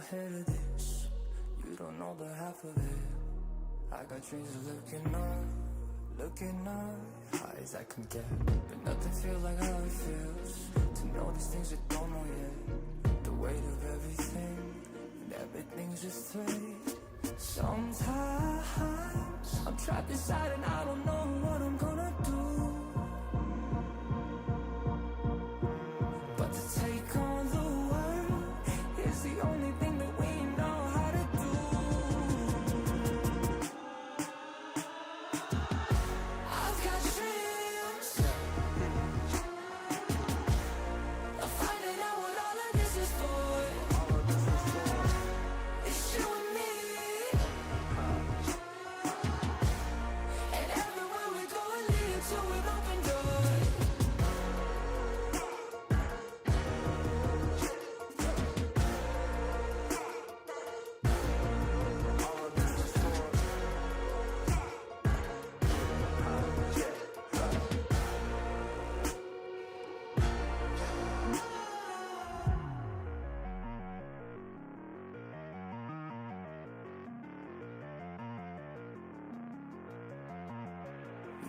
ahead of this. You don't know the half of it. I got dreams of looking up, high as I can get. But nothing feels like how it feels to know these things I don't know yet. The weight of everything, and everything's just fate. Sometimes I'm trapped inside and I don't know what I'm gonna do. But to take on the world is the only thing that we know how to do. I've got dreams of finding out what all of this is for. It's you and me, and everywhere we go it leads to an open door.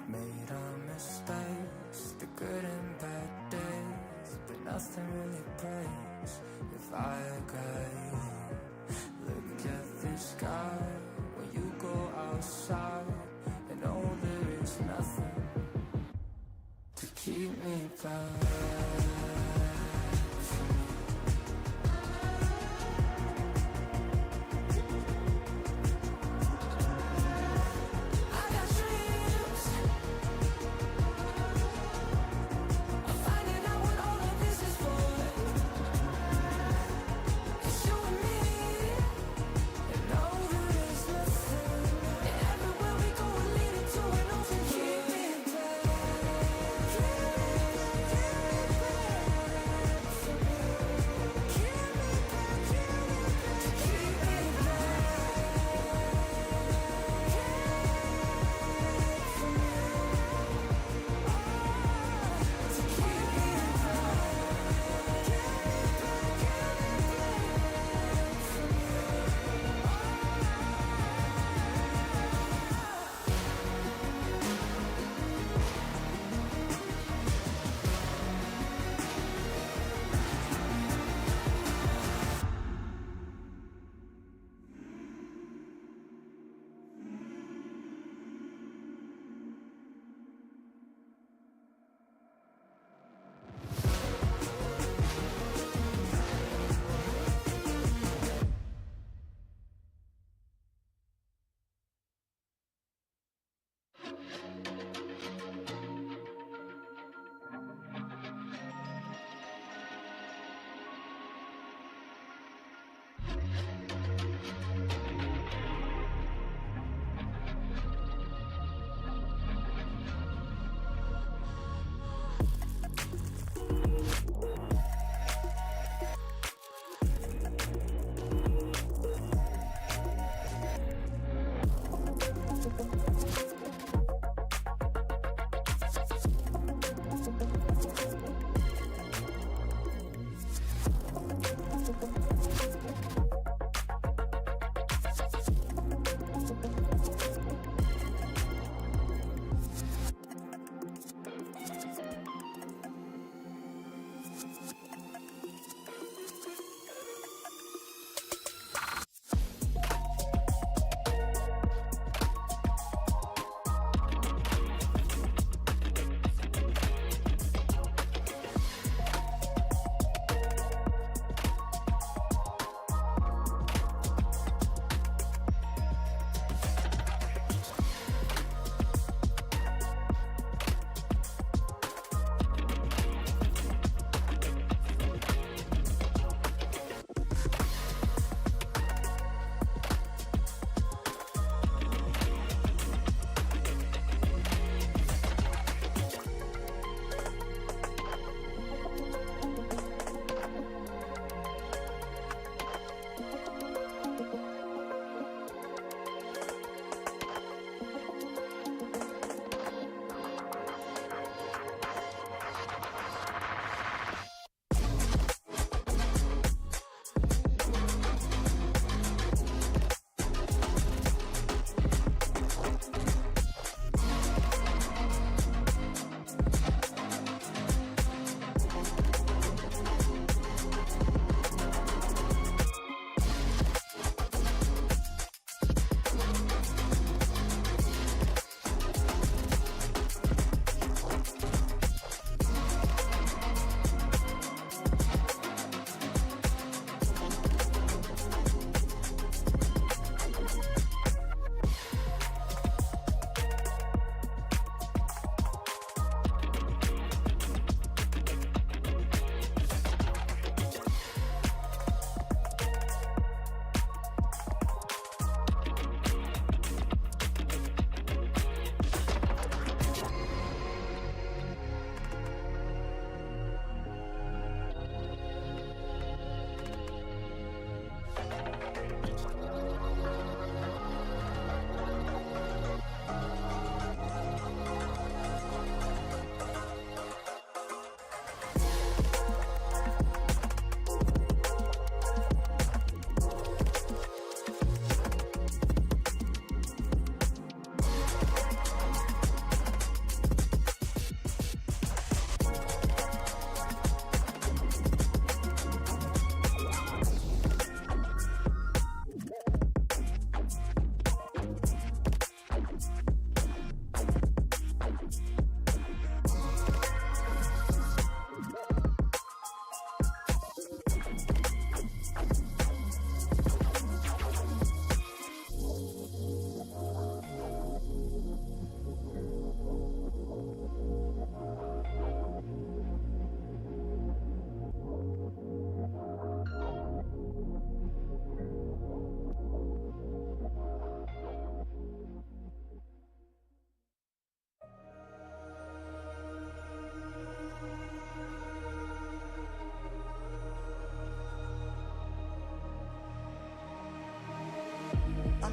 Made our mistakes, the good and bad days, but nothing really breaks if I got you. Look at the sky when you go outside, and oh, there is nothing to keep me back.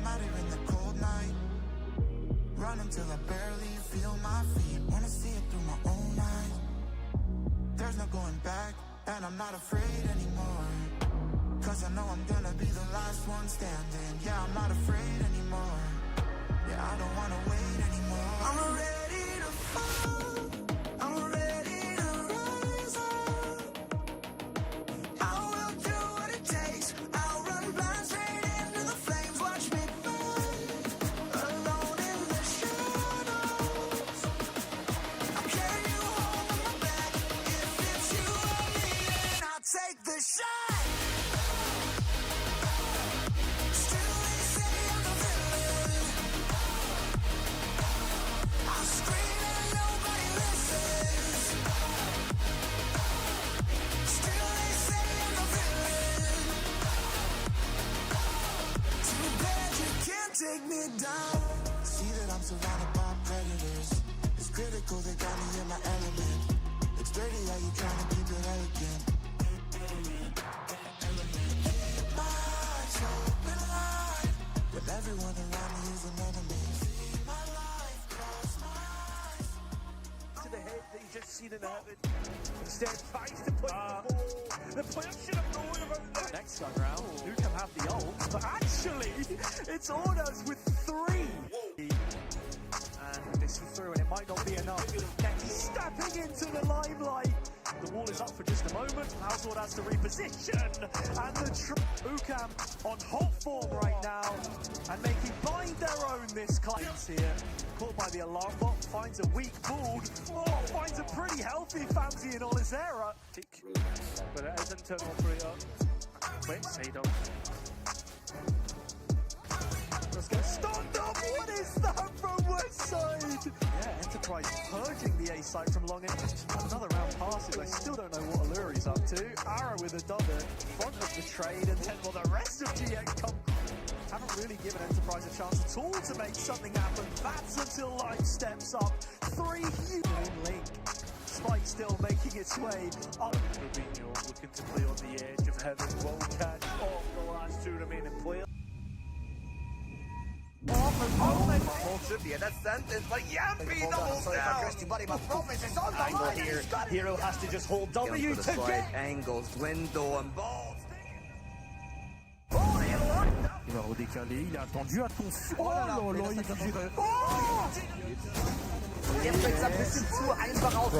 I'm out here in the cold night, running till I barely feel my feet. Wanna see it through my own eyes. There's no going back, and I'm not afraid anymore. Cause I know I'm gonna be the last one standing. Yeah, I'm not afraid anymore. Yeah, I don't wanna wait anymore. I'm ready to fall, I'm ready to rise up. I will do what it takes, I'll run blind straight into the flames. Watch me burn, alone in the shadows. I'll carry you home on my back. If it's you or me, then I'll take the shot. Still they say I'm the villain. I scream and nobody listens. Still they say I'm the villain. Too bad you can't take me down. See that I'm surrounded by predators. It's critical, they got me in my element. It's dirty how you trying to keep it elegant. Keep my eyes open wide, but everyone around me is an enemy. See my life cross my eyes. To the head that you just seen in the heaven. Instead, tries to put the ball. The player should have known about that. Next time round, UCAM have the ult, but actually, it's Orders with 3. And this is through, and it might not be enough. Next, stepping into the limelight. The wall is up for just a moment. Household has to reposition. And the UCAM on hot form right now. And making bind their own this claims here. Caught by the alarm bot, finds a weak ball. Oh, finds a pretty healthy Famsi in Olizera. But it isn't turn all 3 up. Wait, Sado. Let's get stunned up. What is that from West Side? Yeah, Enterprise purging the A site from long end. Another round passes. I still don't know what Allure he's up to. Arrow with a double in front of the trade, and then will the rest of GX come? Haven't really given Enterprise a chance at all to make something happen. That's until Life steps up. 3 huge link. Spike still making its way up. Rubinho looking to play on the edge of heaven. Won't catch off the last tournament and play. Hero has to just hold W to get angles, window and balls. Il va redécaler, il a attendu, attention. Oh là là, il est viré. Jetzt fängt es ein bisschen zu einfach auf.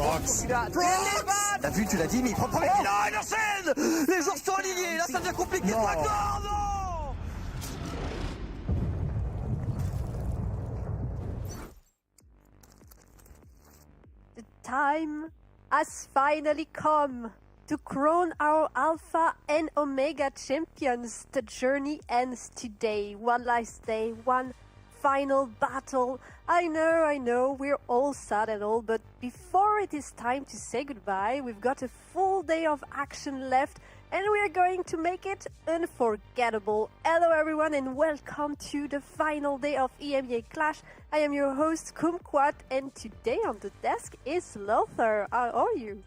T'as vu, tu l'as dit, mais il prend pas. Oh là, Larsen! Les joueurs sont alignés, là ça devient compliqué. Non, non! The time has finally come to crown our Alpha and Omega champions. The journey ends today. One last day, one final battle. I know, we're all sad and all, but before it is time to say goodbye, we've got a full day of action left, and we are going to make it unforgettable. Hello everyone and welcome to the final day of EMEA Clash. I am your host Kumquat, and today on the desk is Lothar. How are you?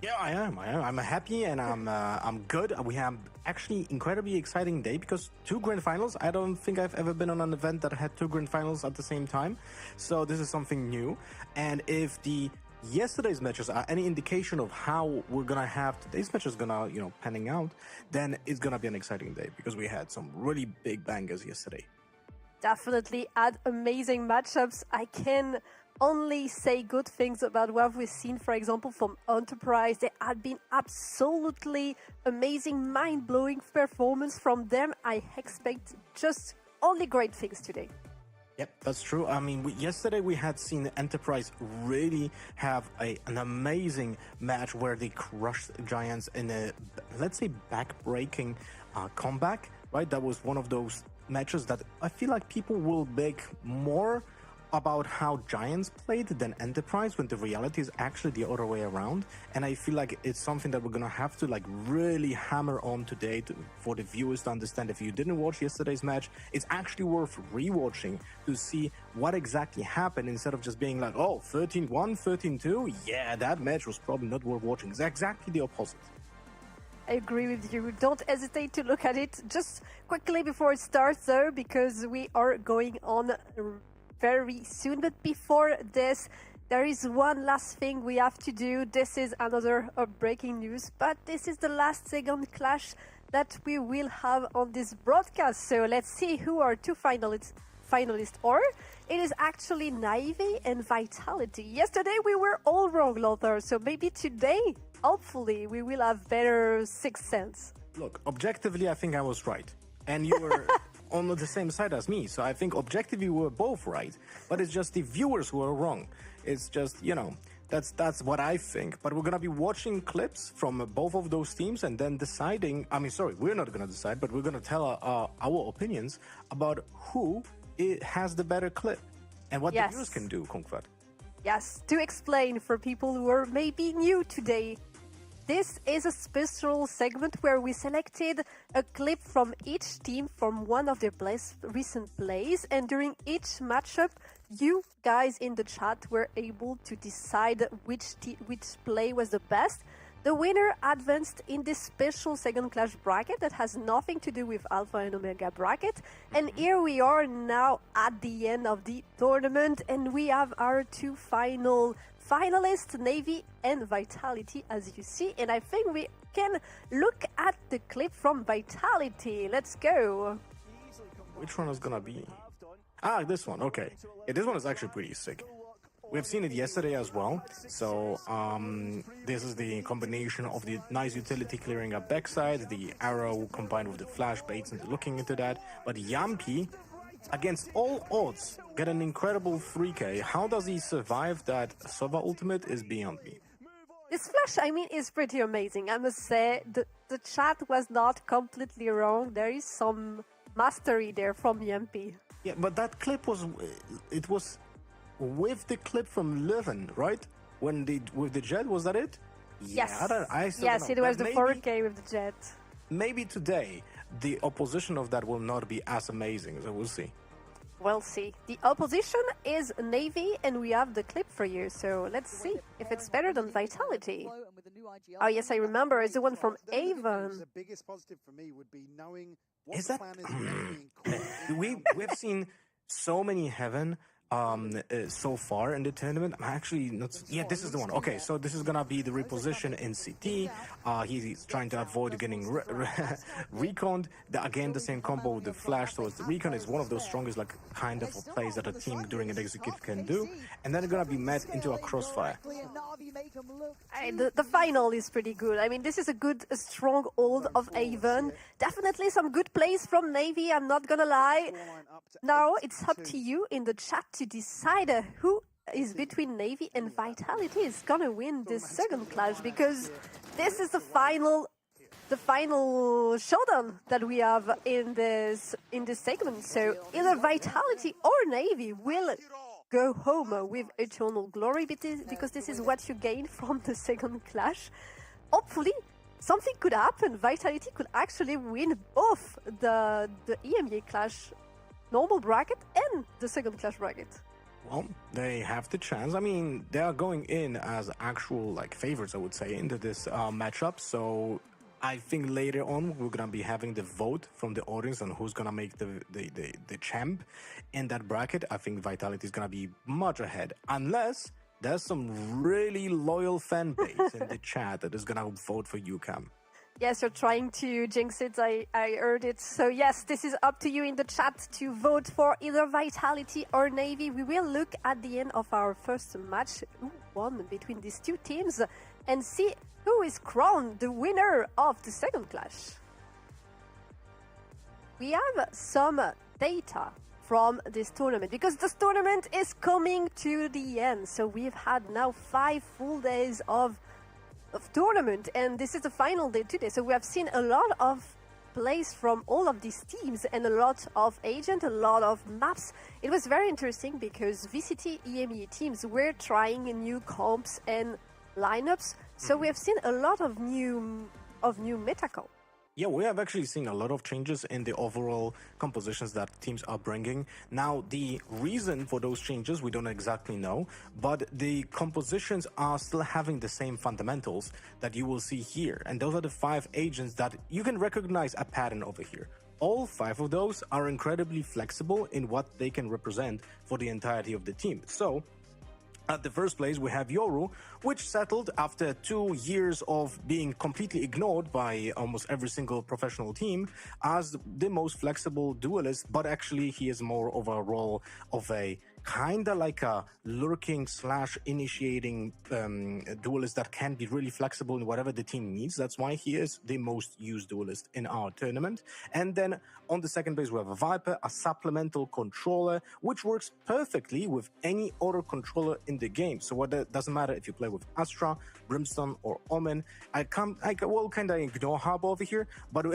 Yeah, I am. I'm happy and I'm good. We have actually incredibly exciting day because 2 grand finals. I don't think I've ever been on an event that had 2 grand finals at the same time. So this is something new. And if yesterday's matches are any indication of how we're gonna have today's matches gonna, panning out, then it's gonna be an exciting day because we had some really big bangers yesterday. Definitely had amazing matchups. I can only say good things about what we've seen, for example, from Enterprise. There had been absolutely amazing, mind-blowing performance from them. I expect just only great things today. Yep, that's true. I mean, yesterday we had seen Enterprise really have an amazing match where they crushed Giants in a, let's say, back-breaking comeback, right? That was one of those matches that I feel like people will make more about how Giants played than Enterprise, when the reality is actually the other way around. And I feel like it's something that we're gonna have to really hammer on today for the viewers to understand. If you didn't watch yesterday's match, it's actually worth rewatching to see what exactly happened, instead of just being like, oh, 13-1, 13-2, yeah, that match was probably not worth watching. It's exactly the opposite. I agree with you. Don't hesitate to look at it. Just quickly before it starts, though, because we are going on very soon. But before this, there is one last thing we have to do. This is another breaking news, but this is the last second clash that we will have on this broadcast. So let's see who our two finalists are. It is actually Navy and Vitality. Yesterday we were all wrong, Lothar, so maybe today, hopefully, we will have better sixth sense. Look, objectively, I think I was right. And you were on the same side as me, so I think objectively we were both right. But it's just the viewers who are wrong. It's just, you know, that's what I think. But we're going to be watching clips from both of those teams and then deciding, we're not going to decide, but we're going to tell our opinions about who has the better clip and what the viewers can do, Kongfat. Yes, to explain for people who are maybe new today, this is a special segment where we selected a clip from each team from one of their recent plays, and during each matchup, you guys in the chat were able to decide which play was the best. The winner advanced in this special second clash bracket that has nothing to do with Alpha and Omega bracket. And here we are now at the end of the tournament, and we have our two finalists, Navy and Vitality, as you see. And I think we can look at the clip from Vitality. Let's go. Which one is gonna be? Ah, this one. Okay. Yeah, this one is actually pretty sick. We've seen it yesterday as well. So this is the combination of the nice utility clearing up backside, the arrow combined with the flash baits and looking into that. But Yampi, against all odds, get an incredible 3k. How does he survive that Sova ultimate is beyond me. This flash, is pretty amazing. I must say, the chat was not completely wrong. There is some mastery there from Yampi. Yeah, but that clip was with the clip from Leuven, right? With the jet, was that it? Yes. Yeah, it was the 4K with the jet. Maybe today the opposition of that will not be as amazing, so we'll see. We'll see. The opposition is Navy, and we have the clip for you, so let's see if it's better than Vitality. Oh yes, I remember, it's the one from Avon. The biggest positive for me would be knowing what Is the that plan is. we've seen so many Heaven so far in the tournament. I'm actually not. Yeah, this is the one. Okay, so this is gonna be the reposition in CT. He's trying to avoid getting reconned. Again, the same combo with the flash. So the recon is one of those strongest, kind of plays that a team during an execute can do. And then it's gonna be met into a crossfire. The final is pretty good. This is a good, strong hold of Avon. Definitely some good plays from Navy, I'm not gonna lie. Now it's up to you in the chat to decide who is between Navy and Vitality is gonna win this second clash, because this is the final showdown that we have in this segment. So either Vitality or Navy will go home with eternal glory, because this is what you gain from the second clash. Hopefully something could happen. Vitality could actually win both the EMEA Clash normal bracket and the second clash bracket. Well, they have the chance. They are going in as actual favorites, I would say, into this matchup. So I think later on we're gonna be having the vote from the audience on who's gonna make the champ in that bracket. I think Vitality is gonna be much ahead, unless there's some really loyal fan base in the chat that is gonna vote for UCAM. Yes, you're trying to jinx it, I heard it. So yes, this is up to you in the chat to vote for either Vitality or Navy. We will look at the end of our first match, who won between these two teams, and see who is crowned the winner of the second clash. We have some data from this tournament, because this tournament is coming to the end. So we've had now 5 full days of tournament, and this is the final day today. So we have seen a lot of plays from all of these teams and a lot of agent, a lot of maps. It was very interesting because VCT EMEA teams were trying new comps and lineups. So we have seen a lot of new meta comp. Yeah, we have actually seen a lot of changes in the overall compositions that teams are bringing. Now, the reason for those changes, we don't exactly know, but the compositions are still having the same fundamentals that you will see here. And those are the 5 agents that you can recognize a pattern over here. All 5 of those are incredibly flexible in what they can represent for the entirety of the team. So, at the first place, we have Yoru, which settled after 2 years of being completely ignored by almost every single professional team as the most flexible duelist, but actually he is more of a role of a kinda like a lurking / initiating duelist that can be really flexible in whatever the team needs. That's why he is the most used duelist in our tournament. And then on the second base, we have a Viper, a supplemental controller, which works perfectly with any other controller in the game. So what doesn't matter if you play with Astra, Brimstone, or Omen. I will kind of ignore Harbor over here, but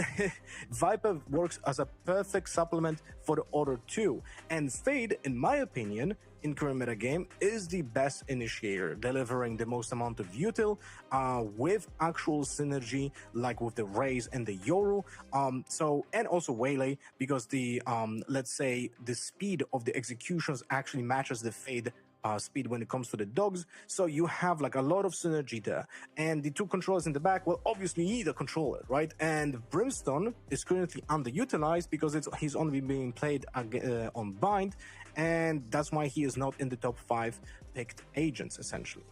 Viper works as a perfect supplement for the other 2. And Fade, in my opinion, in current meta game, is the best initiator, delivering the most amount of util with actual synergy, like with the Raze and the Yoru. And also Waylay, because the let's say the speed of the executions actually matches the Fade speed when it comes to the dogs. So you have like a lot of synergy there. And the 2 controllers in the back, well, obviously you need a controller, right? And Brimstone is currently underutilized because he's only being played on bind, and that's why he is not in the top 5 picked agents, essentially.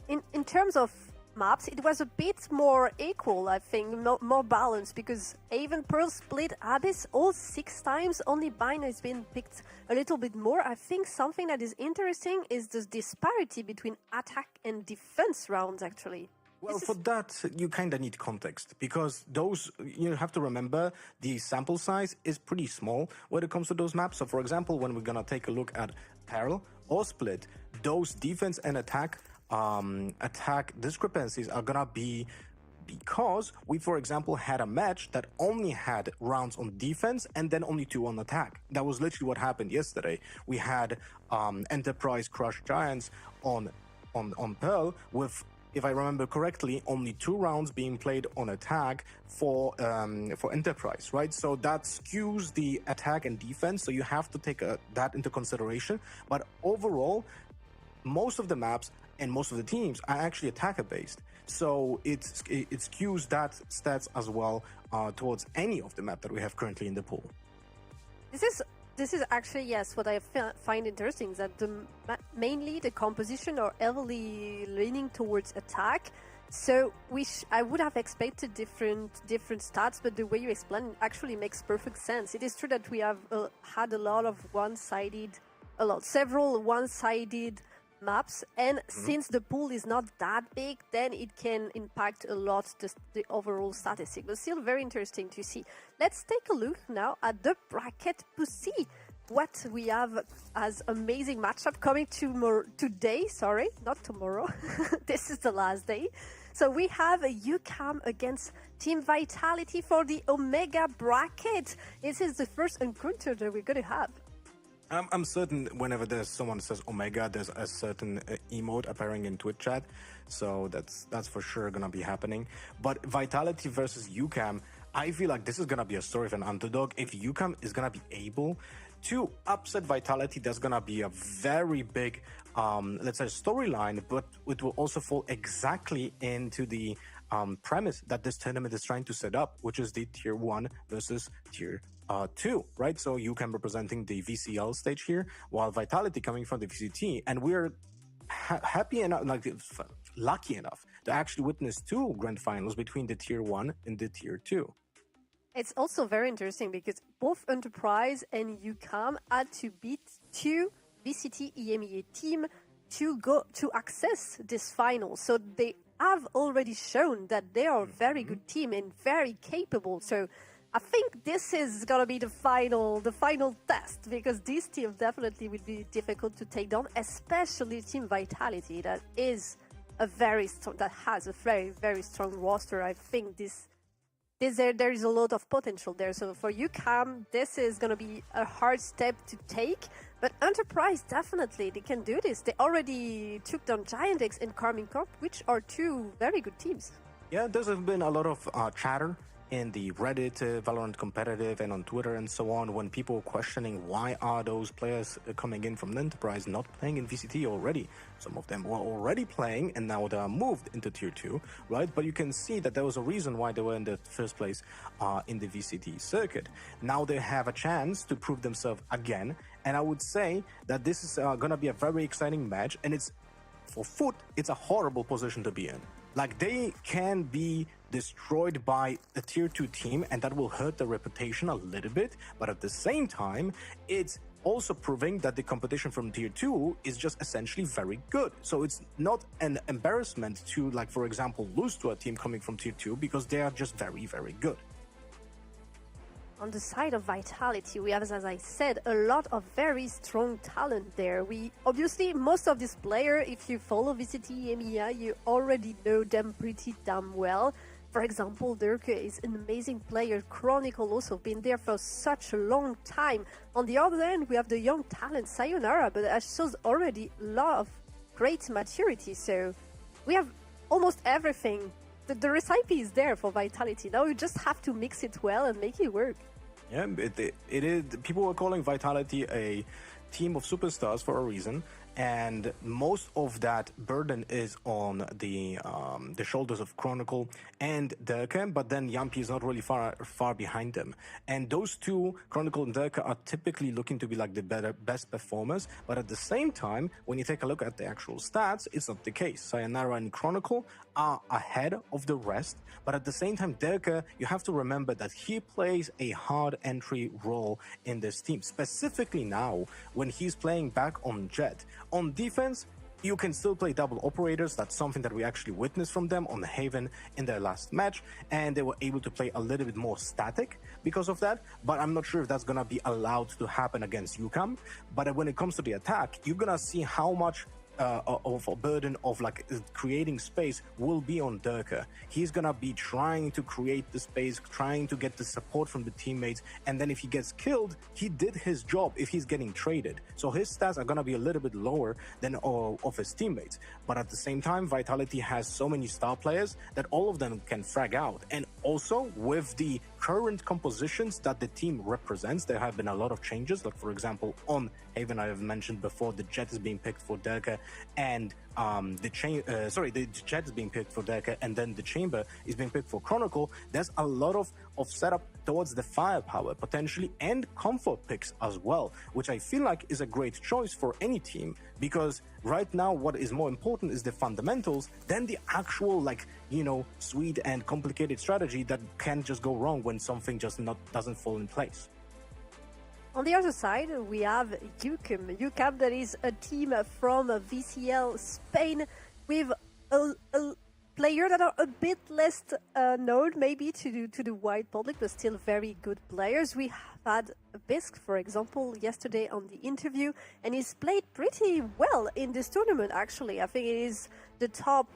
In terms of maps, it was a bit more equal, I think, more balanced, because even Pearl split Abyss all 6 times, only Bind has been picked a little bit more. I think something that is interesting is the disparity between attack and defense rounds, actually. Well, for that, you kind of need context, because those, you have to remember, the sample size is pretty small when it comes to those maps. So, for example, when we're going to take a look at Peril or Split, those defense and attack discrepancies are going to be because we, for example, had a match that only had rounds on defense and then only 2 on attack. That was literally what happened yesterday. We had Enterprise crush Giants on Pearl with, if I remember correctly, only 2 rounds being played on attack for Enterprise, right? So that skews the attack and defense, so you have to take that into consideration. But overall, most of the maps and most of the teams are actually attacker-based. So it skews that stats as well towards any of the map that we have currently in the pool. This is actually, yes, what I find interesting, that mainly the composition are heavily leaning towards attack. So I would have expected different stats, but the way you explain it actually makes perfect sense. It is true that we have had several one-sided maps, and since the pool is not that big, then it can impact a lot the overall statistic, but still very interesting to see. Let's take a look now at the bracket to see what we have as amazing matchup coming today, sorry, not tomorrow. This is the last day. So we have a UCAM against Team Vitality for the Omega bracket. This is the first encounter that we're going to have. I'm certain whenever there's someone says Omega, there's a certain emote appearing in Twitch chat, so that's for sure gonna be happening. But Vitality versus UCAM, I feel like this is gonna be a story of an underdog. If UCAM is gonna be able to upset Vitality, that's gonna be a very big, let's say, storyline, but it will also fall exactly into the premise that this tournament is trying to set up, which is the Tier 1 versus Tier 2, right? So UCAM representing the VCL stage here, while Vitality coming from the VCT, and we're happy enough, lucky enough to actually witness 2 grand finals between the Tier 1 and the Tier 2. It's also very interesting because both Enterprise and UCAM had to beat 2 VCT EMEA team to access this final. So they have already shown that they are a very good team and very capable. So I think this is gonna be the final test, because this team definitely will be difficult to take down, especially Team Vitality that has a very very strong roster. I think there is a lot of potential there. So for UCAM, this is gonna be a hard step to take. But Enterprise, definitely they can do this. They already took down Giant X and Carmine Corp, which are 2 very good teams. Yeah, there's been a lot of chatter in the Reddit, Valorant competitive, and on Twitter and so on, when people were questioning why are those players coming in from the Enterprise not playing in VCT already. Some of them were already playing and now they are moved into Tier 2, right? But you can see that there was a reason why they were in the first place in the VCT circuit. Now they have a chance to prove themselves again, and I would say that this is going to be a very exciting match, and it's for FUT, it's a horrible position to be in. Like, they can be destroyed by a Tier 2 team, and that will hurt their reputation a little bit, but at the same time, it's also proving that the competition from Tier 2 is just essentially very good. So it's not an embarrassment to, like, for example, lose to a team coming from Tier 2, because they are just very, very good. On the side of Vitality, we have, as I said, a lot of very strong talent there. We obviously, most of these players, if you follow VCT EMEA, you already know them pretty damn well. For example, Dirk is an amazing player. Chronicle also been there for such a long time. On the other end, we have the young talent Sayonara, but that shows already a lot of great maturity. So we have almost everything. The recipe is there for Vitality. Now you just have to mix it well and make it work. Yeah, it is. People are calling Vitality a team of superstars for a reason, and most of that burden is on the shoulders of Chronicle and Durka, but then Yampi is not really far behind them. And those two, Chronicle and Durka, are typically looking to be like the best performers, but at the same time, when you take a look at the actual stats, it's not the case. Sayonara and Chronicle are ahead of the rest, but at the same time, Durka, you have to remember that he plays a hard entry role in this team, specifically now when he's playing back on Jet. On defense, you can still play double operators. That's something that we actually witnessed from them on the Haven in their last match, and they were able to play a little bit more static because of that, but I'm not sure if that's going to be allowed to happen against UCAM. But when it comes to the attack, you're going to see how much of a burden of like creating space will be on Durka. He's gonna be trying to create the space, trying to get the support from the teammates, and then if he gets killed, he did his job if he's getting traded. So his stats are gonna be a little bit lower than of his teammates. But at the same time, Vitality has so many star players that all of them can frag out. And also with the current compositions that the team represents, there have been a lot of changes. Like for example, on Haven, I have mentioned before, the Jet is being picked for Durka, and the Jet is being picked for Durka, and then the Chamber is being picked for Chronicle. There's a lot of setup towards the firepower potentially, and comfort picks as well, which I feel like is a great choice for any team, because right now what is more important is the fundamentals than the actual, like, you know, sweet and complicated strategy that can just go wrong when something just doesn't fall in place. On the other side, we have UCAM. UCAM, that is a team from VCL Spain with a player that are a bit less known maybe to the wide public, but still very good players. We had Bisk, for example, yesterday on the interview, and he's played pretty well in this tournament, actually. I think it is the top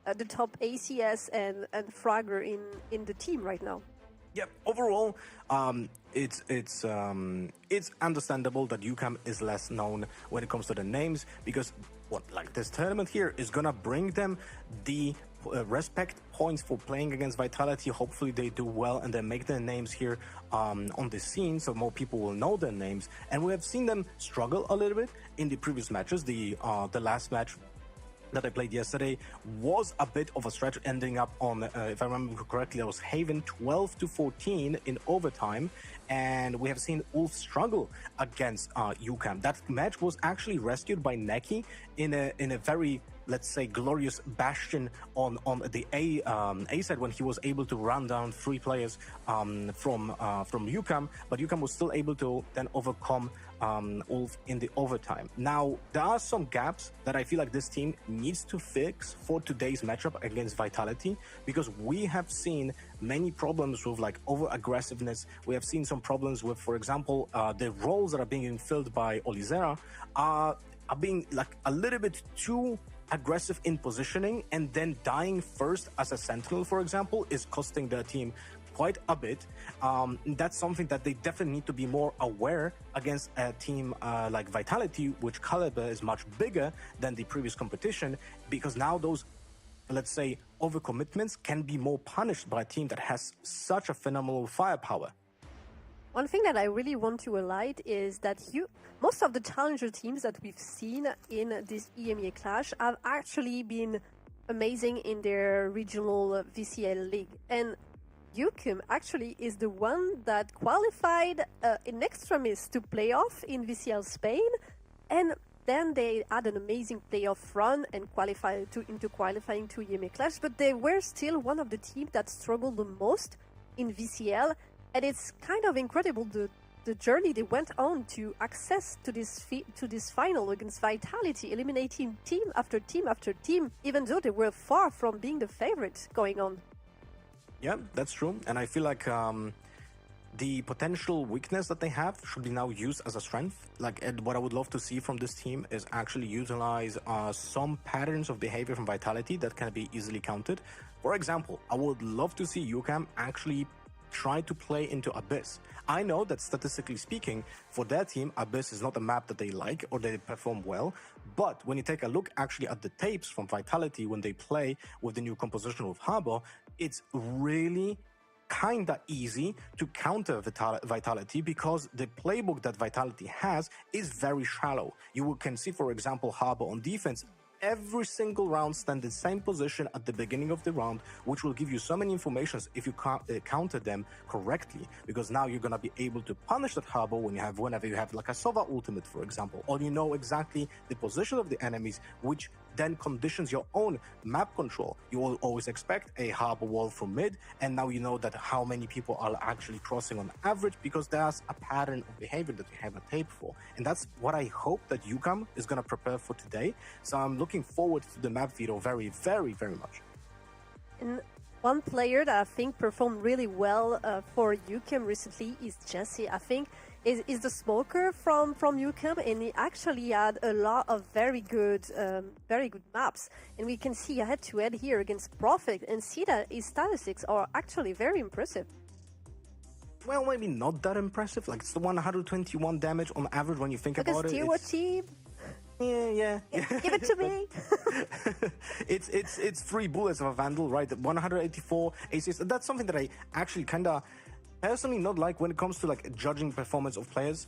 ACS and fragger in the team right now. Yeah, overall, it's understandable that UCAM is less known when it comes to the names, because this tournament here is gonna bring them the respect points for playing against Vitality. Hopefully they do well and they make their names here on the scene, so more people will know their names. And we have seen them struggle a little bit in the previous matches. The last match that I played yesterday was a bit of a stretch, ending up on, if I remember correctly, it was Haven 12-14 in overtime, and we have seen Ulf struggle against UCAM. That match was actually rescued by Neki in a very, let's say, glorious bastion on the A side, when he was able to run down 3 players from UCAM, but UCAM was still able to then overcome Ulf in the overtime. Now, there are some gaps that I feel like this team needs to fix for today's matchup against Vitality, because we have seen many problems with like over aggressiveness. We have seen some problems with, for example, the roles that are being filled by Olizera are being like a little bit too aggressive in positioning, and then dying first as a sentinel, for example, is costing their team quite a bit. That's something that they definitely need to be more aware against a team like Vitality, which caliber is much bigger than the previous competition, because now those, let's say, overcommitments can be more punished by a team that has such a phenomenal firepower. One thing that I really want to highlight is that most of the challenger teams that we've seen in this EMEA Clash have actually been amazing in their regional VCL league. And UCAM actually is the one that qualified in extremis to playoff in VCL Spain, and then they had an amazing playoff run and qualified into qualifying to EMEA Clash, but they were still one of the teams that struggled the most in VCL, and it's kind of incredible the journey they went on to access to this final against Vitality, eliminating team after team after team, even though they were far from being the favorite going on. Yeah, that's true. And I feel like the potential weakness that they have should be now used as a strength. And what I would love to see from this team is actually utilize some patterns of behavior from Vitality that can be easily counted. For example, I would love to see UCAM actually try to play into Abyss. I know that statistically speaking, for their team, Abyss is not a map that they like or they perform well, but when you take a look actually at the tapes from Vitality when they play with the new composition of Harbor, it's really kinda easy to counter Vitality because the playbook that Vitality has is very shallow. You can see, for example, Harbor on defense every single round stand in the same position at the beginning of the round, which will give you so many informations if you counter them correctly, because now you're gonna be able to punish that harbor whenever you have like a Sova ultimate, for example, or you know exactly the position of the enemies, which then conditions your own map control. You will always expect a harbor wall from mid, and now you know that how many people are actually crossing on average because there's a pattern of behavior that you have a tape for. And that's what I hope that UCAM is going to prepare for today. So I'm looking forward to the map veto very, very, very much. And one player that I think performed really well for UCAM recently is Jesse. I think is the smoker from UCAM, and he actually had a lot of very good maps. And we can see a head-to-head here against Prophet and see that his statistics are actually very impressive. Well, maybe not that impressive. Like, it's the 121 damage on average when you think about it. Because tier team. Yeah. Give it to me. it's 3 bullets of a Vandal, right? 184 ACS. That's something that I actually kind of personally not like when it comes to like judging performance of players.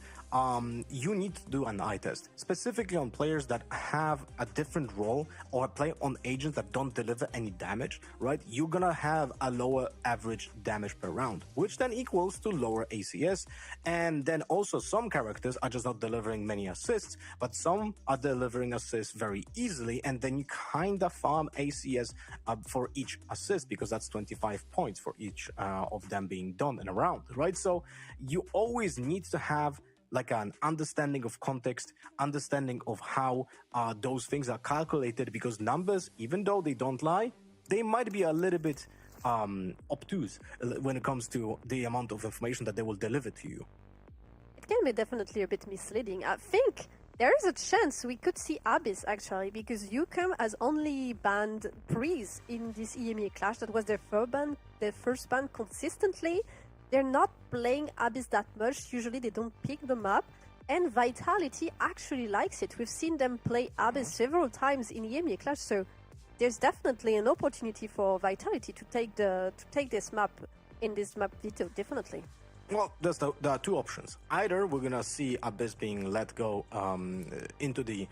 You need to do an eye test, specifically on players that have a different role or play on agents that don't deliver any damage, right? You're gonna have a lower average damage per round, which then equals to lower ACS. And then also some characters are just not delivering many assists, but some are delivering assists very easily, and then you kind of farm ACS for each assist, because that's 25 points for each of them being done in a round, right? So you always need to have like an understanding of context, understanding of how those things are calculated, because numbers, even though they don't lie, they might be a little bit obtuse when it comes to the amount of information that they will deliver to you. It can be definitely a bit misleading. I think there is a chance we could see Abyss actually, because UCAM has only banned Breeze in this EMEA Clash. That was their first ban consistently. They're not playing Abyss that much. Usually they don't pick them up, and Vitality actually likes it. We've seen them play Abyss several times in EMEA Clash, so there's definitely an opportunity for Vitality to take this map in this map veto, definitely. Well, there are two options. Either we're gonna see Abyss being let go into the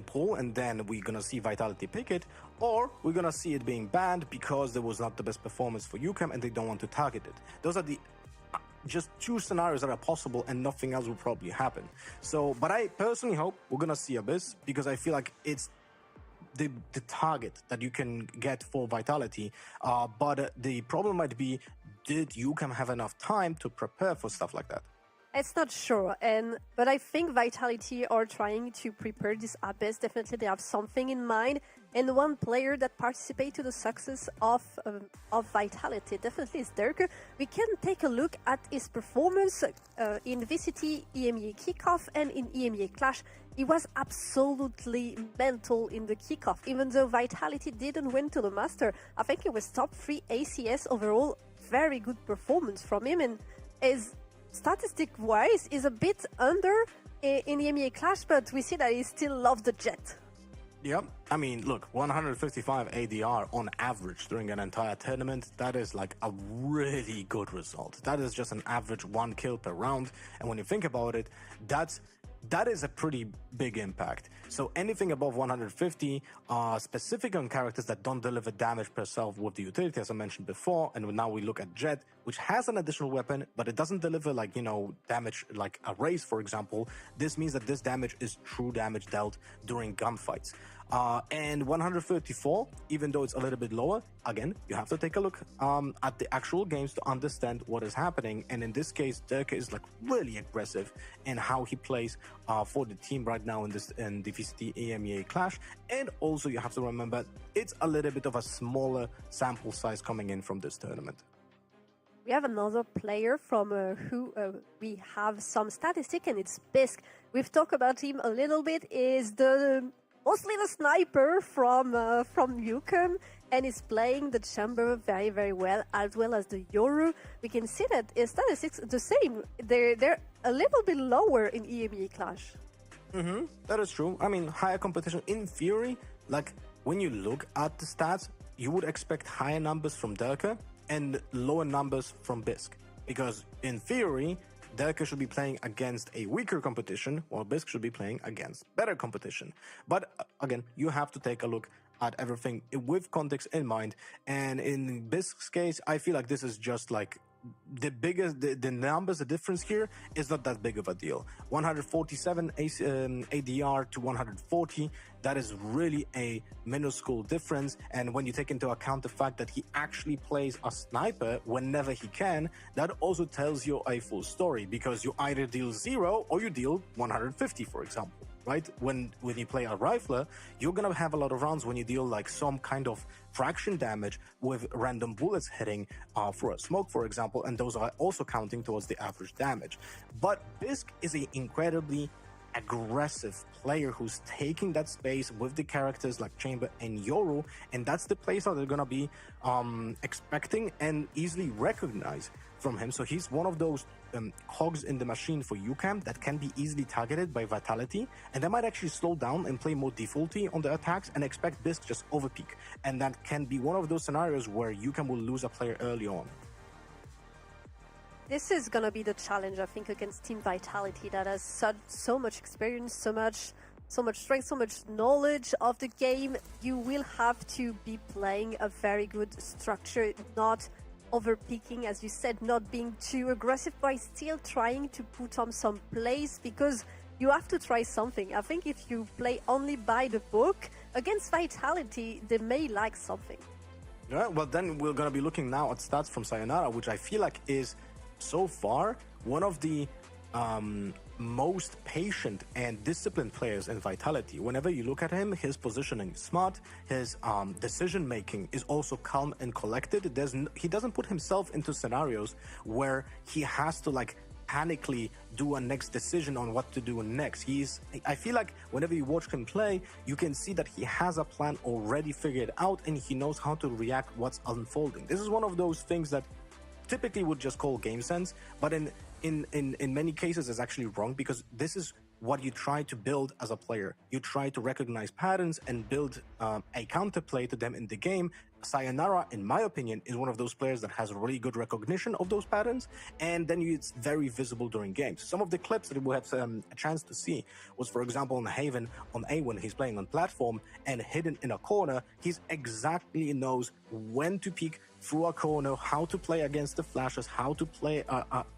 pool, and then we're gonna see Vitality pick it, or we're gonna see it being banned because there was not the best performance for UCAM and they don't want to target it. Those are the just two scenarios that are possible, and nothing else will probably happen. So, but I personally hope we're gonna see Abyss, because I feel like it's the target that you can get for Vitality. But the problem might be, did UCAM have enough time to prepare for stuff like that? It's not sure, but I think Vitality are trying to prepare this Abyss. Definitely, they have something in mind. And one player that participates to the success of Vitality definitely is Dirk. We can take a look at his performance in VCT EMEA Kickoff and in EMEA Clash. He was absolutely mental in the kickoff. Even though Vitality didn't win to the Master, I think it was top 3 ACS overall. Very good performance from him, and his statistic-wise is a bit under in EMEA Clash, but we see that he still loves the jet. Yep. I mean, look, 155 ADR on average during an entire tournament, that is like a really good result. That is just an average 1 kill per round. And when you think about it, that is a pretty big impact. So anything above 150, specific on characters that don't deliver damage per self with the utility, as I mentioned before, and now we look at Jet, which has an additional weapon, but it doesn't deliver like, you know, damage like a race, for example. This means that this damage is true damage dealt during gunfights. And 134, even though it's a little bit lower, again, you have to take a look at the actual games to understand what is happening. And in this case, Dirk is like really aggressive in how he plays for the team right now in the VCT EMEA Clash. And also you have to remember, it's a little bit of a smaller sample size coming in from this tournament. We have another player from who we have some statistic, and it's Bisk. We've talked about him a little bit. Is mostly the sniper from UCAM, and is playing the chamber very, very well, as well as the Yoru. We can see that his statistics are the same. They're a little bit lower in EMEA Clash. That is true. I mean, higher competition in theory, like when you look at the stats, you would expect higher numbers from Dirk and lower numbers from Bisk. Because in theory, Dirk should be playing against a weaker competition, while Bisk should be playing against better competition. But again, you have to take a look at everything with context in mind. And in Bisk's case, I feel like this is just like the numbers, the difference here is not that big of a deal. 147 ADR to 140, that is really a minuscule difference. And when you take into account the fact that he actually plays a sniper whenever he can, that also tells you a full story, because you either deal 0 or you deal 150, for example. Right? When you play a rifler, you're gonna have a lot of rounds when you deal like some kind of fraction damage with random bullets hitting for a smoke, for example, and those are also counting towards the average damage. But Bisk is an incredibly aggressive player who's taking that space with the characters like Chamber and Yoru, and that's the place that they're gonna be expecting and easily recognize from him. So he's one of those cogs in the machine for UCAM that can be easily targeted by Vitality, and they might actually slow down and play more defaulty on the attacks and expect Bisk just overpeak. And that can be one of those scenarios where UCAM will lose a player early on. This is gonna be the challenge, I think, against Team Vitality that has so much experience, so much strength, so much knowledge of the game. You will have to be playing a very good structure, not overpicking, as you said, not being too aggressive, but still trying to put on some plays, because you have to try something. I think if you play only by the book against Vitality, they may like something. Yeah, well, then we're gonna be looking now at stats from Sayonara, which I feel like is so far one of the most patient and disciplined players in Vitality. Whenever you look at him, his positioning is smart, his decision making is also calm and collected. He doesn't put himself into scenarios where he has to like panically do a next decision on what to do next. I feel like whenever you watch him play, you can see that he has a plan already figured out and he knows how to react what's unfolding. This is one of those things that typically would just call game sense, but in many cases is actually wrong, because this is what you try to build as a player. You try to recognize patterns and build a counterplay to them in the game. Sayonara, in my opinion, is one of those players that has really good recognition of those patterns, and then it's very visible during games. Some of the clips that we have a chance to see was, for example, on Haven on A when he's playing on platform and hidden in a corner. He's exactly knows when to peek through a corner, how to play against the flashes, how to play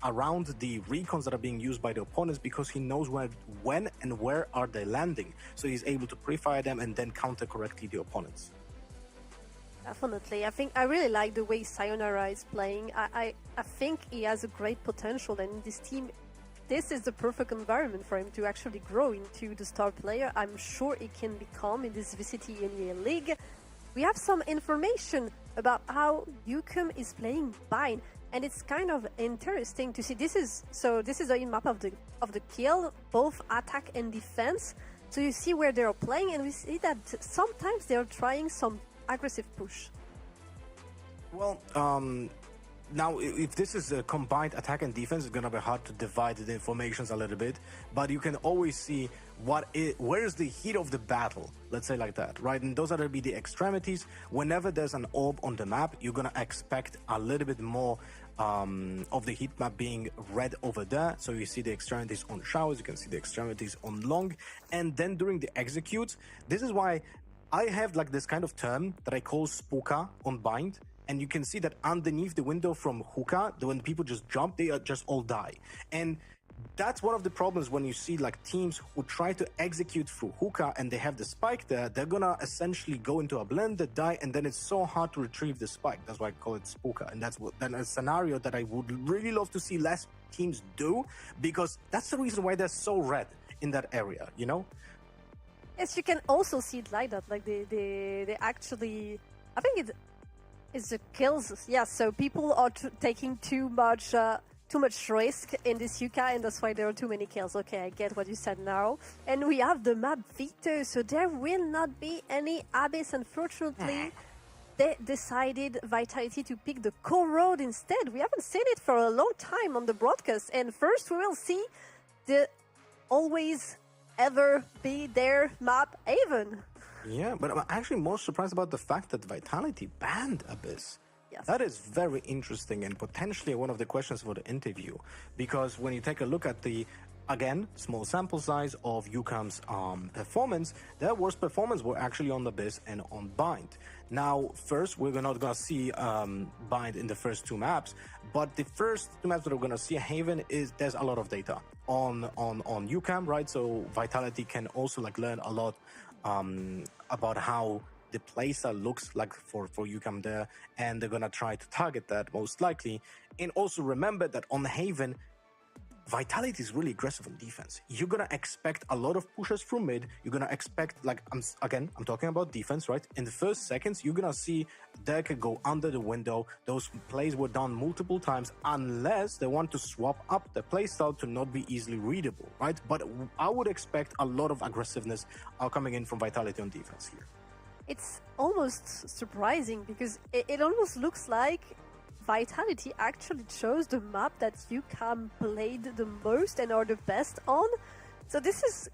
around the recons that are being used by the opponents, because he knows when and where are they landing. So he's able to pre-fire them and then counter correctly the opponents. Definitely. I really like the way Sayonara is playing. I think he has a great potential, and in this team, this is the perfect environment for him to actually grow into the star player I'm sure he can become in this VCT EMEA League. We have some information about how UCAM is playing Bind, and it's kind of interesting to see. This is the in-map of the kill, both attack and defense. So you see where they're playing, and we see that sometimes they're trying some aggressive push. Well, now, if this is a combined attack and defense, it's gonna be hard to divide the informations a little bit. But you can always see where is the heat of the battle. Let's say like that, right? And those are gonna be the extremities. Whenever there's an orb on the map, you're gonna expect a little bit more of the heat map being red over there. So you see the extremities on showers, you can see the extremities on long, and then during the executes, this is why I have like this kind of term that I call spooka on bind. And you can see that underneath the window from hookah, when people just jump, they just all die. And that's one of the problems when you see like teams who try to execute through hookah and they have the spike there, they're gonna essentially go into a blender, die, and then it's so hard to retrieve the spike. That's why I call it spooka. And that's a scenario that I would really love to see less teams do, because that's the reason why they're so red in that area, you know? Yes, you can also see it like that. Like they actually, I think it's the kills. Yeah, so people are taking too much risk in this UCAM, and that's why there are too many kills. Okay, I get what you said now. And we have the map veto, so there will not be any Abyss, unfortunately. They decided Vitality to pick the Corrode instead. We haven't seen it for a long time on the broadcast. And first we will see the always ever be there map Haven. Yeah, but I'm actually more surprised about the fact that Vitality banned Abyss. Yes. That is very interesting and potentially one of the questions for the interview, because when you take a look at the, again, small sample size of UCAM's performance, their worst performance were actually on Abyss and on Bind. Now, first, we're not going to see Bind in the first two maps, but the first two maps that we're going to see Haven is there's a lot of data on UCAM, right? So Vitality can also like learn a lot about how the playstyle looks like for UCAM there, and they're gonna try to target that most likely. And also remember that on Haven, Vitality is really aggressive on defense. You're gonna expect a lot of pushes from mid. You're gonna expect, like, I'm talking about defense, right? In the first seconds, you're gonna see Derek go under the window. Those plays were done multiple times, unless they want to swap up the playstyle to not be easily readable, right? But I would expect a lot of aggressiveness coming in from Vitality on defense here. It's almost surprising because it almost looks like Vitality actually chose the map that UCAM played the most and are the best on. So this is,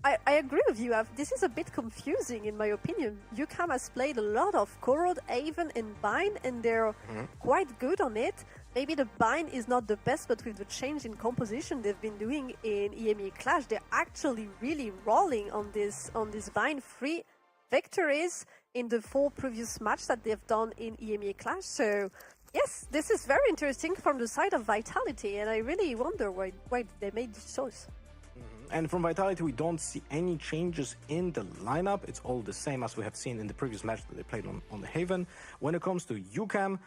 I agree with you, this is a bit confusing in my opinion. UCAM has played a lot of Corrode, Haven and Bind, and they're quite good on it. Maybe the Bind is not the best, but with the change in composition they've been doing in EMEA Clash, they're actually really rolling on this Bind. 3 victories in the 4 previous matches that they've done in EMEA Clash. So yes, this is very interesting from the side of Vitality, and I really wonder why they made this choice. And from Vitality, we don't see any changes in the lineup. It's all the same as we have seen in the previous match that they played on the Haven. When it comes to UCAM,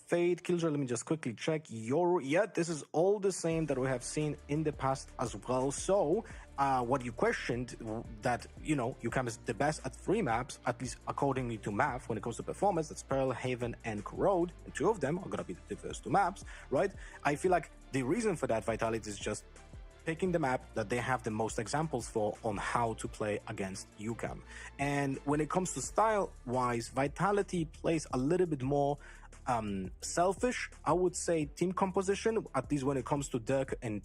Fade, Killjoy, let me just quickly check. Yeah, this is all the same that we have seen in the past as well. So, what you questioned, that, you know, UCAM is the best at 3 maps, at least accordingly to math, when it comes to performance, that's Pearl, Haven, and Corrode, and 2 of them are gonna be the first 2 maps, right? I feel like the reason for that, Vitality, is just picking the map that they have the most examples for on how to play against UCAM. And when it comes to style-wise, Vitality plays a little bit more selfish, I would say, team composition, at least when it comes to Dirk and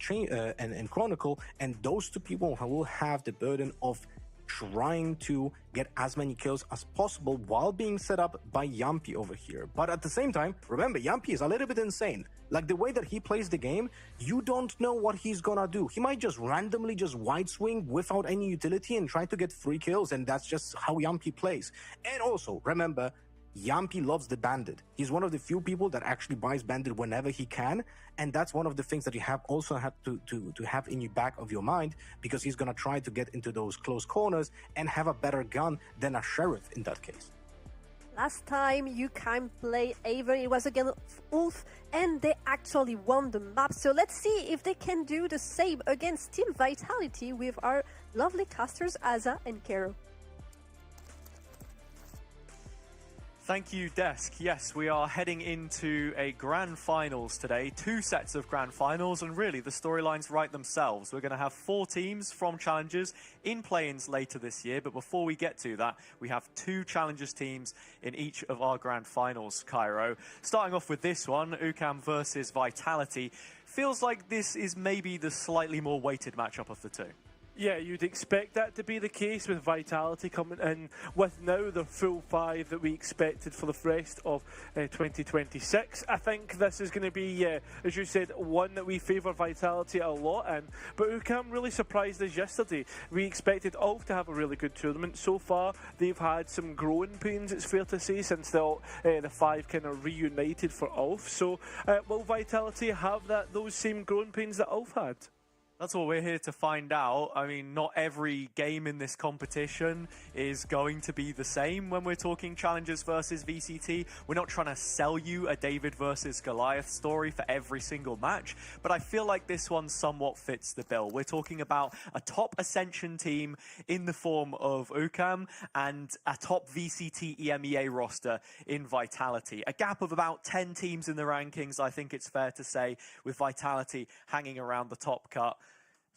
Chronicle, and those 2 people will have the burden of trying to get as many kills as possible while being set up by Yampi over here. But at the same time, remember, Yampi is a little bit insane. Like, the way that he plays the game, you don't know what he's gonna do. He might just randomly just wide swing without any utility and try to get 3 kills, and that's just how Yampi plays. And also, remember, Yampi loves the Bandit. He's one of the few people that actually buys Bandit whenever he can, and that's one of the things that you have to have in the back of your mind, because he's gonna try to get into those close corners and have a better gun than a Sheriff in that case. Last time UCAM played Haven, it was against Ulf, and they actually won the map. So let's see if they can do the same against Team Vitality with our lovely casters Aza and Kero. Thank you, Desk. Yes, we are heading into a grand finals today. 2 sets of grand finals, and really the storylines write themselves. We're going to have 4 teams from Challengers in play-ins later this year, but before we get to that, we have 2 Challengers teams in each of our grand finals, Cairo. Starting off with this one, UCAM versus Vitality. Feels like this is maybe the slightly more weighted matchup of the 2. Yeah, you'd expect that to be the case with Vitality coming in with now the full 5 that we expected for the rest of 2026. I think this is going to be, as you said, one that we favour Vitality a lot in. But UCAM really surprised us yesterday. We expected ULF to have a really good tournament. So far, they've had some growing pains, it's fair to say, since the 5 kind of reunited for ULF. So will Vitality have those same growing pains that ULF had? That's what we're here to find out. I mean, not every game in this competition is going to be the same when we're talking Challengers versus VCT. We're not trying to sell you a David versus Goliath story for every single match, but I feel like this one somewhat fits the bill. We're talking about a top Ascension team in the form of UCAM and a top VCT EMEA roster in Vitality. A gap of about 10 teams in the rankings, I think it's fair to say, with Vitality hanging around the top cut.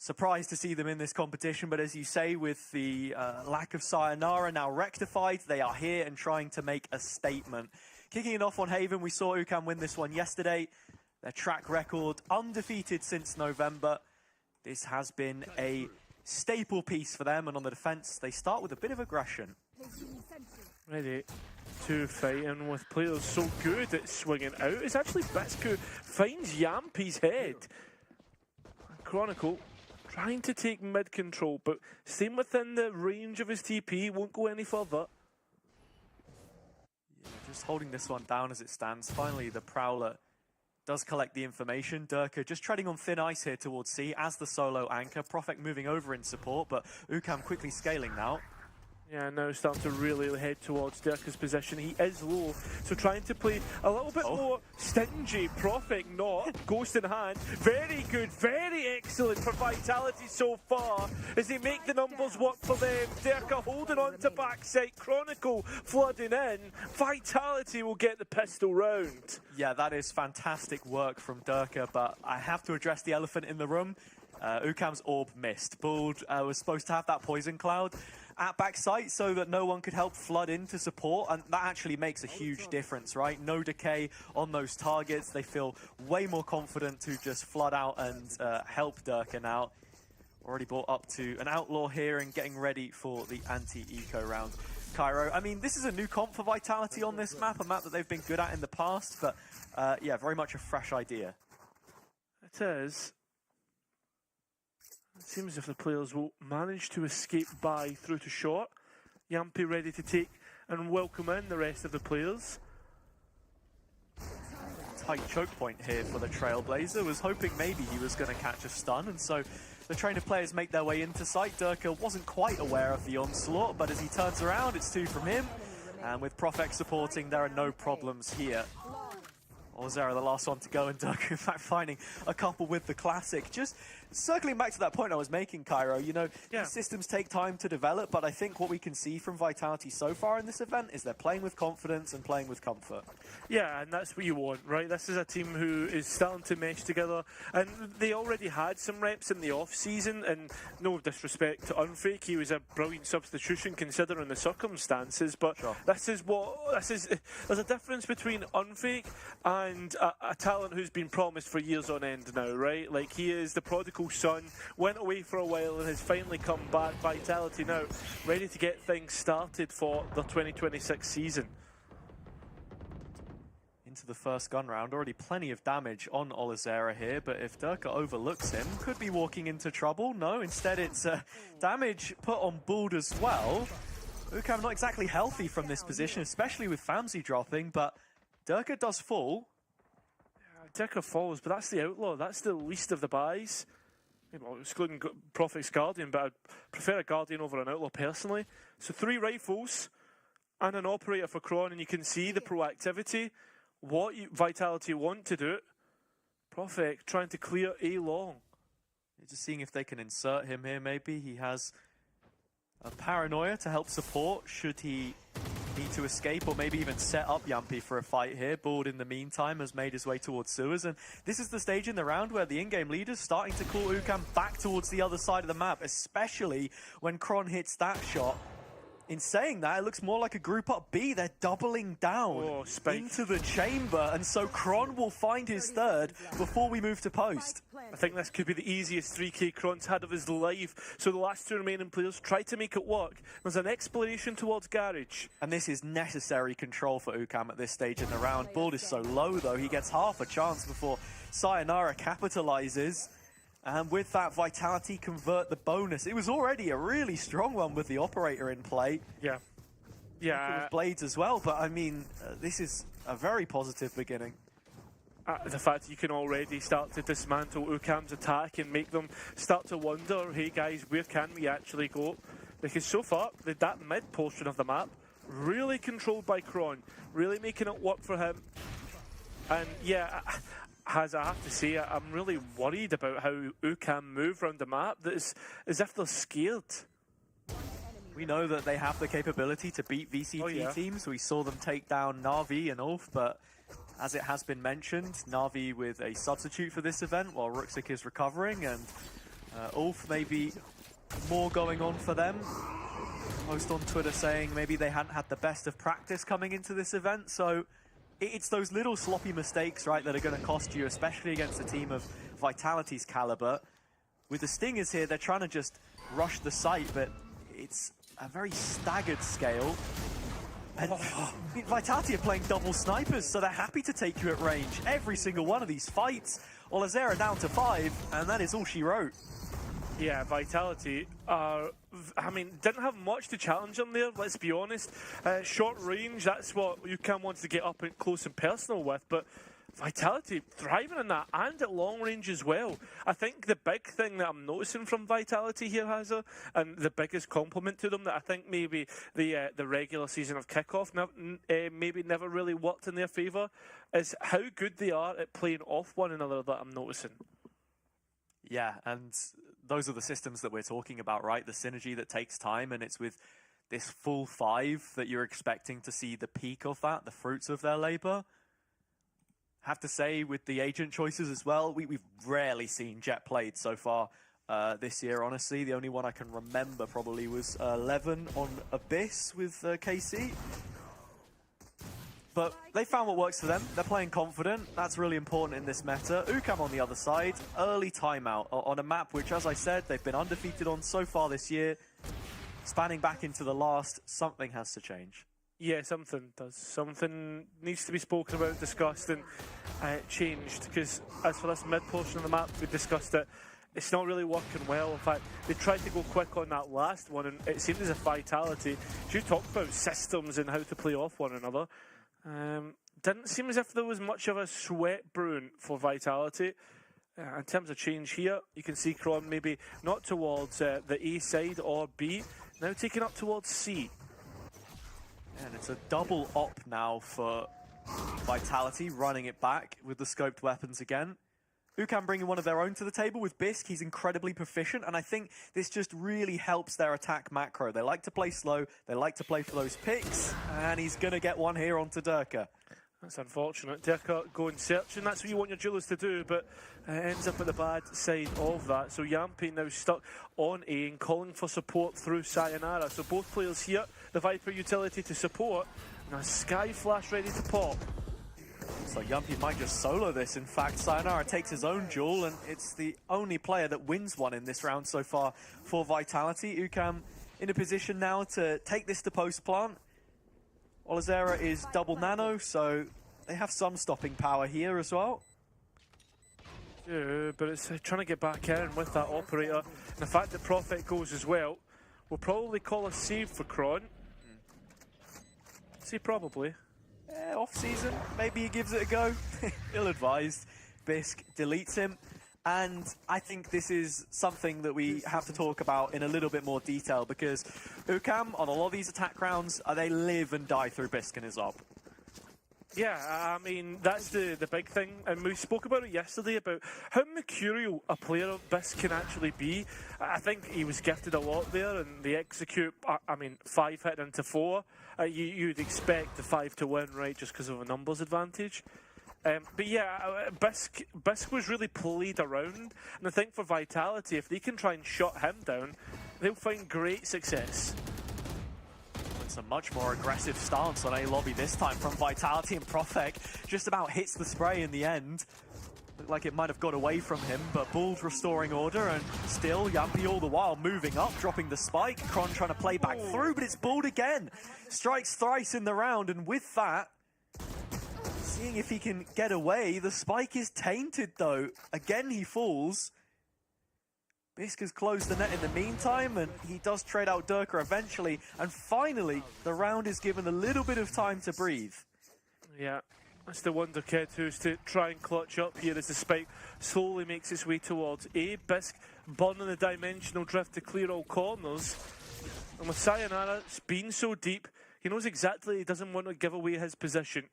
Surprised to see them in this competition, but as you say, with the lack of Sayonara now rectified, they are here and trying to make a statement. Kicking it off on Haven, we saw UCAM win this one yesterday. Their track record undefeated since November. This has been a staple piece for them, and on the defense, they start with a bit of aggression. Ready to fight, and with players so good at swinging out, it's actually Biscu finds Yampi's head. Chronicle trying to take mid control, but staying within the range of his TP, won't go any further. Yeah, just holding this one down as it stands. Finally, the Prowler does collect the information. Durka just treading on thin ice here towards C as the solo anchor. Profek moving over in support, but UCAM quickly scaling now. Yeah, now starting to really head towards Durka's position. He is low, so trying to play a little bit more stingy. Profek not, ghost in hand. Very good, very excellent for Vitality so far as they make the numbers work for them. Durka holding on to backside, Chronicle flooding in. Vitality will get the pistol round. Yeah, that is fantastic work from Durka, but I have to address the elephant in the room. UCAM's orb missed. Bald was supposed to have that poison cloud at backside so that no one could help flood in to support, and that actually makes a huge difference, right? No decay on those targets. They feel way more confident to just flood out and help Durka now. Already brought up to an outlaw here and getting ready for the anti-eco round. Cairo, I mean, this is a new comp for Vitality on this map, a map that they've been good at in the past, but yeah, very much a fresh idea. It is. It seems as if the players will manage to escape by through to short. Yampi ready to take and welcome in the rest of the players. Tight choke point here for the Trailblazer. Was hoping maybe he was going to catch a stun, and so the trainer players make their way into sight. Durka wasn't quite aware of the onslaught, but as he turns around, it's 2 from him. And with Profek supporting, there are no problems here. Ozera the last one to go, and Durka in fact finding a couple with the classic. Just circling back to that point I was making, Cairo, you know, these systems take time to develop, but I think what we can see from Vitality so far in this event is they're playing with confidence and playing with comfort. Yeah, and that's what you want, right? This is a team who is starting to mesh together, and they already had some reps in the off-season, and no disrespect to Unfake, he was a brilliant substitution considering the circumstances, but there's a difference between Unfake and a talent who's been promised for years on end now, right? Like, he is the prodigal son, went away for a while and has finally come back. Vitality now ready to get things started for the 2026 season. Into the first gun round, already plenty of damage on Olizera here, but if Durka overlooks him, could be walking into trouble. No, instead it's damage put on Bald as well. UCAM not exactly healthy from this position, especially with Famsi dropping, but Durka does fall. Durka falls, but that's the outlaw. That's the least of the buys. Well, excluding Profek's Guardian, but I'd prefer a Guardian over an outlaw personally. So 3 rifles and an operator for Kron, and you can see the proactivity. What Vitality want to do. Profek trying to clear A long. Just seeing if they can insert him here, maybe. He has a paranoia to help support should he need to escape or maybe even set up Yampi for a fight here. Board in the meantime has made his way towards sewers, and this is the stage in the round where the in-game leader's starting to call UCAM back towards the other side of the map, especially when Kron hits that shot. In saying that, it looks more like a group up B. They're doubling down into the chamber, and so Kron will find his third before we move to post. I think this could be the easiest 3K Kron's had of his life. So the last two remaining players try to make it work. There's an exploration towards Garage. And this is necessary control for UCAM at this stage in the round. Board is so low, though. He gets half a chance before Sayonara capitalizes. And with that, Vitality convert the bonus. It was already a really strong one with the operator in play. Yeah. With Blades as well, but I mean, this is a very positive beginning. The fact that you can already start to dismantle UCAM's attack and make them start to wonder, hey guys, where can we actually go? Because so far, that mid portion of the map, really controlled by Kron, really making it work for him. And yeah, as I have to say, I'm really worried about how UCAM move around the map. That is as if they're scared. We know that they have the capability to beat VCT teams. We saw them take down Na'Vi and Ulf, but as it has been mentioned, Na'Vi with a substitute for this event while Ruxic is recovering, and Ulf maybe more going on for them. Post on Twitter saying maybe they hadn't had the best of practice coming into this event, so it's those little sloppy mistakes, right, that are going to cost you, especially against a team of Vitality's caliber. With the Stingers here, they're trying to just rush the site, but it's a very staggered scale. And Vitality are playing double snipers, so they're happy to take you at range. Every single one of these fights. Olazera down to 5, and that is all she wrote. Yeah, Vitality are, I mean, didn't have much to challenge them there, let's be honest. Short range, that's what UCAM wants to get up and close and personal with, but Vitality thriving in that, and at long range as well. I think the big thing that I'm noticing from Vitality here, Hazza, and the biggest compliment to them that I think maybe the regular season of Kickoff maybe never really worked in their favour, is how good they are at playing off one another that I'm noticing. Yeah, and those are the systems that we're talking about, right? The synergy that takes time, and it's with this full 5 that you're expecting to see the peak of that, the fruits of their labor. Have to say, with the agent choices as well, we've rarely seen Jet played so far this year, honestly. The only one I can remember probably was 11 on Abyss with KC. But they found what works for them. They're playing confident. That's really important in this meta. UCAM on the other side, early timeout on a map which, as I said, they've been undefeated on so far this year. Spanning back into the last, something has to change. Yeah, something does. Something needs to be spoken about, discussed, and changed. Because as for this mid portion of the map, we discussed it. It's not really working well. In fact, they tried to go quick on that last one, and it seemed as if Vitality, you talked about systems and how to play off one another. Didn't seem as if there was much of a sweat brewing for Vitality. In terms of change here, you can see Kron maybe not towards the A side or B, now taking up towards C. And it's a double op now for Vitality, running it back with the scoped weapons again. UCAM bringing one of their own to the table with Bisq. He's incredibly proficient, and I think this just really helps their attack macro. They like to play slow, they like to play for those picks, and he's going to get one here onto Durka. That's unfortunate. Durka going searching, that's what you want your jewelers to do, but ends up at the bad side of that. So Yampi now stuck on A and calling for support through Sayonara. So both players here, the Viper utility to support, and a Sky Flash ready to pop. So Yampi might just solo this. In fact, Sayonara takes his own jewel, and it's the only player that wins one in this round so far for Vitality. UCAM in a position now to take this to post plant. Olazera is double nano, so they have some stopping power here as well. Yeah, but it's trying to get back in with that operator. And the fact that Prophet goes as well will probably call a save for Kron. See, probably. Off season, maybe he gives it a go. Ill-advised. Bisq deletes him. And I think this is something that we have to talk about in a little bit more detail, because UCAM, on a lot of these attack rounds, they live and die through Bisq and his op. Yeah, I mean, that's the big thing, and we spoke about it yesterday, about how mercurial a player Bisk can actually be. I think he was gifted a lot there, and they execute, I mean, 5 hit into 4. You'd expect the 5 to win, right, just because of a numbers advantage. But yeah, Bisk was really played around, and I think for Vitality, if they can try and shut him down, they'll find great success. It's a much more aggressive stance on A lobby this time from Vitality, and Profek just about hits the spray in the end. Looked like it might have got away from him, but Bald restoring order, and still Yampi all the while moving up, dropping the spike. Kron trying to play back through, but it's Bald again. Strikes thrice in the round, and with that, seeing if he can get away. The spike is tainted though. Again he falls. Bisk has closed the net in the meantime, and he does trade out Durka eventually. And finally, the round is given a little bit of time to breathe. Yeah, that's the Wonder Kid who's to try and clutch up here as the spike slowly makes its way towards A. Bisk burning the dimensional drift to clear all corners. And with Sayonara being so deep, he knows exactly he doesn't want to give away his position.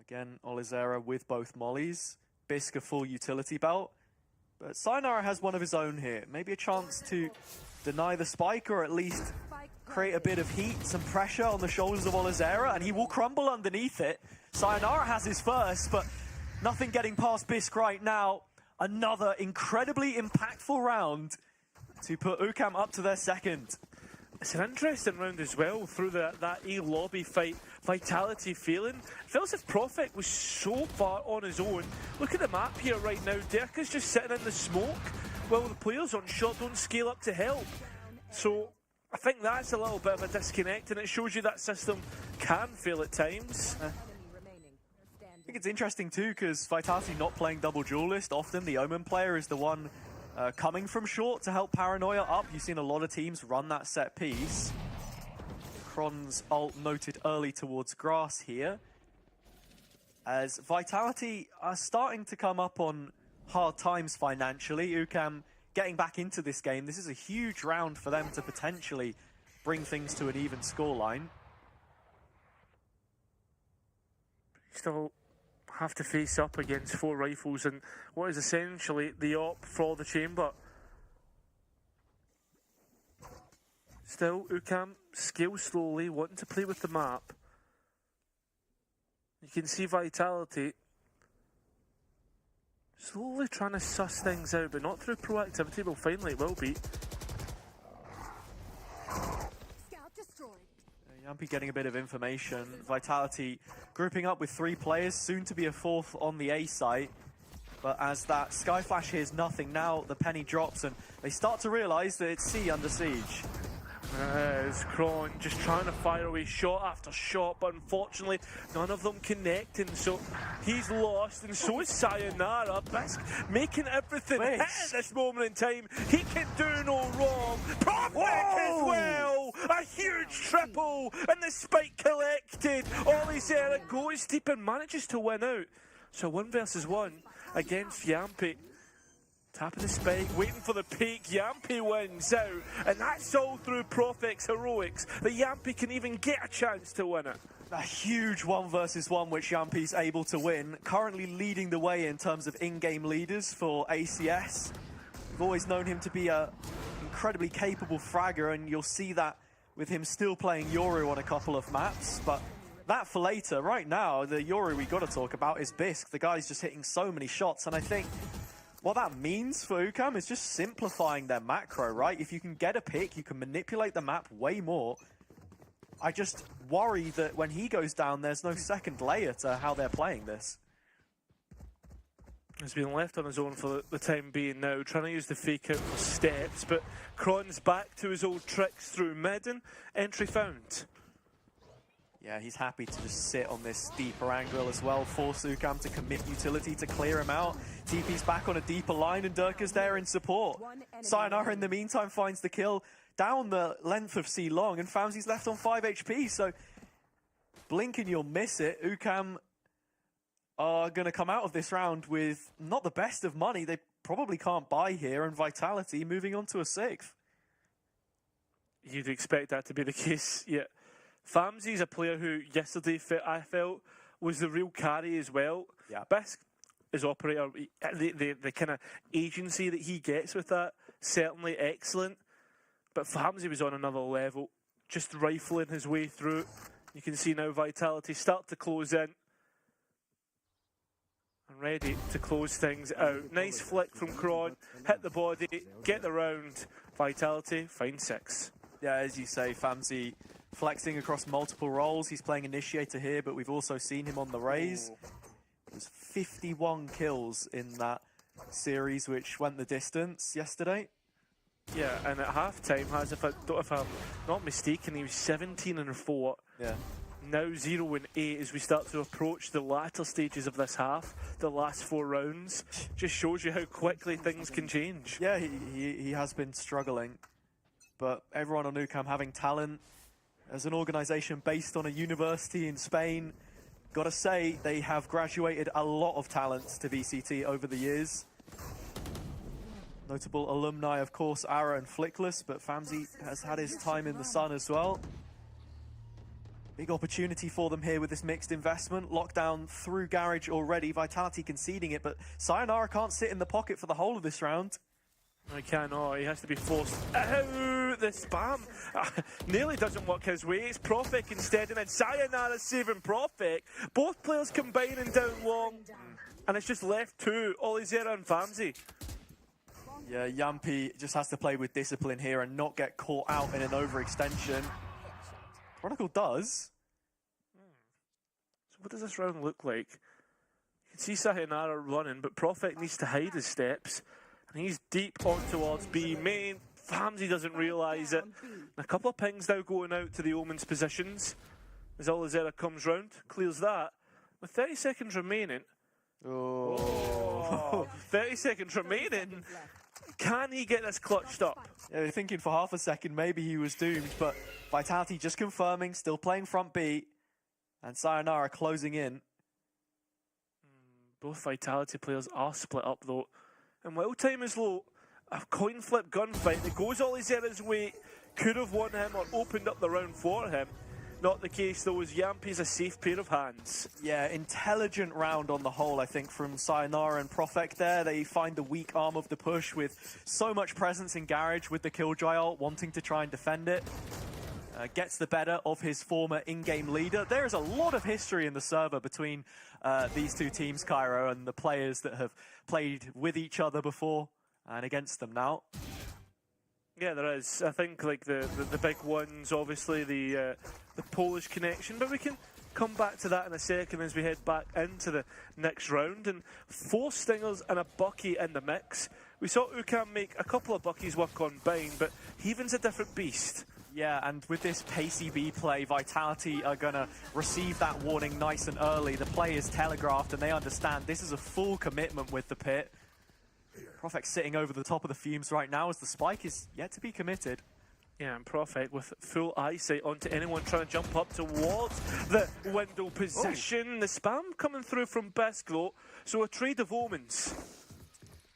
Again, Olizera with both mollies. Bisk a full utility belt. But Sayonara has one of his own here. Maybe a chance to deny the spike, or at least create a bit of heat, some pressure on the shoulders of Olizera, and he will crumble underneath it. Sayonara has his first, but nothing getting past Bisk right now. Another incredibly impactful round to put UCAM up to their second. It's an interesting round as well, through that A lobby fight. Vitality feeling. It feels as if Profek was so far on his own. Look at the map here right now. Derka's just sitting in the smoke while the players on shot don't scale up to help. So I think that's a little bit of a disconnect, and it shows you that system can fail at times. I think it's interesting too, because Vitality not playing double duelist. Often the Omen player is the one coming from short to help Paranoia up. You've seen a lot of teams run that set piece. Kron's ult noted early towards grass here, as Vitality are starting to come up on hard times financially. UCAM getting back into this game. This is a huge round for them to potentially bring things to an even scoreline. Still have to face up against 4 rifles and what is essentially the op for the chamber. Still, UCAM scales slowly, wanting to play with the map. You can see Vitality slowly trying to suss things out, but not through proactivity, but finally it will be. Yampi getting a bit of information. Vitality grouping up with 3 players, soon to be a 4th on the A site. But as that Sky Flash hears nothing, now the penny drops and they start to realise that it's C under siege. It's Kron just trying to fire away shot after shot, but unfortunately none of them connecting, so he's lost, and so is Sayonara. Bisk making everything hit at this moment in time. He can do no wrong. Profek as well! A huge triple, and the spike collected. Olizera goes deep and manages to win out. So 1 versus 1 against Yampi. Tapping the spike, waiting for the peak. Yampi wins out, and that's all through Profek's heroics that Yampi can even get a chance to win it. A huge 1 versus 1 which Yampi's able to win, currently leading the way in terms of in-game leaders for ACS. We've always known him to be an incredibly capable fragger, and you'll see that with him still playing Yoru on a couple of maps, but that for later. Right now, the Yoru we got to talk about is Bisk. The guy's just hitting so many shots, and I think what that means for UCAM is just simplifying their macro, right? If you can get a pick, you can manipulate the map way more. I just worry that when he goes down, there's no second layer to how they're playing this. He's been left on his own for the time being now, trying to use the fake out for steps, but Kron's back to his old tricks through mid, and entry found. Yeah, he's happy to just sit on this deeper angle as well, force UCAM to commit utility to clear him out. TP's back on a deeper line, and Durka's there in support. Sayonara in the meantime finds the kill down the length of C long, and Famsy's left on 5 HP, so blink and you'll miss it. UCAM are going to come out of this round with not the best of money. They probably can't buy here, and Vitality moving on to a 6th. You'd expect that to be the case, yeah. Famzi's a player who yesterday I felt was the real carry as well. Yeah. Bisk is operator. The kind of agency that he gets with that, certainly excellent. But Famzi was on another level, just rifling his way through. You can see now Vitality start to close in. And ready to close things out. Nice flick from Corrode, hit the body, get the round. Vitality, find 6. Yeah, as you say, Famzi flexing across multiple roles. He's playing initiator here, but we've also seen him on the Raze. It was 51 kills in that series, which went the distance yesterday. Yeah, and at half-time, if I'm not mistaken, he was 17-4. Yeah. Now 0-8 as we start to approach the latter stages of this half, the last 4 rounds. Just shows you how quickly things can change. Yeah, he has been struggling, but everyone on UCAM having talent. As an organisation based on a university in Spain, gotta say, they have graduated a lot of talents to VCT over the years. Notable alumni, of course, Ara and Flickless, but Famzi has had his time in the sun as well. Big opportunity for them here with this mixed investment. Lockdown through Garage already, Vitality conceding it, but Sayonara can't sit in the pocket for the whole of this round. He cannot, he has to be forced out. The spam nearly doesn't work his way. It's Profik instead, and then Sayonara saving Profik. Both players combining down long, and it's just left 2, Olizera and Famzi. Yeah, Yampi just has to play with discipline here and not get caught out in an overextension. Chronicle does. So what does this round look like? You can see Sayonara running, but Profik needs to hide his steps. And he's deep on towards B main. Famzi doesn't realise it. And a couple of pings now going out to the Omen's positions. As Olizera comes round, clears that. With 30 seconds remaining. Oh. 30 seconds remaining. Can he get this clutched up? Yeah, thinking for half a second maybe he was doomed, but Vitality just confirming, still playing front B. And Sayonara closing in. Both Vitality players are split up though. And while time is low, a coin flip gunfight that goes Olizera's way could have won him or opened up the round for him. Not the case though, as Yampi's a safe pair of hands. Yeah, intelligent round on the whole, I think, from Sayonara and Profek there. They find the weak arm of the push with so much presence in Garage with the Killjoy ult, wanting to try and defend it. Gets the better of his former in-game leader. There is a lot of history in the server between these two teams, Cairo, and the players that have played with each other before and against them now. Yeah, there is. I think like the big ones, obviously the Polish connection, but we can come back to that in a second as we head back into the next round. And 4 Stingers and a Bucky in the mix. We saw UCAM make a couple of Buckies work on Bine, but Heaven's a different beast. Yeah, and with this pacey B play, Vitality are going to receive that warning nice and early. The play is telegraphed and they understand this is a full commitment with the pit. Profek sitting over the top of the fumes right now as the spike is yet to be committed. Yeah, and Profek with full eyesight onto anyone trying to jump up towards the window position. The spam coming through from Bisk though, so a trade of omens.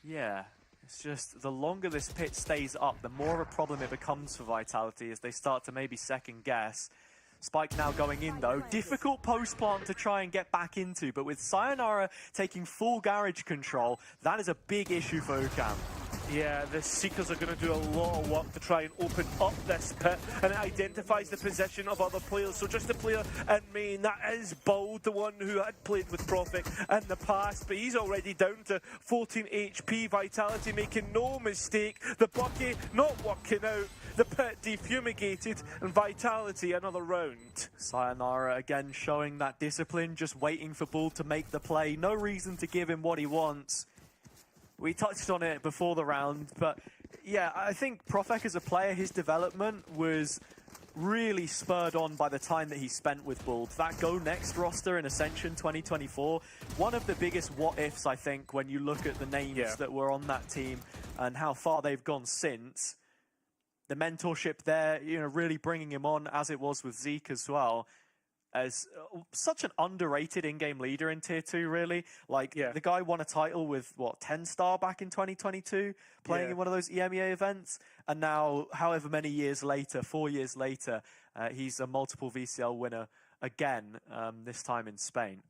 Yeah. It's just the longer this pit stays up, the more of a problem it becomes for Vitality as they start to maybe second guess. Spike now going in though. Difficult post plant to try and get back into, but with Sayonara taking full Garage control, that is a big issue for UCAM. Yeah, the Seekers are going to do a lot of work to try and open up this pit, and it identifies the position of other players. So just a player in main, that is Bold, the one who had played with Profik in the past, but he's already down to 14 HP. Vitality making no mistake. The Bucky not working out. The pit defumigated, and Vitality another round. Sayonara again showing that discipline, just waiting for Bull to make the play. No reason to give him what he wants. We touched on it before the round, but yeah, I think Profek as a player, his development was really spurred on by the time that he spent with Buld. That Go Next roster in Ascension 2024, one of the biggest what-ifs, I think, when you look at the names that were on that team and how far they've gone since. The mentorship there, you know, really bringing him on, as it was with Zeke as well, as such an underrated in-game leader in Tier 2, really. Like, the guy won a title with, what, 10-star back in 2022, playing in one of those EMEA events, and now, however many years later, 4 years later, He's a multiple VCL winner again, this time in Spain.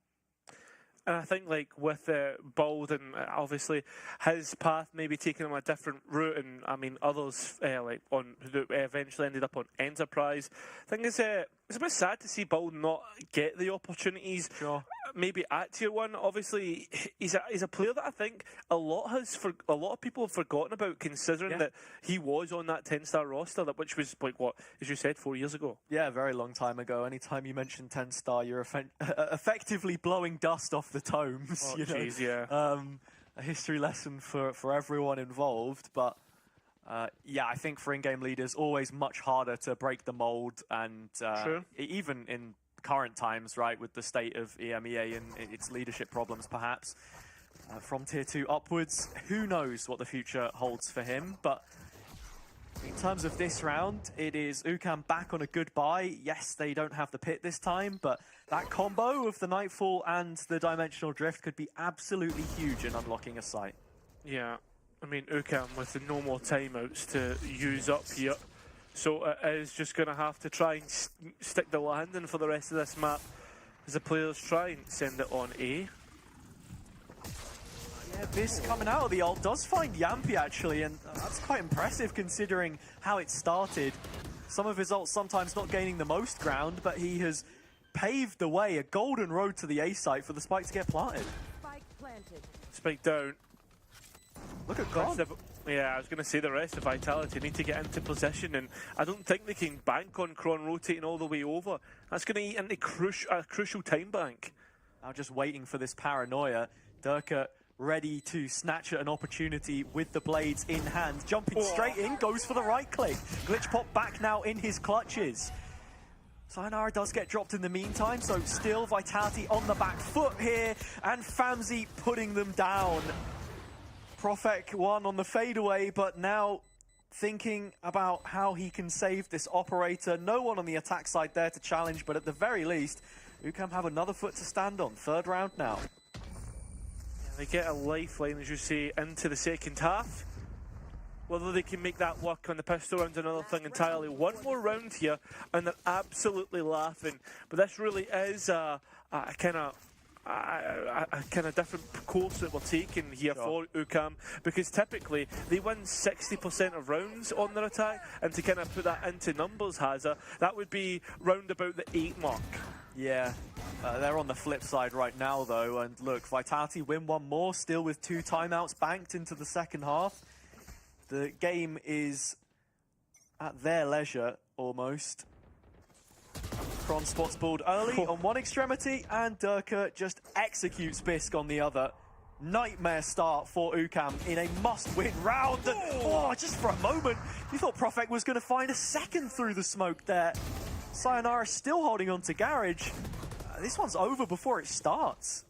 And I think, like, with Bald and obviously his path maybe taking him a different route, and I mean others like on who eventually ended up on Enterprise. I think it's a bit sad to see Bald not get the opportunities. Sure. Maybe at Tier 1. Obviously, he's a player that I think a lot of people have forgotten about, considering that he was on that 10-star roster, which was like what, as you said, 4 years ago. Yeah, a very long time ago. Anytime you mention 10-star, you're effectively blowing dust off the tomes. Oh, you know? jeez, yeah. A history lesson for everyone involved, but yeah, I think for in-game leaders, always much harder to break the mold, and even in current times, right, with the state of EMEA and its leadership problems, perhaps from Tier 2 upwards, who knows what the future holds for him. But in terms of this round, it is UCAM back on a good buy. Yes, they don't have the pit this time, but that combo of the Nightfall and the Dimensional Drift could be absolutely huge in unlocking a site. Yeah, I mean, UCAM with no more timeouts to use up here. So it is just going to have to try and stick the landing for the rest of this map as the players try and send it on A. Yeah, this coming out of the ult does find Yampy actually, and that's quite impressive considering how it started. Some of his ults sometimes not gaining the most ground, but he has paved the way, a golden road to the A site for the spike to get planted. Spike planted. Spike down. Look at God. Yeah, I was going to say the rest of Vitality need to get into position, and I don't think they can bank on Kron rotating all the way over. That's going to eat into a crucial time bank. Now just waiting for this paranoia. Durka ready to snatch at an opportunity with the blades in hand. Jumping straight in, goes for the right click. Glitch pop back now in his clutches. Sayonara does get dropped in the meantime, so still Vitality on the back foot here, and Famzy putting them down. Profek won on the fadeaway, but now thinking about how he can save this operator. No one on the attack side there to challenge, but at the very least, UCAM have another foot to stand on. Third round now. Yeah, they get a lifeline, as you say, into the second half. Whether they can make that work on the pistol round's another thing entirely. One more round here, and they're absolutely laughing. But this really is a kind of different course that we're taking here for UCAM, because typically they win 60% of rounds on their attack, and to kind of put that into numbers, Hazza, that would be round about the 8 mark. Yeah, they're on the flip side right now though, and look, Vitality win one more, still with 2 timeouts banked into the second half. The game is at their leisure, almost. Kron spots balled early on one extremity, and Durka just executes Bisk on the other. Nightmare start for UCAM in a must-win round. Oh, just for a moment, you thought Profek was going to find a second through the smoke there. Sayonara still holding on to Garage. This one's over before it starts.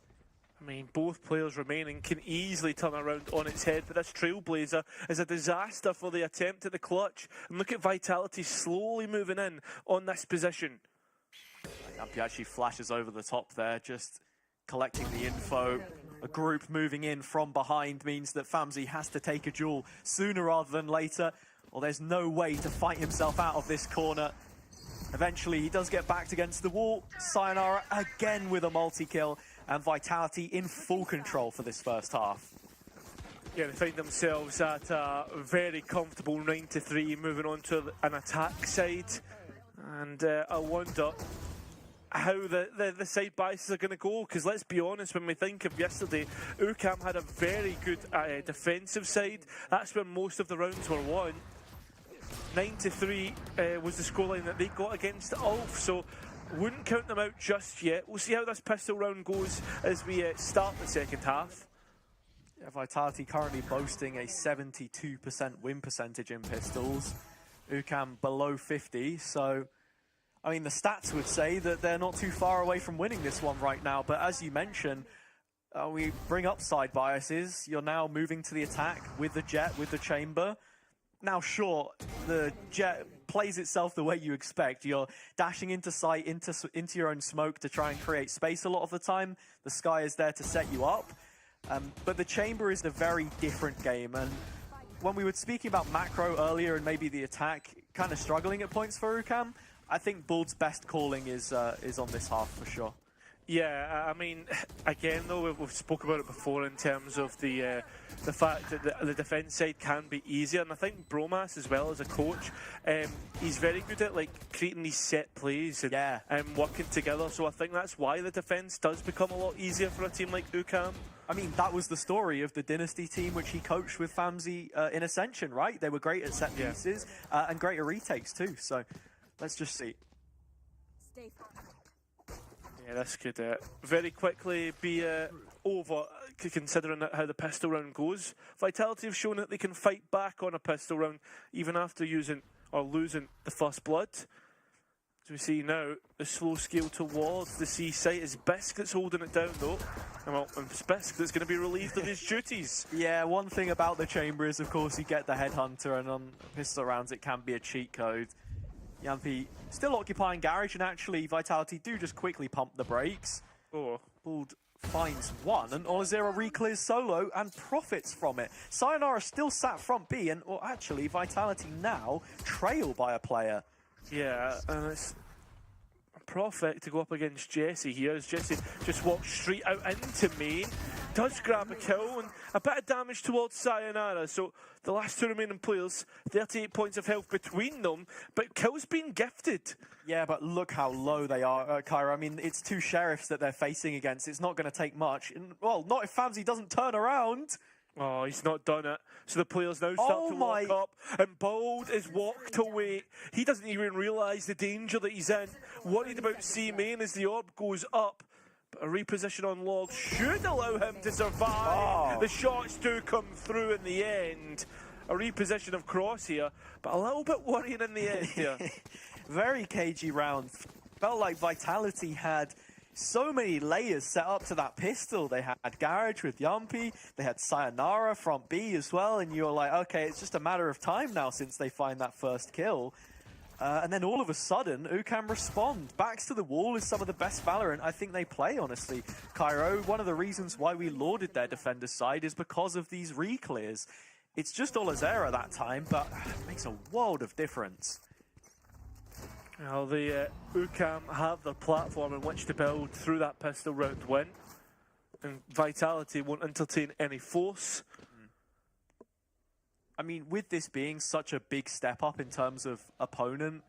I mean, both players remaining can easily turn around on its head, but this Trailblazer is a disaster for the attempt at the clutch. And look at Vitality slowly moving in on this position. Yampy actually flashes over the top there, just collecting the info. A group moving in from behind means that Famzy has to take a duel sooner rather than later, or there's no way to fight himself out of this corner. Eventually, he does get backed against the wall. Sayonara again with a multi-kill, and Vitality in full control for this first half. Yeah, they find themselves at a very comfortable 9-3, moving on to an attack side. And I wonder how the side biases are going to go, because let's be honest, when we think of yesterday, UCAM had a very good defensive side. That's where most of the rounds were won. 9-3 was the scoreline that they got against Ulf, so wouldn't count them out just yet. We'll see how this pistol round goes as we start the second half. Yeah, Vitality currently boasting a 72% win percentage in pistols. UCAM below 50, so I mean the stats would say that they're not too far away from winning this one right now, but as you mentioned, we bring up side biases. You're now moving to the attack with the Jet, with the Chamber. Now, sure, the Jet plays itself the way you expect. You're dashing into sight, into your own smoke to try and create space a lot of the time. The Sky is there to set you up. But the Chamber is a very different game. And when we were speaking about macro earlier and maybe the attack kind of struggling at points for UCAM, I think Bald's best calling is on this half for sure. Yeah, I mean, again though, we've spoke about it before in terms of the fact that the defence side can be easier, and I think Bromas as well as a coach, he's very good at like creating these set plays and working together. So I think that's why the defence does become a lot easier for a team like UCAM. I mean, that was the story of the Dynasty team, which he coached with Famzy in Ascension, right? They were great at set pieces and great at retakes too. So let's just see. Yeah, this could very quickly be over, considering how the pistol round goes. Vitality have shown that they can fight back on a pistol round, even after using or losing the first blood. As we see now, the slow scale towards the C site is Bisk that's holding it down, though. And well, it's Bisk that's going to be relieved of his duties. Yeah, one thing about the chamber is, of course, you get the headhunter, and on pistol rounds, it can be a cheat code. Yampi still occupying garage, and actually Vitality do just quickly pump the brakes. Bald finds one, and Olazera reclears solo and profits from it. Sayonara still sat front B, and actually Vitality now trail by a player. Yeah, and it's a Prophet to go up against Jesse here, as Jesse just walks straight out into main, does grab a kill, and a bit of damage towards Sayonara. So the last two remaining players, 38 points of health between them, but kills being gifted. Yeah, but look how low they are, Kyra. I mean, it's two sheriffs that they're facing against. It's not going to take much. And, well, not if Famzy doesn't turn around. Oh, he's not done it. So the players now start to walk up, and Bald is walked away. He doesn't even realise the danger that he's in. Worried about C main as the orb goes up. But a reposition on Log should allow him to survive. The shots do come through in the end. A reposition of Cross here, but a little bit worrying in the end here. Very cagey round. Felt like Vitality had so many layers set up to that pistol. They had Garage with Yampi, they had Sayonara from B as well, and you're like, okay, it's just a matter of time now since they find that first kill. And then all of a sudden, UCAM respond. Backs to the wall is some of the best Valorant I think they play, honestly. Cairo, one of the reasons why we lauded their defender side is because of these reclears. It's just Olazera that time, but it makes a world of difference. Well, the UCAM have their platform in which to build through that pistol round win, and Vitality won't entertain any force. I mean, with this being such a big step up in terms of opponent,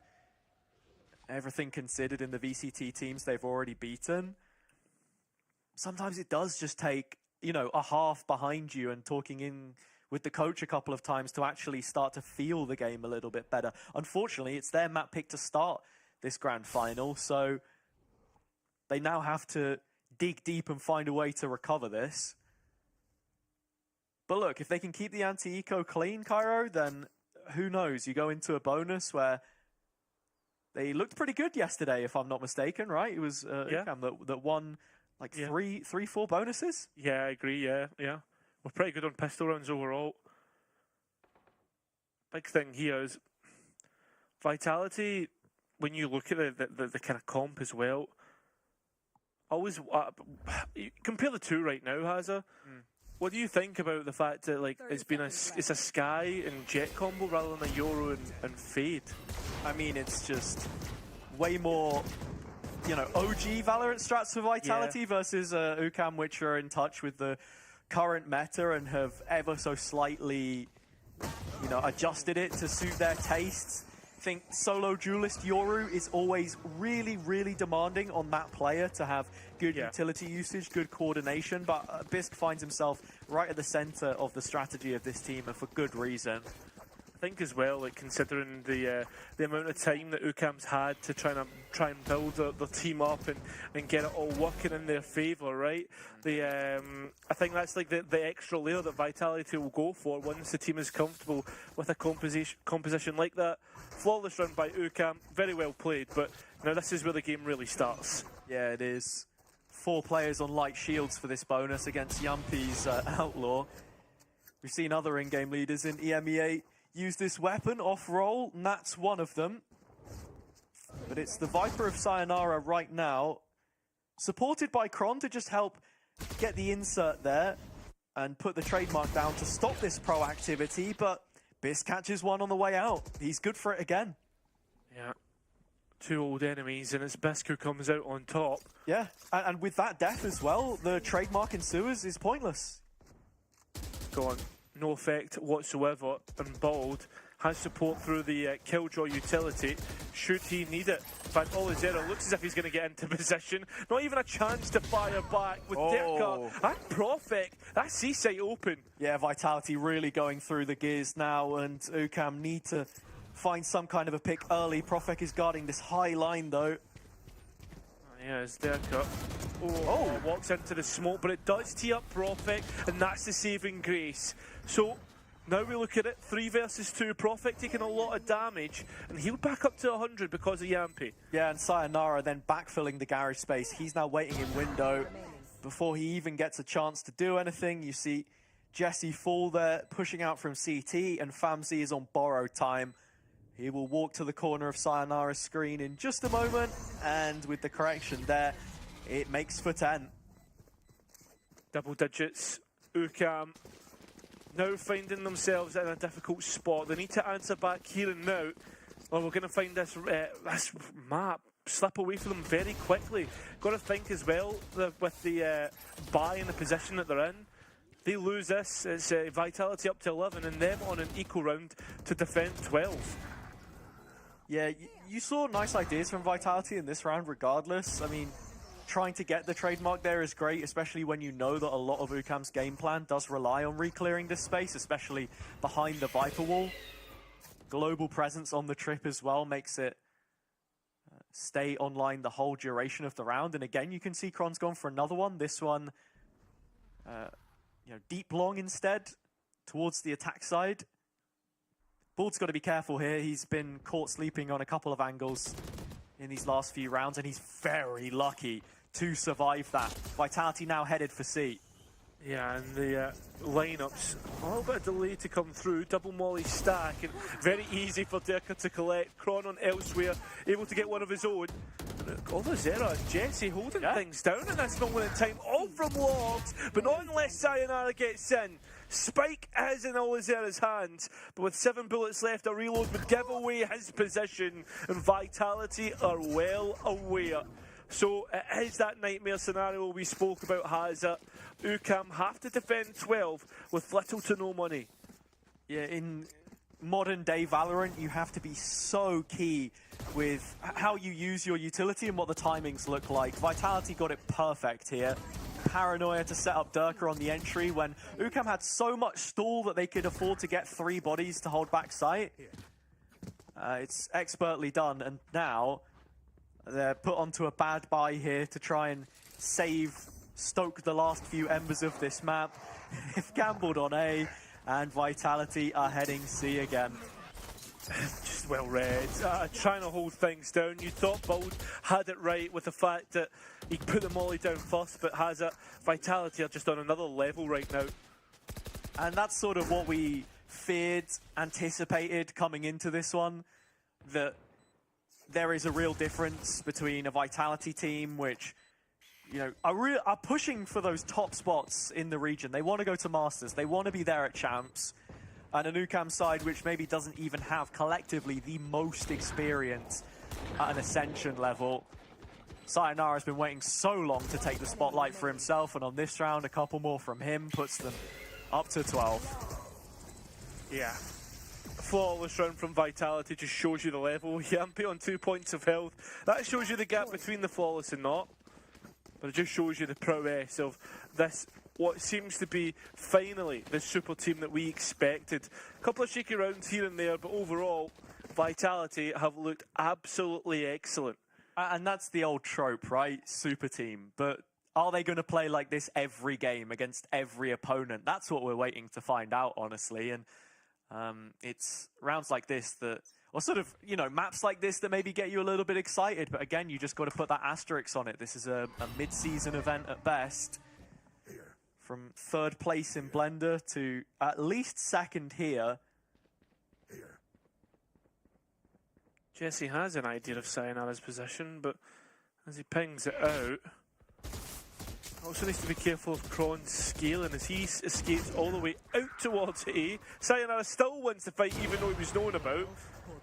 everything considered in the VCT teams they've already beaten, sometimes it does just take, you know, a half behind you and talking in with the coach a couple of times to actually start to feel the game a little bit better. Unfortunately, it's their map pick to start this grand final, so they now have to dig deep and find a way to recover this. But look, if they can keep the anti-eco clean, Cairo, then who knows? You go into a bonus where they looked pretty good yesterday, if I'm not mistaken, right? It was UCAM that won like three, 4 bonuses. Yeah, I agree. Yeah. We're pretty good on pistol rounds overall. Big thing here is Vitality, when you look at the kind of comp as well, always compare the two right now, Hazza. What do you think about the fact that like it's a Sky and Jet combo rather than a Yoru and Fade? I mean, it's just way more, you know, OG Valorant strats for Vitality versus UCAM, which are in touch with the current meta and have ever so slightly, you know, adjusted it to suit their tastes. I think solo duelist Yoru is always really, really demanding on that player to have good utility usage, good coordination, but Bisk finds himself right at the center of the strategy of this team, and for good reason. I think as well, like considering the amount of time that UCAM's had to try and build their team up and get it all working in their favour, right? I think that's like the extra layer that Vitality will go for once the team is comfortable with a composition like that. Flawless run by UCAM, very well played, but now this is where the game really starts. Yeah, it is. 4 players on light shields for this bonus against Yampi's Outlaw. We've seen other in-game leaders in EMEA use this weapon off-roll, and that's one of them. But it's the Viper of Sayonara right now, supported by Kron to just help get the insert there and put the trademark down to stop this proactivity, but Bisk catches one on the way out. He's good for it again. Yeah. Two old enemies, and it's Bisk who comes out on top. Yeah, and with that death as well, the trademark in sewers is pointless. Go on, no effect whatsoever, and Bald has support through the Killjoy utility, should he need it. In fact, Olizera looks as if he's going to get into position. Not even a chance to fire back with Dirka and Prophet. That C-site open. Yeah, Vitality really going through the gears now, and UCAM need to find some kind of a pick early. Prophet is guarding this high line, though. Yeah, it's Dirka. Oh, walks into the smoke, but it does tee up Prophet, and that's the saving grace. So now we look at it, 3 versus 2. Prophet taking a lot of damage, and he'll back up to 100 because of Yampi. Yeah, and Sayonara then backfilling the garage space. He's now waiting in window before he even gets a chance to do anything. You see Jesse fall there, pushing out from CT, and Famzi is on borrowed time. He will walk to the corner of Sayonara's screen in just a moment, and with the correction there, it makes for 10. Double digits. UCAM now finding themselves in a difficult spot. They need to answer back here and now, or we're going to find this map slip away from them very quickly. Got to think as well with the buy in the position that they're in. They lose this, it's Vitality up to 11 and them on an equal round to defend 12. Yeah, you saw nice ideas from Vitality in this round regardless. I mean, trying to get the trademark there is great, especially when you know that a lot of UCAM's game plan does rely on re-clearing this space, especially behind the Viper wall. Global presence on the trip as well makes it stay online the whole duration of the round. And again, you can see Kron's gone for another one. This one, deep long instead, towards the attack side. Bald's got to be careful here. He's been caught sleeping on a couple of angles in these last few rounds, and he's very lucky to survive that. Vitality now headed for C. Yeah, and the lineups, a little bit of delay to come through. Double molly stack, and very easy for Dirka to collect. Kron on elsewhere, able to get one of his own. Olizera and Jesse holding things down in this moment in time, all from logs, but not unless Sayonara gets in. Spike is in Olizera's hands, but with 7 bullets left, a reload would give away his position, and Vitality are well aware. So it is that nightmare scenario we spoke about, Hazard. UCAM have to defend 12 with little to no money. Yeah, in modern day Valorant, you have to be so key with how you use your utility and what the timings look like. Vitality got it perfect here. Paranoia to set up Dirka on the entry when UCAM had so much stall that they could afford to get 3 bodies to hold back sight. It's expertly done, and now they're put onto a bad buy here to try and stoke the last few embers of this map. They've gambled on A, and Vitality are heading C again. Just well read. Trying to hold things down. You thought Bold had it right with the fact that he put the molly down first, but has it. Vitality are just on another level right now. And that's sort of what we feared, anticipated coming into this one, that there is a real difference between a Vitality team which, are pushing for those top spots in the region. They want to go to Masters. They want to be there at Champs. And a UCAM side which maybe doesn't even have collectively the most experience at an Ascension level. Sayonara has been waiting so long to take the spotlight for himself, and on this round, a couple more from him puts them up to 12. Yeah. Flawless round from Vitality just shows you the level. Yampi on 2 points of health. That shows you the gap between the flawless and not. But it just shows you the prowess of this, what seems to be finally the super team that we expected. A couple of shaky rounds here and there, but overall, Vitality have looked absolutely excellent. And that's the old trope, right? Super team. But are they going to play like this every game against every opponent? That's what we're waiting to find out, honestly. And it's rounds like this that, or sort of, maps like this that maybe get you a little bit excited. But again, you just got to put that asterisk on it. This is a mid-season event at best. From 3rd place in Blender to at least 2nd here. Jesse has an idea of Sayonara's position, but as he pings it out, Also needs to be careful of Kron's scaling as he escapes all the way out towards A. Sayonara still wins the fight even though he was known about.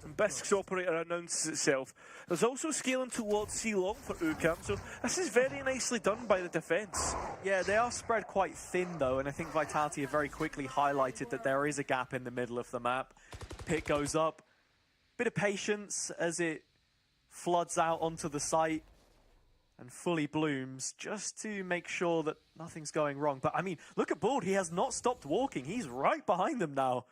And Bisk's operator announces itself. There's also scaling towards C long for UCAM, so this is very nicely done by the defence. Yeah, they are spread quite thin though, and I think Vitality have very quickly highlighted that there is a gap in the middle of the map. Pit goes up. Bit of patience as it floods out onto the site and fully blooms just to make sure that nothing's going wrong. But I mean, look at Bald, he has not stopped walking. He's right behind them now.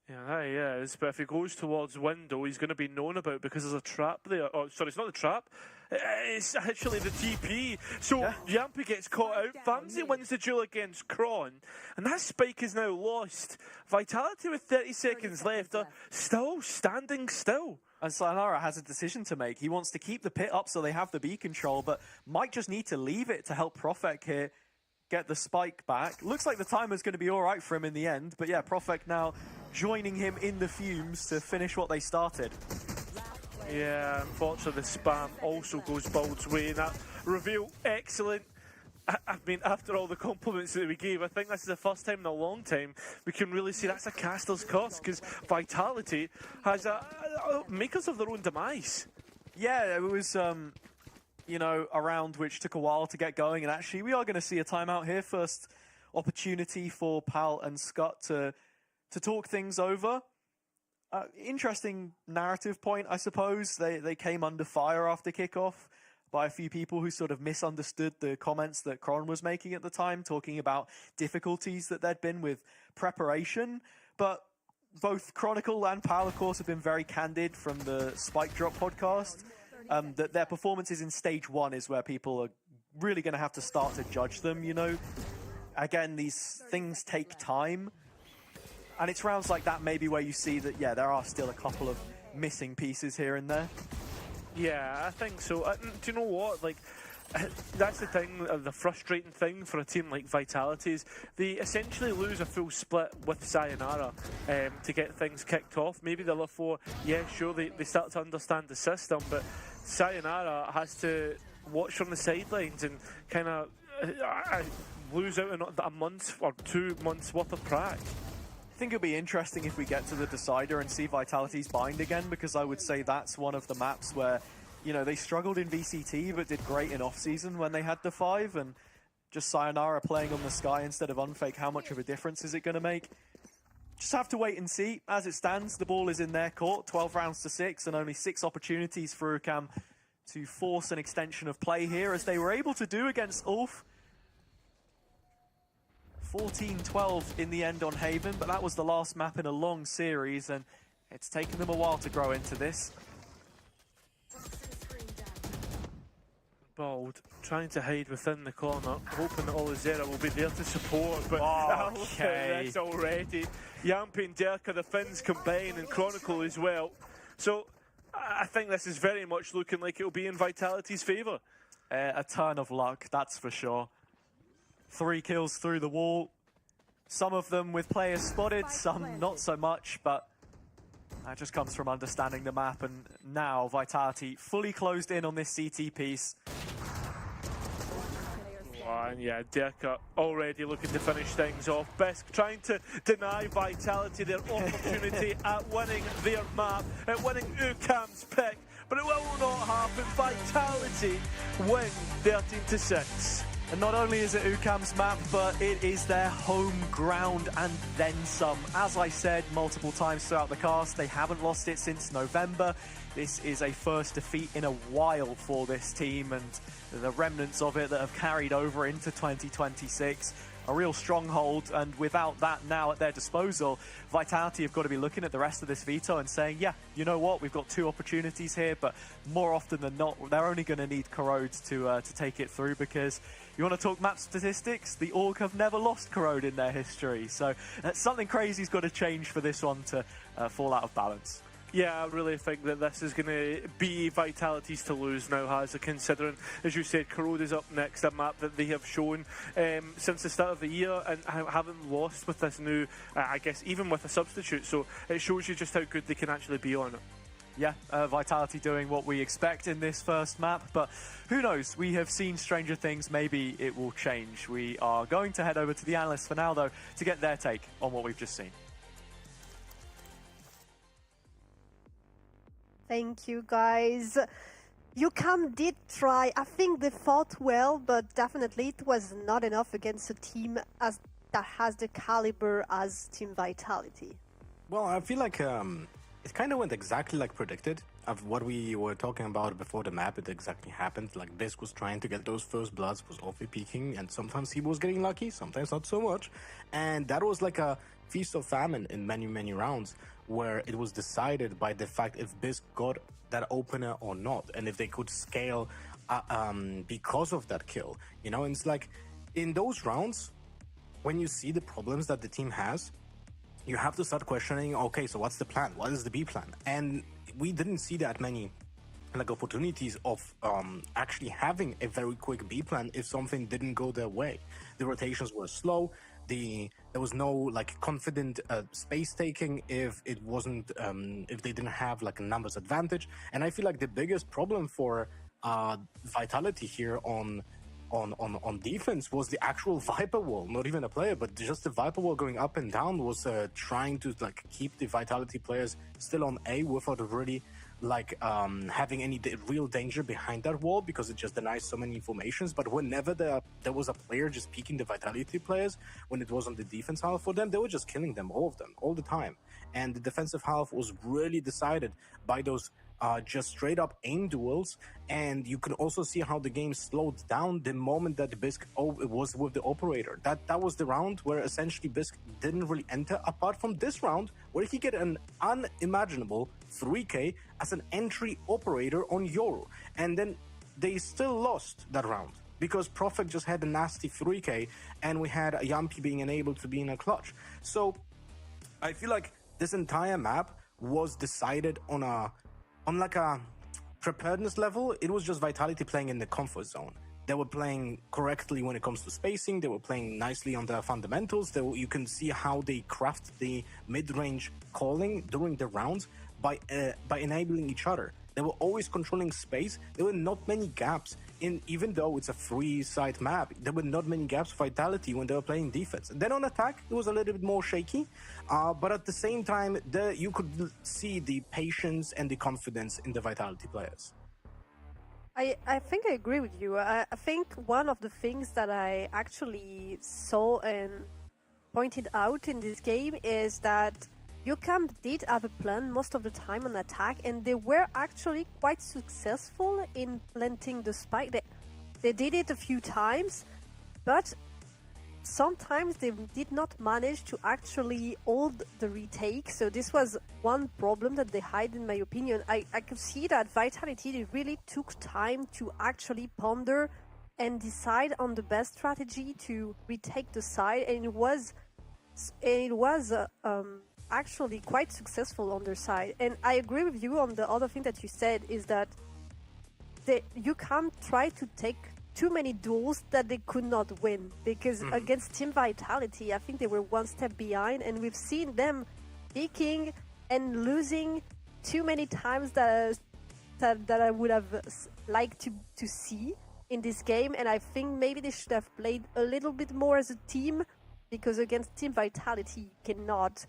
Yeah, he is, but if he goes towards window, he's going to be known about because there's a trap there. Oh, sorry, it's not the trap. It's actually the TP. So Yampi gets caught out. Fancy wins the duel against Kron. And that spike is now lost. Vitality with 30 seconds left are still standing still. And Sayonara has a decision to make. He wants to keep the pit up so they have the B control, but might just need to leave it to help Profek here get the spike back. Looks like the timer's going to be all right for him in the end. But yeah, Profek now joining him in the fumes to finish what they started. Yeah, unfortunately the spam also goes Bald's way. And that reveal, excellent. I mean, after all the compliments that we gave, I think this is the first time in a long time we can really see that's a caster's curse, because Vitality has makers of their own demise. Yeah, it was, you know, a round which took a while to get going, and actually we are going to see a timeout here. First opportunity for Pal and Scott to talk things over. Interesting narrative point, I suppose. They came under fire after kickoff by a few people who sort of misunderstood the comments that Kron was making at the time, talking about difficulties that there'd been with preparation. But both Chronicle and Pal, of course, have been very candid from the Spike Drop podcast, that their performances in Stage 1 is where people are really going to have to start to judge them, you know. Again, these things take time. And it's rounds like that maybe where you see that, yeah, there are still a couple of missing pieces here and there. Yeah, I think so. Do you know what? Like, that's the thing, the frustrating thing for a team like Vitality is they essentially lose a full split with Sayonara to get things kicked off. Maybe the LA4, yeah, sure, they start to understand the system, but Sayonara has to watch from the sidelines and kind of lose out on a month or 2 months worth of prac. I think it'll be interesting if we get to the decider and see Vitality's bind again, because I would say that's one of the maps where, you know, they struggled in VCT but did great in off-season when they had the 5, and just Sayonara playing on the Sky instead of Unfake, how much of a difference is it going to make? Just have to wait and see. As it stands, the ball is in their court, 12 rounds to 6, and only 6 opportunities for UCAM to force an extension of play here, as they were able to do against Ulf. 14-12 in the end on Haven, but that was the last map in a long series, and it's taken them a while to grow into this. Bald trying to hide within the corner, hoping that Olizera will be there to support, but okay. That's already. Yampi and Derka, the Finns combine, and Chronicle as well. So I think this is very much looking like it'll be in Vitality's favour. A turn of luck, that's for sure. 3 kills through the wall. Some of them with players spotted, some not so much, but that just comes from understanding the map. And now Vitality fully closed in on this CT piece. And yeah, Derka already looking to finish things off. Bisk trying to deny Vitality their opportunity at winning their map, at winning UCAM's pick, but it will not happen. Vitality win 13-6. And not only is it UCAM's map, but it is their home ground and then some. As I said multiple times throughout the cast, they haven't lost it since November. This is a first defeat in a while for this team, and the remnants of it that have carried over into 2026. A real stronghold, and without that now at their disposal, Vitality have got to be looking at the rest of this veto and saying, yeah, you know what, we've got 2 opportunities here, but more often than not, they're only going to need Corrode to take it through, because you want to talk map statistics? The Org have never lost Corrode in their history, so something crazy's got to change for this one to fall out of balance. Yeah, I really think that this is going to be Vitality's to lose now, Hazza, considering, as you said, Corrode is up next, a map that they have shown since the start of the year and haven't lost with this new, I guess, even with a substitute. So it shows you just how good they can actually be on it. yeah, Vitality doing what we expect in this first map, but who knows? We have seen stranger things. Maybe it will change. We are going to head over to the analysts for now, though, to get their take on what we've just seen. Thank you, guys. UCAM did try. I think they fought well, but definitely it was not enough against a team that has the caliber as Team Vitality. Well, I feel like it kind of went exactly like predicted. Of what we were talking about before the map, it exactly happened. Like, Bisq was trying to get those first bloods, was awfully peaking, and sometimes he was getting lucky, sometimes not so much. And that was like a feast of famine in many, many rounds, where it was decided by the fact if Bisq got that opener or not, and if they could scale because of that kill. You know, and it's like, in those rounds, when you see the problems that the team has, you have to start questioning, okay, so what's the plan? What is the B plan? And we didn't see that many like opportunities of actually having a very quick B plan if something didn't go their way. The rotations were slow. There was no like confident space taking if it wasn't if they didn't have like a numbers advantage. And I feel like the biggest problem for Vitality here on defense was the actual Viper wall, not even a player, but just the Viper wall going up and down was trying to like keep the Vitality players still on A without really like having any real danger behind that wall, because it just denies so many informations. But whenever there was a player just peeking the Vitality players, when it was on the defense half for them, they were just killing them, all of them, all the time. And the defensive half was really decided by those just straight up aim duels, and you can also see how the game slowed down the moment that Bisq was with the operator. That was the round where essentially Bisq didn't really enter, apart from this round where he get an unimaginable 3k as an entry operator on Yoru, and then they still lost that round because Prophet just had a nasty 3k and we had Yampi being unable to be in a clutch. So I feel like this entire map was decided on like a preparedness level. It was just Vitality playing in the comfort zone. They were playing correctly when it comes to spacing. They were playing nicely on their fundamentals. You can see how they craft the mid-range calling during the rounds by enabling each other. They were always controlling space. There were not many gaps even though it's a free-side map, there were not many gaps for Vitality when they were playing defense. And then on attack, it was a little bit more shaky, but at the same time, you could see the patience and the confidence in the Vitality players. I think I agree with you. I think one of the things that I actually saw and pointed out in this game is that UCAM did have a plan most of the time on attack, and they were actually quite successful in planting the spike. They did it a few times, but sometimes they did not manage to actually hold the retake. So this was one problem that they had, in my opinion. I could see that Vitality really took time to actually ponder and decide on the best strategy to retake the side, and it was actually quite successful on their side. And I agree with you on the other thing that you said, is that you can't try to take too many duels that they could not win, because against Team Vitality, I think they were one step behind, and we've seen them peaking and losing too many times that I would have liked to see in this game. And I think maybe they should have played a little bit more as a team, because against Team Vitality you cannot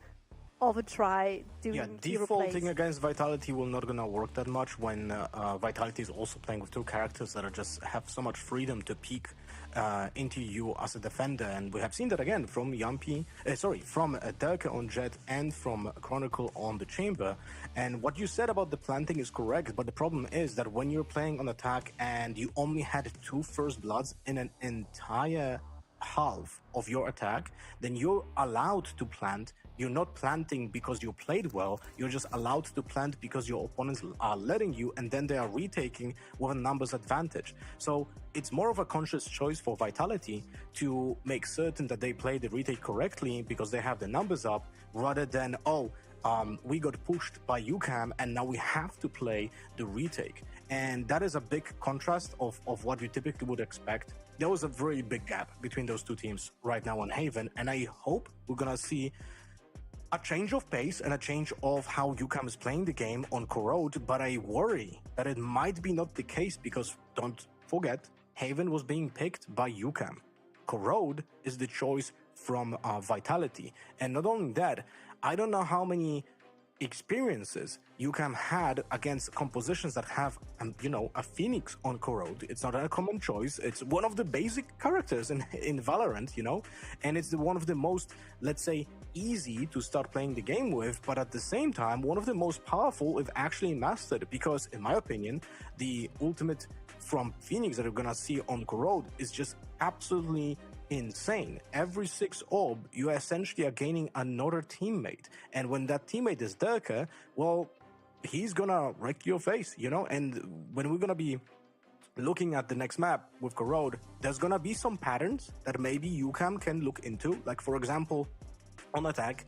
overtry doing defaulting against Vitality will not gonna work that much when Vitality is also playing with two characters that are just have so much freedom to peek into you as a defender. And we have seen that again from from Derke on Jet and from Chronicle on the Chamber. And what you said about the planting is correct, but the problem is that when you're playing on attack and you only had 2 first bloods in an entire half of your attack, then you're allowed to plant. You're not planting because you played well, you're just allowed to plant because your opponents are letting you, and then they are retaking with a numbers advantage. So it's more of a conscious choice for Vitality to make certain that they play the retake correctly because they have the numbers up, rather than, we got pushed by UCAM and now we have to play the retake. And that is a big contrast of what you typically would expect. There was a very big gap between those two teams right now on Haven, and I hope we're gonna see a change of pace and a change of how UCAM is playing the game on Corrode, but I worry that it might be not the case because don't forget, Haven was being picked by UCAM. Corrode is the choice from Vitality. And not only that, I don't know how many experiences UCAM had against compositions that have, a Phoenix on Corrode. It's not a common choice. It's one of the basic characters in Valorant, and it's one of the most, let's say, easy to start playing the game with, but at the same time, one of the most powerful if actually mastered, because in my opinion, the ultimate from Phoenix that we're gonna see on Corrode is just absolutely insane. Every 6 orb, you essentially are gaining another teammate. And when that teammate is Durka, well, he's gonna wreck your face, And when we're gonna be looking at the next map with Corrode, there's gonna be some patterns that maybe UCAM can look into. Like, for example, on attack,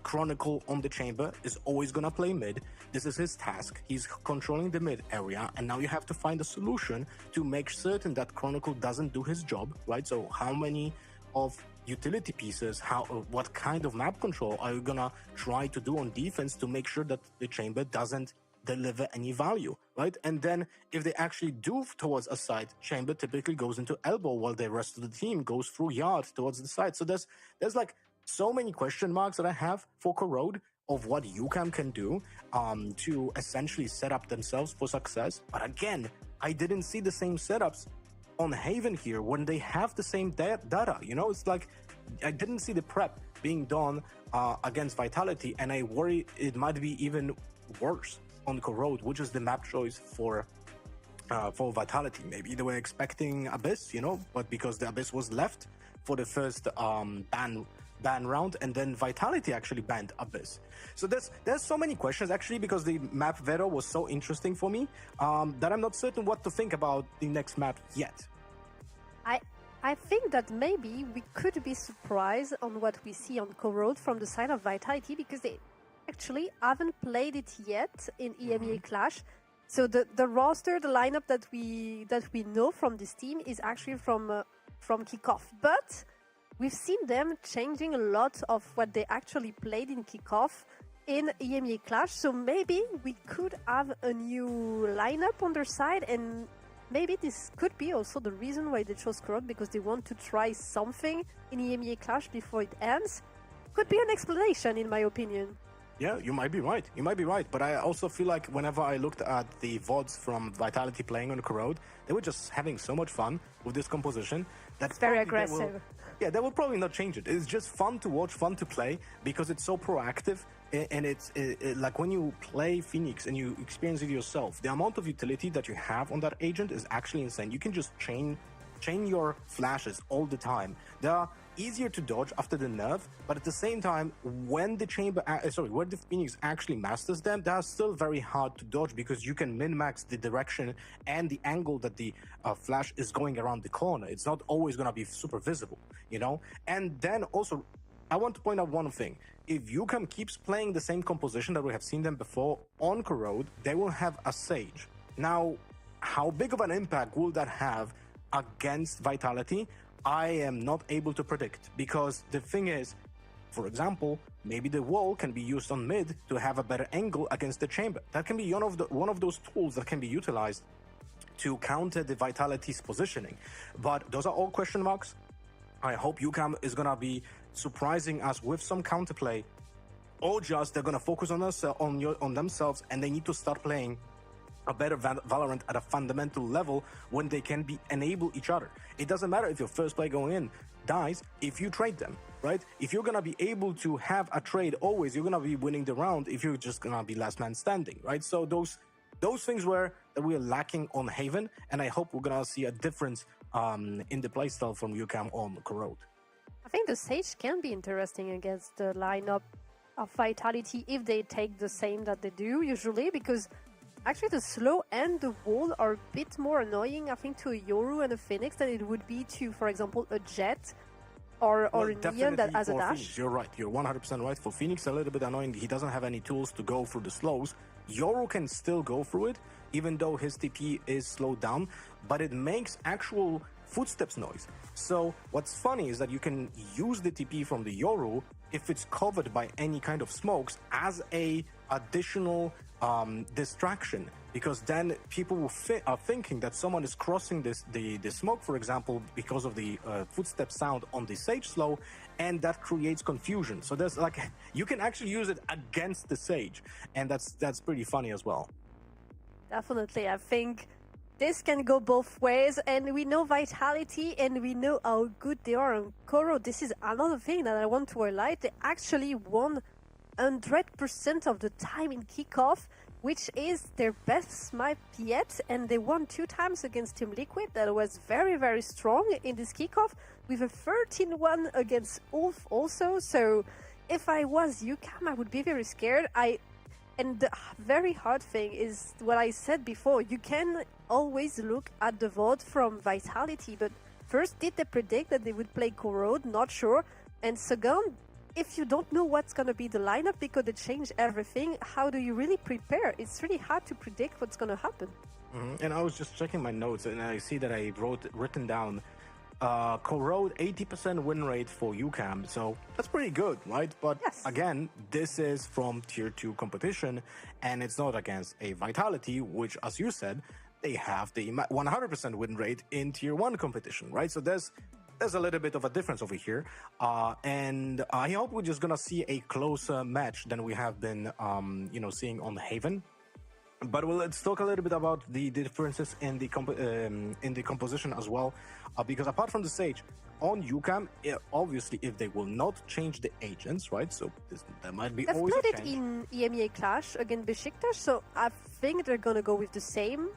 Chronicle on the chamber is always gonna play mid. This is his task. He's controlling the mid area, and now you have to find a solution to make certain that Chronicle doesn't do his job, right? So how many of utility pieces, what kind of map control are you gonna try to do on defense to make sure that the chamber doesn't deliver any value, right? And then if they actually do towards a side, chamber typically goes into elbow while the rest of the team goes through yard towards the side. So there's like so many question marks that I have for Corrode of what UCAM can do to essentially set up themselves for success. But again, I didn't see the same setups on Haven here when they have the same data. It's like I didn't see the prep being done against Vitality, and I worry it might be even worse on Corrode, which is the map choice for Vitality. Maybe they were expecting Abyss, but because the Abyss was left for the first ban round, and then Vitality actually banned Abyss. So there's so many questions actually, because the map Veto was so interesting for me that I'm not certain what to think about the next map yet. I think that maybe we could be surprised on what we see on Corrode from the side of Vitality, because they actually haven't played it yet in EMEA Clash. So the roster, the lineup that we know from this team is actually from kickoff, but we've seen them changing a lot of what they actually played in kickoff in EMEA Clash. So maybe we could have a new lineup on their side, and maybe this could be also the reason why they chose Corrode, because they want to try something in EMEA Clash before it ends. Could be an explanation, in my opinion. Yeah, you might be right. But I also feel like whenever I looked at the VODs from Vitality playing on Corrode, they were just having so much fun with this composition. That's very aggressive. They will probably not change it. It's just fun to watch, fun to play, because it's so proactive. And it's like when you play Phoenix and you experience it yourself, the amount of utility that you have on that agent is actually insane. You can just chain your flashes all the time. They are easier to dodge after the nerf, but at the same time, when the when the Phoenix actually masters them, they are still very hard to dodge, because you can min-max the direction and the angle that the flash is going around the corner. It's not always going to be super visible, And then also, I want to point out one thing. If UCAM keeps playing the same composition that we have seen them before on Corrode, they will have a Sage. Now, how big of an impact will that have against Vitality? I am not able to predict, because the thing is, for example, maybe the wall can be used on mid to have a better angle against the chamber. That can be one of those tools that can be utilized to counter the Vitality's positioning. But those are all question marks. I hope UCAM is gonna be surprising us with some counterplay, or just they're gonna focus on themselves, and they need to start playing a better Valorant at a fundamental level when they can enable each other. It doesn't matter if your first player going in dies if you trade them, right? If you're gonna be able to have a trade always, you're gonna be winning the round if you're just gonna be last man standing, right? So those things that we are lacking on Haven, and I hope we're gonna see a difference in the playstyle from UCAM on Corrode. I think the Sage can be interesting against the lineup of Vitality if they take the same that they do usually, because actually the slow and the wall are a bit more annoying, I think, to a Yoru and a Phoenix than it would be to, for example, a Jet or a Neon that has a dash. Phoenix, you're right. You're 100% right. For Phoenix, a little bit annoying. He doesn't have any tools to go through the slows. Yoru can still go through it, even though his TP is slowed down, but it makes actual footsteps noise. So what's funny is that you can use the TP from the Yoru if it's covered by any kind of smokes as a additional distraction, because then people are thinking that someone is crossing the smoke, for example, because of the footstep sound on the Sage slow, and that creates confusion. So there's like, you can actually use it against the Sage, and that's pretty funny as well. Definitely, I think this can go both ways, and we know Vitality and we know how good they are on Corrode. This is another thing that I want to highlight. They actually won 100% of the time in kickoff, which is their best map yet, and they won 2 times against Team Liquid. That was very, very strong in this kickoff, with a 13-1 against Ulf also. So if I was UCAM, I would be very scared. And the very hard thing is what I said before. You can always look at the vote from Vitality, but first, did they predict that they would play Corrode? Not sure. And second, if you don't know what's going to be the lineup because they change everything, how do you really prepare? It's really hard to predict what's going to happen. And I was just checking my notes, and I see that I written down Corrode 80% win rate for UCAM, so that's pretty good, right? But yes, again, this is from tier 2 competition, and it's not against a Vitality, which, as you said, they have the 100% win rate in tier 1 competition, right? So there's a little bit of a difference over here, and I hope we're just gonna see a closer match than we have been seeing on Haven. But let's talk a little bit about the differences in the composition as well, because apart from the Sage, on UCAM, obviously, if they will not change the agents, right? So there might be they've always played a it change. in EMEA Clash against Besiktas, so I think they're gonna go with the same.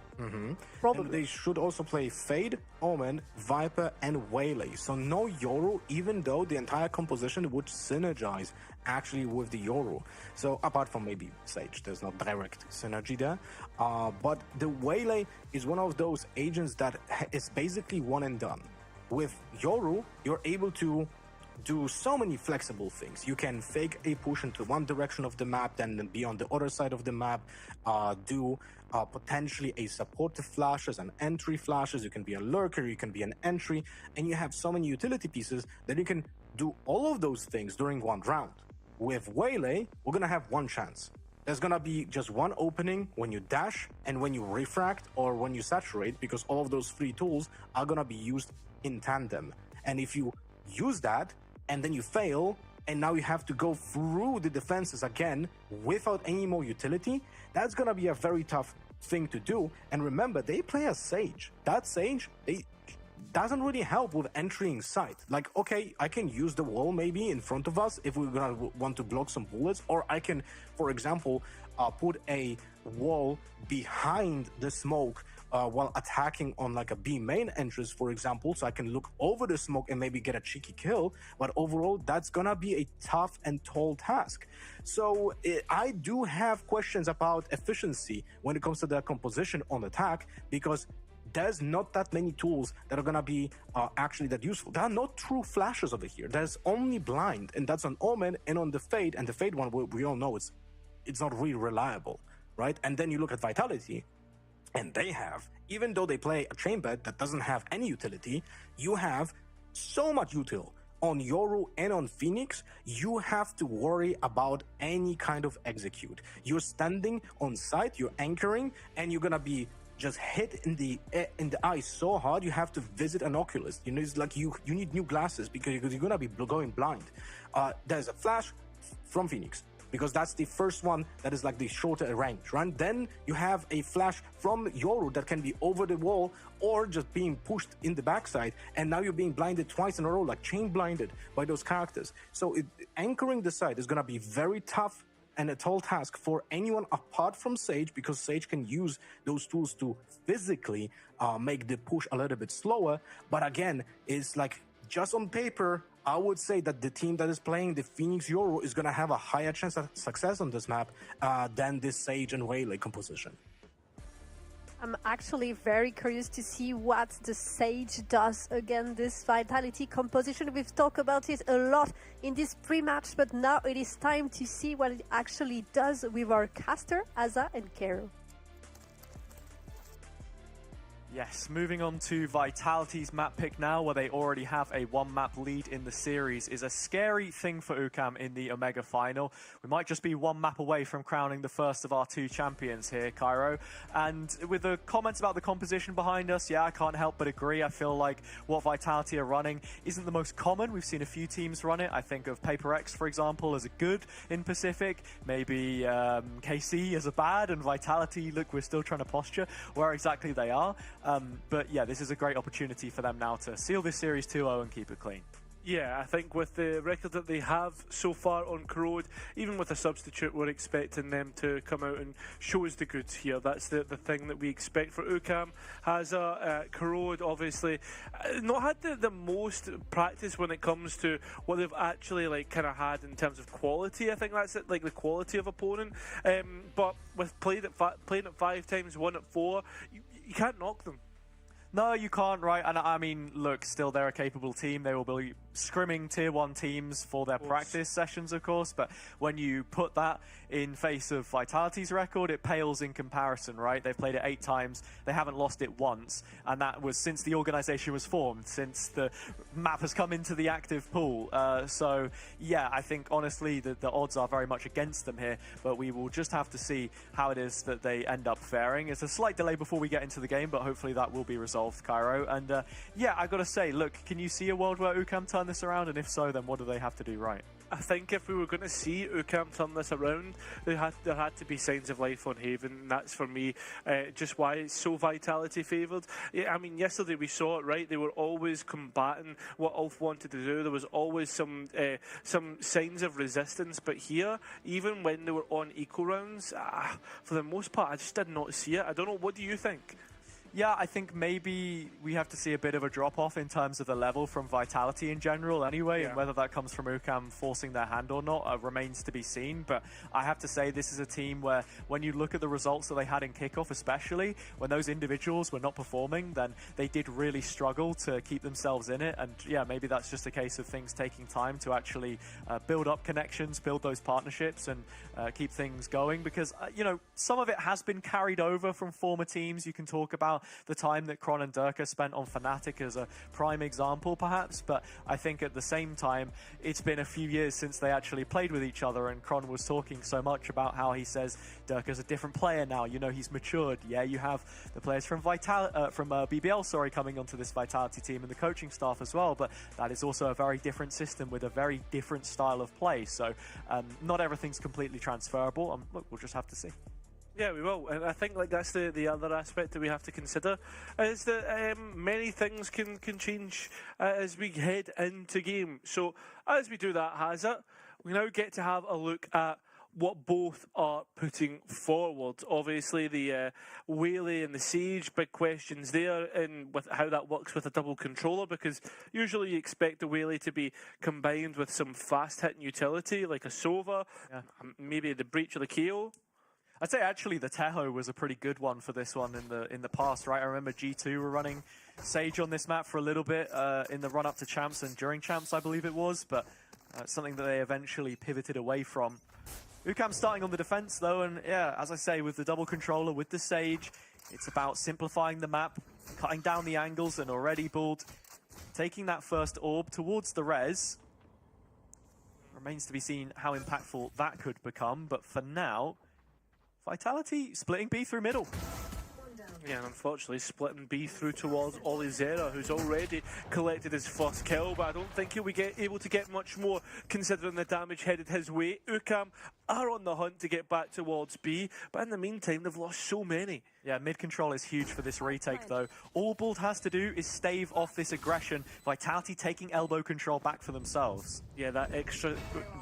Probably. And they should also play Fade, Omen, Viper, and Waylay. So no Yoru, even though the entire composition would synergize actually with the Yoru. So apart from maybe Sage, there's no direct synergy there. But the Waylay is one of those agents that is basically one and done. With Yoru, you're able to do so many flexible things. You can fake a push into one direction of the map, then be on the other side of the map, do potentially a supportive flashes and entry flashes. You can be a lurker, you can be an entry, and you have so many utility pieces that you can do all of those things during one round. With Waylay, we're gonna have one chance. There's gonna be just one opening when you dash and when you refract or when you saturate, because all of those 3 tools are gonna be used in tandem. And if you use that and then you fail, and now you have to go through the defenses again without any more utility, that's gonna be a very tough thing to do. And remember, they play a Sage. That Sage, doesn't really help with entering sight. Like, okay, I can use the wall maybe in front of us if we're gonna want to block some bullets, or I can, for example, put a wall behind the smoke while attacking on like a B main entrance, for example, so I can look over the smoke and maybe get a cheeky kill. But overall, that's gonna be a tough and tall task. So I do have questions about efficiency when it comes to the composition on attack, because there's not that many tools that are gonna be actually that useful. There are no true flashes over here. There's only blind, and that's on Omen and on the Fade, and the Fade one we all know it's not really reliable, right? And then you look at Vitality, and they have, even though they play a Chamber that doesn't have any utility, you have so much util. On Yoru and on Phoenix, you have to worry about any kind of execute. You're standing on site, you're anchoring, and you're gonna be just hit in the eye so hard you have to visit an oculist. You know, it's like you need new glasses because you're gonna be going blind. There's a flash from Phoenix, because that's the first one that is like the shorter range, right? Then you have a flash from Yoru that can be over the wall or just being pushed in the backside, and now you're being blinded twice in a row, like chain blinded by those characters. So anchoring the site is gonna be very tough and a tall task for anyone apart from Sage, because Sage can use those tools to physically make the push a little bit slower. But again, it's like, just on paper, I would say that the team that is playing the Phoenix Yoru is going to have a higher chance of success on this map than this Sage and Waylay composition. I'm actually very curious to see what the Sage does against this Vitality composition. We've talked about it a lot in this pre-match, but now it is time to see what it actually does with our caster, Aza and Kero. Yes, moving on to Vitality's map pick now, where they already have a one-map lead in the series, is a scary thing for UCAM in the Omega final. We might just be one map away from crowning the first of our two champions here, Cairo. And with the comments about the composition behind us, yeah, I can't help but agree. I feel like what Vitality are running isn't the most common. We've seen a few teams run it. I think of Paper X, for example, as a good in Pacific. Maybe KC as a bad, and Vitality, look, we're still trying to posture where exactly they are. But yeah, this is a great opportunity for them now to seal this series 2-0 and keep it clean. Yeah, I think with the record that they have so far on Corrode, even with a substitute, we're expecting them to come out and show us the goods here. That's the thing that we expect for UCAM. Has Corrode obviously not had the most practice when it comes to what they've actually like kind of had in terms of quality. I think that's it, like the quality of opponent. But with playing it 5 times, won at 4, you can't knock them. No, you can't, right? And I mean, look, still they're a capable team. They will be scrimming tier 1 teams for their practice sessions, of course, but when you put that in face of Vitality's record, it pales in comparison, right? They've played it 8 times, they haven't lost it once, and that was since the organization was formed, since the map has come into the active pool. So yeah, I think honestly the odds are very much against them here, but we will just have to see how it is that they end up faring. It's a slight delay before we get into the game, but hopefully that will be resolved, Cairo. And yeah, I gotta say, look, can you see a world where UCAM turn this around? And if so, then what do they have to do right? I think if we were going to see UCAM turn this around, there had to be signs of life on Haven, and that's for me just why it's so Vitality favoured. I mean, yesterday we saw it, right? They were always combating what Ulf wanted to do. There was always some signs of resistance, but here, even when they were on equal rounds, for the most part, I just did not see it. I don't know, what do you think? Yeah, I think maybe we have to see a bit of a drop-off in terms of the level from Vitality in general anyway, and whether that comes from UCAM forcing their hand or not remains to be seen. But I have to say, this is a team where when you look at the results that they had in kickoff, especially when those individuals were not performing, then they did really struggle to keep themselves in it. And yeah, maybe that's just a case of things taking time to actually build up connections, build those partnerships, and keep things going, because you know, some of it has been carried over from former teams. You can talk about the time that Kron and Durka spent on Fnatic as a prime example, perhaps, but I think at the same time, it's been a few years since they actually played with each other, and Kron was talking so much about how he says Durka's a different player now, you know, he's matured. Yeah, you have the players from BBL, coming onto this Vitality team, and the coaching staff as well, but that is also a very different system with a very different style of play, so not everything's completely transferable. Look, we'll just have to see. Yeah, we will, and I think like that's the other aspect that we have to consider, is that many things can change as we head into game. So as we do that, Hazard, we now get to have a look at what both are putting forward. Obviously, the Whaley and the Sage, big questions there, and with how that works with a double controller, because usually you expect the Whaley to be combined with some fast-hitting utility, like a Sova, maybe the Breach or the KO. I'd say actually the Teho was a pretty good one for this one in the past, right? I remember G2 were running Sage on this map for a little bit in the run-up to Champs and during Champs, I believe it was, but something that they eventually pivoted away from. UCAM starting on the defense though, and yeah, as I say, with the double controller, with the Sage, it's about simplifying the map, cutting down the angles, and already Bald taking that first orb towards the res. Remains to be seen how impactful that could become, but for now, Vitality splitting B through middle. Yeah, and unfortunately splitting B through towards Olizera, who's already collected his first kill, but I don't think he'll be able to get much more considering the damage headed his way. UCAM are on the hunt to get back towards B, but in the meantime they've lost so many. Yeah, mid control is huge for this retake though. All Bald has to do is stave off this aggression. Vitality taking elbow control back for themselves. Yeah, that extra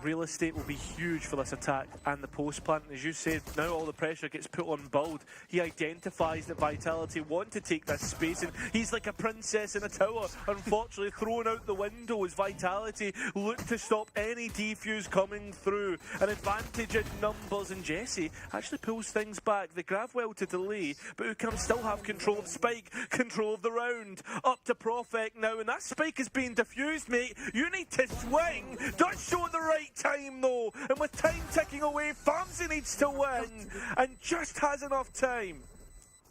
real estate will be huge for this attack and the post plant. As you said, now all the pressure gets put on Bald. He identifies that Vitality want to take this space, and he's like a princess in a tower, unfortunately thrown out the window as Vitality look to stop any defuse coming through. An advantage in numbers, and Jesse actually pulls things back. They grab well to delay, but UCAM still have control of Spike, control of the round. Up to Profek now, and that Spike is being diffused, mate. You need to swing. Don't show at the right time, though. And with time ticking away, Farmsy needs to win, and just has enough time.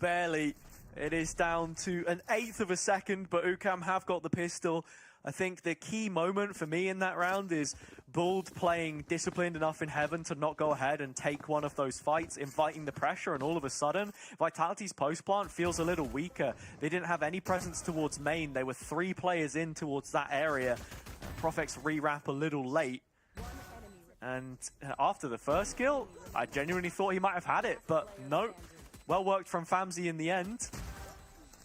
Barely. It is down to an eighth of a second, but UCAM have got the pistol. I think the key moment for me in that round is Buld playing disciplined enough in Heaven to not go ahead and take one of those fights, inviting the pressure, and all of a sudden, Vitality's post-plant feels a little weaker. They didn't have any presence towards main. They were 3 players in towards that area. Profex re-wrap a little late. And after the first kill, I genuinely thought he might have had it, but no. Well worked from Famzy in the end.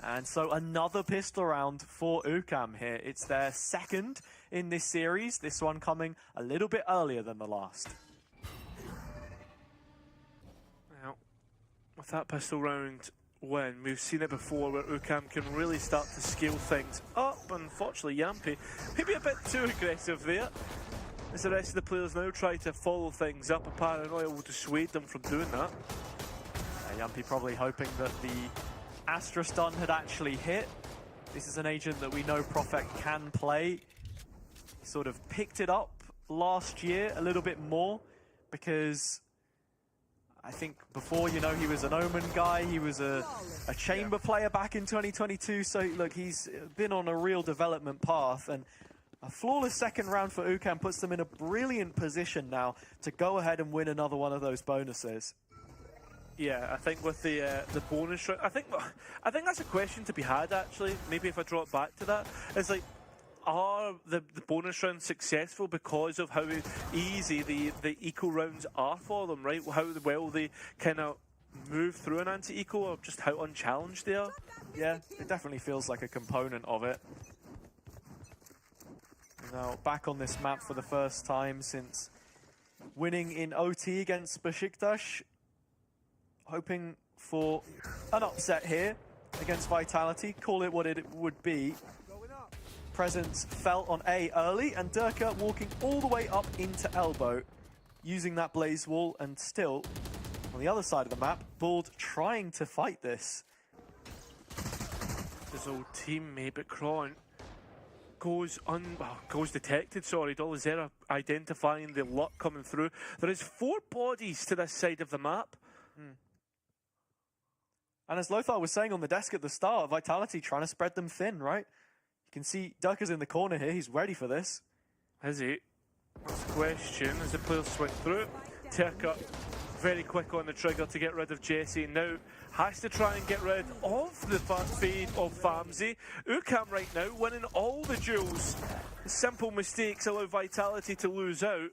And so another pistol round for UCAM here. It's their second in this series, this one coming a little bit earlier than the last. Now, with that pistol round win, we've seen it before where UCAM can really start to scale things up. Unfortunately, Yampy maybe a bit too aggressive there, as the rest of the players now try to follow things up. Apparently it will dissuade them from doing that. Yampy probably hoping that the Astra stun had actually hit. This is an agent that we know Profec can play. He sort of picked it up last year a little bit more because I think before, you know, he was an Omen guy. He was a chamber player back in 2022. So look, he's been on a real development path, and a flawless second round for UCAM puts them in a brilliant position now to go ahead and win another one of those bonuses. Yeah, I think with the bonus round, I think that's a question to be had actually. Maybe if I drop back to that, it's like, are the bonus rounds successful because of how easy the eco rounds are for them, right? How well they kind of move through an anti-eco, or just how unchallenged they are? Yeah, it definitely feels like a component of it. Now back on this map for the first time since winning in OT against Besiktas. Hoping for an upset here against Vitality. Call it what it would be. Presence fell on A early, and Durka walking all the way up into elbow, using that blaze wall, and still on the other side of the map, Buld trying to fight this. His old teammate, but Kron goes detected, sorry. Dolizera identifying the luck coming through. There is 4 bodies to this side of the map. And as Lothar was saying on the desk at the start, Vitality trying to spread them thin, right? You can see Durka's in the corner here. He's ready for this. Is he? That's the question as the players swing through. Terka very quick on the trigger to get rid of Jesse. Now has to try and get rid of the fade of Famzy. UCAM right now winning all the duels. The simple mistakes allow Vitality to lose out.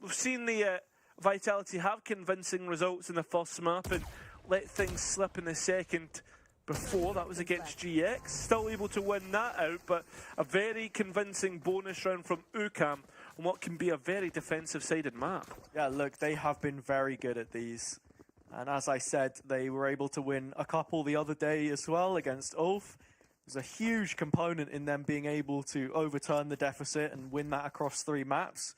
We've seen the Vitality have convincing results in the first map and let things slip in the second before. That was against GX. Still able to win that out, but a very convincing bonus round from UCAM on what can be a very defensive-sided map. Yeah, look, they have been very good at these. And as I said, they were able to win a couple the other day as well against Ulf. There's a huge component in them being able to overturn the deficit and win that across 3 maps.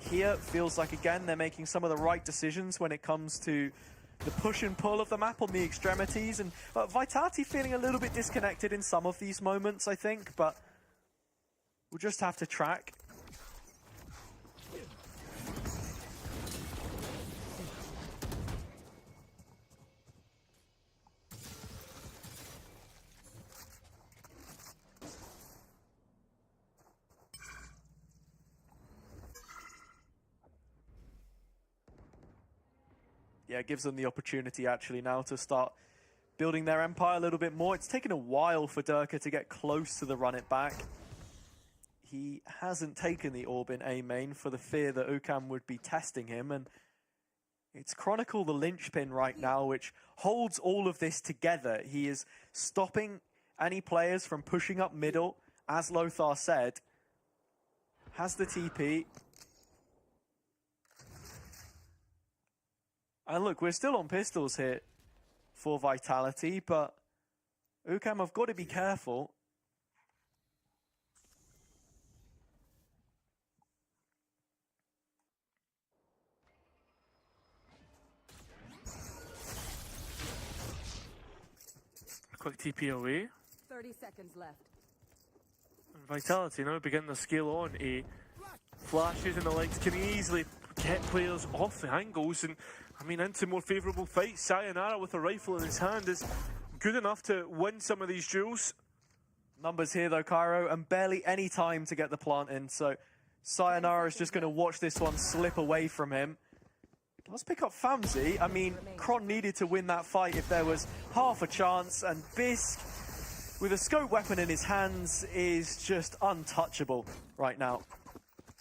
Here, feels like, again, they're making some of the right decisions when it comes to the push and pull of the map on the extremities, and Vitality feeling a little bit disconnected in some of these moments, I think, but we'll just have to track. Yeah, it gives them the opportunity actually now to start building their empire a little bit more. It's taken a while for Durka to get close to the run it back. He hasn't taken the orb in A main for the fear that UCAM would be testing him, and it's Chronicle the linchpin right now, which holds all of this together. He is stopping any players from pushing up middle, as Lothar said. Has the TP. And look, we're still on pistols here for Vitality, but UCAM have got to be careful. Quick TP away. 30 seconds left. And Vitality now begin to scale on. A flashes and the legs can easily get players off the angles and, I mean, into more favourable fights. Sayonara with a rifle in his hand is good enough to win some of these duels. Numbers here though, Cairo, and barely any time to get the plant in, so Sayonara is just going to watch this one slip away from him. Let's pick up Famzi. I mean, Kron needed to win that fight if there was half a chance, and Bisq, with a scope weapon in his hands, is just untouchable right now.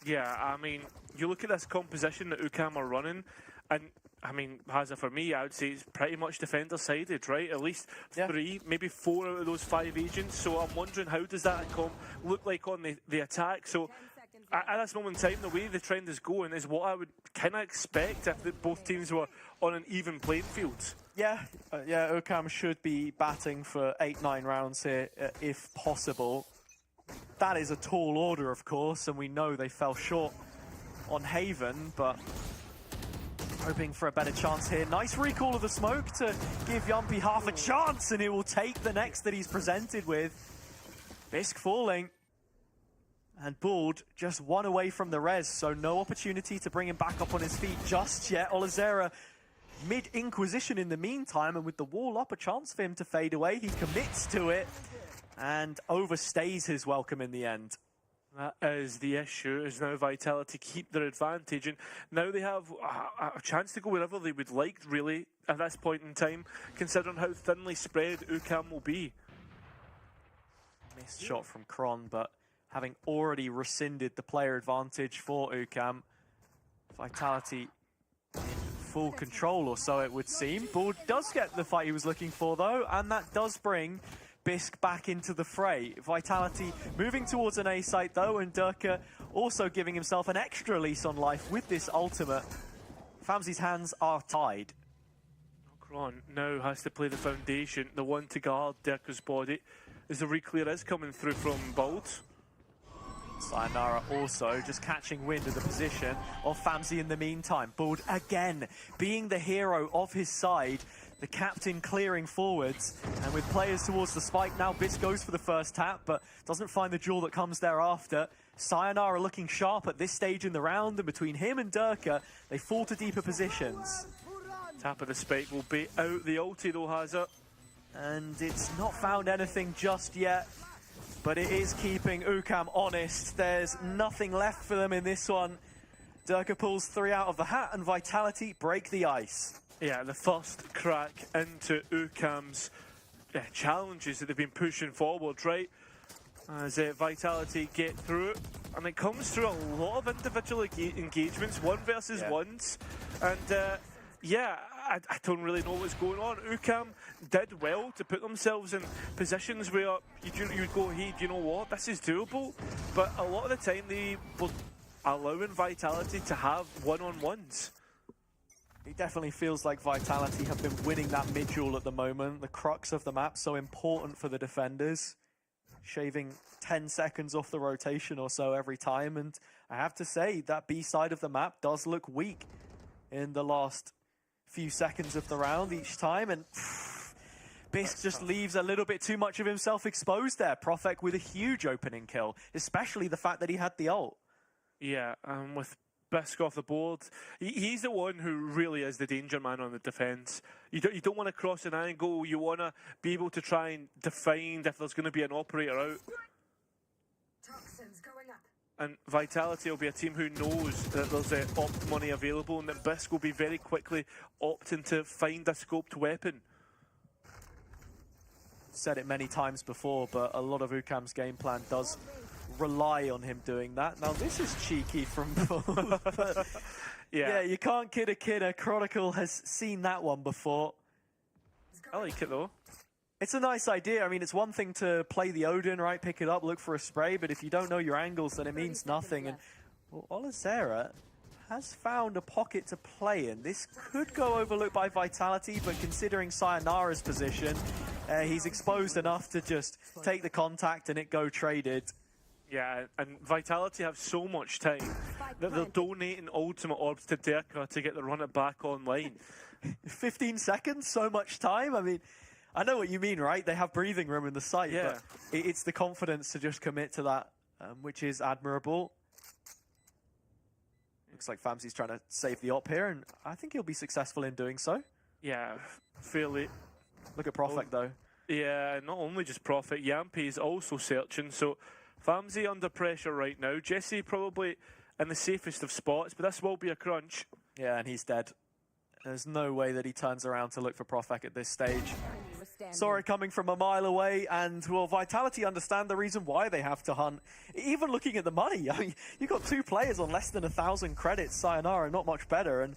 Yeah, I mean, you look at this composition that UCAM are running, and I mean, Haza, for me, I would say it's pretty much defender-sided, right? At least 3, maybe 4 out of those 5 agents. So I'm wondering, how does that look like on the attack? So at this moment in time, the way the trend is going is what I would kind of expect if both teams were on an even playing field. Yeah, UCAM should be batting for 8-9 rounds here, if possible. That is a tall order, of course, and we know they fell short on Haven, but hoping for a better chance here. Nice recall of the smoke to give Yumpy half a chance, and he will take the next that he's presented with. Bisq falling. And Bald just 1 away from the res, so no opportunity to bring him back up on his feet just yet. Olazera mid-inquisition in the meantime, and with the wall up, a chance for him to fade away. He commits to it and overstays his welcome in the end. That is the issue, is now Vitality keep their advantage, and now they have a chance to go wherever they would like, really, at this point in time, considering how thinly spread UCAM will be. Missed shot from Kron, but having already rescinded the player advantage for UCAM, Vitality in full control, or so it would seem. Bald does get the fight he was looking for, though, and that does bring Bisq back into the fray. Vitality moving towards an A site, though, and Durka also giving himself an extra lease on life with this ultimate. Famzi's hands are tied. Kron now has to play the foundation, the one to guard Durka's body, as the re-clear is coming through from Bald. Sayonara also just catching wind of the position of Famzi in the meantime. Bald again being the hero of his side, the captain clearing forwards, and with players towards the spike now, Bisq goes for the first tap but doesn't find the duel that comes thereafter. Sayonara looking sharp at this stage in the round, and between him and Durka, they fall to deeper positions. Tap of the spike will bait out the ulti though, Haza. And it's not found anything just yet, but it is keeping UCAM honest. There's nothing left for them in this one. Durka pulls 3 out of the hat, and Vitality break the ice. Yeah, the first crack into UCAM's challenges that they've been pushing forward, right? As Vitality get through it. And it comes through a lot of individual engagements, 1 versus 1s. And yeah, I don't really know what's going on. UCAM did well to put themselves in positions where you'd go, hey, do you know what? This is doable. But a lot of the time they were allowing Vitality to have one-on-ones. It definitely feels like Vitality have been winning that mid-duel at the moment. The crux of the map, so important for the defenders. Shaving 10 seconds off the rotation or so every time. And I have to say, that B side of the map does look weak in the last few seconds of the round each time. And Bisq just leaves a little bit too much of himself exposed there. Profek with a huge opening kill, especially the fact that he had the ult. Yeah, with Bisq off the board, he's the one who really is the danger man on the defence. You don't want to cross an angle, you want to be able to try and define if there's going to be an operator out. Toxins going up. And Vitality will be a team who knows that there's opt money available, and that Bisq will be very quickly opting to find a scoped weapon. Said it many times before, but a lot of UCAM's game plan does rely on him doing that. Now this is cheeky from Bull, but yeah, you can't kid a kidder. Chronicle has seen that one before. I like it though. It's a nice idea. I mean, it's one thing to play the Odin, right? Pick it up, look for a spray, but if you don't know your angles, then it means nothing. And well, Olazera has found a pocket to play in. This could go overlooked by Vitality, but considering Sayonara's position, he's exposed enough to just take the contact and it go traded. Yeah, and Vitality have so much time that they're donating ultimate orbs to Durka to get the run it back online. 15 seconds, so much time. I mean, I know what you mean, right? They have breathing room in the site, but it's the confidence to just commit to that, which is admirable. Looks like Famsy's trying to save the op here, and I think he'll be successful in doing so. Yeah, fairly. Look at Profek, though. Yeah, not only just Profek, Yampi is also searching. So Famzy under pressure right now. Jesse probably in the safest of spots, but this will be a crunch. Yeah, and he's dead. There's no way that he turns around to look for Profek at this stage. Saw it coming from a mile away, and, well, Vitality understand the reason why they have to hunt. Even looking at the money, I mean, you've got 2 players on less than 1,000 credits, Sayonara, not much better, and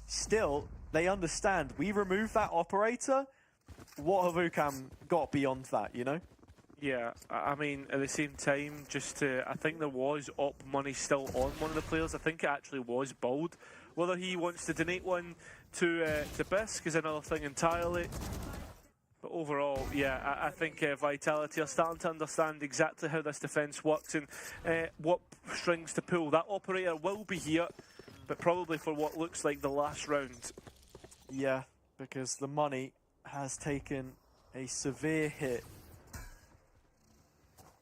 still, they understand. We remove that operator, what have UCAM got beyond that, you know? Yeah, I mean, at the same time, I think there was op money still on one of the players. I think it actually was Bold. Whether he wants to donate one to Bisk is another thing entirely. But overall, yeah, I think Vitality are starting to understand exactly how this defence works and what strings to pull. That operator will be here, but probably for what looks like the last round. Yeah, because the money has taken a severe hit.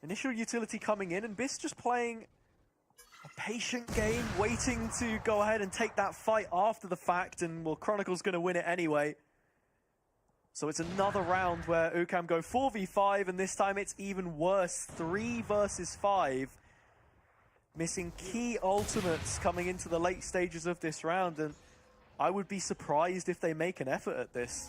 Initial utility coming in, and Bisk just playing a patient game, waiting to go ahead and take that fight after the fact, and, well, Chronicle's going to win it anyway. So it's another round where UCAM go 4v5, and this time it's even worse. 3 versus 5. Missing key ultimates coming into the late stages of this round, and I would be surprised if they make an effort at this.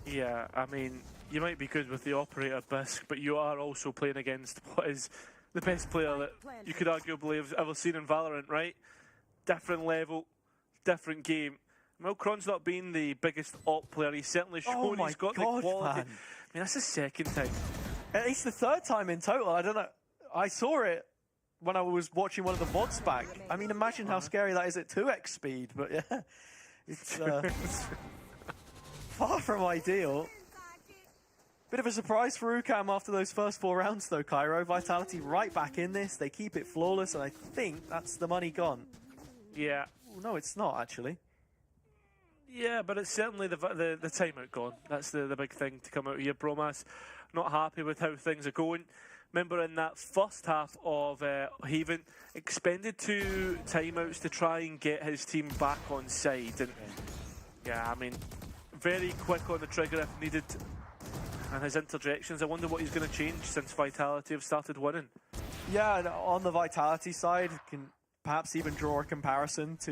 Yeah, I mean, you might be good with the operator, Bisk, but you are also playing against what is the best player that you could arguably have ever seen in Valorant, right? Different level, different game. Milcron's not been the biggest op player. He's certainly shown he's got the quality. Man. I mean, that's the second time. It's the 3rd time in total. I don't know. I saw it when I was watching one of the VODs back. I mean, imagine how scary that is at 2x speed. But yeah, it's far from ideal. Bit of a surprise for UCAM after those first 4 rounds, though, Cairo. Vitality right back in this. They keep it flawless, and I think that's the money gone. Yeah. Ooh, no, it's not, actually. Yeah, but it's certainly the timeout gone. That's the big thing to come out here. Bromas not happy with how things are going. Remember in that first half of Haven, expended 2 timeouts to try and get his team back on side. And yeah, I mean, very quick on the trigger if needed. And his interjections, I wonder what he's going to change since Vitality have started winning. Yeah, and on the Vitality side, can perhaps even draw a comparison to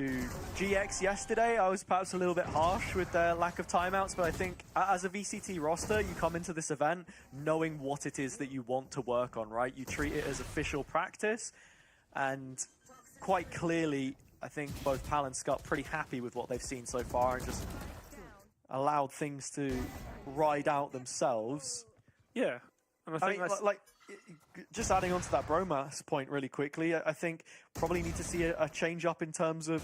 GX yesterday. I was perhaps a little bit harsh with their lack of timeouts, but I think as a VCT roster, you come into this event knowing what it is that you want to work on, right? You treat it as official practice, and quite clearly, I think both Pal and Scott pretty happy with what they've seen so far and just allowed things to ride out themselves. Yeah, and I think that's... Just adding on to that Bromas point really quickly, I think probably need to see a change up in terms of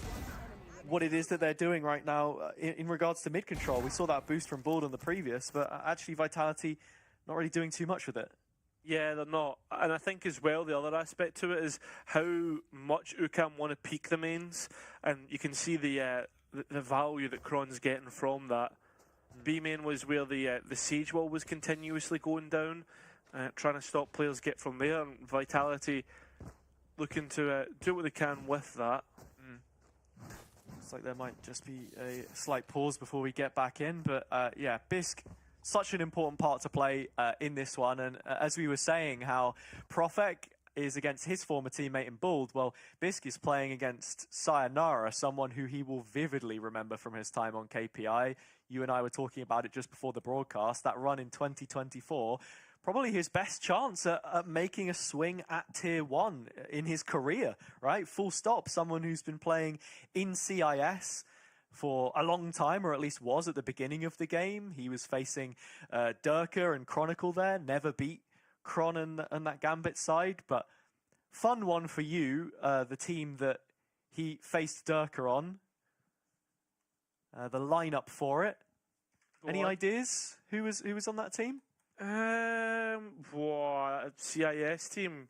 what it is that they're doing right now in regards to mid control. We saw that boost from Bald on the previous, but actually Vitality not really doing too much with it. Yeah, they're not. And I think as well, the other aspect to it is how much UCAM want to peak the mains, and you can see the value that Kron's getting from that. B main was where the siege wall was continuously going down. Trying to stop players get from there, and Vitality looking to do what they can with that. Looks like there might just be a slight pause before we get back in, but yeah, Bisk, such an important part to play in this one, and as we were saying, how Profek is against his former teammate in Bald, well, Bisk is playing against Sayonara, someone who he will vividly remember from his time on KPI. You and I were talking about it just before the broadcast, that run in 2024, probably his best chance at making a swing at Tier 1 in his career, right? Full stop. Someone who's been playing in CIS for a long time, or at least was at the beginning of the game. He was facing Durka and Chronicle there. Never beat Chron and that Gambit side, but fun one for you, the team that he faced Durka on. The lineup for it. Any ideas? Who was on that team? CIS team.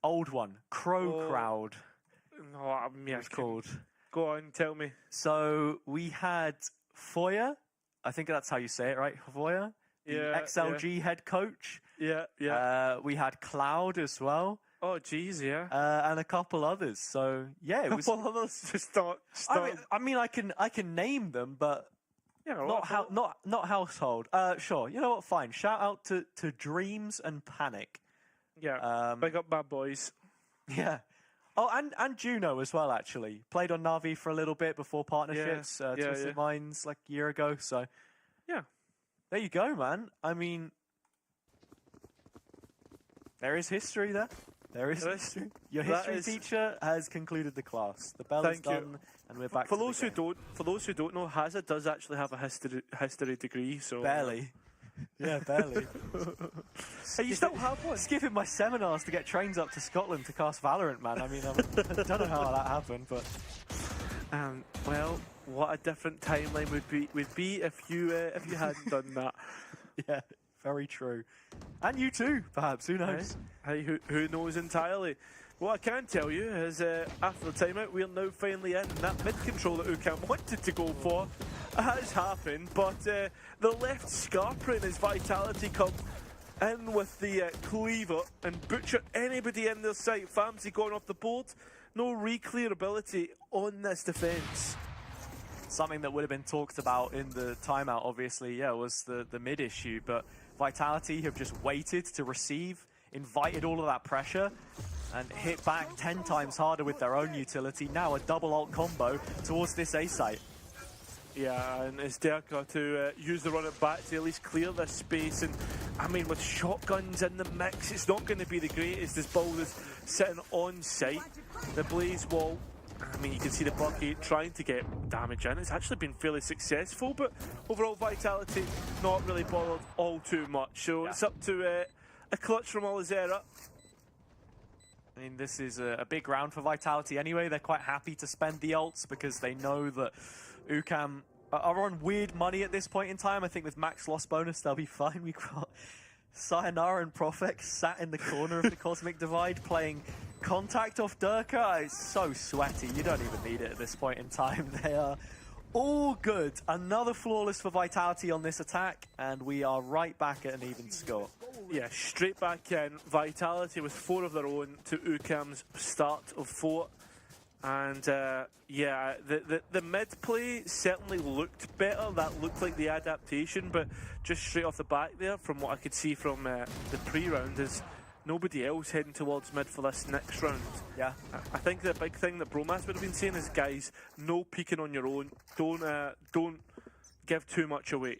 Old one. Crow Crowd. No, I mean, it's called. Go on, tell me. So we had Foya. I think that's how you say it, right? Foya? The XLG head coach. Yeah. We had Cloud as well. Oh, geez, yeah. And a couple others. So yeah, it was. Well, others to start. I mean, I can name them, but Yeah, not household. Sure. You know what? Fine. Shout out to Dreams and Panic. Yeah. Big up bad boys. Yeah. Oh, and Juno as well. Actually, played on Na'Vi for a little bit before partnerships. Twisted Minds like a year ago. So yeah, there you go, man. I mean, there is history there. There is history. Your history teacher has concluded the class. The bell is done, and we're back. For those who don't know, Hazard does actually have a history degree. So barely. Yeah, barely. Hey, you still have one? Skipping my seminars to get trains up to Scotland to cast Valorant, man. I mean, I don't know how that happened, but well, what a different timeline would be if you hadn't done that. Yeah, very true. And you too, perhaps. Who knows? Hey, who knows entirely? What I can tell you is after the timeout, we're now finally in. That mid-control that UCAM wanted to go for has happened, but the left scarpering as Vitality come in with the cleaver and butcher anybody in their sight. Famsi going off the board. No re-clear ability on this defence. Something that would have been talked about in the timeout, obviously, was the mid issue, but Vitality have just waited to receive, invited all of that pressure, and hit back 10 times harder with their own utility. Now a double ult combo towards this A site. Yeah, and it's Derka to use the run it back to at least clear this space. And I mean, with shotguns in the mix, it's not going to be the greatest as Bull is sitting on site. The Blaze Wall, I mean, you can see the Bucky trying to get damage in. It's actually been fairly successful, but overall Vitality not really bothered all too much. So it's up to a clutch from Alizera. I mean, this is a big round for Vitality anyway. They're quite happy to spend the ults because they know that UCAM are on weird money at this point in time. I think with max loss bonus, they'll be fine. We've got Sayonara and Profex sat in the corner of the Cosmic Divide playing Contact off Durka. It's so sweaty. You don't even need it at this point in time. They are all good. Another flawless for Vitality on this attack, and we are right back at an even score. Yeah, straight back in. Vitality with 4 of their own to UCAM's start of 4. And yeah, the mid play certainly looked better. That looked like the adaptation, but just straight off the back there, from what I could see from the pre-round, is nobody else heading towards mid for this next round. Yeah, I think the big thing that Bromas would have been saying is, guys, no peeking on your own. Don't give too much away.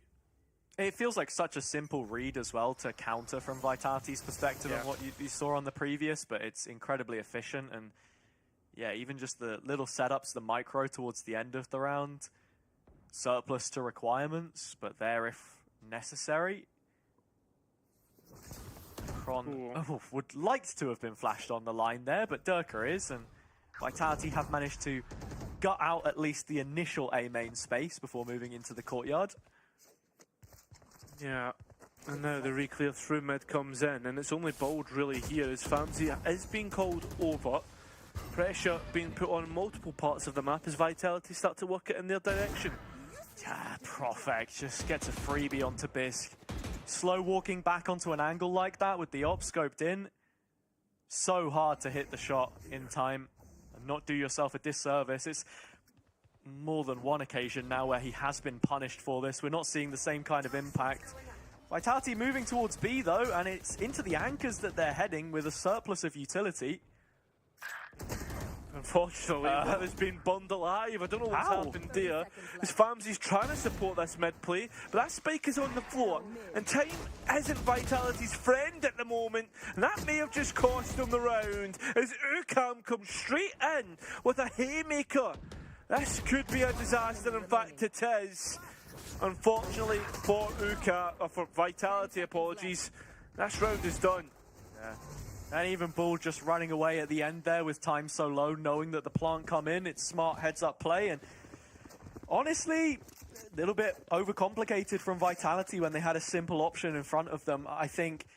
It feels like such a simple read as well to counter from Vitality's perspective on what you saw on the previous, but it's incredibly efficient. And yeah, even just the little setups, the micro towards the end of the round, surplus to requirements, but there if necessary. Kron would like to have been flashed on the line there, but Durka is, and Vitality have managed to gut out at least the initial A main space before moving into the courtyard. Yeah, and now the re-clear through mid comes in, and it's only Bold really here as Famsi is being called over. Pressure being put on multiple parts of the map as Vitality start to work it in their direction. Yeah, Profex just gets a freebie onto Bisq. Slow walking back onto an angle like that with the op scoped in. So hard to hit the shot in time and not do yourself a disservice. It's more than one occasion now where he has been punished for this. We're not seeing the same kind of impact. Vitality moving towards B though, and it's into the anchors that they're heading with a surplus of utility. Unfortunately, that has been burned alive. I don't know what's happened there. As Famsi's trying to support this mid-play, but that spike is on the floor, and time isn't Vitality's friend at the moment, and that may have just cost them the round, as UCAM comes straight in with a haymaker. This could be a disaster, in fact it is. Unfortunately for UCAM, or for Vitality, apologies, this round is done. Yeah. And even Bull just running away at the end there with time so low, knowing that the plant come in. It's smart heads-up play, and honestly, a little bit overcomplicated from Vitality when they had a simple option in front of them. I think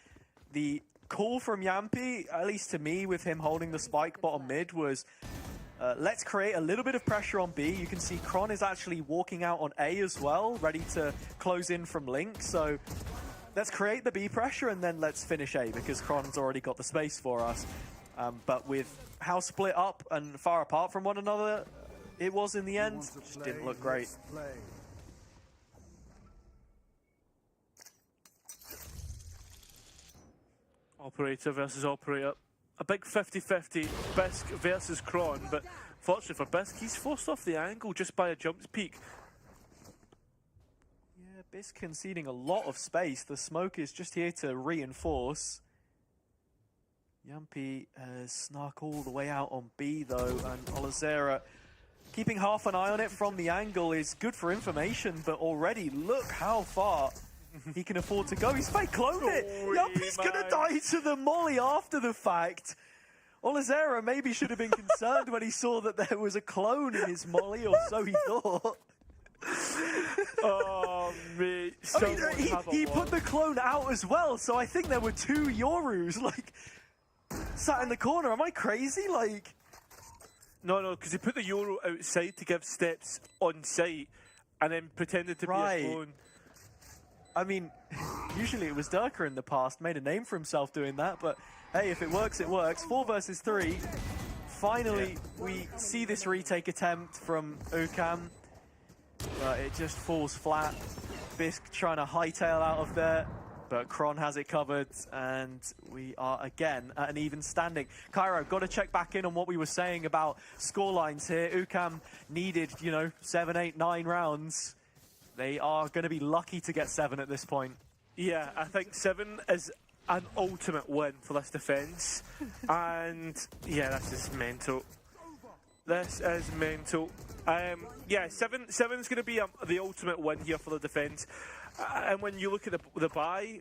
the call from Yampi, at least to me, with him holding the spike bottom mid, was let's create a little bit of pressure on B. You can see Kron is actually walking out on A as well, ready to close in from Link, so let's create the B pressure and then let's finish A because Kron's already got the space for us. But with how split up and far apart from one another it was in the end, just didn't look great. Operator versus operator. A big 50-50 Bisk versus Kron, but fortunately for Bisk, he's forced off the angle just by a jump peak. Yeah, Bisk conceding a lot of space. The smoke is just here to reinforce. Yumpy has snuck all the way out on B though, and Olazera keeping half an eye on it from the angle is good for information, but already look how far he can afford to go. He's fake cloned it. Yumpy's gonna die to the molly after the fact. Olazera maybe should have been concerned when he saw that there was a clone in his molly, or so he thought. Oh, mate. I mean, he put the clone out as well, so I think there were 2 Yorus, like, sat in the corner. Am I crazy? Like, no, because he put the Euro outside to give steps on site, and then pretended to be a clone. I mean, usually it was Durka in the past, made a name for himself doing that, but hey, if it works, it works. 4 versus 3. Finally, we see this retake attempt from UCAM, but it just falls flat. Bisk trying to hightail out of there, but Kron has it covered, and we are again at an even standing. Cairo, got to check back in on what we were saying about scorelines here. UCAM needed, 7, 8, 9 rounds. They are going to be lucky to get 7 at this point. Yeah, I think 7 is an ultimate win for this defence. And yeah, this is mental. This is mental. Yeah, 7's going to be the ultimate win here for the defence. And when you look at the buy,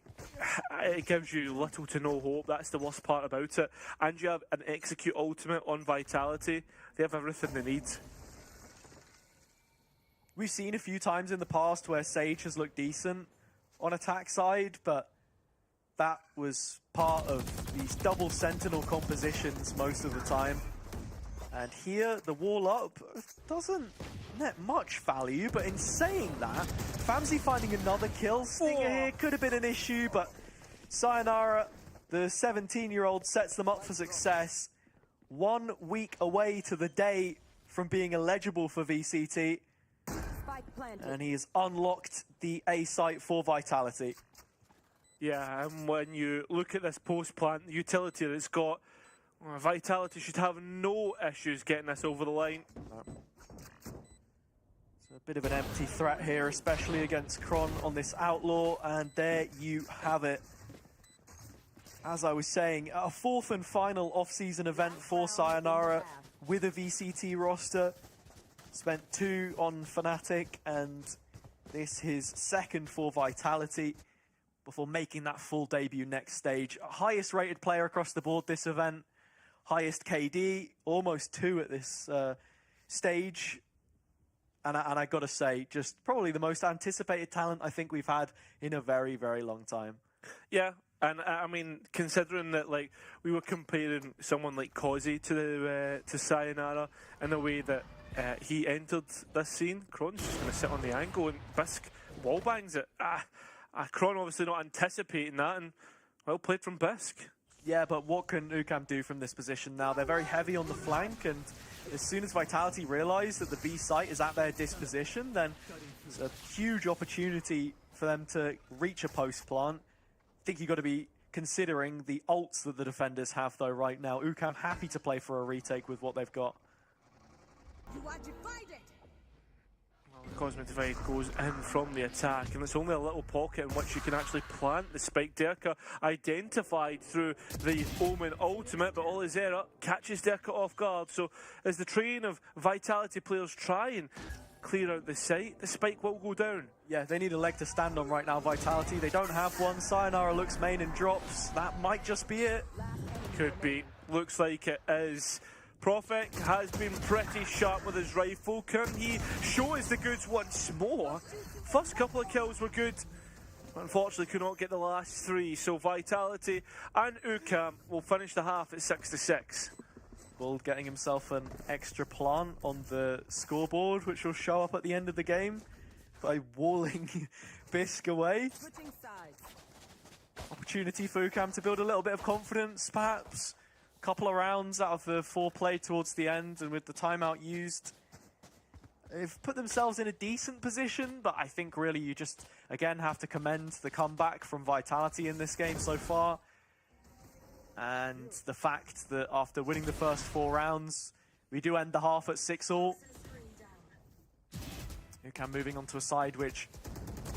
it gives you little to no hope. That's the worst part about it. And you have an execute ultimate on Vitality. They have everything they need. We've seen a few times in the past where Sage has looked decent on attack side, but that was part of these double sentinel compositions most of the time. And here, the wall up doesn't net much value, but in saying that, Famzy finding another kill. Stinger here could have been an issue, but Sayonara, the 17-year-old, sets them up for success. 1 week away to the day from being eligible for VCT. And he has unlocked the A site for Vitality. Yeah, and when you look at this post-plant utility that it's got, Vitality should have no issues getting this over the line. So a bit of an empty threat here, especially against Kron on this Outlaw, and there you have it. As I was saying, a 4th and final off-season event for Sayonara with a VCT roster. Spent 2 on Fnatic, and this his 2nd for Vitality before making that full debut next stage. Highest rated player across the board this event. Highest KD, almost 2 at this stage. And I gotta say, just probably the most anticipated talent I think we've had in a very, very long time. Yeah, and I mean, considering that like we were comparing someone like Causey to Sayonara in the way that he entered this scene, Kron's just going to sit on the angle and Bisk wallbangs it. Kron obviously not anticipating that, and well played from Bisk. Yeah, but what can UCAM do from this position now? They're very heavy on the flank, and as soon as Vitality realise that the B site is at their disposition, then it's a huge opportunity for them to reach a post plant. I think you've got to be considering the ults that the defenders have though right now. UCAM happy to play for a retake with what they've got. You are divided. Cosmic Divide goes in from the attack, and it's only a little pocket in which you can actually plant the spike. Derka identified through the Omen ultimate, but Olazera catches Derka off guard. So as the train of Vitality players try and clear out the site, the spike will go down. Yeah, they need a leg to stand on right now, Vitality. They don't have one. Sayonara looks main and drops. That might just be it. Could be. Looks like it is. Prophet has been pretty sharp with his rifle. Can he show us the goods once more? First couple of kills were good. Unfortunately, could not get the last 3. So Vitality and UCAM will finish the half at 6-6. Bull getting himself an extra plant on the scoreboard, which will show up at the end of the game by walling Bisk away. Opportunity for UCAM to build a little bit of confidence, perhaps. couple of rounds out of the 4 play towards the end, and with the timeout used, they've put themselves in a decent position, but I think really you just, again, have to commend the comeback from Vitality in this game so far. And the fact that after winning the first 4 rounds, we do end the half at 6-all. UCAM moving on to a side which,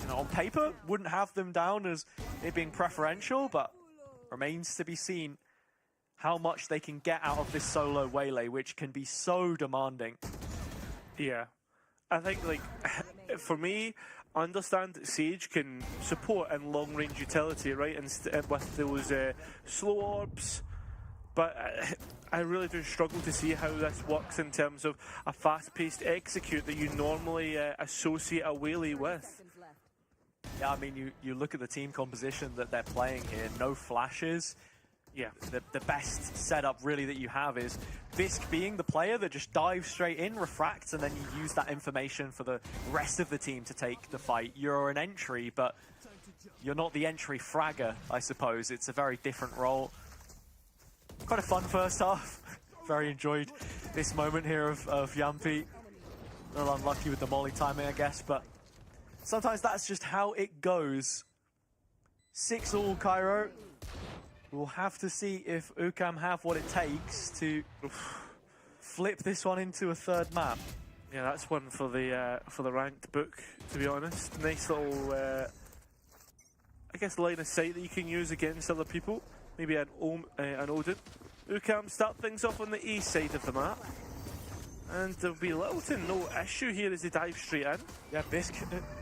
you know, on paper wouldn't have them down as it being preferential, but remains to be seen how much they can get out of this solo waylay, which can be so demanding. Yeah. I think, like, for me, I understand that Sage can support in long-range utility, right, and with those slow orbs, but I really do struggle to see how this works in terms of a fast-paced execute that you normally associate a waylay with. Yeah, I mean, you look at the team composition that they're playing here, no flashes. Yeah, the best setup really that you have is Visk being the player that just dives straight in, refracts, and then you use that information for the rest of the team to take the fight. You're an entry, but you're not the entry fragger, I suppose. It's a very different role. Quite a fun first half. Very enjoyed this moment here of Yampi. A little unlucky with the molly timing, I guess, but sometimes that's just how it goes. 6-all, Cairo. We'll have to see if UCAM have what it takes to flip this one into a third map. Yeah, that's one for the ranked book, to be honest. Nice little, I guess, line of sight that you can use against other people. Maybe an Odin. UCAM start things off on the east side of the map. And there'll be little to no issue here as they dive straight in. Yeah, Bisk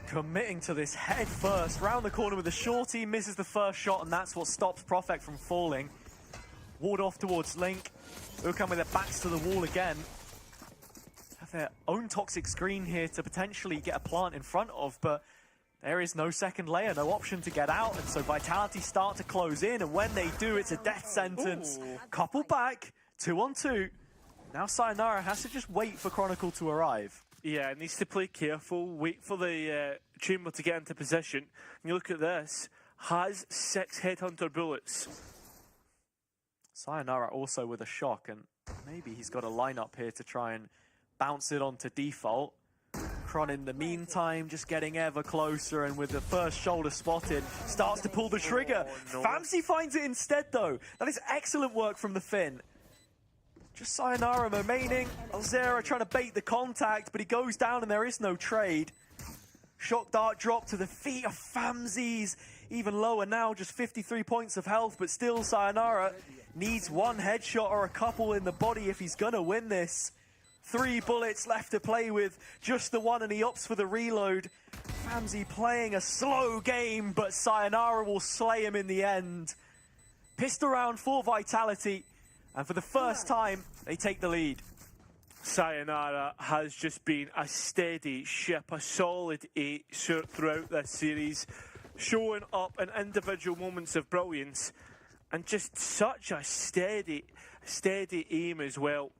committing to this head first. Round the corner with the shorty, misses the first shot, and that's what stops Profect from falling. Ward off towards Link. UCAM with their backs to the wall again. Have their own toxic screen here to potentially get a plant in front of, but there is no second layer, no option to get out, and so Vitality start to close in, and when they do, it's a death sentence. Ooh. Couple back, 2-on-2. Now Sayonara has to just wait for Chronicle to arrive. Yeah, it needs to play careful, wait for the chamber to get into position. And you look at this, has 6 Headhunter bullets. Sayonara also with a shock, and maybe he's got a lineup here to try and bounce it onto default. Kron in the meantime just getting ever closer, and with the first shoulder spotted, starts to pull the trigger. Oh, no. Famsi finds it instead though. That is excellent work from the Finn. Just Sayonara remaining. Alzera trying to bait the contact, but he goes down and there is no trade. Shock dart drop to the feet of Famsi's. Even lower now, just 53 points of health, but still Sayonara needs one headshot or a couple in the body if he's gonna win this. 3 bullets left to play with, just the one, and he opts for the reload. Famsi playing a slow game, but Sayonara will slay him in the end. Pistol round for Vitality. And for the first time, they take the lead. Sayonara has just been a steady ship, a solid 8 throughout this series, showing up in individual moments of brilliance, and just such a steady aim as well.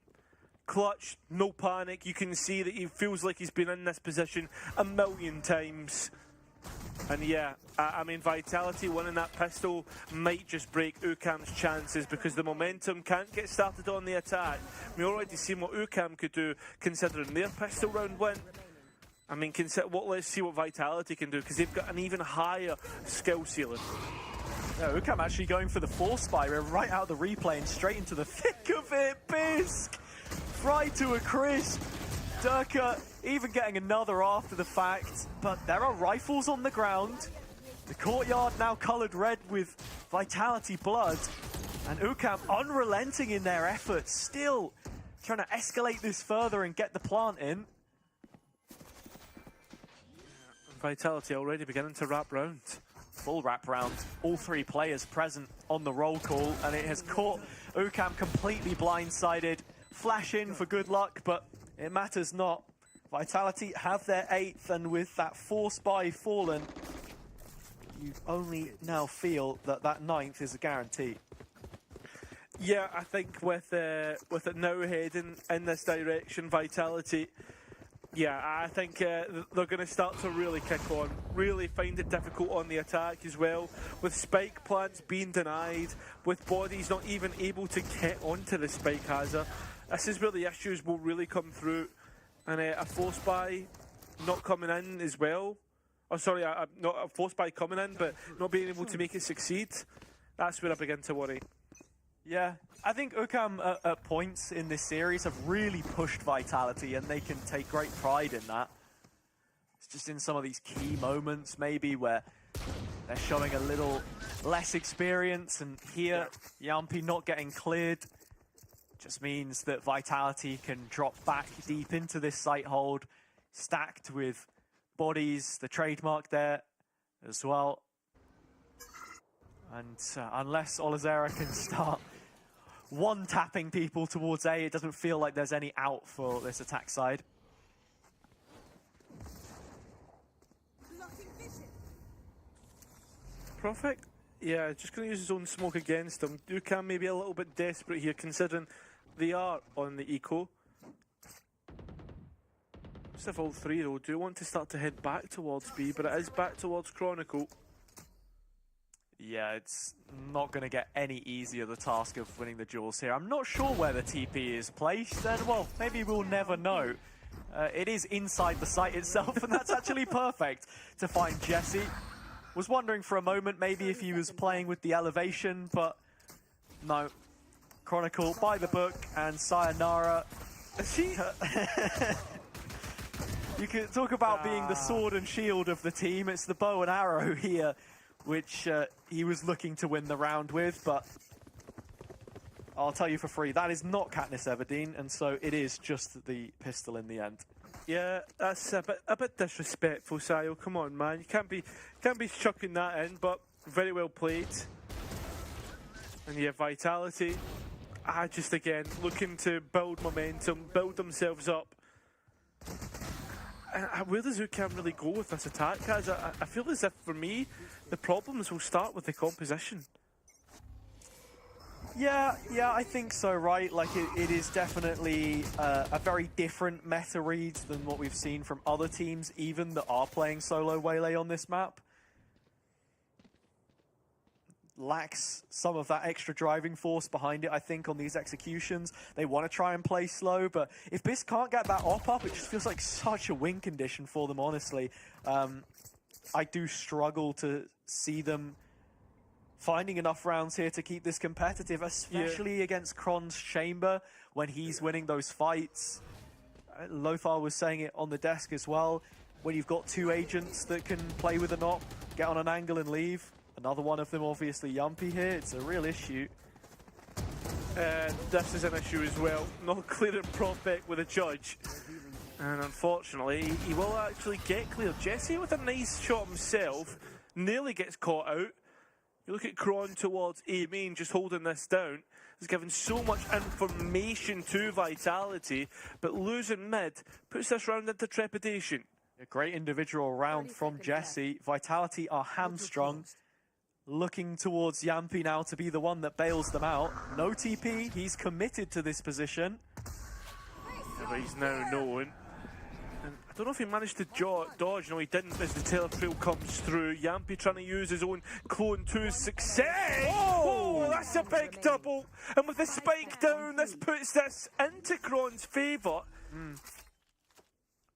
Clutch, no panic. You can see that he feels like he's been in this position a million times. And yeah, I mean, Vitality winning that pistol might just break UCAM's chances, because the momentum can't get started on the attack. We've already seen what UCAM could do considering their pistol round win. I mean, let's see what Vitality can do, because they've got an even higher skill ceiling. Yeah, UCAM actually going for the force spy. We're right out of the replay and straight into the thick of it. Bisk fried to a crisp. Durka even getting another after the fact, but there are rifles on the ground. The courtyard now coloured red with Vitality blood, and UCAM unrelenting in their efforts, still trying to escalate this further and get the plant in. Vitality already beginning to wrap round. Full wrap round, all 3 players present on the roll call, and it has caught UCAM completely blindsided. Flash in for good luck, but it matters not. Vitality have their 8th, and with that force spy fallen, you only now feel that that 9th is a guarantee. Yeah, I think with it now heading in this direction, Vitality Yeah, I think they're going to start to really kick on, really find it difficult on the attack as well, with spike plants being denied, with bodies not even able to get onto the spike hazard. This is where the issues will really come through, and a force buy not coming in as well. Oh, sorry, not a force buy coming in, but not being able to make it succeed. That's where I begin to worry. Yeah, I think UCAM at points in this series have really pushed Vitality, and they can take great pride in that. It's just in some of these key moments, maybe, where they're showing a little less experience, and here, Yampi not getting cleared just means that Vitality can drop back deep into this site hold, stacked with bodies, the trademark there as well. And unless Olazera can start one-tapping people towards A, it doesn't feel like there's any out for this attack side. Prophet? Yeah, just going to use his own smoke against him. UCAM maybe a little bit desperate here, considering they are on the eco. Just if all three, though, do want to start to head back towards B, but it is back towards Chronicle. Yeah, it's not going to get any easier, the task of winning the duels here. I'm not sure where the TP is placed, and well, maybe we'll never know. It is inside the site itself, and that's actually perfect to find Jesse. Was wondering for a moment maybe if he was playing with the elevation, but no. Chronicle by the book, and Sayonara. You can talk about being the sword and shield of the team. It's the bow and arrow here, which he was looking to win the round with, but I'll tell you for free, that is not Katniss Everdeen, and so it is just the pistol in the end. Yeah, that's a bit disrespectful, Sayo. Come on, man. You can't be chucking that in, but very well played. And yeah, Vitality, just again, looking to build momentum, build themselves up. And where does UCAM really go with this attack, guys? I feel as if, for me, the problems will start with the composition. Yeah, I think so, right? Like, it is definitely a very different meta read than what we've seen from other teams, even that are playing solo Waylay on this map. Lacks some of that extra driving force behind it, I think, on these executions. They want to try and play slow, but if BIS can't get that op up, it just feels like such a win condition for them, honestly. I do struggle to see them finding enough rounds here to keep this competitive, especially against Kron's Chamber when he's winning those fights. Lothar was saying it on the desk as well. When you've got two agents that can play with an op, get on an angle and leave. Another one of them, obviously, Yampi here. It's a real issue. This is an issue as well. Not clearing Prophet with a judge. And unfortunately, he will actually get cleared. Jesse with a nice shot himself. Nearly gets caught out. You look at Kron towards A main, just holding this down. He's given so much information to Vitality, but losing mid puts this round into trepidation. A great individual round from Jesse. Vitality are hamstrung. Looking towards Yampi now to be the one that bails them out. No TP, he's committed to this position. Yeah, but he's now known. And I don't know if he managed to dodge. No, he didn't as the teletrail comes through. Yampi trying to use his own clone to success. Oh, that's a big double. And with the spike down, this puts this into Kron's favour.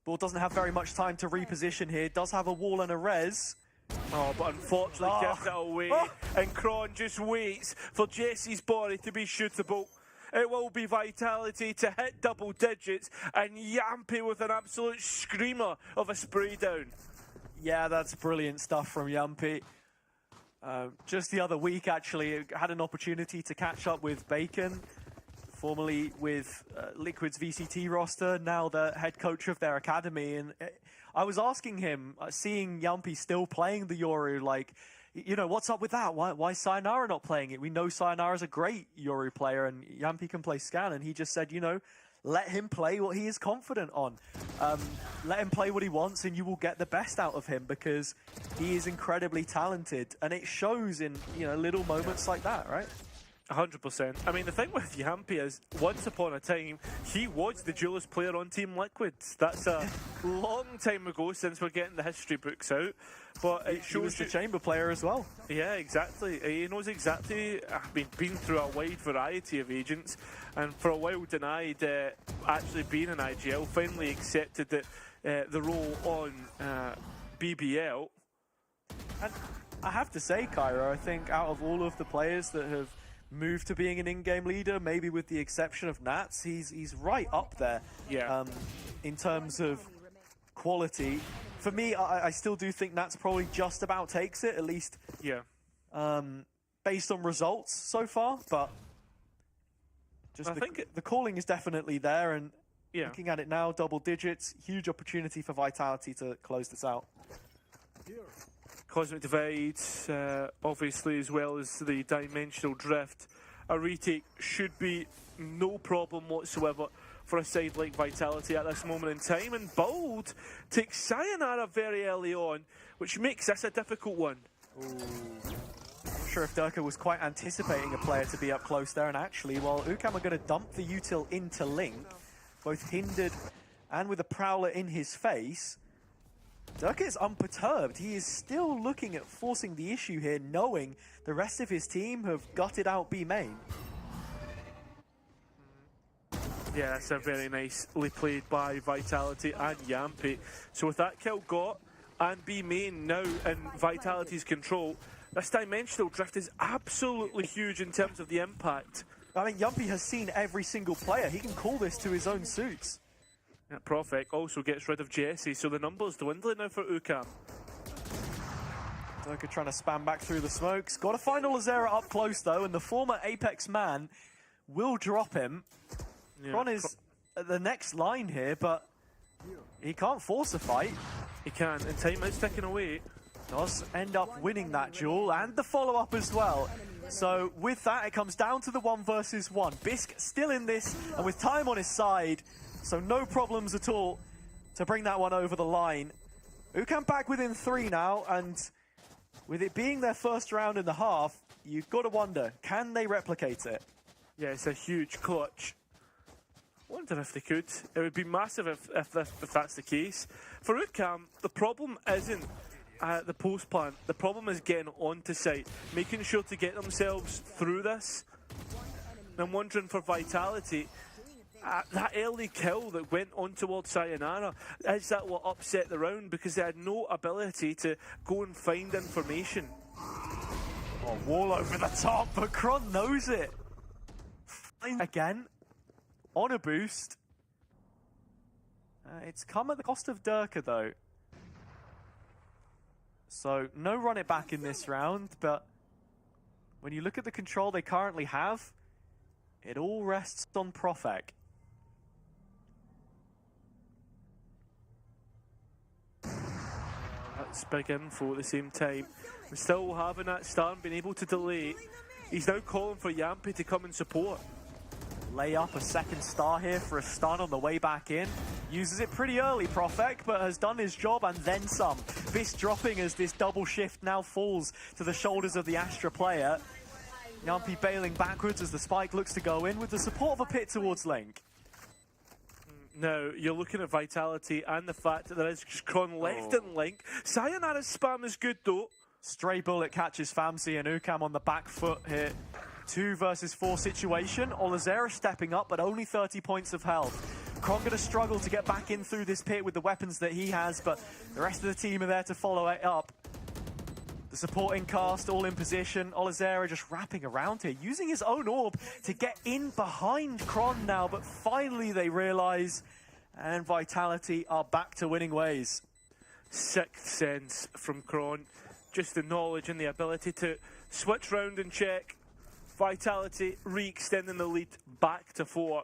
Ball doesn't have very much time to reposition here. Does have a wall and a res. Oh, but unfortunately gives it away. And Kron just waits for Jesse's body to be shootable. It will be Vitality to hit double digits, and Yampi with an absolute screamer of a spray down. Yeah, that's brilliant stuff from Yampi. Just the other week, actually, had an opportunity to catch up with Bacon, formerly with Liquid's VCT roster, now the head coach of their academy. And I was asking him, seeing Yampi still playing the Yoru, like, you know, what's up with that? Why is Sayonara not playing it? We know Sayonara's a great Yoru player and Yampi can play Scan. And he just said, you know, let him play what he is confident on. Let him play what he wants and you will get the best out of him because he is incredibly talented. And it shows in, you know, little moments like that, right? 100%. I mean, the thing with Yampy is, once upon a time, he was the duelist player on Team Liquid. That's a long time ago since we're getting the history books out. But it shows he was the chamber player as well. Yeah, exactly. He knows exactly. Been through a wide variety of agents, and for a while denied actually being an IGL. Finally accepted that the role on BBL. And I have to say, Cairo, I think out of all of the players that have moved to being an in-game leader, maybe with the exception of Nats, he's right up there. Yeah. In terms of quality. For me, I still do think Nats probably just about takes it, at least. Yeah. Based on results so far, but just the calling is definitely there, and looking at it now, double digits, huge opportunity for Vitality to close this out. Cosmic Divide, obviously, as well as the Dimensional Drift. A retake should be no problem whatsoever for a side like Vitality at this moment in time. And Bold takes Sayonara very early on, which makes this a difficult one. Not sure if Durka was quite anticipating a player to be up close there, and actually, while UCAM are going to dump the util into Link, both hindered and with a Prowler in his face, Durka is unperturbed. He is still looking at forcing the issue here, knowing the rest of his team have gutted out B main. Yeah, that's a very nicely played by Vitality and Yampy. So with that kill got, and B main now in Vitality's control, this Dimensional Drift is absolutely huge in terms of the impact. I mean, Yampy has seen every single player. He can call this to his own suits. Yeah, Profek also gets rid of Jesse, so the numbers dwindling now for UCAM. Durka trying to spam back through the smokes. Got to find Olazera up close, though, and the former Apex man will drop him. Yeah. Kron is at the next line here, but he can't force a fight. He can, and time is ticking away. Does end up winning that duel, and the follow-up as well. So with that, it comes down to the 1 versus 1. Bisq still in this, and with time on his side, so no problems at all to bring that one over the line. UCAM back within 3 now, and with it being their first round in the half, you've got to wonder, can they replicate it? Yeah, it's a huge clutch. Wonder if they could. It would be massive if that's the case. For UCAM, the problem isn't the post plant. The problem is getting onto site, making sure to get themselves through this. And I'm wondering for Vitality, that early kill that went on towards Sayonara, is that what upset the round? Because they had no ability to go and find information. Oh, wall over the top, but Kron knows it. Again, on a boost. It's come at the cost of Durka, though. So, no run it back in this round, but when you look at the control they currently have, it all rests on Profek. That's big info at the same time. And still having that stun, being able to delay. He's now calling for Yampy to come and support. Lay up a second star here for a stun on the way back in. Uses it pretty early, Profek, but has done his job and then some. This dropping as this double shift now falls to the shoulders of the Astra player. Yampy bailing backwards as the spike looks to go in with the support of a pit towards Link. Now, you're looking at Vitality and the fact that there is just Kron left in Link. Sayonara's spam is good, though. Stray bullet catches Famsi and UCAM on the back foot here. 2 versus 4 situation. Olazera stepping up, but only 30 points of health. Kron going to struggle to get back in through this pit with the weapons that he has, but the rest of the team are there to follow it up. The supporting cast all in position. Olazera just wrapping around here, using his own orb to get in behind Kron now, but finally they realize, and Vitality are back to winning ways. Sixth sense from Kron. Just the knowledge and the ability to switch round and check. Vitality re-extending the lead back to 4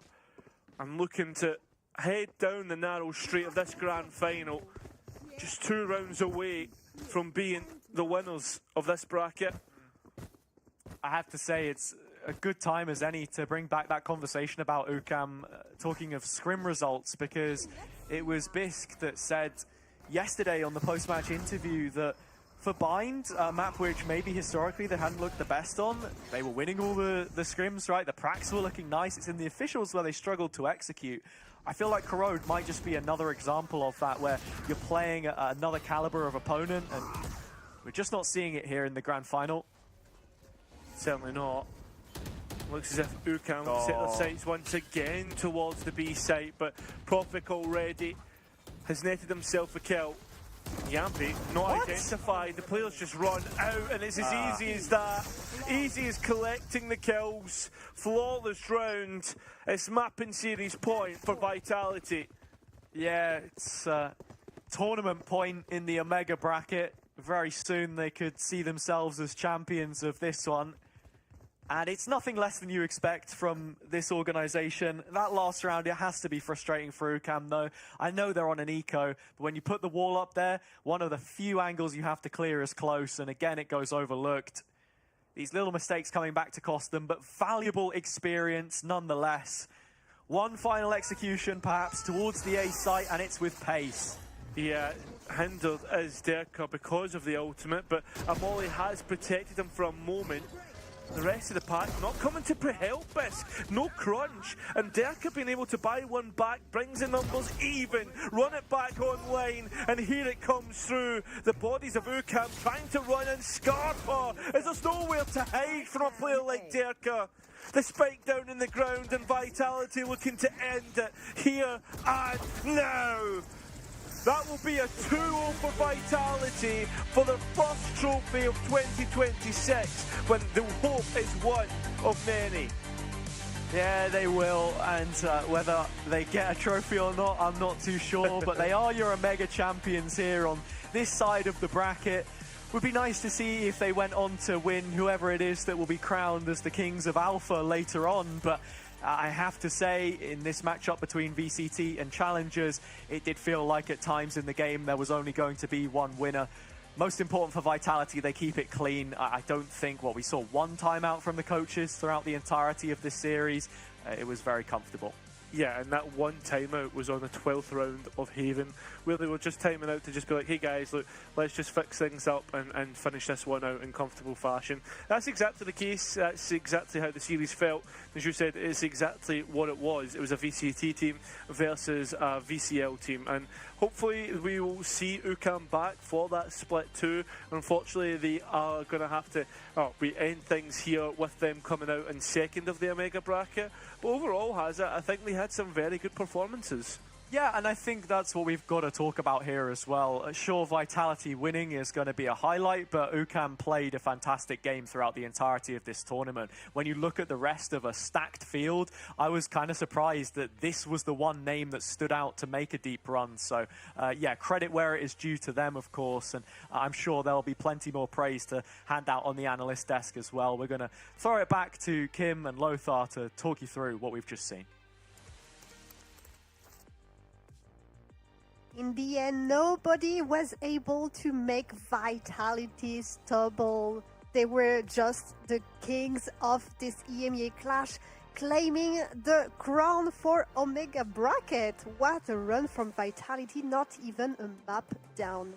and looking to head down the narrow straight of this grand final. Just 2 rounds away from being the winners of this bracket. I have to say it's a good time as any to bring back that conversation about UCAM, talking of scrim results, because it was Bisq that said yesterday on the post-match interview that for Bind, a map which maybe historically they hadn't looked the best on. They were winning all the scrims, right? The pracs were looking nice. It's in the officials where they struggled to execute. I feel like Corrode might just be another example of that, where you're playing another caliber of opponent, and we're just not seeing it here in the grand final. Certainly not. Looks as if UCAM set their sights once again towards the B site, but Prophet already has netted himself a kill. Yampi not identified. The players just run out, and it's as easy as that. Easy as collecting the kills. Flawless round. It's mapping series point for Vitality. Yeah, it's tournament point in the Omega bracket. Very soon they could see themselves as champions of this one. And it's nothing less than you expect from this organization. That last round, it has to be frustrating for UCAM, though. I know they're on an eco, but when you put the wall up there, one of the few angles you have to clear is close, and again, it goes overlooked. These little mistakes coming back to cost them, but valuable experience nonetheless. One final execution, perhaps, towards the A site, and it's with pace. Yeah, hindered is Derka because of the ultimate, but Amoli has protected him for a moment. The rest of the pack not coming to help us. No crunch. And Derka being able to buy one back brings the numbers even. Run it back online. And here it comes through. The bodies of UCAM trying to run and Scarpa. As there's nowhere to hide from a player like Derka. The spike down in the ground and Vitality looking to end it here and now. That will be a 2-0 for Vitality for the first trophy of 2026, when the hope is one of many. Yeah, they will, and whether they get a trophy or not, I'm not too sure, but they are your Omega champions here on this side of the bracket. Would be nice to see if they went on to win whoever it is that will be crowned as the Kings of Alpha later on, but I have to say, in this matchup between VCT and Challengers, it did feel like at times in the game there was only going to be one winner. Most important for Vitality, they keep it clean. I don't think, we saw one timeout from the coaches throughout the entirety of this series. It was very comfortable. Yeah, and that one timeout was on the 12th round of Haven, where they were just timing out to just be like, hey guys, look, let's just fix things up and finish this one out in comfortable fashion. That's exactly the case. That's exactly how the series felt. As you said, it's exactly what it was. It was a VCT team versus a VCL team, and hopefully we will see UCAM back for that split too. Unfortunately, they are going to have to, we end things here with them coming out in second of the Omega bracket. But overall, I think they had some very good performances. Yeah, and I think that's what we've got to talk about here as well. Sure, Vitality winning is going to be a highlight, but UCAM played a fantastic game throughout the entirety of this tournament. When you look at the rest of a stacked field, I was kind of surprised that this was the one name that stood out to make a deep run. So, yeah, credit where it is due to them, of course, and I'm sure there'll be plenty more praise to hand out on the analyst desk as well. We're going to throw it back to Kim and Lothar to talk you through what we've just seen. In the end, nobody was able to make Vitality stumble. They were just the kings of this EMEA Clash, claiming the crown for Omega bracket. What a run from Vitality, not even a map down.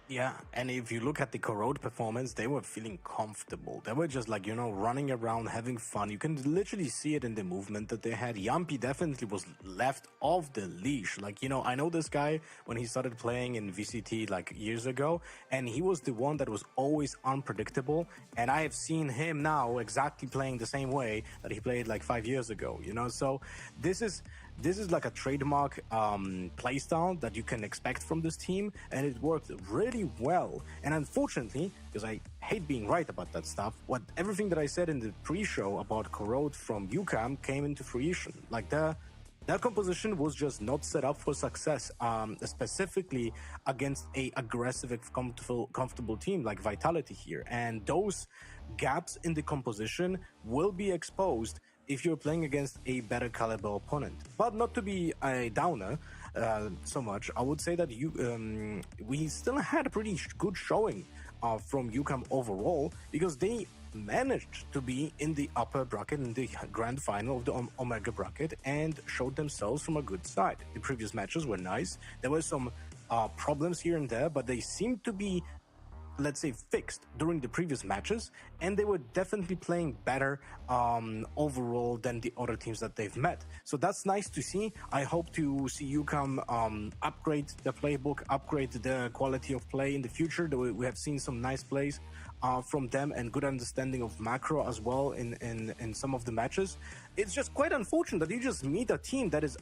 Yeah, and if you look at the Corrode performance, they were feeling comfortable. They were just like, running around, having fun. You can literally see it in the movement that they had. Yampi definitely was left off the leash. Like, I know this guy when he started playing in VCT like years ago, and he was the one that was always unpredictable. And I have seen him now exactly playing the same way that he played like 5 years ago, So this is like a trademark playstyle that you can expect from this team, and it worked really well. And unfortunately, because I hate being right about that stuff, everything that I said in the pre-show about Corrode from UCAM came into fruition. Like their composition was just not set up for success, specifically against a aggressive, comfortable team like Vitality here. And those gaps in the composition will be exposed if you're playing against a better caliber opponent. But not to be a downer so much, I would say that we still had a pretty good showing from UCAM overall, because they managed to be in the upper bracket, in the grand final of the Omega bracket, and showed themselves from a good side. The previous matches were nice. There were some problems here and there, but they seemed to be let's say, fixed during the previous matches, and they were definitely playing better overall than the other teams that they've met. So that's nice to see. I hope to see UCAM upgrade the playbook, upgrade the quality of play in the future. We have seen some nice plays from them and good understanding of macro as well in some of the matches. It's just quite unfortunate that you just meet a team that is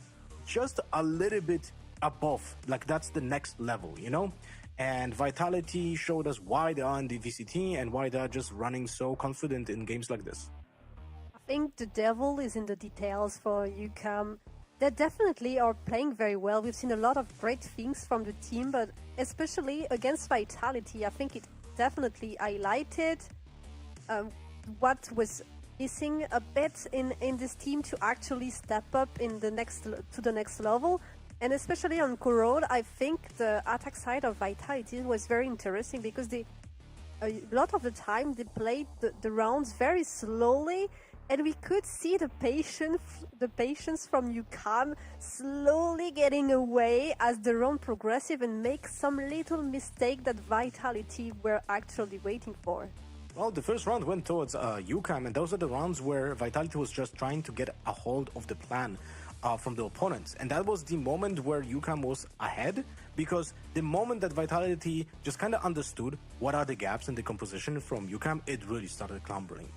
just a little bit above, like that's the next level, you know? And Vitality showed us why they are in the VCT and why they're just running so confident in games like this. I think the devil is in the details for UCAM. They definitely are playing very well. We've seen a lot of great things from the team, but especially against Vitality, I think it definitely highlighted what was missing a bit in this team to actually step up to the next level. And especially on Corrode, I think the attack side of Vitality was very interesting because a lot of the time they played the rounds very slowly, and we could see the patience from UCAM slowly getting away as the round progressive and make some little mistake that Vitality were actually waiting for. Well, the first round went towards UCAM, and those are the rounds where Vitality was just trying to get a hold of the plan from the opponents. And that was the moment where UCAM was ahead, because the moment that Vitality just kind of understood what are the gaps in the composition from UCAM, it really started crumbling.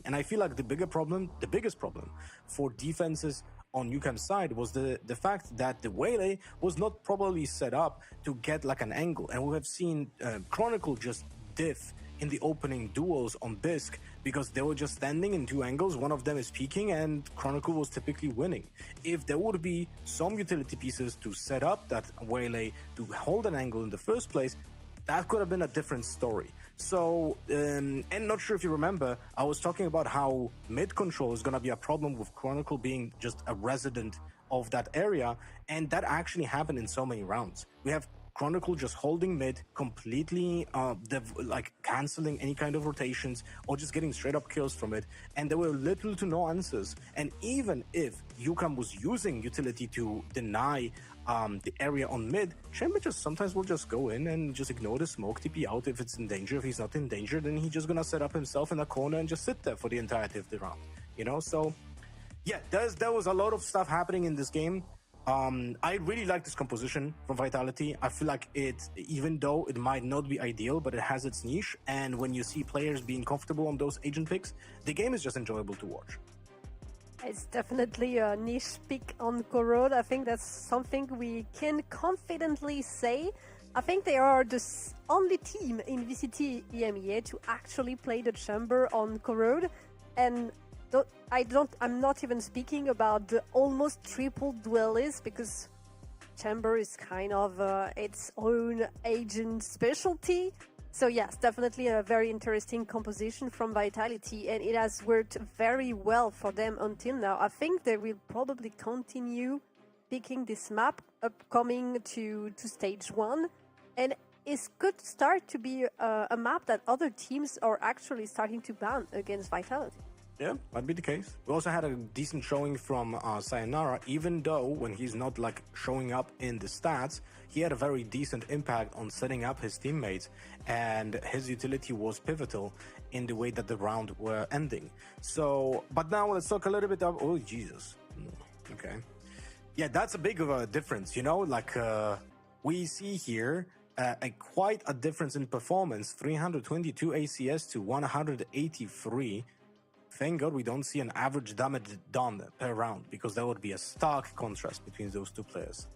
And I feel like the biggest problem for defenses on UCAM's side was the fact that the Waylay was not properly set up to get like an angle. And we have seen Chronicle just diff in the opening duels on Bisq because they were just standing in two angles. One of them is peeking and Chronicle was typically winning. If there would be some utility pieces to set up that Waylay to hold an angle in the first place, that could have been a different story. So, and not sure if you remember, I was talking about how mid control is going to be a problem with Chronicle being just a resident of that area, and that actually happened in so many rounds. We have Chronicle just holding mid, completely like canceling any kind of rotations or just getting straight up kills from it, and there were little to no answers. And even if UCAM was using utility to deny the area on mid, Chamber just sometimes will just go in and just ignore the smoke, TP out if it's in danger. If he's not in danger, then he's just gonna set up himself in a corner and just sit there for the entirety of the round, you know? So yeah, there was a lot of stuff happening in this game. I really like this composition from Vitality. I feel like it, even though it might not be ideal, but it has its niche. And when you see players being comfortable on those agent picks, the game is just enjoyable to watch. It's definitely a niche pick on Corrode. I think that's something we can confidently say. I think they are the only team in VCT EMEA to actually play the Chamber on Corrode. And I'm not even speaking about the almost triple duelists, because Chamber is kind of its own agent specialty. So yes, definitely a very interesting composition from Vitality, and it has worked very well for them until now. I think they will probably continue picking this map upcoming to stage 1, and it could start to be a map that other teams are actually starting to ban against Vitality. Yeah, might be the case. We also had a decent showing from Sayonara, even though when he's not like showing up in the stats, he had a very decent impact on setting up his teammates, and his utility was pivotal in the way that the round were ending. So, but now let's talk a little bit of, oh Jesus, okay. Yeah, that's a big of a difference, you know, like we see here quite a difference in performance, 322 ACS to 183. Thank God we don't see an average damage done per round, because that would be a stark contrast between those two players.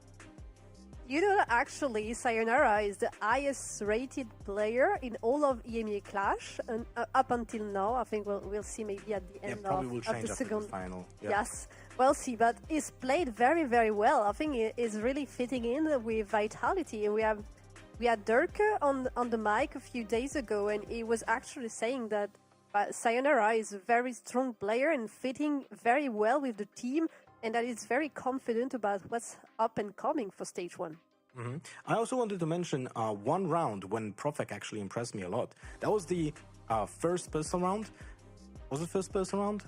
You know, actually, Sayonara is the highest rated player in all of EMEA Clash, and up until now. I think we'll see maybe at the end of the second final. Yeah. Yes, we'll see. But he's played very, very well. I think he is really fitting in with Vitality. And we had Dirk on the mic a few days ago, and he was actually saying that Sayonara is a very strong player and fitting very well with the team, and that is very confident about what's up and coming for stage 1. Mm-hmm. I also wanted to mention one round when Profek actually impressed me a lot. That was the first pistol round. Was it first pistol round?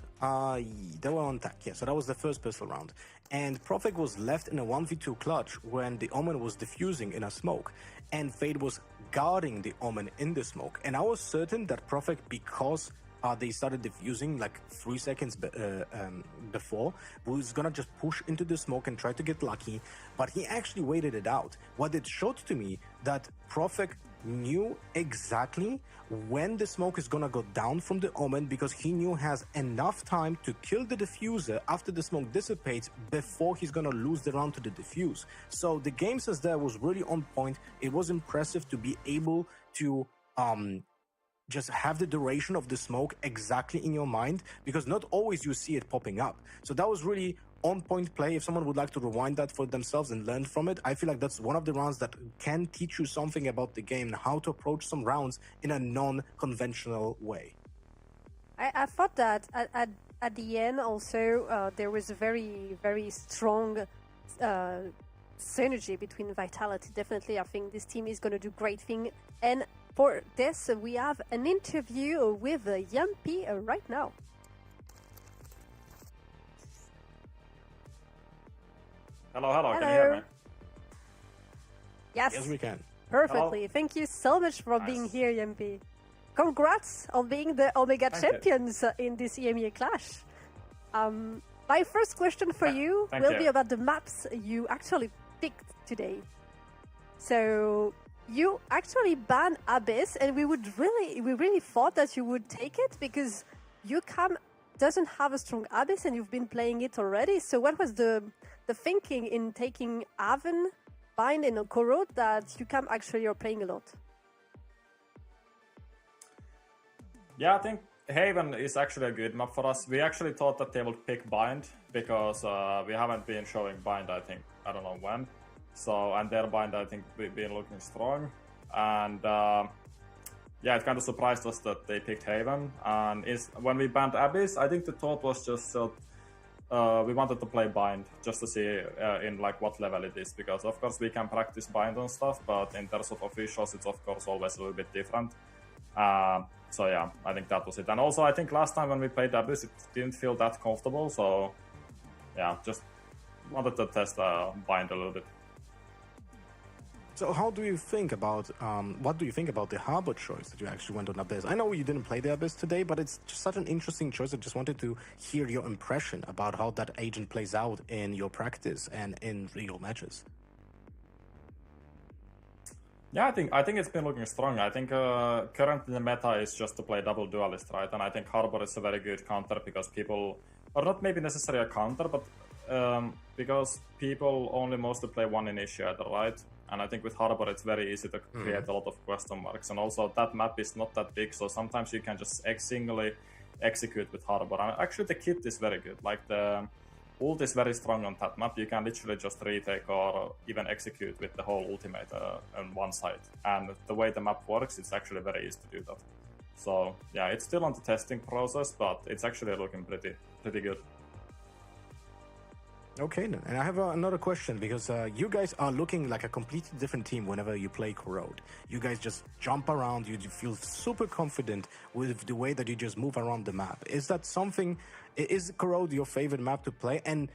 They were on attack, yeah, so that was the first pistol round. And Profek was left in a 1v2 clutch when the Omen was diffusing in a smoke, and Fade was guarding the Omen in the smoke. And I was certain that Profek, because they started defusing like 3 seconds before, was gonna just push into the smoke and try to get lucky, but he actually waited it out. What it showed to me that Profek knew exactly when the smoke is gonna go down from the Omen, because he knew has enough time to kill the diffuser after the smoke dissipates before he's gonna lose the round to the diffuse. So the game sense there was really on point. It was impressive to be able to just have the duration of the smoke exactly in your mind, because not always you see it popping up. So that was really on point play. If someone would like to rewind that for themselves and learn from it, I feel like that's one of the rounds that can teach you something about the game and how to approach some rounds in a non-conventional way. I thought that at the end also there was a very, very strong synergy between Vitality. Definitely, I think this team is going to do great thing. And for this, we have an interview with Yumpy right now. Hello, can you hear me? Yes, we can. Perfectly. Hello. Thank you so much for being here, Yumpy. Congrats on being the Omega champions in this EMEA Clash. My first question for you will be about the maps you actually picked today. So you actually banned Abyss, and we really thought that you would take it because UCAM doesn't have a strong Abyss, and you've been playing it already. So what was the thinking in taking Haven, Bind, and Corrode that UCAM actually are playing a lot? Yeah, I think Haven is actually a good map for us. We actually thought that they would pick Bind because we haven't been showing Bind, I think, I don't know when. So, and their Bind, I think, been looking strong. And yeah, it kind of surprised us that they picked Haven. And when we banned Abyss, I think the thought was just that we wanted to play Bind just to see in like what level it is. Because of course we can practice Bind and stuff, but in terms of officials, it's of course always a little bit different. So yeah, I think that was it. And also I think last time when we played Abyss, it didn't feel that comfortable. So yeah, just wanted to test Bind a little bit. So how do you think about, what do you think about the Harbor choice that you actually went on Abyss? I know you didn't play the Abyss today, but it's just such an interesting choice. I just wanted to hear your impression about how that agent plays out in your practice and in real matches. Yeah, I think it's been looking strong. I think currently the meta is just to play double duelist, right? And I think Harbor is a very good counter because people, or not maybe necessarily a counter, but because people only mostly play one initiator, right? And I think with Harbor it's very easy to create a lot of question marks. And also that map is not that big, so sometimes you can just singly execute with Harbor. And actually the kit is very good. Like the ult is very strong on that map. You can literally just retake or even execute with the whole ultimate on one side. And the way the map works, it's actually very easy to do that. So yeah, it's still on the testing process, but it's actually looking pretty good. Okay, then. And I have another question, because you guys are looking like a completely different team whenever you play Corrode. You guys just jump around, you feel super confident with the way that you just move around the map. Is that something, is Corrode your favorite map to play? And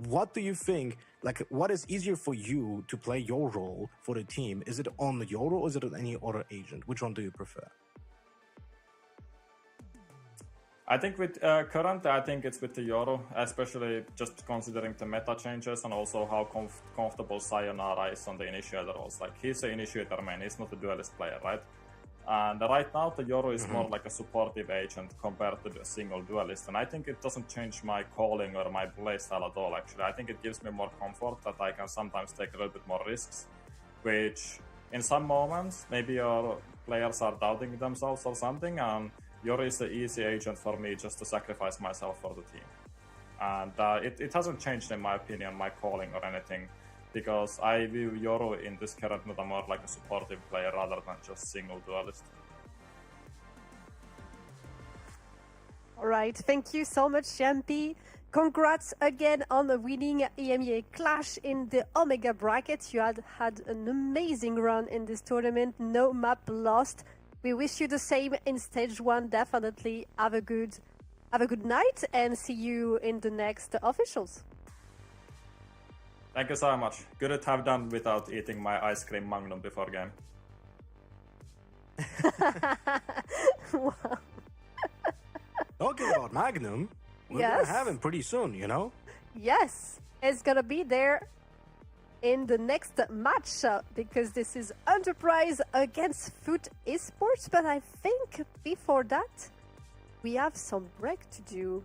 what do you think, like, what is easier for you to play your role for the team? Is it on your role or is it on any other agent? Which one do you prefer? I think with currently, I think it's with the Yoru, especially just considering the meta changes and also how comfortable Sayonara is on the initiator roles. Like, he's an initiator main, he's not a duelist player, right? And right now, the Yoru is more like a supportive agent compared to the single duelist. And I think it doesn't change my calling or my playstyle at all, actually. I think it gives me more comfort that I can sometimes take a little bit more risks, which in some moments, maybe your players are doubting themselves or something, and Yoru is the easy agent for me just to sacrifice myself for the team. And it hasn't changed, in my opinion, my calling or anything, because I view Yoru in this current meta more like a supportive player rather than just single duelist. Alright, thank you so much, Champi. Congrats again on winning EMEA Clash in the Omega bracket. You had an amazing run in this tournament, no map lost. We wish you the same in stage 1. Definitely have a good night and see you in the next officials. Thank you so much. Couldn't have done without eating my ice cream magnum before game. Wow. Talking about Magnum, we're gonna Yes. have him pretty soon, you know? Yes, it's gonna be there in the next match because this is Enterprise against FUT Esports. But I think before that, we have some break to do.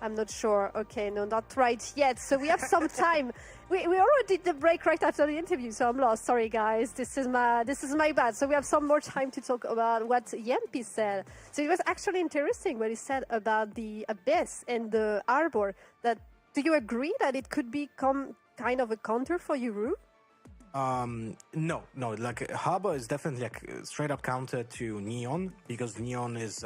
I'm not sure. Okay, no, not right yet. So we have some time. We already did the break right after the interview, so I'm lost. Sorry, guys. This is my bad. So we have some more time to talk about what Yempi said. So it was actually interesting what he said about the Abyss and the Arbor. That do you agree that it could become kind of a counter for Yuru? No. Like Harbor is definitely like a straight up counter to Neon because Neon is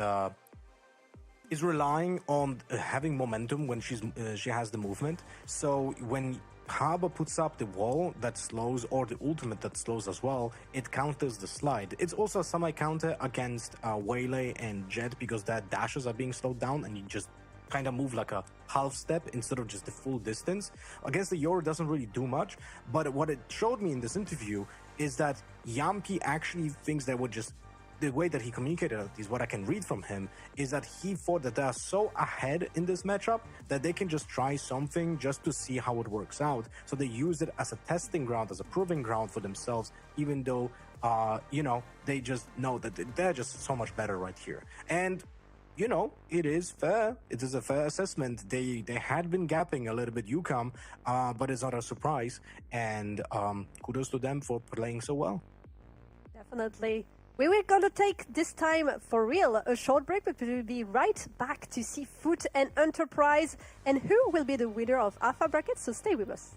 relying on having momentum when she has the movement. So when Harbor puts up the wall that slows or the ultimate that slows as well, it counters the slide. It's also a semi-counter against Waylay and Jet because their dashes are being slowed down and you just kind of move like a half step instead of just the full distance. Against the Yoru doesn't really do much, but what it showed me in this interview is that Yampi actually thinks they would just the way that he communicated, at least what I can read from him, is that he thought that they are so ahead in this matchup that they can just try something just to see how it works out. So they use it as a testing ground, as a proving ground for themselves, even though, they just know that they're just so much better right here. And, it is fair. It is a fair assessment. They had been gapping a little bit UCAM, but it's not a surprise. And kudos to them for playing so well. Definitely. We were going to take this time for real a short break, but we will be right back to see FUT and Enterprise and who will be the winner of Alpha Bracket, so stay with us.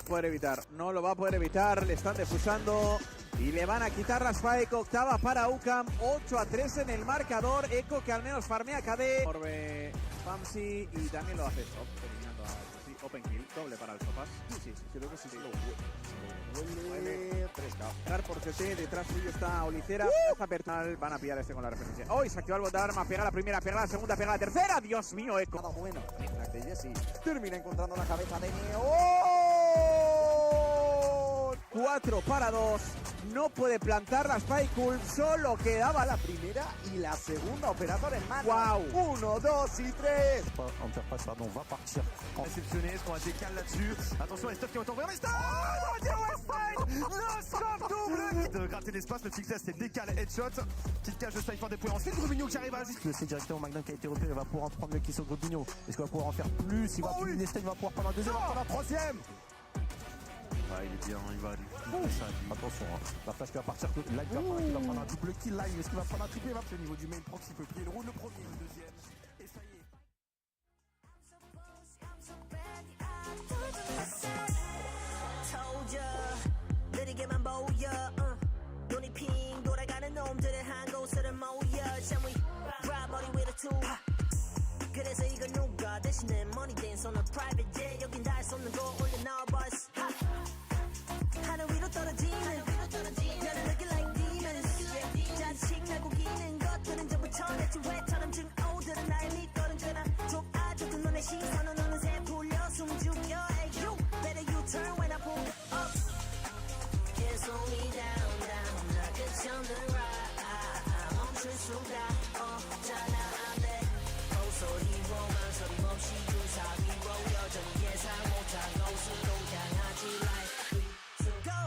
Poder evitar, no lo va a poder evitar, le están defusando y le van a quitar la spike, octava para UCAM, 8-3 en el marcador, Echo que al menos farmea KD, Orbe, Pamsi y también lo hace Top, terminando a Open Kill, doble para el Sopas. Sí, creo que sí. Huele 3K. Dar por CT, detrás suyo está Olicera, está Pertal, van a pillar este con la referencia. Hoy se activa el bot de arma, pega la primera, pega la segunda, pega la tercera, Dios mío, Echo. Bueno, de Jesse termina encontrando la cabeza de Neo. 4-2, no puede plantar la Spike Cool, solo quedaba la primera y la segunda opérateur en mano. Wow. 1, 2 y 3. Enterprise, pardon, va partir. Réceptionné, est-ce qu'on a décale là-dessus? Attention, les stuffs qui vont tomber. Les stuffs! Le scope double! De gratter l'espace, le succès c'est décale headshot. Petite cage de Cypher déployée. Ensuite, Grubigno qui arrive à juste. Le C directement, Magnum qui a été repéré, va pouvoir en prendre le kill sur Grubigno. Est-ce qu'il va pouvoir en faire plus? Il va plus il va pouvoir prendre un deuxième, il va prendre un troisième! Ouais, il est bien, il va aller. Attention, la flash qui va partir, là il va prendre un double kill, là est-ce qu'il va prendre un triple? Il va au niveau du main proxy, il peut plier le round, le premier, le deuxième, et ça y est. 그래서 이거 누가 대신에 money dance on a private jet 여긴 닿을 수 없는 거 올려 나와버스 하늘 위로 떨어지는 나는 looking like demons 자식 나고 기는 것들은 전부 천했지 왜처럼 증 오들은 날 믿거든 그나 좁아져도 너네 시선은 어느새 풀려 숨 죽여 Hey you, better you turn when I pull up 계속 me down 나 끝이 없는 ride 멈출 수가 없잖아 소리로만 소림없이 주사 위로 여전히 예상 못한 곳으로 향하지 like 3, 2, go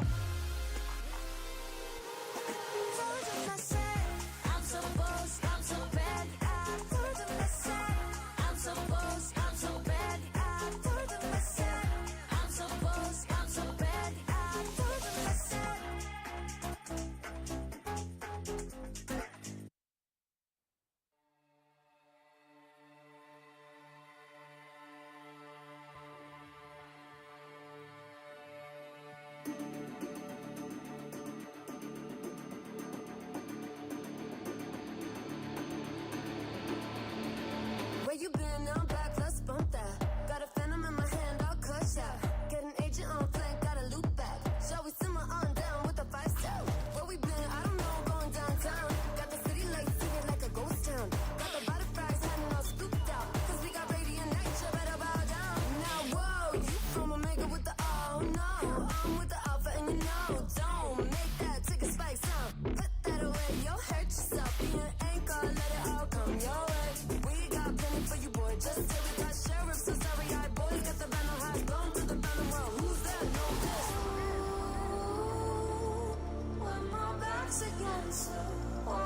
backs against the wall.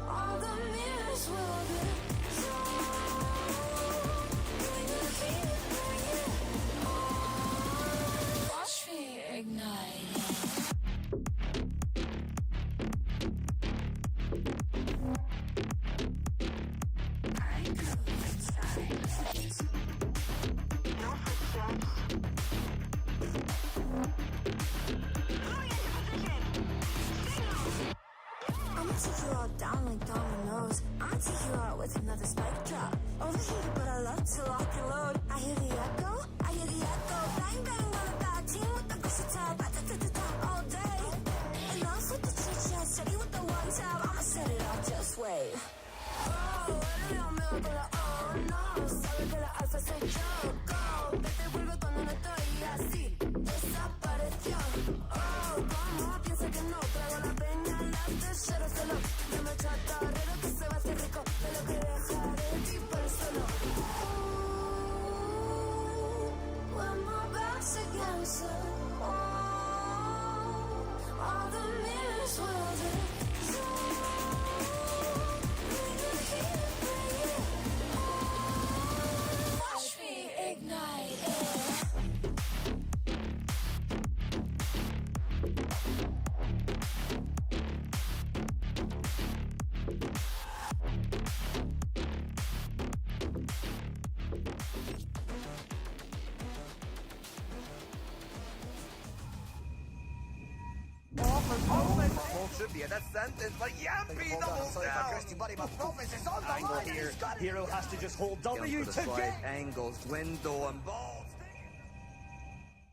All the mirrors will be watch me ignite. I'ma take you all down like dominoes. I'ma take you out with another spike drop. Overheated, but I love to lock and load. I hear the echo, I hear the echo. Bang bang on a bad team with the versatile. Back to the top all day. Enough with the chit chat, steady with the one tab. I'ma set it off, just wait. Oh, me con la oh no. Sabe que la alfa soy yo. Go, vete vuelve cuando no estoy así. Desapareció. Oh, como piensa que no traigo la peña, las de cero solo. Yo me echo a torrero que se va a hacer rico de lo que dejaré ti por el suelo. When my back's against the wall, all the mirrors will be watch me ignite. Should be a death sentence, but Yampi doubles down. Angle here. Hero has to just hold W to get angles, window and balls.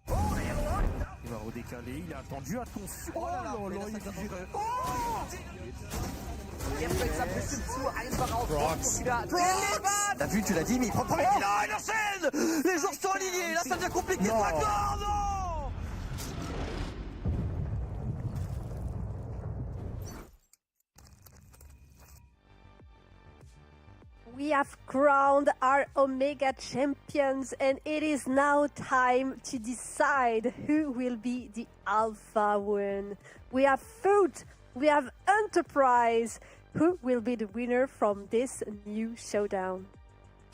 Il va redécaler, il a attendu, attention. Oh là là, il est viré. Jetzt fällt es ein bisschen zu einfach auf. T'as vu, tu l'as dit, mais il prend pas avec. Là, il enchaîne. Les joueurs sont alignés. Là, ça devient compliqué. Non. We have crowned our Omega champions, and it is now time to decide who will be the Alpha one. We have FUT, we have Enterprise. Who will be the winner from this new showdown?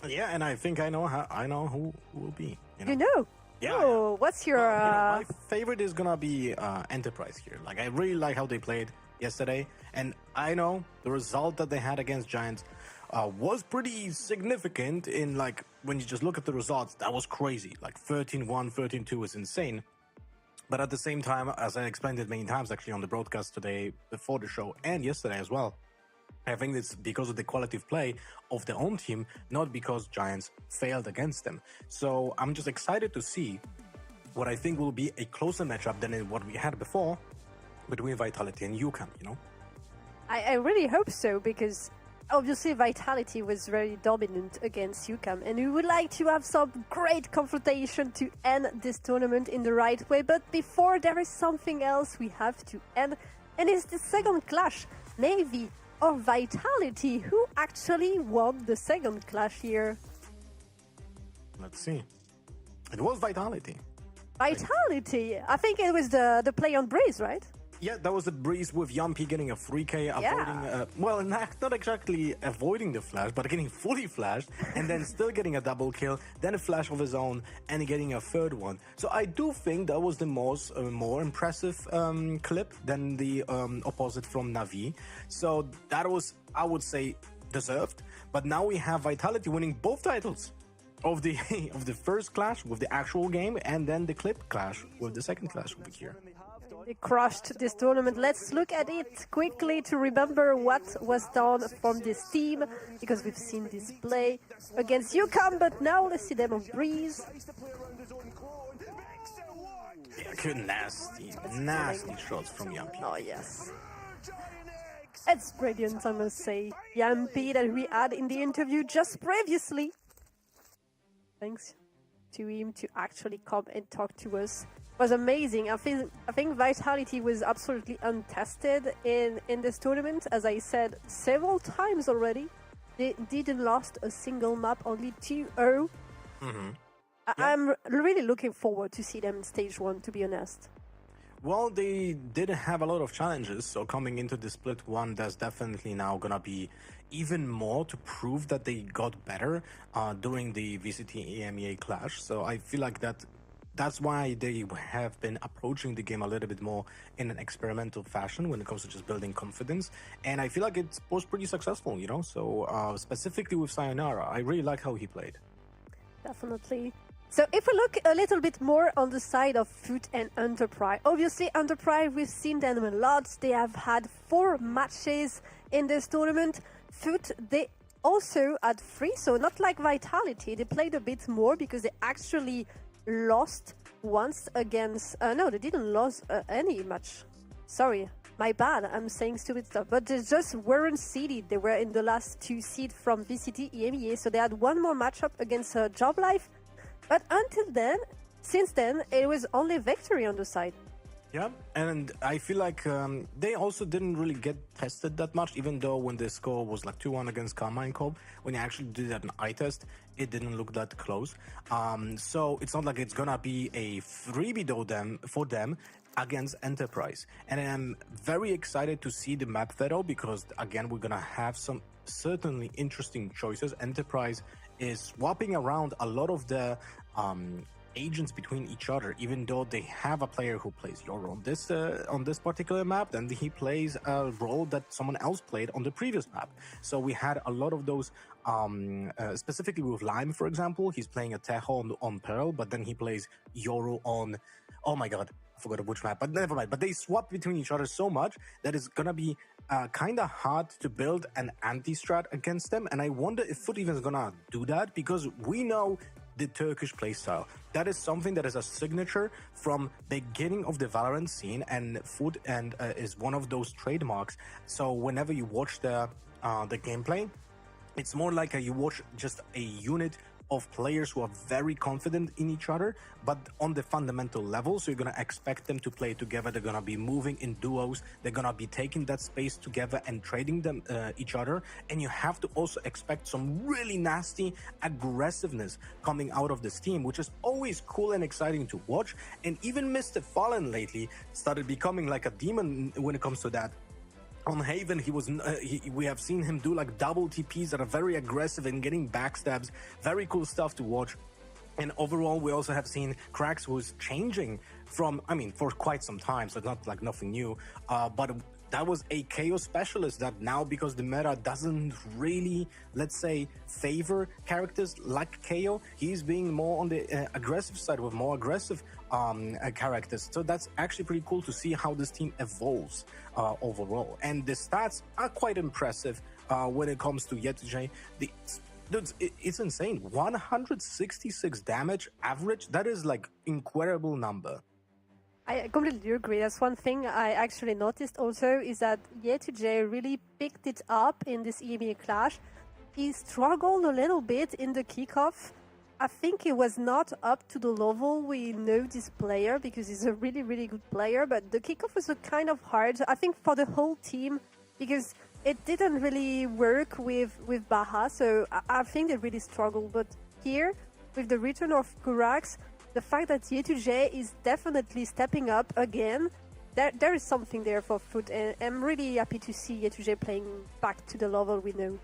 Yeah, and I think I know who will be. You know? Yeah. Oh, what's your? My favorite is gonna be Enterprise here. Like, I really like how they played yesterday, and I know the result that they had against Giants was pretty significant. In, like, when you just look at the results, that was crazy. Like 13-1, 13-2 is insane. But at the same time, as I explained it many times actually on the broadcast today, before the show, and yesterday as well, I think it's because of the quality of play of their own team, not because Giants failed against them. So I'm just excited to see what I think will be a closer matchup than what we had before between Vitality and UCAM, you know? I really hope so, because obviously Vitality was very dominant against UCAM, and we would like to have some great confrontation to end this tournament in the right way. But before, there is something else we have to end, and it's the second clash. Navy or Vitality? Who actually won the second clash here? Let's see. It was Vitality. Vitality? I think it was the play on Breeze, right? Yeah, that was the Breeze with Yampi getting a 3K, avoiding, well, not exactly avoiding the flash, but getting fully flashed, and then still getting a double kill, then a flash of his own, and getting a third one. So I do think that was the more impressive clip than the opposite from Na'Vi. So that was, I would say, deserved. But now we have Vitality winning both titles of the of the first clash with the actual game, and then the clip clash with the second clash over here. They crushed this tournament. Let's look at it quickly to remember what was done from this team, because we've seen this play against UCAM, but now let's see them on Breeze. Yeah, good nasty shots from Yampi. Oh, yes. It's brilliant, I must say. Yampi that we had in the interview just previously. Thanks to him to actually come and talk to us. Was amazing. I think Vitality was absolutely untested in this tournament. As I said several times already, they didn't lost a single map, only 2-0. Mm-hmm. I'm really looking forward to see them in stage 1, to be honest. Well, they did have a lot of challenges, so coming into the split one, there's definitely now gonna be even more to prove that they got better during the VCT EMEA Clash. So I feel like that's why they have been approaching the game a little bit more in an experimental fashion when it comes to just building confidence. And I feel like it was pretty successful, you know? So specifically with Sayonara, I really like how he played. Definitely. So if we look a little bit more on the side of FUT and Enterprise, obviously Enterprise, we've seen them a lot. They have had 4 matches in this tournament. FUT, they also had 3, so not like Vitality. They played a bit more because they actually lost once against... no, they didn't lose any match. Sorry, my bad, I'm saying stupid stuff. But they just weren't seeded. They were in the last 2 seeds from VCT EMEA, so they had 1 more matchup against Job Life. But until then, since then, it was only victory on the side. Yeah, and I feel like they also didn't really get tested that much, even though when the score was like 2-1 against Carmine Corp, when you actually did an eye test, it didn't look that close. So it's not like it's gonna be a freebie for them against Enterprise. And I'm very excited to see the map veto because, again, we're gonna have some certainly interesting choices. Enterprise is swapping around a lot of the agents between each other, even though they have a player who plays Yoro on this particular map, and he plays a role that someone else played on the previous map. So we had a lot of those, specifically with Lime, for example. He's playing a Tejo on Pearl, but then he plays Yoro on, oh my god, I forgot which map, but never mind. But they swap between each other so much that it's gonna be kind of hard to build an anti-strat against them. And I wonder if FUT even is gonna do that, because we know the Turkish playstyle. That is something that is a signature from beginning of the Valorant scene, and FUT and is one of those trademarks. So whenever you watch the gameplay, it's more like you watch just a unit of players who are very confident in each other, but on the fundamental level. So you're going to expect them to play together. They're going to be moving in duos. They're going to be taking that space together and trading them each other. And you have to also expect some really nasty aggressiveness coming out of this team, which is always cool and exciting to watch. And even Mr. Fallen lately started becoming like a demon when it comes to that. On Haven, we have seen him do like double TPs that are very aggressive and getting backstabs. Very cool stuff to watch. And overall, we also have seen Krax, who's changing from, I mean, for quite some time, so it's not like nothing new. But that was a KO specialist that now, because the meta doesn't really, let's say, favor characters like KO, he's being more on the aggressive side with more aggressive characters. So that's actually pretty cool to see how this team evolves overall. And the stats are quite impressive when it comes to Yetujay. Dude, it's insane. 166 damage average. That is like incredible number. I completely agree. That's one thing I actually noticed also, is that Yetujay really picked it up in this EMEA Clash. He struggled a little bit in the kickoff. I think he was not up to the level we know this player, because he's a really, really good player, but the kickoff was kind of hard, I think, for the whole team, because it didn't really work with Baha, so I think they really struggled. But here, with the return of Kurax, the fact that Yetujay is definitely stepping up again, there is something there for FUT, and I'm really happy to see Yetujay playing back to the level we know.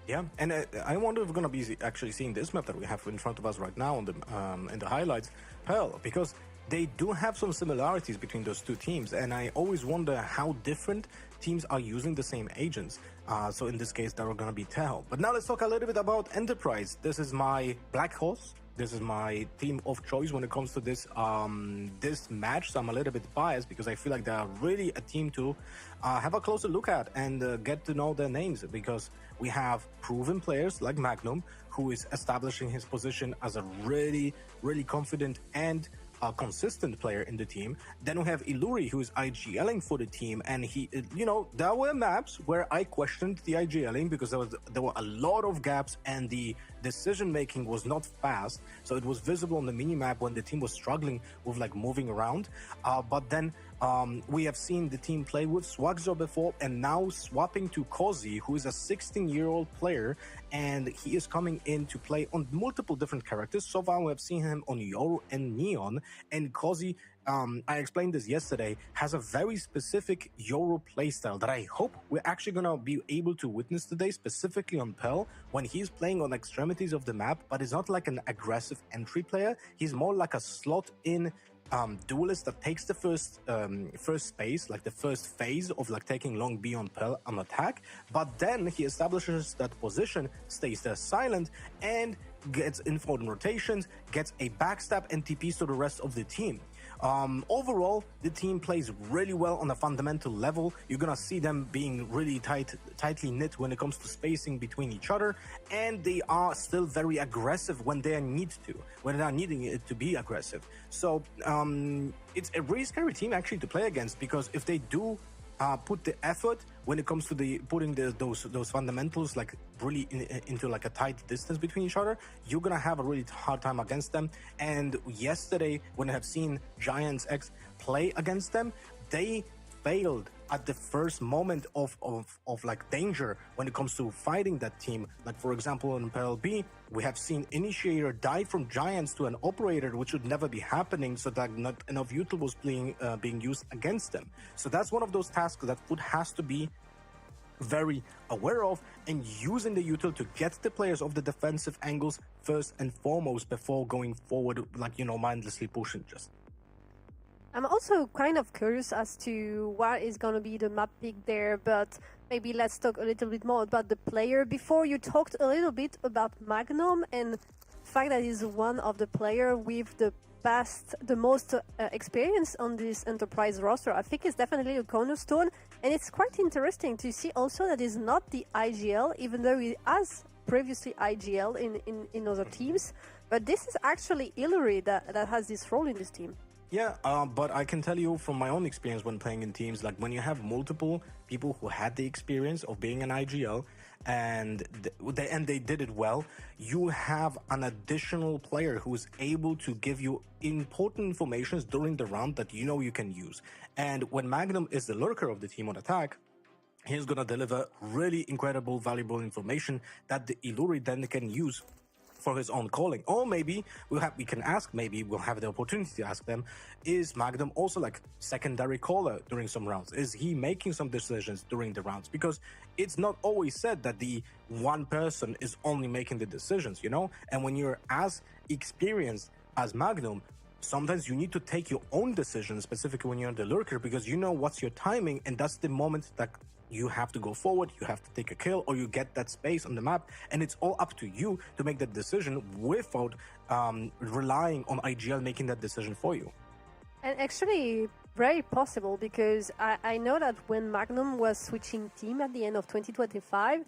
Yeah, and I wonder if we're going to be actually seeing this map that we have in front of us right now on in the highlights, Pearl, because they do have some similarities between those two teams, and I always wonder how different teams are using the same agents. So in this case, they're going to be Tejo. But now let's talk a little bit about Enterprise. This is my black horse. This is my team of choice when it comes to this this match. So I'm a little bit biased because I feel like they're really a team to have a closer look at and get to know their names, because we have proven players like Magnum, who is establishing his position as a really, really confident and consistent player in the team. Then we have Iluri, who is IGLing for the team, and he, you know, there were maps where I questioned the IGLing because there were a lot of gaps and the decision making was not fast, so it was visible on the mini map when the team was struggling with like moving around. But then we have seen the team play with Swagzo before, and now swapping to Kozi, who is a 16-year-old player, and he is coming in to play on multiple different characters. So far we have seen him on Yoru and Neon, and Kozi I explained this yesterday, has a very specific Euro playstyle that I hope we're actually going to be able to witness today, specifically on Pell, when he's playing on extremities of the map, but he's not like an aggressive entry player. He's more like a slot-in duelist that takes the first space, like the first phase of like taking long B on Pell on attack, but then he establishes that position, stays there silent, and gets in-forward rotations, gets a backstab and TPs to the rest of the team. Overall, the team plays really well on a fundamental level. You're gonna see them being really tightly knit when it comes to spacing between each other, and they are still very aggressive when they are needing it to be aggressive. So it's a really scary team actually to play against, because if they do put the effort when it comes to putting those fundamentals like really into like a tight distance between each other, you're gonna have a really hard time against them. And yesterday, when I have seen Giants X play against them, they failed at the first moment of like danger when it comes to fighting that team. Like for example, in PLB, we have seen Initiator die from Giants to an Operator, which would never be happening, so that not enough util was being used against them. So that's one of those tasks that FUT has to be very aware of, and using the util to get the players off the defensive angles first and foremost before going forward, like, you know, mindlessly pushing just. I'm also kind of curious as to what is going to be the map pick there, but maybe let's talk a little bit more about the player. Before, you talked a little bit about Magnum and the fact that he's one of the players with the most experience on this Enterprise roster. I think it's definitely a cornerstone, and it's quite interesting to see also that he's not the IGL, even though he has previously IGL in other teams, but this is actually Hillary that has this role in this team. Yeah, but I can tell you from my own experience when playing in teams, like when you have multiple people who had the experience of being an IGL and they did it well, you have an additional player who is able to give you important information during the round that you know you can use. And when Magnum is the lurker of the team on attack, he's going to deliver really incredible, valuable information that the Illuri then can use for his own calling. Or maybe we'll have the opportunity to ask them, is Magnum also like secondary caller during some rounds? Is he making some decisions during the rounds? Because it's not always said that the one person is only making the decisions, you know? And when you're as experienced as Magnum, sometimes you need to take your own decisions, specifically when you're the lurker, because you know what's your timing, and that's the moment that you have to go forward, you have to take a kill, or you get that space on the map, and it's all up to you to make that decision without relying on IGL making that decision for you. And actually, very possible, because I know that when Magnum was switching team at the end of 2025,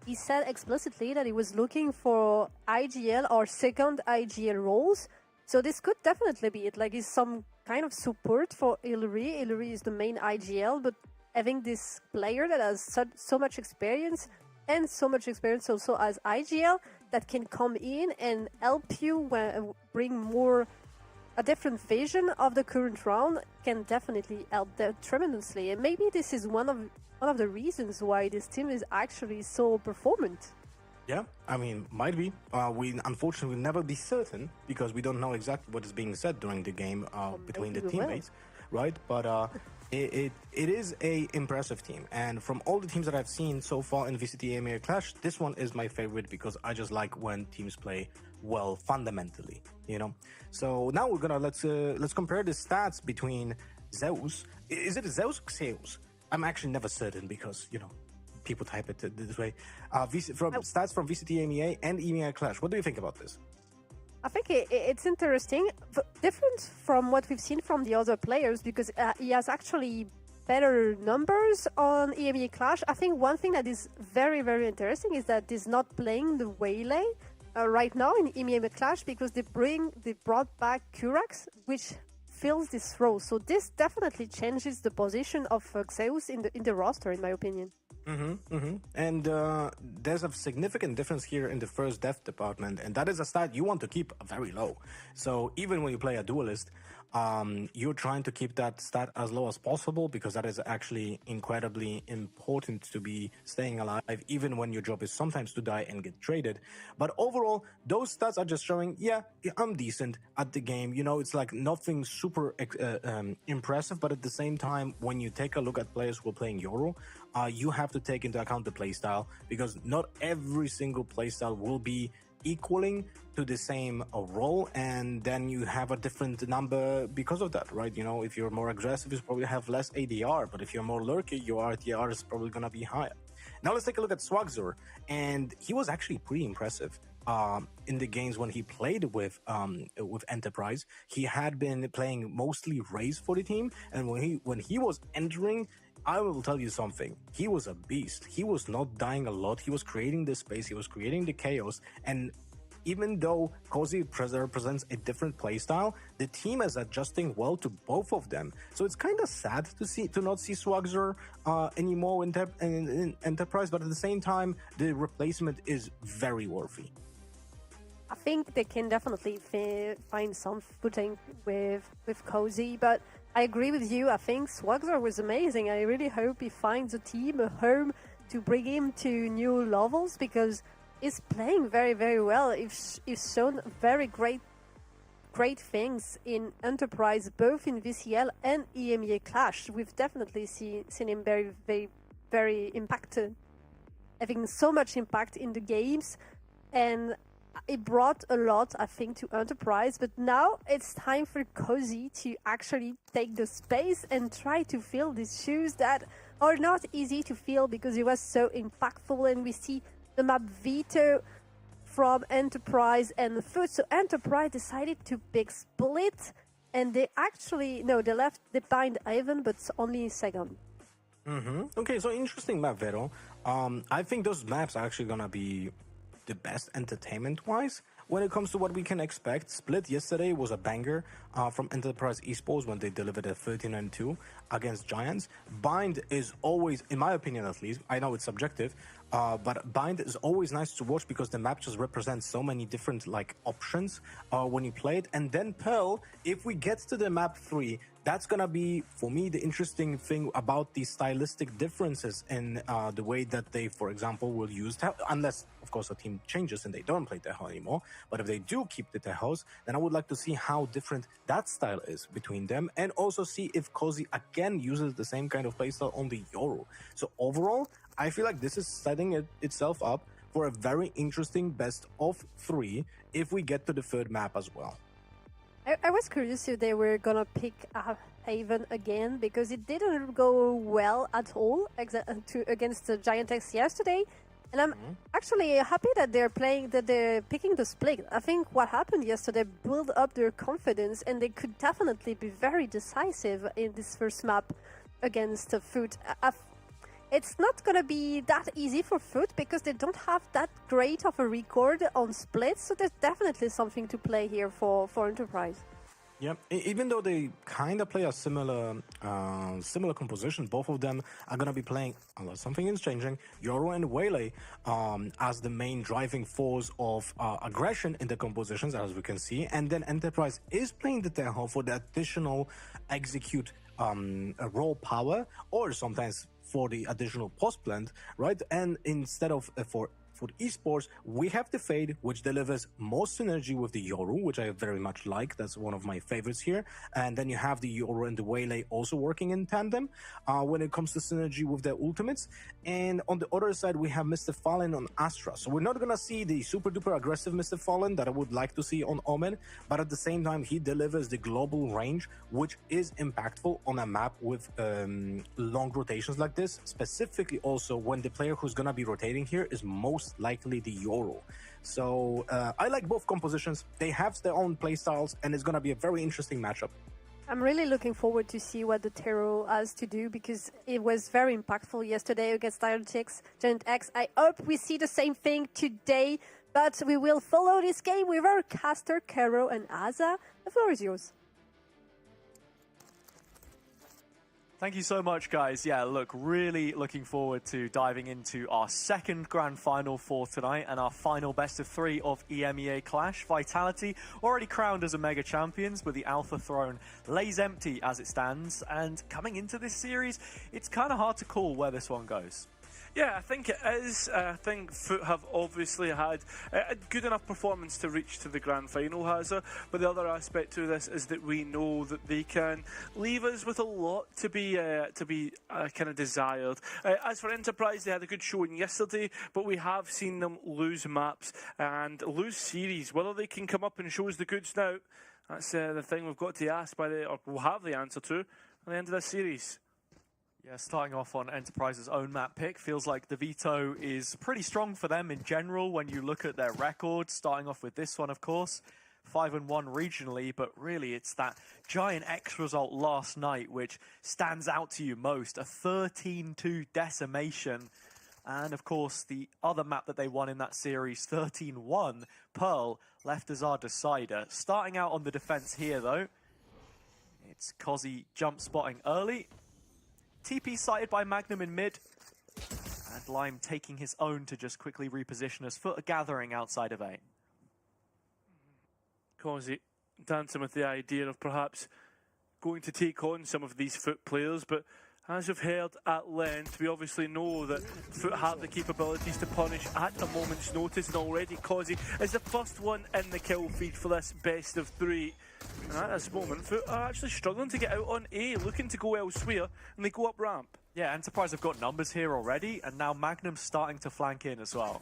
he said explicitly that he was looking for IGL or second IGL roles. So this could definitely be it. Like, it's some kind of support for Hillary. Hillary is the main IGL, but having this player that has so much experience, and so much experience also as IGL, that can come in and help you bring a different vision of the current round, can definitely help them tremendously. And maybe this is one of the reasons why this team is actually so performant. Yeah, I mean, might be. We unfortunately will never be certain, because we don't know exactly what is being said during the game between the teammates, right? But it is a impressive team, and from all the teams that I've seen so far in VCT EMEA Clash, this one is my favorite, because I just like when teams play well fundamentally, you know. So now we're gonna let's compare the stats between Zeus. Is it Zeus or Zeus? I'm actually never certain, because, you know, people type it this way. Stats from VCT EMEA and EMEA Clash. What do you think about this? I think it's interesting, different from what we've seen from the other players, because he has actually better numbers on EMEA Clash. I think one thing that is very, very interesting is that he's not playing the Waylay right now in EMEA Clash, because they brought back Kurax, which fills this role. So this definitely changes the position of Zeus in the roster, in my opinion. And there's a significant difference here in the first death department, and that is a stat you want to keep very low. So even when you play a duelist, you're trying to keep that stat as low as possible because that is actually incredibly important to be staying alive, even when your job is sometimes to die and get traded. But overall, those stats are just showing, yeah, I'm decent at the game. You know, it's like nothing super impressive, but at the same time, when you take a look at players who are playing Euro, you have to take into account the playstyle, because not every single playstyle will be equaling to the same role, and then you have a different number because of that, right? You know, if you're more aggressive, you probably have less ADR, but if you're more lurky, your RTR is probably gonna be higher. Now let's take a look at Swagzer, and he was actually pretty impressive in the games when he played with Enterprise. He had been playing mostly Raze for the team, and when he was entering, I will tell you something. He was a beast. He was not dying a lot. He was creating the space. He was creating the chaos. And even though Cozy represents a different playstyle, the team is adjusting well to both of them. So it's kind of sad to not see Swagzer anymore in Enterprise, but at the same time, the replacement is very worthy. I think they can definitely find some footing with Cozy, but I agree with you. I think Swagzer was amazing. I really hope he finds a team, a home to bring him to new levels, because he's playing very, very well. He's shown very great things in Enterprise, both in VCL and EMEA Clash. We've definitely seen him very, very, very impacted, having so much impact in the games, and it brought a lot, I think, to Enterprise. But now it's time for Cozy to actually take the space and try to fill these shoes that are not easy to fill, because he was so impactful. And we see the map Veto from Enterprise and FUT. So Enterprise decided to pick Split, and they bind Ivan, but only second. Okay, so interesting map, Vero. I think those maps are actually gonna be the best entertainment-wise when it comes to what we can expect. Split yesterday was a banger from Enterprise Esports when they delivered a 13-2 against Giants. Bind is always, in my opinion at least, I know it's subjective, but Bind is always nice to watch because the map just represents so many different options when you play it. And then Pearl, if we get to the map 3, that's gonna be, for me, the interesting thing about the stylistic differences in the way that they, for example, will use Tejo, unless, of course, a team changes and they don't play Tejo anymore. But if they do keep the Tejos, then I would like to see how different that style is between them, and also see if Cozy again uses the same kind of playstyle on the Yoru. So overall, I feel like this is setting itself up for a very interesting best of 3 if we get to the third map as well. I was curious if they were gonna pick Haven again, because it didn't go well at all against the Giantess yesterday, and I'm actually happy that they're picking the Split. I think what happened yesterday built up their confidence, and they could definitely be very decisive in this first map against FUT. It's not gonna be that easy for FUT because they don't have that great of a record on Split, so there's definitely something to play here for Enterprise. Yeah, even though they kind of play a similar composition, both of them are going to be playing, unless something is changing, Yoru and Waylay as the main driving force of aggression in the compositions, as we can see. And then Enterprise is playing the Tejo for the additional execute raw power, or sometimes for the additional post plant, right? And instead of for esports, we have the Fade, which delivers more synergy with the Yoru, which I very much like. That's one of my favorites here. And then you have the Yoru and the Waylay also working in tandem when it comes to synergy with their ultimates. And on the other side, we have Mr. Fallen on Astra. So we're not going to see the super duper aggressive Mr. Fallen that I would like to see on Omen, but at the same time, he delivers the global range, which is impactful on a map with long rotations like this, specifically also when the player who's going to be rotating here is most likely the Yoru. So I like both compositions. They have their own playstyles, and it's going to be a very interesting matchup. I'm really looking forward to see what the Tero has to do, because it was very impactful yesterday against Giant X. I hope we see the same thing today, but we will follow this game with our caster, Kero and Aza. The floor is yours. Thank you so much, guys. Yeah, look, really looking forward to diving into our second grand final for tonight and our final best of 3 of EMEA Clash. Vitality already crowned as Omega champions, but the Alpha throne lays empty as it stands. And coming into this series, it's kind of hard to call where this one goes. Yeah, I think it is. I think FUT have obviously had a good enough performance to reach to the grand final, Hazza. But the other aspect to this is that we know that they can leave us with a lot to be kind of desired. As for Enterprise, they had a good showing yesterday, but we have seen them lose maps and lose series. Whether they can come up and show us the goods now, that's the thing we've got to ask or we'll have the answer to at the end of this series. Yeah, starting off on Enterprise's own map pick, feels like the veto is pretty strong for them in general when you look at their record. Starting off with this one, of course, 5-1 regionally, but really it's that giant X result last night which stands out to you most. A 13-2 decimation. And of course, the other map that they won in that series, 13-1, Pearl, left as our decider. Starting out on the defense here, though, it's Kozzy jump spotting early. TP sighted by Magnum in mid, and Lime taking his own to just quickly reposition as FUT are gathering outside of A. Kozzy dancing with the idea of perhaps going to take on some of these FUT players, but as you've heard at length, we obviously know that FUT have the capabilities to punish at a moment's notice, and already Kozzy is the first one in the kill feed for this best of 3. And at this moment, FUT are actually struggling to get out on A, looking to go elsewhere, and they go up ramp. Yeah, Enterprise have got numbers here already, and now Magnum's starting to flank in as well.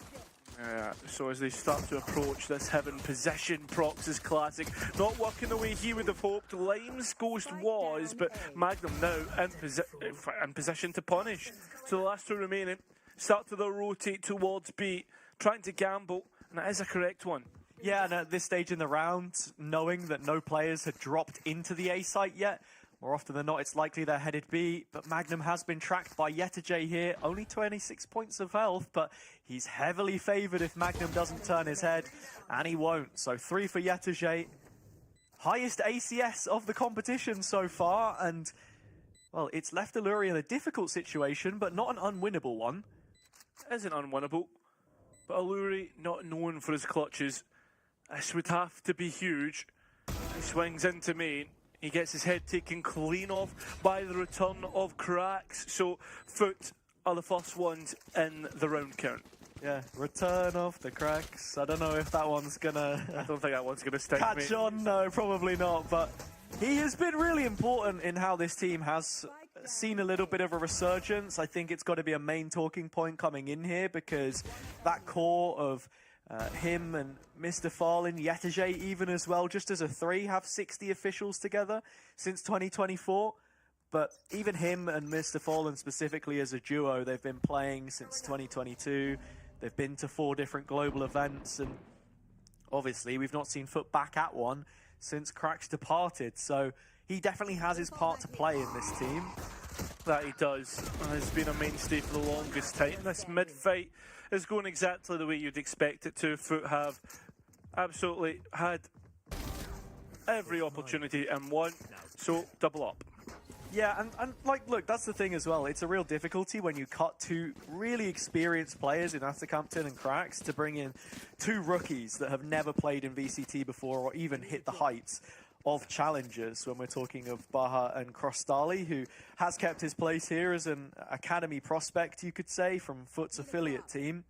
So as they start to approach this heaven possession, Prox is classic. Not working the way he would have hoped. Lime's ghost was, but Magnum now in position to punish. So the last 2 remaining start to rotate towards B, trying to gamble, and that is a correct one. Yeah, and at this stage in the round, knowing that no players had dropped into the A site yet, more often than not, it's likely they're headed B, but Magnum has been tracked by Yetajay here. Only 26 points of health, but he's heavily favoured if Magnum doesn't turn his head, and he won't. So 3 for Yetajay. Highest ACS of the competition so far, and, well, it's left Alluri in a difficult situation, but not an unwinnable one. It isn't unwinnable, but Alluri not known for his clutches. This would have to be huge. He swings into main. He gets his head taken clean off by the return of Cracks. So FUT are the first ones in the round count. Yeah, return of the Cracks. I don't know if that one's gonna... I don't think that one's gonna stick, catch on, no, probably not. But he has been really important in how this team has seen a little bit of a resurgence. I think it's got to be a main talking point coming in here, because that core of him and Mr. Fallen, Yetajay even as well, just as a 3, have 60 officials together since 2024. But even him and Mr. Fallen specifically as a duo, they've been playing since 2022. They've been to 4 different global events, and obviously we've not seen FUT back at one since Cracks departed. So he definitely has his part to play in this team. That he does. He's been a mainstay for the longest time. This mid-fight is going exactly the way you'd expect it to. FUT have absolutely had every opportunity and won, so double up. Yeah, and like, look, that's the thing as well. It's a real difficulty when you cut 2 really experienced players in Athercampton and Cracks to bring in 2 rookies that have never played in VCT before or even hit the heights of challengers, when we're talking of Baha and Krostali, who has kept his place here as an academy prospect, you could say, from FUT's affiliate team.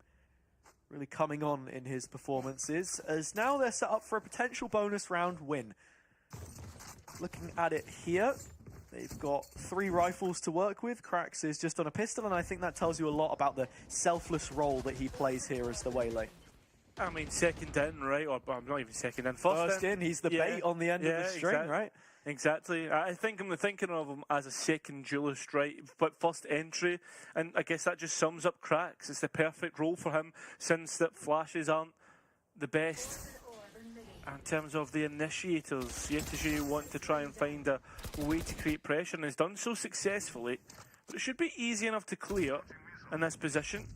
Really coming on in his performances, as now they're set up for a potential bonus round win. Looking at it here, they've got 3 rifles to work with. Cracks is just on a pistol, and I think that tells you a lot about the selfless role that he plays here as the Waylay. I mean, second in, right? Or I'm not even second in. First in. He's the bait on the end of the string, right? Exactly. I think I'm thinking of him as a second duelist, right? But first entry, and I guess that just sums up Cracks. It's the perfect role for him, since that flashes aren't the best in terms of the initiators. Yetajay want to try and find a way to create pressure, and has done so successfully. But it should be easy enough to clear in this position.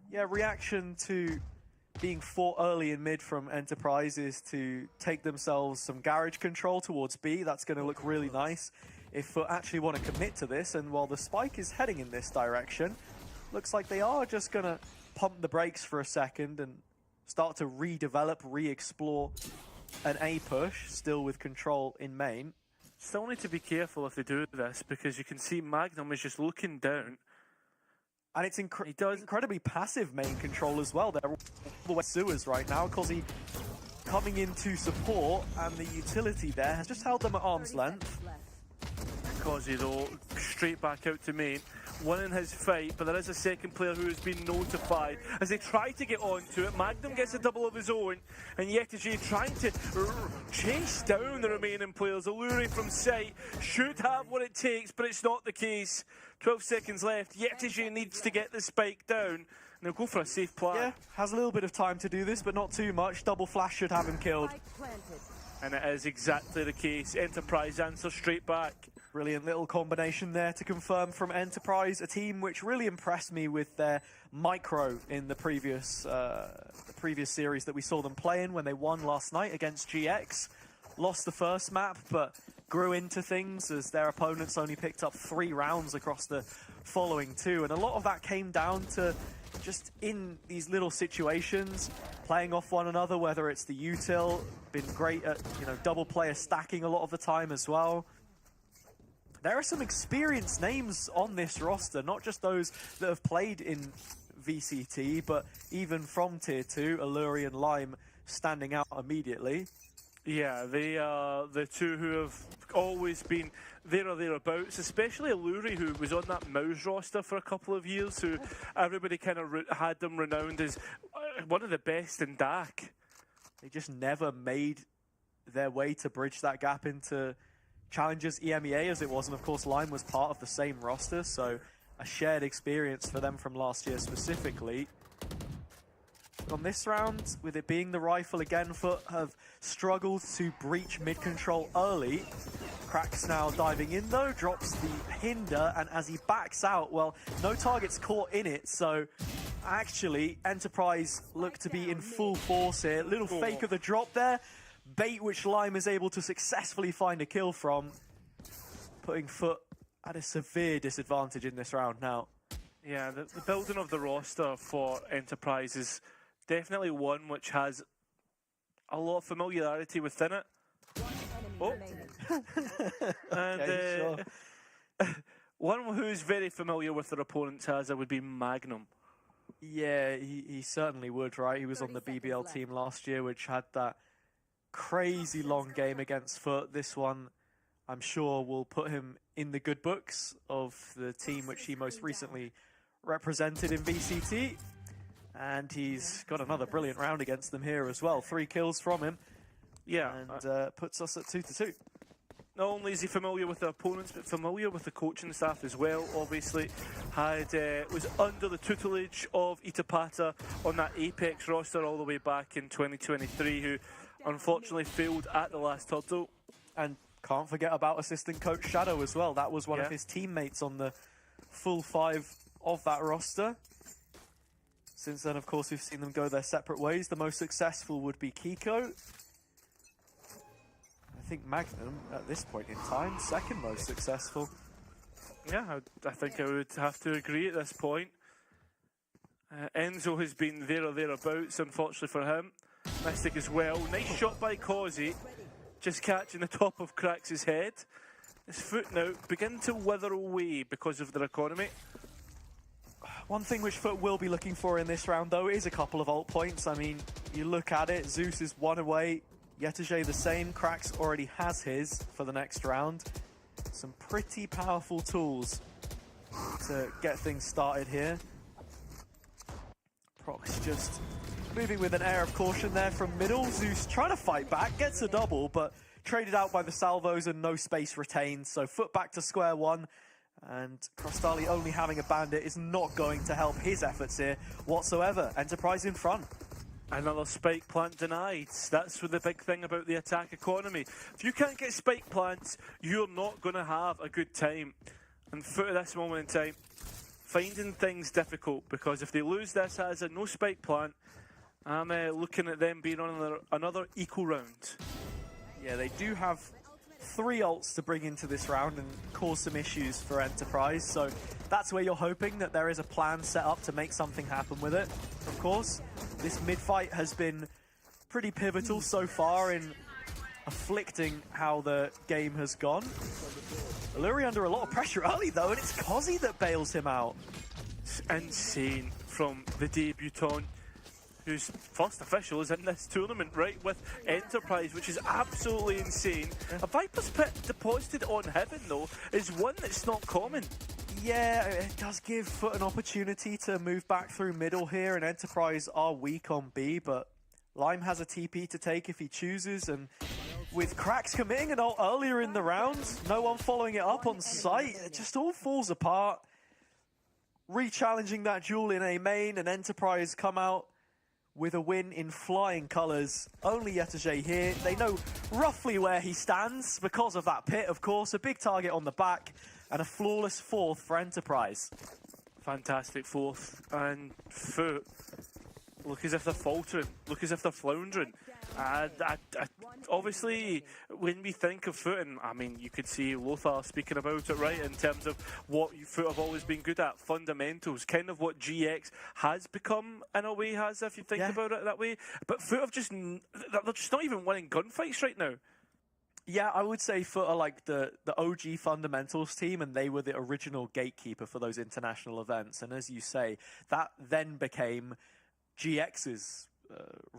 Yeah, reaction to being fought early in mid from Enterprise is to take themselves some garage control towards B. That's going to look really nice. if FUT actually want to commit to this. And while the spike is heading in this direction, looks like they are just going to pump the brakes for a second and start to redevelop, re-explore an A push, still with control in main. Still need to be careful if they do this, because you can see Magnum is just looking down. And it's incredibly passive main control as well. They're all the way sewers right now. Cozzy coming in to support, and the utility there has just held them at arm's length. Cozzy, though, straight back out to main, winning his fight, but there is a second player who has been notified. As they try to get onto it, Magnum gets a double of his own, and Yetiji trying to chase down the remaining players. Alluri from sight should have what it takes, but it's not the case. 12 seconds left. Yetiji needs to get the spike down, and he'll go for a safe plan. Yeah, has a little bit of time to do this, but not too much. Double flash should have him killed. And it is exactly the case. Enterprise answer straight back. Brilliant little combination there to confirm from Enterprise, a team which really impressed me with their micro in the previous series that we saw them play in when they won last night against GX. Lost the first map, but grew into things as their opponents only picked up 3 rounds across the following 2. And a lot of that came down to just in these little situations, playing off one another, whether it's the util, been great at, double player stacking a lot of the time as well. There are some experienced names on this roster, not just those that have played in VCT, but even from Tier 2, Alluri and Lime standing out immediately. Yeah, they are the two who have always been there or thereabouts, especially Alluri, who was on that Mouse roster for a couple of years, who everybody kind of had them renowned as one of the best in DAC. They just never made their way to bridge that gap into Challengers EMEA as it was, and of course Lime was part of the same roster, so a shared experience for them from last year specifically. On this round, with it being the rifle again, FUT have struggled to breach mid-control early. Cracks now diving in though, drops the hinder, and as he backs out, well, no targets caught in it, so actually Enterprise look to be in full force here. Little fake of the drop there, bait which Lime is able to successfully find a kill from, putting FUT at a severe disadvantage in this round now. Yeah, the building of the roster for Enterprise is definitely one which has a lot of familiarity within it. Oh. And okay, sure. One who's very familiar with their opponents would be Magnum. Yeah, he certainly would, right? He was on the BBL team last year, which had that crazy long game against FUT. This one, I'm sure, will put him in the good books of the team which he most recently represented in VCT. And he's got another brilliant round against them here as well. 3 kills from him. Yeah. And puts us at 2-2. Not only is he familiar with the opponents, but familiar with the coaching staff as well. Obviously, was under the tutelage of Itapata on that Apex roster all the way back in 2023, who unfortunately failed at the last hurdle. And can't forget about assistant coach Shadow as well. That was one of his teammates on the full 5 of that roster. Since then, of course, we've seen them go their separate ways. The most successful would be Kiko. I think Magnum, at this point in time, second most successful. Yeah, I think I would have to agree at this point. Enzo has been there or thereabouts, unfortunately for him. Mystic as well. Nice shot by Cozzy, just catching the top of Krax's head. His foot now begin to wither away because of their economy. One thing which FUT will be looking for in this round, though, is a couple of ult points. I mean, you look at it, Zeus is 1 away, Yetije the same, Krax already has his for the next round. Some pretty powerful tools to get things started here. Prox just moving with an air of caution there from middle. Zeus trying to fight back, gets a double, but traded out by the salvos and no space retained. So FUT back to square one. And Crostali only having a bandit is not going to help his efforts here whatsoever. Enterprise in front. Another spike plant denied. That's the big thing about the attack economy. If you can't get spike plants, you're not going to have a good time. And FUT at this moment in time, finding things difficult, because if they lose this as a no spike plant, I'm looking at them being on another equal round. Yeah, they do have 3 ults to bring into this round and cause some issues for Enterprise. So that's where you're hoping that there is a plan set up to make something happen with it. Of course, this mid-fight has been pretty pivotal so far in afflicting how the game has gone. Alluri under a lot of pressure early though, and it's Kozzy that bails him out. It's insane from the debutant, whose first official is in this tournament, right, with Enterprise, which is absolutely insane. A Viper's Pit deposited on Heaven, though, is one that's not common. Yeah, it does give FUT an opportunity to move back through middle here, and Enterprise are weak on B, but Lime has a TP to take if he chooses, and with Cracks committing an ult earlier in the round, no one following it up on site, it just all falls apart. Re-challenging that duel in A main, and Enterprise come out with a win in flying colours. Only Yetagé here. They know roughly where he stands because of that pit, of course. A big target on the back and a flawless 4th for Enterprise. Fantastic 4th. And FUT look as if they're faltering, look as if they're floundering. Obviously, when we think of FUT, and I mean, you could see Lothar speaking about it, right, in terms of what FUT have always been good at, fundamentals, kind of what GX has become, in a way, has, if you think about it that way. But FUT have they're just not even winning gunfights right now. Yeah, I would say FUT are like the OG fundamentals team, and they were the original gatekeeper for those international events. And as you say, that then became GX's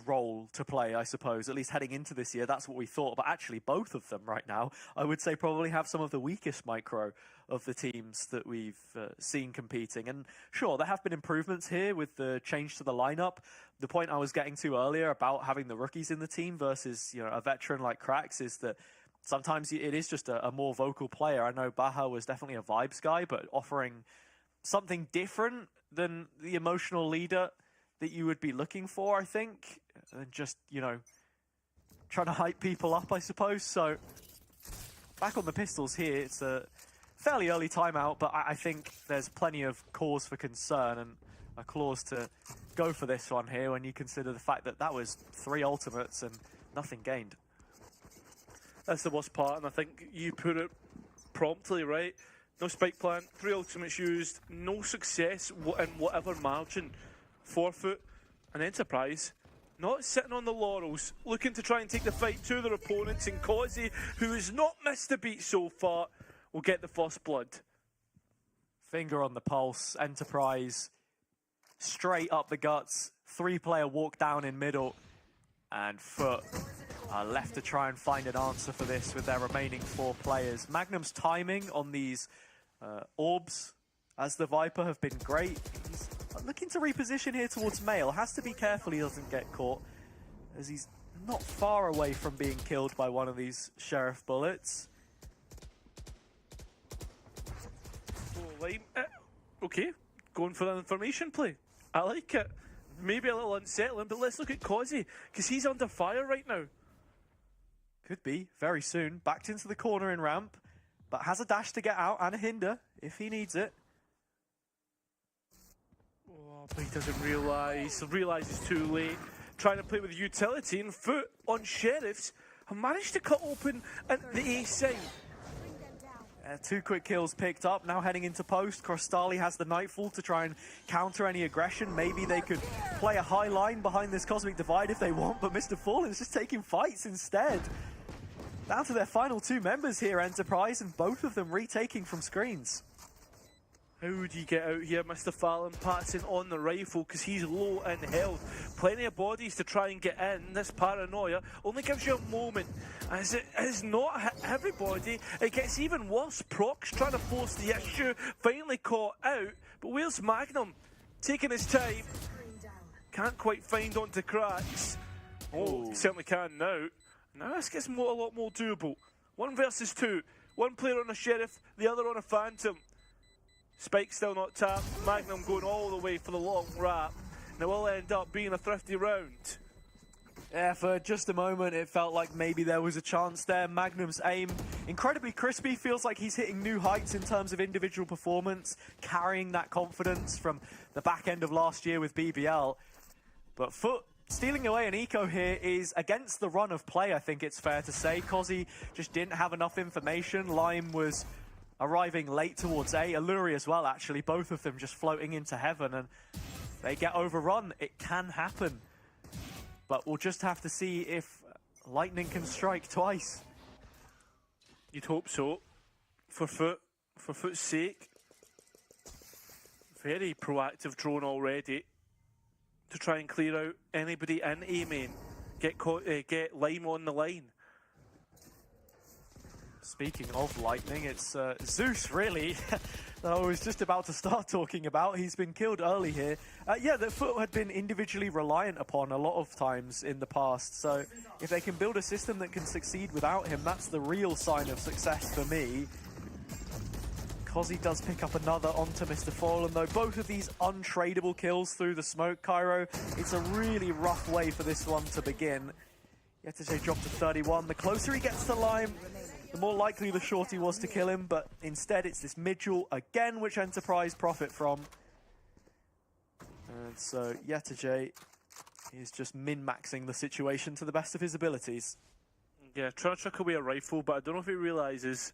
role to play, I suppose, at least heading into this year. That's what we thought, but actually both of them right now, I would say, probably have some of the weakest micro of the teams that we've seen competing. And sure, there have been improvements here with the change to the lineup. The point I was getting to earlier about having the rookies in the team versus, you know, a veteran like Cracks is that sometimes it is just a more vocal player. I know Baha was definitely a vibes guy, but offering something different than the emotional leader that you would be looking for, I think, and just, you know, trying to hype people up, I suppose. So back on the pistols here, it's a fairly early timeout, but I think there's plenty of cause for concern and a clause to go for this one here when you consider the fact that that was 3 ultimates and nothing gained. That's the worst part, and I think you put it promptly, right? No spike plant, 3 ultimates used, no success in whatever margin. Forfeit, an Enterprise not sitting on the laurels, looking to try and take the fight to their opponents, and Kozzy, who has not missed a beat so far, will get the first blood. Finger on the pulse, Enterprise straight up the guts, 3-player walk down in middle, and FUT are left to try and find an answer for this with their remaining 4 players. Magnum's timing on these orbs as the Viper have been great. He's looking to reposition here towards Mail. Has to be careful he doesn't get caught, as he's not far away from being killed by one of these Sheriff bullets. Okay, going for an information play. I like it. Maybe a little unsettling, but let's look at Kozzy, because he's under fire right now. Could be, very soon. Backed into the corner in ramp, but has a dash to get out and a hinder if he needs it. Oh, but he doesn't realises too late. Trying to play with utility, and FUT on Sheriffs have managed to cut open at the A side. 2 quick kills picked up, now heading into post. Krostali has the Nightfall to try and counter any aggression. Maybe they could play a high line behind this Cosmic Divide if they want, but Mr. Fallen's just taking fights instead. Down to their final 2 members here, Enterprise, and both of them retaking from screens. How do you get out here, Mr. Fallon? Patson on the rifle because he's low in health. Plenty of bodies to try and get in. This paranoia only gives you a moment. As it is not everybody, it gets even worse. Prox trying to force the issue, finally caught out. But where's Magnum? Taking his time. Can't quite find onto Cracks. Oh, he certainly can now. Now this gets a lot more doable. 1 versus 2. 1 player on a Sheriff, the other on a Phantom. Spike still not tapped. Magnum going all the way for the long wrap. And it will end up being a thrifty round. Yeah, for just a moment it felt like maybe there was a chance there. Magnum's aim, incredibly crispy, feels like he's hitting new heights in terms of individual performance, carrying that confidence from the back end of last year with BBL. But FUT Stealing away an eco here is against the run of play, I think it's fair to say. Kozi just didn't have enough information. Lime was arriving late towards A. Alluri as well, actually. Both of them just floating into heaven, and they get overrun. It can happen. But we'll just have to see if lightning can strike twice. You'd hope so. For FUT's sake. Very proactive drone already to try and clear out anybody in A main. Get Lime on the line. Speaking of lightning, it's Zeus, really, that I was just about to start talking about. He's been killed early here. Yeah, the FUT had been individually reliant upon a lot of times in the past, so if they can build a system that can succeed without him, that's the real sign of success for me. Kozi does pick up another onto Mr. Fallen, though. Both of these untradeable kills through the smoke, Cairo. It's a really rough way for this one to begin. Yetege dropped to 31. The closer he gets to Lime, the more likely the shorty was to kill him, but instead it's this mid-duel again, which Enterprise profit from. And so Yetege is just min-maxing the situation to the best of his abilities. Yeah, trying to chuck away a rifle, but I don't know if he realises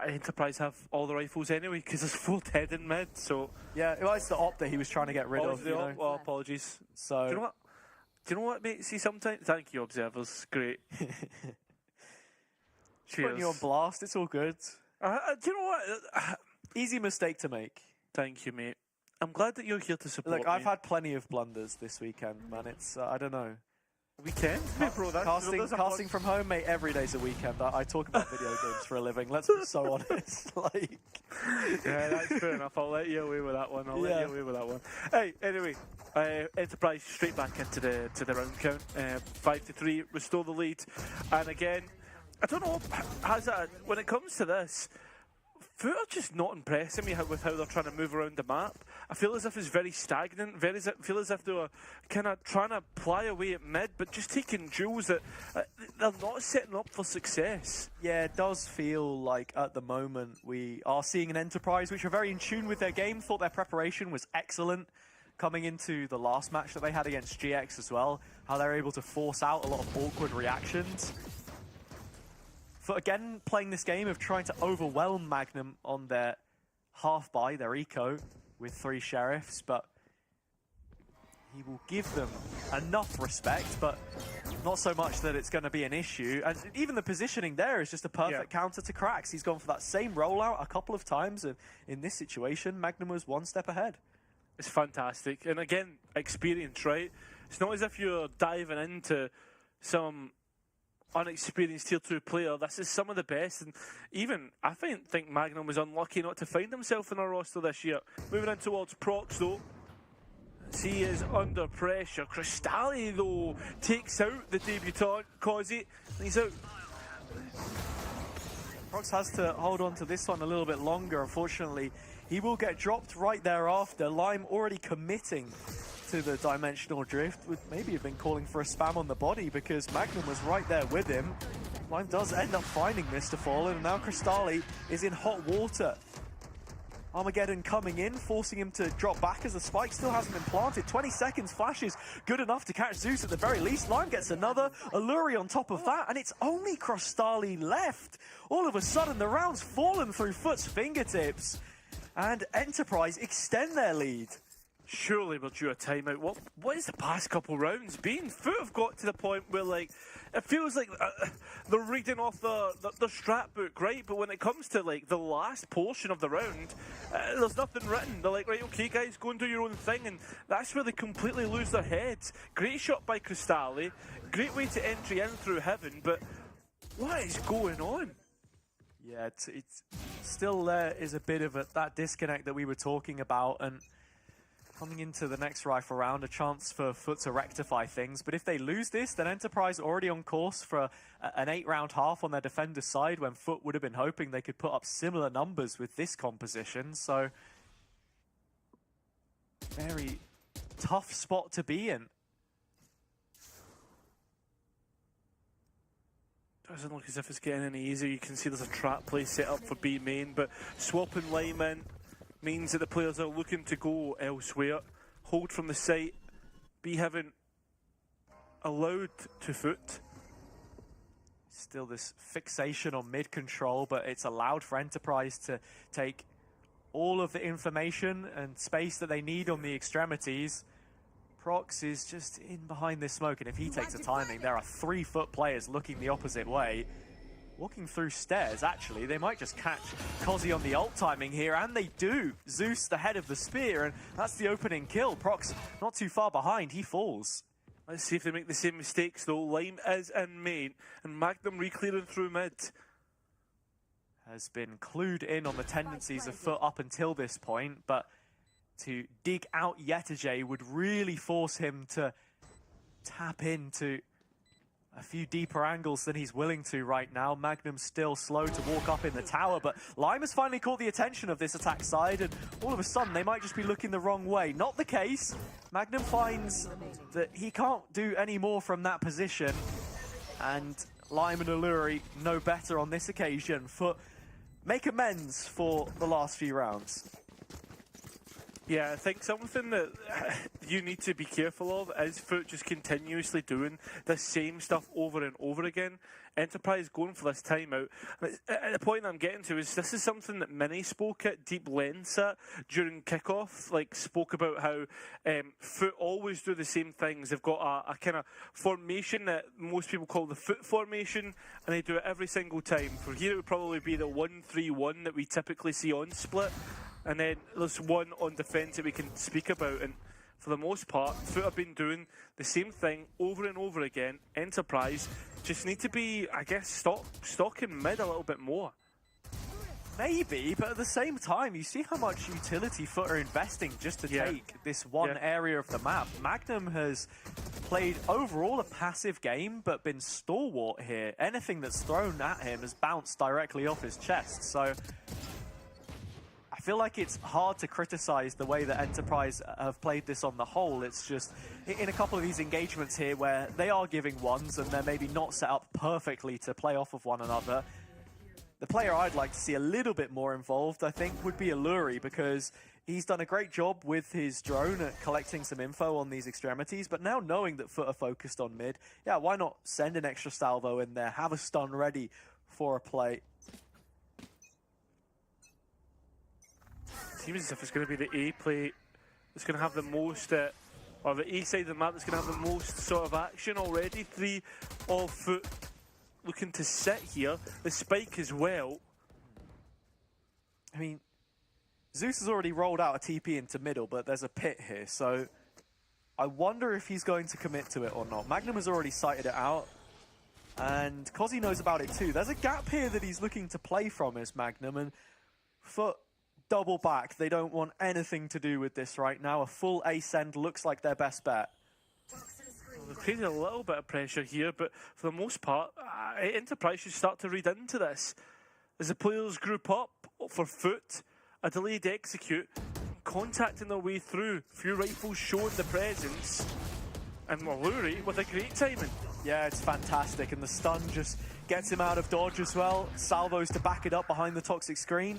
Enterprise have all the rifles anyway, because there's full dead in mid, so... Yeah, it was the op that he was trying to get rid of, you know. Well, apologies. So... Do you know what, mate? See, sometimes... Thank you, observers. Great. Cheers. Putting you on blast, it's all good. Do you know what? Easy mistake to make. Thank you, mate. I'm glad that you're here to support Look, me. I've had plenty of blunders this weekend, man. It's, I don't know. Weekend? Bro, casting from home, mate, every day's a weekend. I talk about video games for a living, let's be so honest. Like... Yeah, that's fair enough. I'll let you away with that one. Hey, anyway, Enterprise straight back into the round count. 5-3, restore the lead. And again, I don't know, when it comes to this, FUT are just not impressing me with how they're trying to move around the map. I feel as if it's very stagnant, feel as if they're kind of trying to ply away at mid, but just taking duels that they're not setting up for success. Yeah, it does feel like at the moment we are seeing an Enterprise which are very in tune with their game, thought their preparation was excellent coming into the last match that they had against GX as well, how they're able to force out a lot of awkward reactions. For again, playing this game of trying to overwhelm Magnum on their half-buy, their eco, with 3 sheriffs, but he will give them enough respect, but not so much that it's going to be an issue. And even the positioning there is just a perfect counter to Cracks. He's gone for that same rollout a couple of times, and in this situation, Magnum was one step ahead. It's fantastic. And again, experience, right? It's not as if you're diving into some unexperienced tier 2 player. This is some of the best, and even I think Magnum was unlucky not to find himself in our roster this year. Moving in towards Prox though, he is under pressure. Crystalli though takes out the debutant Kozi, and he's out. Prox has to hold on to this one a little bit longer. Unfortunately, he will get dropped right thereafter. Lime already committing to the dimensional drift, would maybe have been calling for a spam on the body because Magnum was right there with him. Lime does end up finding Mr. Fallen, and now Crystalli is in hot water. Armageddon coming in, forcing him to drop back as the spike still hasn't been planted. 20 seconds flashes, good enough to catch Zeus at the very least. Lime gets another, Alluri on top of that, and it's only Crystalli left. All of a sudden, the round's fallen through FUT's fingertips, and Enterprise extend their lead. Surely we're due a timeout. What is the past couple rounds been? FUT have got to the point where, like, it feels like they're reading off the strat book, right? But when it comes to, like, the last portion of the round, there's nothing written. They're like, right, okay, guys, go and do your own thing. And that's where they completely lose their heads. Great shot by Crystalli. Great way to entry in through heaven. But what is going on? Yeah, it's still there is a bit of that disconnect that we were talking about. And coming into the next rifle round, a chance for FUT to rectify things. But if they lose this, then Enterprise already on course for an 8-round half on their defender's side, when FUT would have been hoping they could put up similar numbers with this composition. So, very tough spot to be in. Doesn't look as if it's getting any easier. You can see there's a trap play set up for B main, but swapping Lime in means that the players are looking to go elsewhere. Hold from the site. B Heaven allowed to FUT. Still this fixation on mid control, but it's allowed for Enterprise to take all of the information and space that they need on the extremities. Prox is just in behind this smoke, and if he takes the timing, there are 3 FUT players looking the opposite way. Walking through stairs, actually. They might just catch Kozzy on the ult timing here, and they do. Zeus the head of the spear, and that's the opening kill. Prox not too far behind, he falls. Let's see if they make the same mistakes though. Lime is in main, and Magnum re-clearing through mid. Has been clued in on the tendencies of FUT up until this point, but to dig out Yetije would really force him to tap into a few deeper angles than he's willing to right now. Magnum's still slow to walk up in the tower, but Lime has finally caught the attention of this attack side, and all of a sudden they might just be looking the wrong way. Not the case. Magnum finds that he can't do any more from that position, and Lime and Alluri know better on this occasion. FUT make amends for the last few rounds. Yeah, I think something that you need to be careful of is FUT just continuously doing the same stuff over and over again. Enterprise going for this timeout. The point I'm getting to is this is something that Mini spoke at deep lengths at during kickoff. Like, spoke about how FUT always do the same things. They've got a kind of formation that most people call the FUT formation, and they do it every single time. For here, it would probably be the 1-3-1 that we typically see on split. And then there's one on defence that we can speak about, and for the most part, FUT have been doing the same thing over and over again. Enterprise just need to be, I guess, stalking mid a little bit more. Maybe, but at the same time, you see how much utility FUT are investing just to take this one area of the map. Magnum has played overall a passive game, but been stalwart here. Anything that's thrown at him has bounced directly off his chest, so I feel like it's hard to criticize the way that Enterprise have played this on the whole. It's just in a couple of these engagements here where they are giving ones and they're maybe not set up perfectly to play off of one another. The player I'd like to see a little bit more involved, I think, would be Alluri, because he's done a great job with his drone at collecting some info on these extremities, but now knowing that FUT are focused on mid, yeah, why not send an extra salvo in there, have a stun ready for a play. Seems as if it's going to be the A play that's going to have the most, or the A side of the map that's going to have the most sort of action already. 3 of FUT looking to sit here. The spike as well. I mean, Zeus has already rolled out a TP into middle, but there's a pit here, so I wonder if he's going to commit to it or not. Magnum has already sighted it out, and Kozzy knows about it too. There's a gap here that he's looking to play from as Magnum, and FUT double back. They don't want anything to do with this right now. A full A-send looks like their best bet. Well, they've created a little bit of pressure here, but for the most part, Enterprise should start to read into this. As the players group up for FUT, a delayed execute, contacting their way through, few rifles showing the presence, and Alluri with a great timing. Yeah, it's fantastic, and the stun just gets him out of dodge as well. Salvos to back it up behind the toxic screen.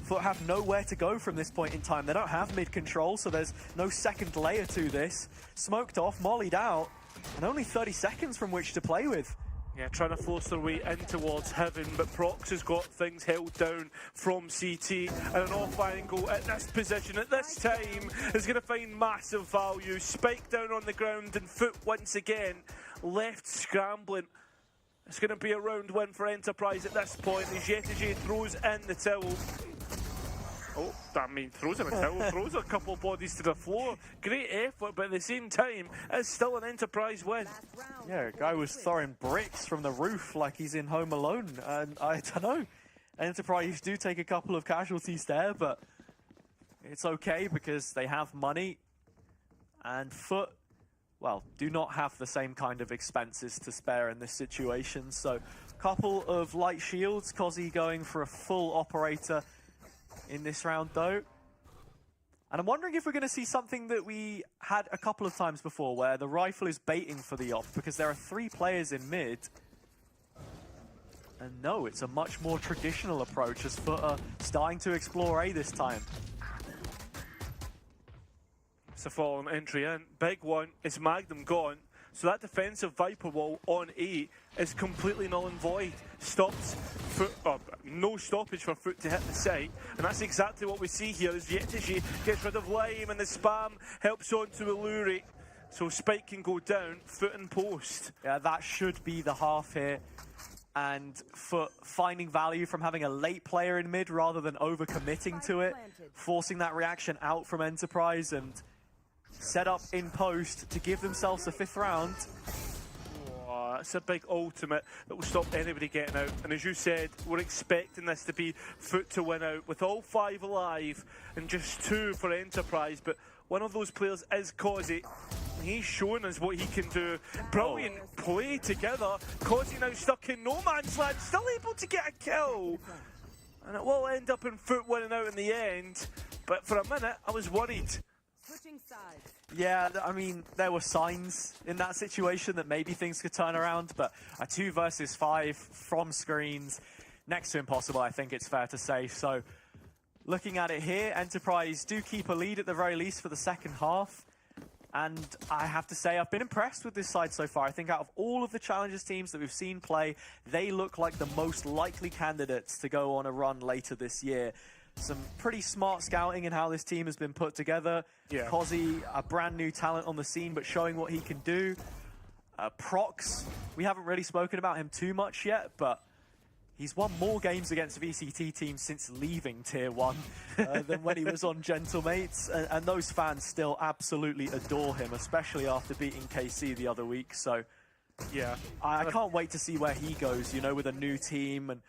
FUT have nowhere to go from this point in time. They don't have mid control, so there's no second layer to this. Smoked off, mollied out, and only 30 seconds from which to play with. Yeah, trying to force their way in towards heaven, but Prox has got things held down from CT, and an off angle at this position at this time is going to find massive value. Spike down on the ground, and FUT once again left scrambling. It's going to be a round win for Enterprise at this point as Yetije throws in the towel. Oh, I mean, throws in a towel, throws a couple of bodies to the floor. Great effort, but at the same time, it's still an Enterprise win. Yeah, a guy was throwing bricks from the roof like he's in Home Alone. And I don't know. Enterprise do take a couple of casualties there, but it's okay because they have money. And FUT, well, do not have the same kind of expenses to spare in this situation. So, couple of light shields. Kozzy going for a full operator in this round though. And I'm wondering if we're going to see something that we had a couple of times before, where the rifle is baiting for the op, because there are 3 players in mid. And no, it's a much more traditional approach as FUT are starting to explore A this time. It's a fallen entry in. Big one. It's Magnum gone. So that defensive Viper wall on 8 is completely null and void. Stops FUT, no stoppage for FUT to hit the site, and that's exactly what we see here as VIT gets rid of Lime, and the spam helps on to Alluri. So Spike can go down, FUT and post. Yeah, that should be the half here. And FUT finding value from having a late player in mid rather than over-committing to it, forcing that reaction out from Enterprise and set up in post to give themselves a 5th round. Oh, that's a big ultimate that will stop anybody getting out. And as you said, we're expecting this to be FUT to win out with all 5 alive and just 2 for Enterprise. But one of those players is Causey. He's showing us what he can do. Brilliant play together. Causey now stuck in no man's land, still able to get a kill. And it will end up in FUT winning out in the end. But for a minute, I was worried. Switching sides. Yeah, I mean, there were signs in that situation that maybe things could turn around, but a 2 versus 5 from screens, next to impossible, I think it's fair to say. So, looking at it here, Enterprise do keep a lead at the very least for the second half. And I have to say, I've been impressed with this side so far. I think out of all of the Challengers teams that we've seen play, they look like the most likely candidates to go on a run later this year. Some pretty smart scouting in how this team has been put together. Yeah. Causey, a brand new talent on the scene, but showing what he can do. Prox, we haven't really spoken about him too much yet, but he's won more games against VCT teams since leaving Tier 1 than when he was on Gentlemates. And those fans still absolutely adore him, especially after beating KC the other week. So, yeah, I can't wait to see where he goes, you know, with a new team and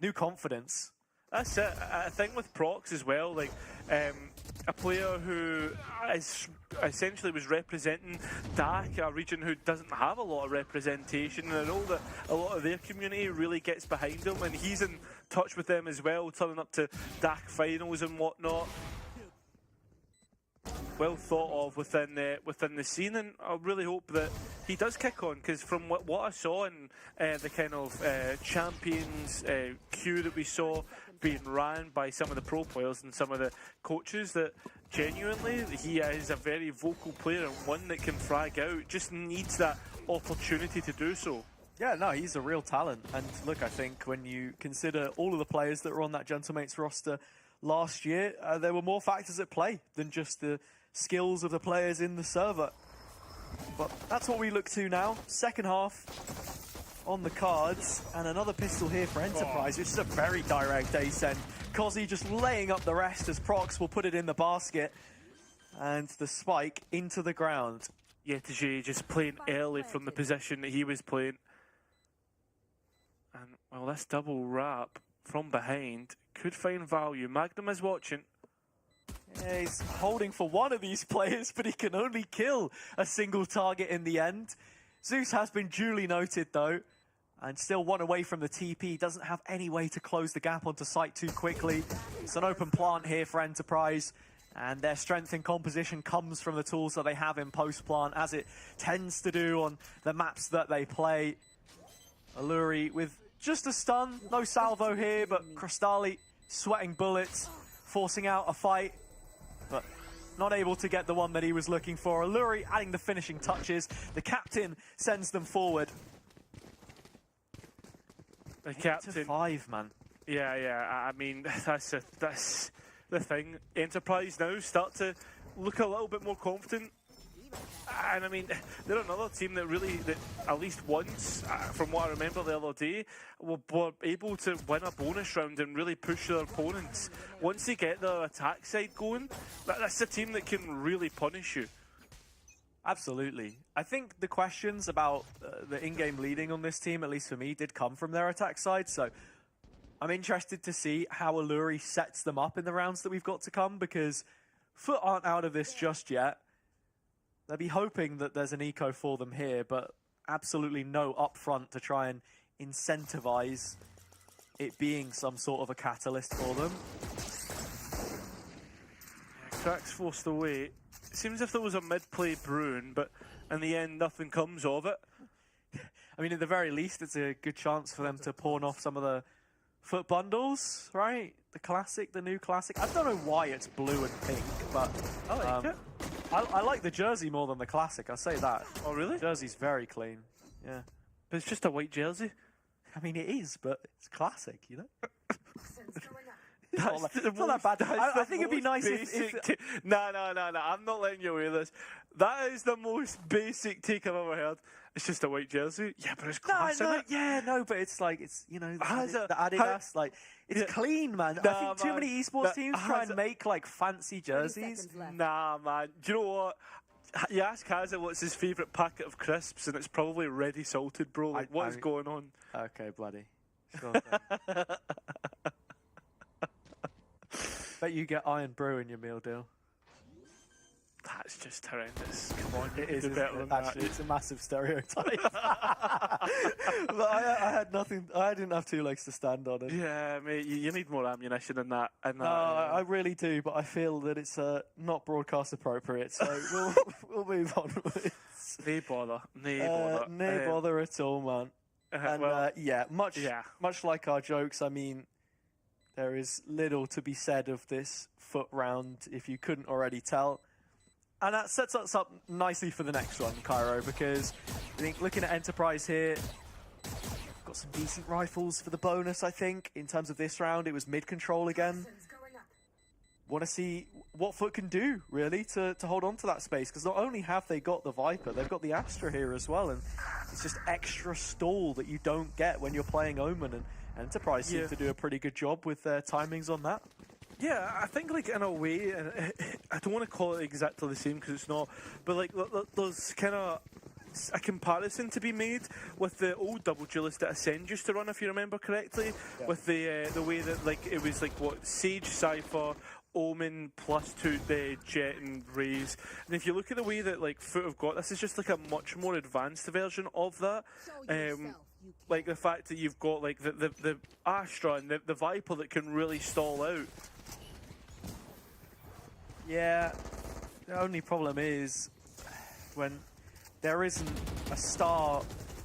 new confidence. That's it. I think with Prox as well, like a player who is essentially was representing DAC, a region who doesn't have a lot of representation, and I know that a lot of their community really gets behind him, and he's in touch with them as well, turning up to DAC finals and whatnot. Well thought of within the scene, and I really hope that he does kick on, because from what I saw in the kind of champions queue that we saw being ran by some of the pro players and some of the coaches, that genuinely he is a very vocal player and one that can frag out, just needs that opportunity to do so. Yeah, no, he's a real talent. And look, I think when you consider all of the players that were on that Gentlemates roster last year, there were more factors at play than just the skills of the players in the server. But that's what we look to now. Second half on the cards, and another pistol here for Enterprise, which is a very direct ace-end. Causey just laying up the rest as Prox will put it in the basket, and the spike into the ground. Yetiji just playing early from the position that he was playing. And, well, this double wrap from behind could find value. Magnum is watching. Yeah, he's holding for one of these players, but he can only kill a single target in the end. Zeus has been duly noted, though, and still one away from the TP. Doesn't have any way to close the gap onto site too quickly. It's an open plant here for Enterprise, and their strength in composition comes from the tools that they have in post-plant, as it tends to do on the maps that they play. Alluri with just a stun, no salvo here, but Crystali sweating bullets, forcing out a fight, but not able to get the one that he was looking for. Alluri adding the finishing touches. The captain sends them forward. The captain. 8-5, man. Yeah. I mean, that's the thing. Enterprise now start to look a little bit more confident. And I mean, they're another team that really, that at least once, from what I remember the other day, were able to win a bonus round and really push their opponents. Once they get their attack side going, that's a team that can really punish you. Absolutely. I think the questions about the in-game leading on this team, at least for me, did come from their attack side. So I'm interested to see how Alluri sets them up in the rounds that we've got to come, because FUT aren't out of this just yet. They'll be hoping that there's an eco for them here, but absolutely no upfront to try and incentivize it being some sort of a catalyst for them. Cracks forced away. It seems as if there was a mid-play brewing, but in the end, nothing comes of it. I mean, at the very least, it's a good chance for them to pawn off some of the FUT bundles, right? The classic, the new classic. I don't know why it's blue and pink, but I like it. I like the jersey more than the classic, I'll say that. Oh, really? The jersey's very clean, yeah. But it's just a white jersey. I mean, it is, but it's classic, you know? It's not that bad. I think it'd be nice if... No, I'm not letting you away with this. That is the most basic take I've ever heard. It's just a white jersey. Yeah, but it's class, isn't it? But it's like, it's, you know, the a- Adidas, like, it's clean, man. I think too many esports teams try and make, like, fancy jerseys. Nah, man. Do you know what? You ask Hazza what's his favourite packet of crisps, and it's probably ready salted, bro. Like, what is going on? Okay, bloody. Sure thing. Bet you get Iron Brew in your meal deal. That's just horrendous. Come on, it is better than actually. that. It's a massive stereotype. But I had nothing. I didn't have two legs to stand on. Yeah, mate, you need more ammunition than that. No, I really do, but I feel that it's not broadcast appropriate, so we'll move on with it. No bother. No bother at all, man. And much like our jokes, I mean, there is little to be said of this FUT round, if you couldn't already tell. And that sets us up nicely for the next one, Cairo, because I think looking at Enterprise here, got some decent rifles for the bonus, I think. In terms of this round, it was mid-control again. Want to see what FUT can do, really, to hold on to that space, because not only have they got the Viper, they've got the Astra here as well, and it's just extra stall that you don't get when you're playing Omen, and Enterprise seem to do a pretty good job with their timings on that. Yeah, I think, like, in a way, and I don't want to call it exactly the same because it's not, but, like, there's kind of a comparison to be made with the old double duelist that Ascend used to run, if you remember correctly, with the way that, like, it was, like, what, Sage, Cypher, Omen, plus the Jet and Raze. And if you look at the way that, like, FUT have got, this is just, like, a much more advanced version of that. Like, the fact that you've got, like, the Astra and the Viper that can really stall out. Yeah, the only problem is when there isn't a star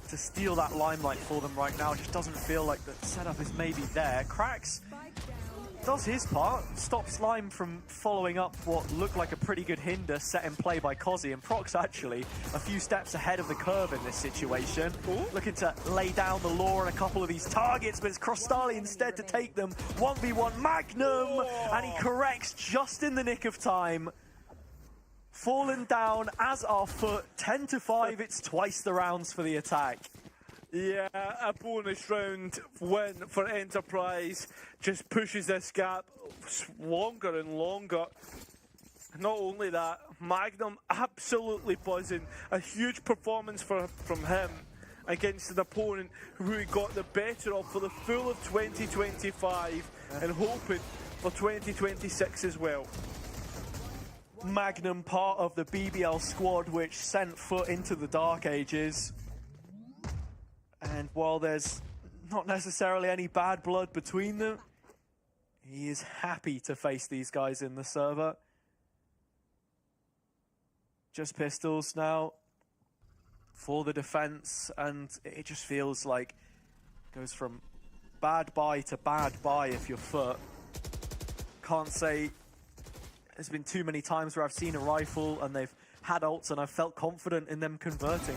to steal that limelight for them right now, it just doesn't feel like the setup is maybe there. Krax does his part, stops Slime from following up what looked like a pretty good hinder set in play by Kozzy, and Prox actually a few steps ahead of the curve in this situation. Looking to lay down the law on a couple of these targets, but it's Crostali instead to take them. 1v1 Magnum, and he corrects just in the nick of time. Fallen down as our FUT, 10-5, it's twice the rounds for the attack. Yeah, a bonus round win for Enterprise just pushes this gap longer and longer. Not only that, Magnum absolutely buzzing. A huge performance from him against an opponent who he got the better of for the full of 2025 and hoping for 2026 as well. Magnum, part of the BBL squad which sent FUT into the Dark Ages. And while there's not necessarily any bad blood between them, he is happy to face these guys in the server. Just pistols now for the defense, and it just feels like it goes from bad buy to bad buy if you're FUT. Can't say there's been too many times where I've seen a rifle and they've had ults and I've felt confident in them converting.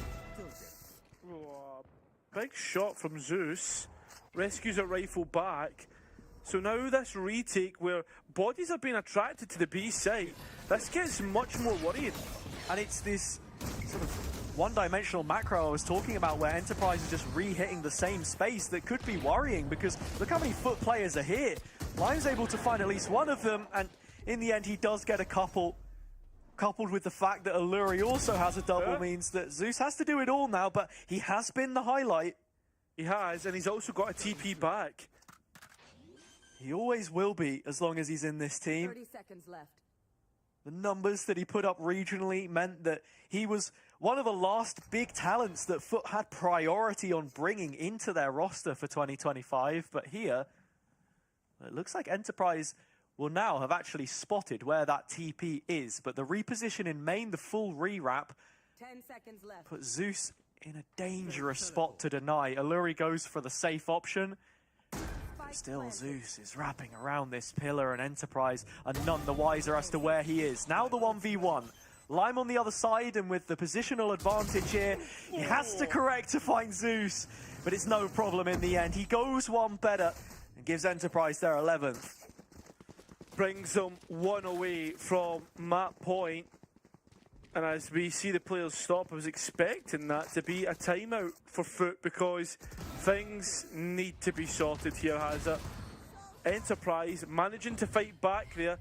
Big shot from Zeus, rescues a rifle back. So now this retake where bodies are being attracted to the B site, this gets much more worrying. And it's this sort of one-dimensional macro I was talking about where Enterprise is just re-hitting the same space that could be worrying, because look how many FUT players are here. Lime's able to find at least one of them, and in the end he does get a couple. Coupled with the fact that Alluri also has a double means that Zeus has to do it all now, but he has been the highlight. He has, and he's also got a TP back. He always will be, as long as he's in this team. 30 seconds left. The numbers that he put up regionally meant that he was one of the last big talents that FUT had priority on bringing into their roster for 2025. But here, it looks like Enterprise will now have actually spotted where that TP is. But the reposition in main, the full rewrap, 10 seconds left. put Zeus in a dangerous spot to deny. Alluri goes for the safe option. Still, Zeus is wrapping around this pillar, and Enterprise are none the wiser as to where he is. Now the 1v1. Lime on the other side, and with the positional advantage here, he has to correct to find Zeus, but it's no problem in the end. He goes one better and gives Enterprise their 11th. Brings them one away from map point. And as we see the players stop, I was expecting that to be a timeout for FUT because things need to be sorted here, Hazard. Enterprise managing to fight back there.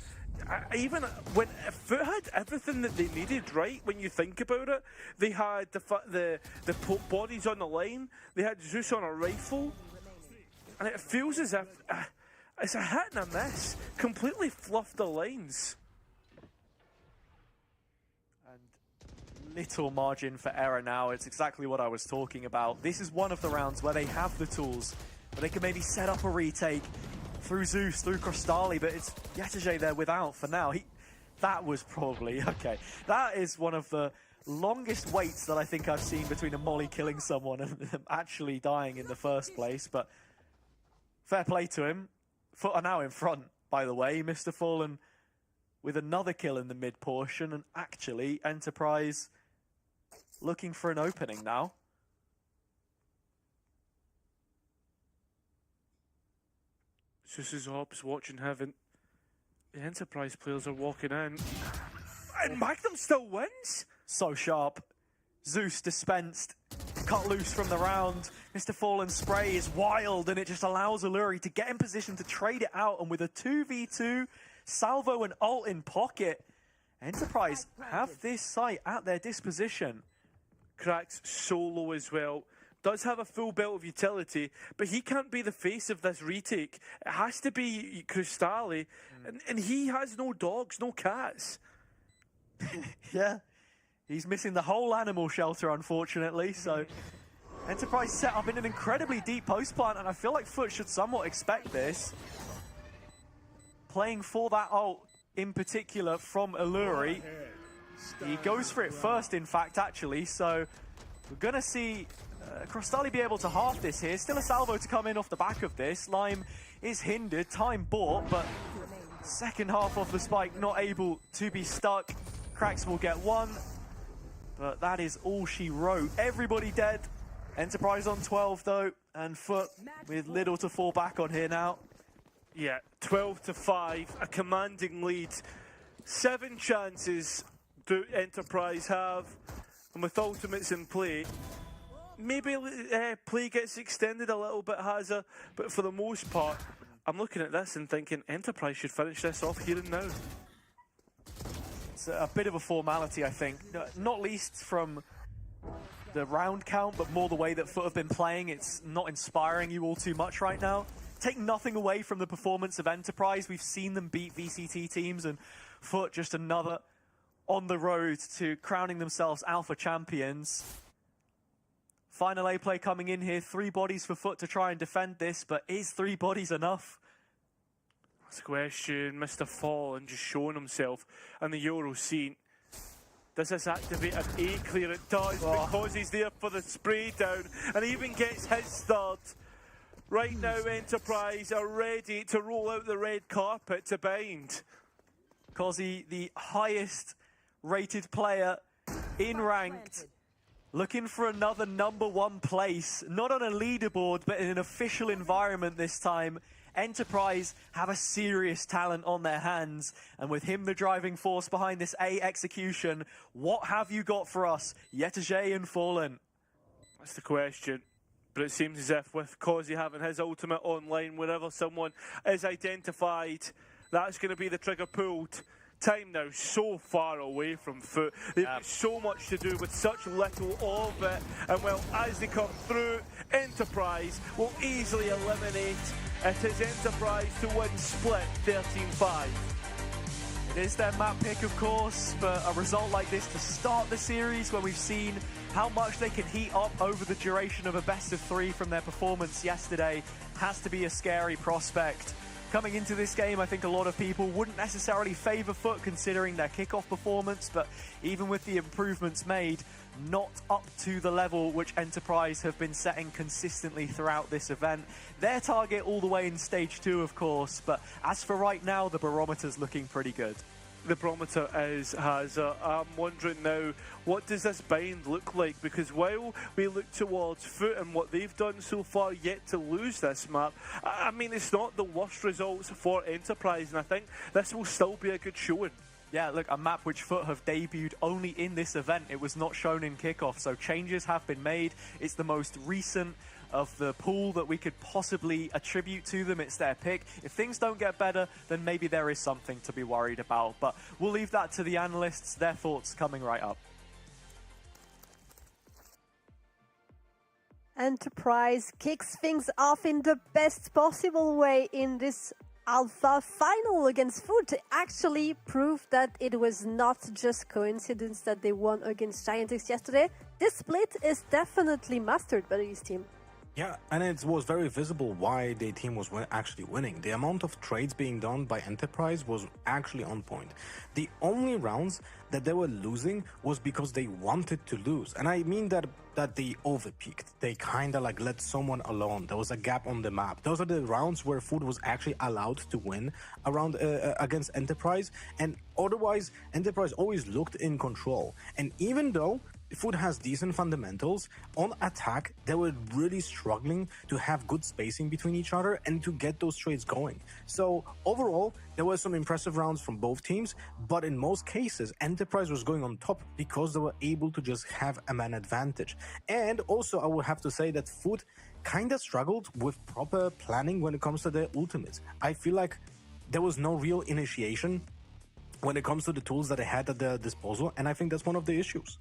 Even when FUT had everything that they needed, right? When you think about it, they had the bodies on the line, they had Zeus on a rifle, and it feels as if it's a hit and a miss. Completely fluffed the lines. Little margin for error now. It's exactly what I was talking about. This is one of the rounds where they have the tools, where they can maybe set up a retake through Zeus, through Crostali, but it's Yetege there without for now. That was probably, okay, that is one of the longest waits that I think I've seen between a molly killing someone and them actually dying in the first place, but fair play to him. FUT are now in front, by the way. Mr. Fallen with another kill in the mid portion, and actually Enterprise looking for an opening now. Zeus's ops watching heaven. The Enterprise players are walking in. And Magnum still wins? So sharp. Zeus dispensed, cut loose from the round. Mr. Fallen's spray is wild, and it just allows Alluri to get in position to trade it out. And with a 2v2, salvo and ult in pocket, Enterprise have this site at their disposition. Cracks solo as well. Does have a full belt of utility, but he can't be the face of this retake. It has to be Crostali, and he has no dogs, no cats. Yeah, he's missing the whole animal shelter, unfortunately, so Enterprise set up in an incredibly deep post plant, and I feel like FUT should somewhat expect this. Playing for that ult in particular from Alluri. He goes for it first, in fact, actually, so we're going to see Crostali be able to half this here. Still a salvo to come in off the back of this. Lime is hindered, time bought, but second half of the spike not able to be stuck. Cracks will get one, but that is all she wrote. Everybody dead. Enterprise on 12 though, and FUT with little to fall back on here now. Yeah, 12-5, a commanding lead. 7 chances do Enterprise have, and with ultimates in play, maybe play gets extended a little bit, Hazard, but for the most part, I'm looking at this and thinking Enterprise should finish this off here and now. It's a bit of a formality, I think, not least from the round count, but more the way that FUT have been playing. It's not inspiring you all too much right now. Take nothing away from the performance of Enterprise. We've seen them beat VCT teams, and FUT just another on the road to crowning themselves alpha champions. Final A play coming in here. 3 bodies for FUT to try and defend this, but is 3 bodies enough? That's a question. Mr. Fallen just showing himself on the Euro scene. Does this activate an A clear? It does, because he's there for the spray down, and even gets his third. Right now, Enterprise are ready to roll out the red carpet to bind. Cozzy, the highest rated player in ranked, looking for another #1 place, not on a leaderboard, but in an official environment this time. Enterprise have a serious talent on their hands, and with him the driving force behind this A execution, what have you got for us, Yetege and Fallen? That's the question. But it seems as if with Cozzy having his ultimate online, wherever someone is identified, that's going to be the trigger pulled. Time now so far away from FUT. They've got so much to do with such little of it. And well, as they come through, Enterprise will easily eliminate. It is Enterprise to win split 13-5. It is their map pick, of course, but a result like this to start the series, when we've seen how much they can heat up over the duration of a best-of-3 from their performance yesterday, has to be a scary prospect. Coming into this game, I think a lot of people wouldn't necessarily favour FUT considering their kickoff performance, but even with the improvements made, not up to the level which Enterprise have been setting consistently throughout this event. Their target all the way in Stage 2, of course, but as for right now, the barometer's looking pretty good. the barometer has. I'm wondering now, what does this bind look like? Because while we look towards FUT and what they've done so far, yet to lose this map, I mean, it's not the worst results for Enterprise, and I think this will still be a good showing. Yeah, look, a map which FUT have debuted only in this event. It was not shown in kickoff, so changes have been made. It's the most recent of the pool that we could possibly attribute to them. It's their pick. If things don't get better, then maybe there is something to be worried about. But we'll leave that to the analysts. Their thoughts coming right up. Enterprise kicks things off in the best possible way in this Alpha final against FUT. Actually proved that it was not just coincidence that they won against Giantix yesterday. This split is definitely mastered by this team. Yeah, and it was very visible why their team was actually winning. The amount of trades being done by Enterprise was actually on point. The only rounds that they were losing was because they wanted to lose. And I mean that they overpeaked. They kind of like let someone alone. There was a gap on the map. Those are the rounds where FUT was actually allowed to win around against Enterprise. And otherwise, Enterprise always looked in control. And even though FUT has decent fundamentals, on attack, they were really struggling to have good spacing between each other and to get those trades going. So overall, there were some impressive rounds from both teams, but in most cases, Enterprise was going on top because they were able to just have a man advantage. And also, I would have to say that FUT kind of struggled with proper planning when it comes to their ultimates. I feel like there was no real initiation when it comes to the tools that they had at their disposal, and I think that's one of the issues.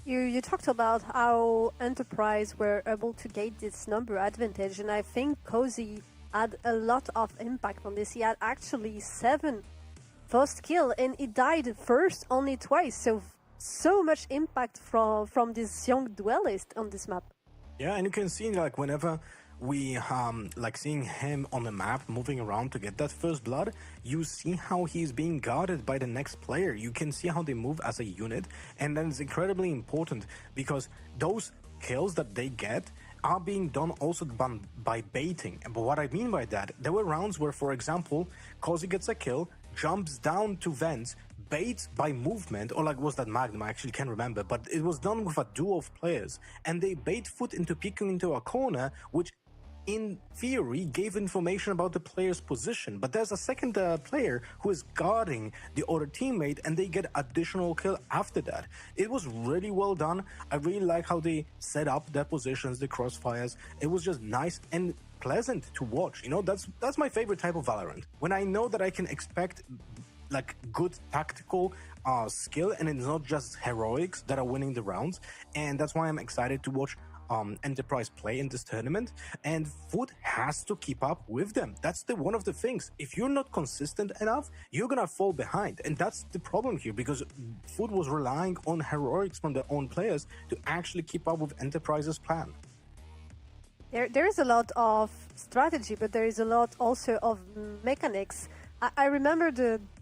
You talked about how Enterprise were able to get this number advantage, and I think Cozy had a lot of impact on this. He had actually 7 first kill, and he died first only twice, so much impact from this young duelist on this map. Yeah, and you can see like whenever we like seeing him on the map moving around to get that first blood, you see how he's being guarded by the next player. You can see how they move as a unit, and then it's incredibly important because those kills that they get are being done also by baiting. But what I mean by that, there were rounds where, for example, Cozy gets a kill, jumps down to vents, baits by movement, or like was that Magnum? I actually can't remember, but it was done with a duo of players, and they bait FUT into peeking into a corner, which in theory gave information about the player's position, but there's a second player who is guarding the other teammate, and they get additional kill after that. It was really well done. I really like how they set up their positions, the crossfires. It was just nice and pleasant to watch. You know, that's my favorite type of Valorant, when I know that I can expect like good tactical skill, and it's not just heroics that are winning the rounds. And that's why I'm excited to watch Enterprise play in this tournament, and FUT has to keep up with them. That's one of the things. If you're not consistent enough, you're gonna fall behind, and that's the problem here, because FUT was relying on heroics from their own players to actually keep up with Enterprise's plan. There is a lot of strategy, but there is a lot also of mechanics. I remember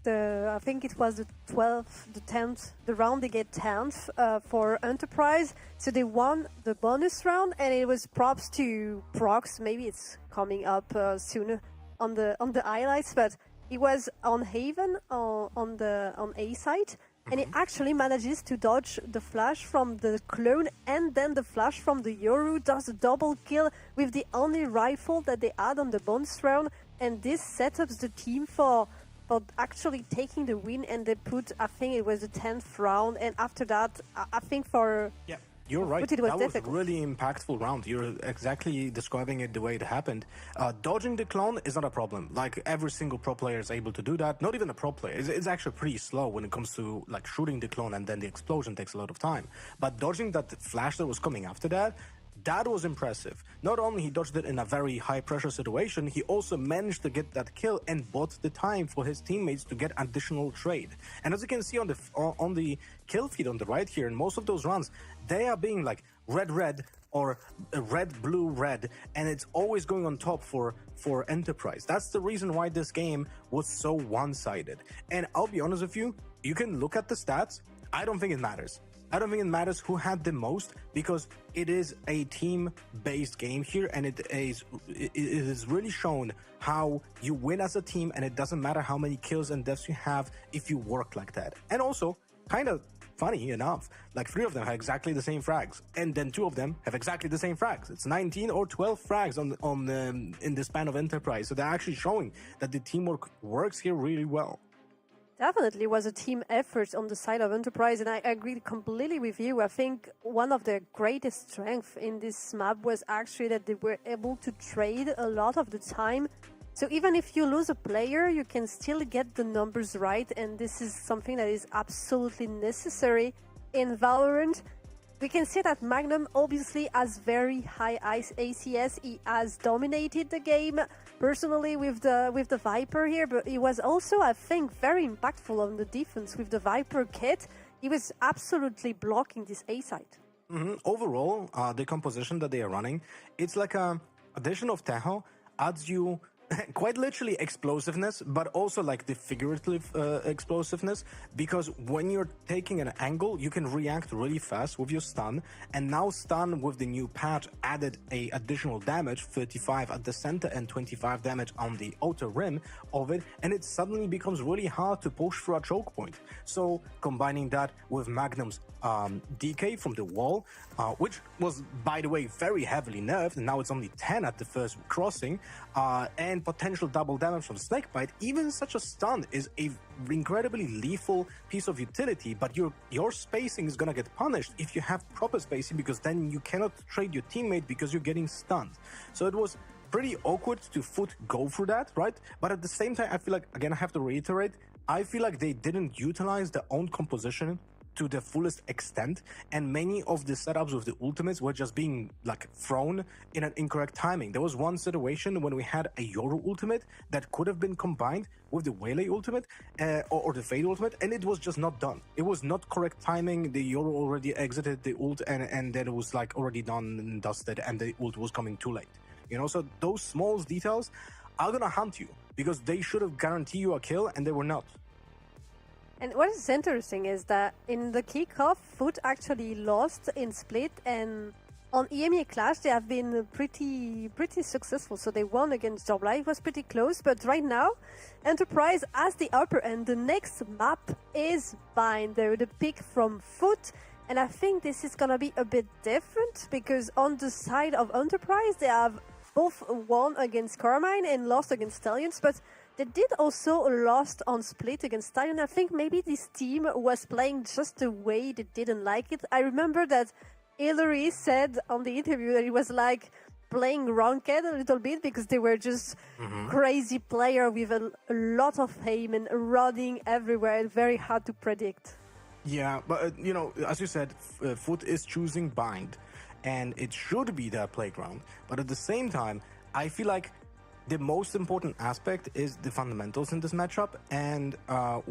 I think it was the 12th, the 10th, the round they get 10th for Enterprise. So they won the bonus round, and it was props to Prox. Maybe it's coming up soon on the highlights, but it was on Haven on A site, and it actually manages to dodge the flash from the clone and then the flash from the Yoru, does a double kill with the only rifle that they had on the bonus round. And this sets up the team for actually taking the win, and they put, I think it was the 10th round, and after that, I think for... Yeah, you're right. It was that difficult. was really impactful round. You're exactly describing it the way it happened. Dodging the clone is not a problem. Like, every single pro player is able to do that. Not even a pro player. It's actually pretty slow when it comes to like shooting the clone, and then the explosion takes a lot of time. But dodging that flash that was coming after that, that was impressive. Not only he dodged it in a very high pressure situation, he also managed to get that kill and bought the time for his teammates to get additional trade. And as you can see on the kill feed on the right here, in most of those runs, they are being like red or red, and it's always going on top for Enterprise. That's the reason why this game was so one-sided. And I'll be honest with you, you can look at the stats. I don't think it matters. I don't think it matters who had the most, because it is a team-based game here, and it is really shown how you win as a team, and it doesn't matter how many kills and deaths you have if you work like that. And also, kind of funny enough, like 3 of them have exactly the same frags, and then 2 of them have exactly the same frags. It's 19 or 12 frags in the span of Enterprise, so they're actually showing that the teamwork works here really well. Definitely was a team effort on the side of Enterprise, and I agree completely with you. I think one of their greatest strengths in this map was actually that they were able to trade a lot of the time. So even if you lose a player, you can still get the numbers right, and this is something that is absolutely necessary in Valorant. We can see that Magnum obviously has very high ACS. He has dominated the game personally with the Viper here, but he was also, I think, very impactful on the defense with the Viper kit. He was absolutely blocking this A site. Overall, the composition that they are running, it's like a addition of Tejo adds you quite literally explosiveness, but also like the figurative explosiveness, because when you're taking an angle, you can react really fast with your stun, and now stun with the new patch added a additional damage, 35 at the center and 25 damage on the outer rim of it, and it suddenly becomes really hard to push through a choke point. So combining that with Magnum's DK from the wall, which was, by the way, very heavily nerfed, and now it's only 10 at the first crossing, and potential double damage from Snakebite, even such a stun is a incredibly lethal piece of utility, but your spacing is gonna get punished if you have proper spacing, because then you cannot trade your teammate because you're getting stunned. So it was pretty awkward to FUT go through that, right? But at the same time, I feel like, again, I have to reiterate, I feel like they didn't utilize their own composition to the fullest extent, and many of the setups with the ultimates were just being like thrown in an incorrect timing. There was one situation when we had a Yoru ultimate that could have been combined with the Waylay ultimate or the Fade ultimate, and it was just not done. It was not correct timing. The Yoru already exited the ult, and then it was like already done and dusted, and the ult was coming too late. You know, so those small details are gonna hunt you, because they should have guaranteed you a kill, and they were not. And what is interesting is that in the kickoff, FUT actually lost in Split, and on EMEA Clash they have been pretty successful. So they won against Jobla. It was pretty close, but right now Enterprise has the upper end. The next map is Bind. They're the pick from FUT, and I think this is gonna be a bit different, because on the side of Enterprise they have both won against Carmine and lost against Stallions, but they did also lost on Split against Stallion. I think maybe this team was playing just the way they didn't like it. I remember that Hillary said on the interview that it was like playing ranked a little bit, because they were just crazy player with a lot of aim and running everywhere. Very hard to predict. Yeah, but you know, as you said, FUT is choosing Bind, and it should be their playground. But at the same time, I feel like the most important aspect is the fundamentals in this matchup, and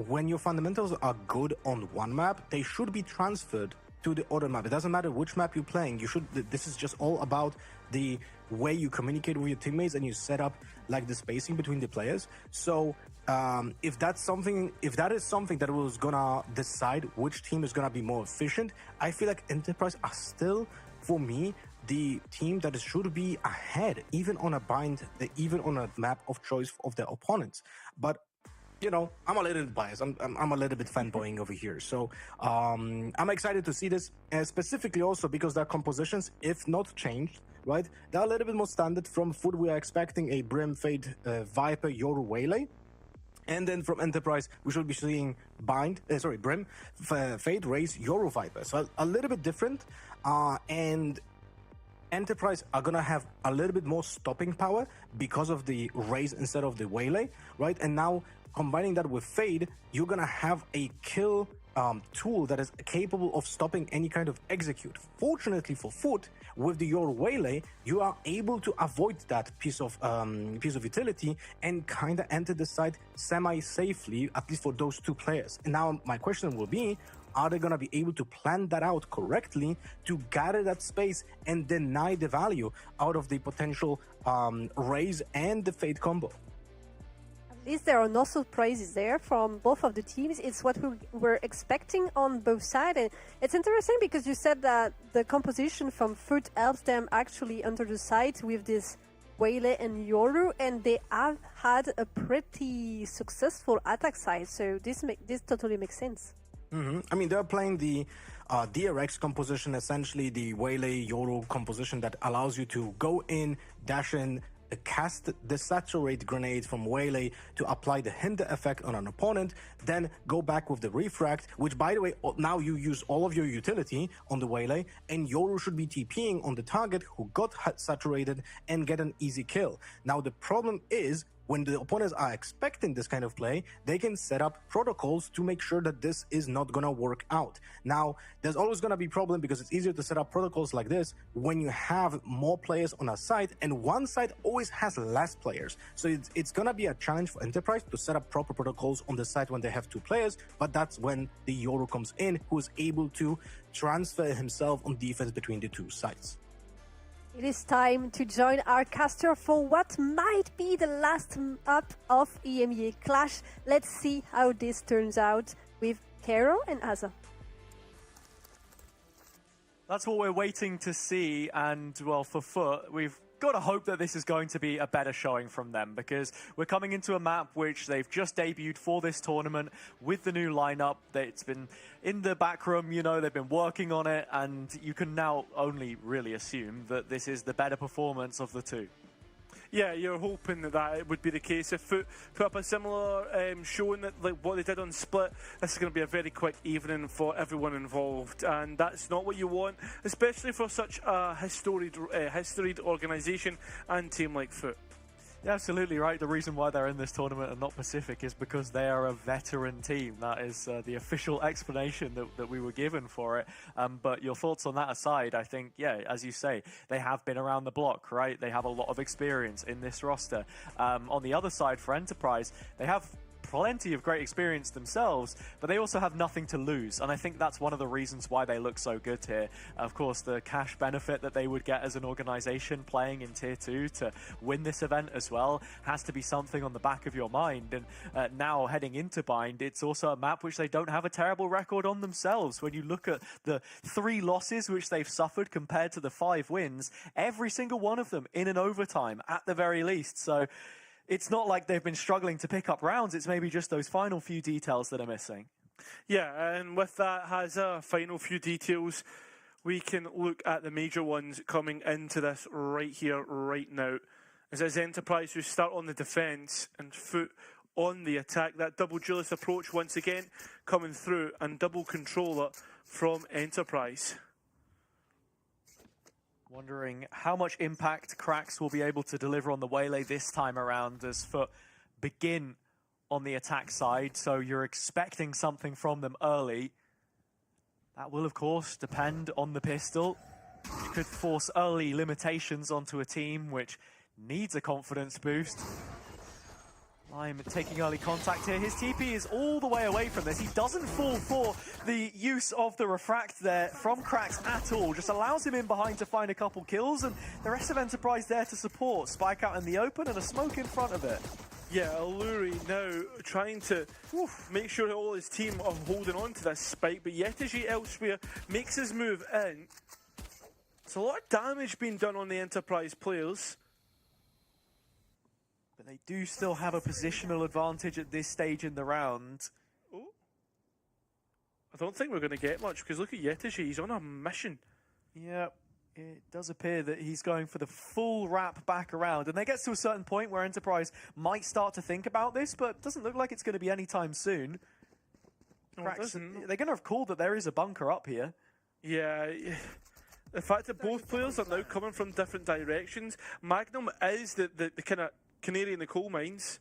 when your fundamentals are good on one map, they should be transferred to the other map. It doesn't matter which map you're playing. This is just all about the way you communicate with your teammates, and you set up like the spacing between the players. So if that is something that was gonna decide which team is gonna be more efficient, I feel like Enterprise are still, for me, the team that should be ahead, even on a bind, even on a map of choice of their opponents. But you know, I'm a little bit biased. I'm a little bit fanboying over here. So I'm excited to see this, specifically also because their compositions, if not changed, right, they're a little bit more standard. From FUT, we are expecting a Brim, Fade, Viper, Yoru, Waylay. And then from Enterprise, we should be seeing Brim, Fade, Raze, Yoru, Viper. So a little bit different. And Enterprise are gonna have a little bit more stopping power because of the Raze instead of the Waylay, right? And now combining that with Fade, you're gonna have a kill tool that is capable of stopping any kind of execute. Fortunately for FUT, with the Yoru Waylay, you are able to avoid that piece of utility and kind of enter the site semi-safely, at least for those two players. And now my question will be, are they going to be able to plan that out correctly to gather that space and deny the value out of the potential Raze and the Fade combo? At least there are no surprises there from both of the teams. It's what we were expecting on both sides. And it's interesting because you said that the composition from FUT helps them actually under the site with this Waylay and Yoru, and they have had a pretty successful attack side. So this totally makes sense. I mean, they're playing the DRX composition, essentially the Waylay Yoru composition that allows you to go in, dash in, cast the saturate grenade from Waylay to apply the hinder effect on an opponent, then go back with the refract, which by the way, now you use all of your utility on the Waylay, and Yoru should be TPing on the target who got saturated and get an easy kill. Now the problem is, when the opponents are expecting this kind of play, they can set up protocols to make sure that this is not gonna work out. Now, there's always gonna be a problem because it's easier to set up protocols like this when you have more players on a site, and one site always has less players. So it's gonna be a challenge for Enterprise to set up proper protocols on the site when they have 2 players, but that's when the Yoru comes in, who is able to transfer himself on defense between the 2 sites. It is time to join our caster for what might be the last map of EMEA Clash. Let's see how this turns out with Kero and Asa. That's what we're waiting to see, and well, for FUT, we've got to hope that this is going to be a better showing from them, because we're coming into a map which they've just debuted for this tournament with the new lineup. It's been in the back room, you know, they've been working on it, and you can now only really assume that this is the better performance of the 2. Yeah, you're hoping that it would be the case. If FUT put up a similar showing that like what they did on Split, this is going to be a very quick evening for everyone involved, and that's not what you want, especially for such a historied organisation and team like FUT. Yeah, absolutely right. The reason why they're in this tournament and not Pacific is because they are a veteran team. That is the official explanation that we were given for it. But your thoughts on that aside, I think, yeah, as you say, they have been around the block, right? They have a lot of experience in this roster. On the other side, for Enterprise, they have plenty of great experience themselves, but they also have nothing to lose, and I think that's one of the reasons why they look so good here. Of course, the cash benefit that they would get as an organization playing in Tier 2 to win this event as well has to be something on the back of your mind, and now heading into Bind, it's also a map which they don't have a terrible record on themselves. When you look at the 3 losses which they've suffered compared to the 5 wins, every single one of them in an overtime at the very least, so it's not like they've been struggling to pick up rounds, it's maybe just those final few details that are missing. Yeah, and with that has a final few details, we can look at the major ones coming into this right here, right now. As it's Enterprise who start on the defence and FUT on the attack. That double duelist approach once again coming through, and double controller from Enterprise. Wondering how much impact Krax will be able to deliver on the Waylay this time around as FUT begin on the attack side. So you're expecting something from them early. That will, of course, depend on the pistol. It could force early limitations onto a team which needs a confidence boost. I'm taking early contact here. His TP is all the way away from this. He doesn't fall for the use of the refract there from Krax at all. Just allows him in behind to find a couple kills, and the rest of Enterprise there to support. Spike out in the open and a smoke in front of it. Yeah, Alluri now trying to make sure that all his team are holding on to this spike, but Yetiji elsewhere makes his move in. It's a lot of damage being done on the Enterprise players. But they do still have a positional advantage at this stage in the round. Oh. I don't think we're going to get much, because look at Yetiji, he's on a mission. Yeah, it does appear that he's going for the full wrap back around. And they get to a certain point where Enterprise might start to think about this, but it doesn't look like it's going to be anytime soon. They're going to have called that there is a bunker up here. Yeah, the fact that both players are now coming from different directions. Magnum is the kind of canary in the coal mines.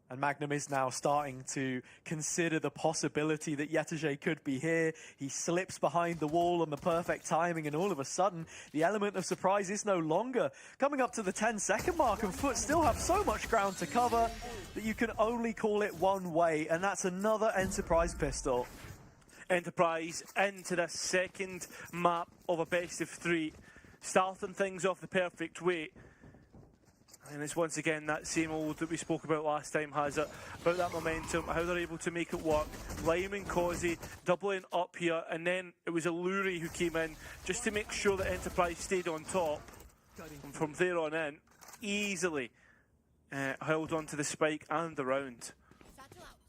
And Magnum is now starting to consider the possibility that Yetiji could be here. He slips behind the wall on the perfect timing, and all of a sudden, the element of surprise is no longer. Coming up to the 10-second mark, and FUT still have so much ground to cover that you can only call it one way, and that's another Enterprise pistol. Enterprise into the second map of a best of 3, starting things off the perfect way. And it's once again that same old that we spoke about last time, has it, about that momentum, how they're able to make it work. Lime and Causey doubling up here, and then it was Alluri who came in just to make sure that Enterprise stayed on top. And from there on in, easily held on to the spike and the round.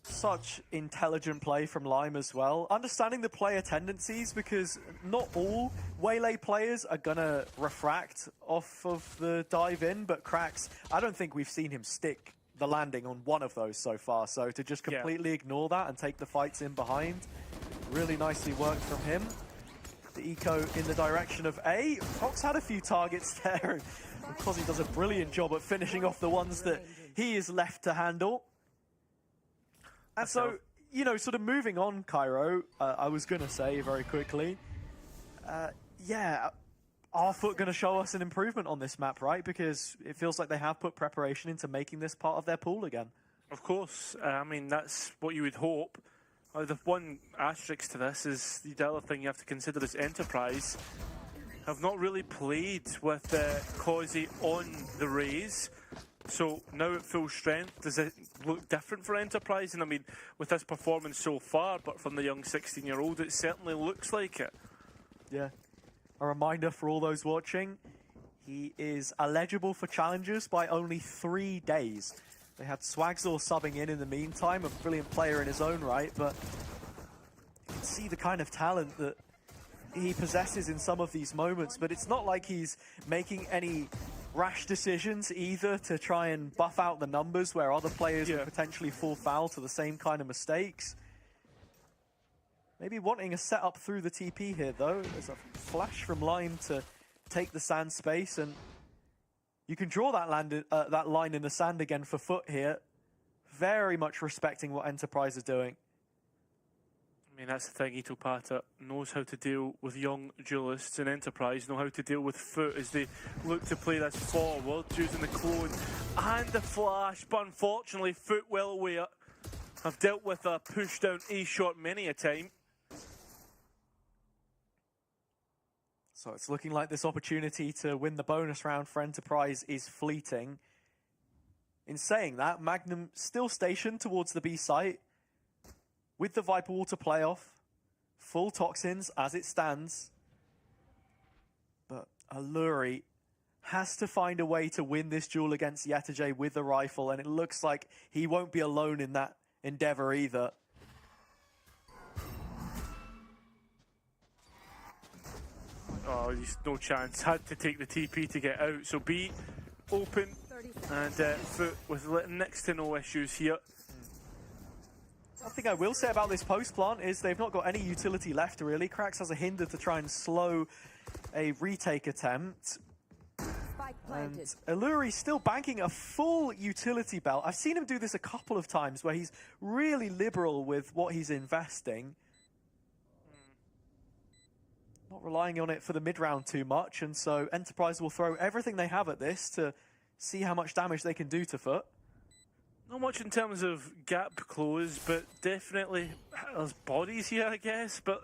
Such intelligent play from Lime as well. Understanding the player tendencies, because not all Waylay players are going to refract off of the dive in, but Krax, I don't think we've seen him stick the landing on one of those so far. So to just completely ignore that and take the fights in behind, really nicely worked from him. The eco in the direction of A. Fox had a few targets there, and Causey does a brilliant job at finishing off the ones that he is left to handle. And so, you know, sort of moving on, Cairo, I was going to say very quickly, yeah, are FUT going to show us an improvement on this map, right? Because it feels like they have put preparation into making this part of their pool again. Of course. I mean, that's what you would hope. The one asterisk to this is the other thing you have to consider is Enterprise have not really played with Causey on the Rays. So now at full strength, does it look different for Enterprise? And I mean, with this performance so far, but from the young 16-year-old, it certainly looks like it. Yeah. A reminder for all those watching, he is eligible for challenges by only 3 days. They had Swagzor subbing in the meantime, a brilliant player in his own right, but you can see the kind of talent that he possesses in some of these moments, but it's not like he's making any rash decisions either to try and buff out the numbers where other players would potentially fall foul to the same kind of mistakes. Maybe wanting a setup through the TP here though. There's a flash from Lime to take the sand space, and you can draw that line in the sand again for FUT here. Very much respecting what Enterprise is doing. I mean, that's the thing, Ito Pata knows how to deal with young duelists, and Enterprise know how to deal with FUT as they look to play this forward, using the clone and the flash, but unfortunately FUT, well aware, have dealt with a push down A shot many a time. So it's looking like this opportunity to win the bonus round for Enterprise is fleeting. In saying that, Magnum still stationed towards the B site with the Viper Wall to play off. Full toxins as it stands. But Alluri has to find a way to win this duel against Yetterjay with the rifle, and it looks like he won't be alone in that endeavor either. Oh, he's no chance. Had to take the TP to get out. So B open, and FUT with next to no issues here. Something I will say about this post plant is they've not got any utility left really. Krax has a hinder to try and slow a retake attempt. And Alluri's still banking a full utility belt. I've seen him do this a couple of times where he's really liberal with what he's investing. Not relying on it for the mid-round too much, and so Enterprise will throw everything they have at this to see how much damage they can do to FUT. Not much in terms of gap close, but definitely there's bodies here, I guess. But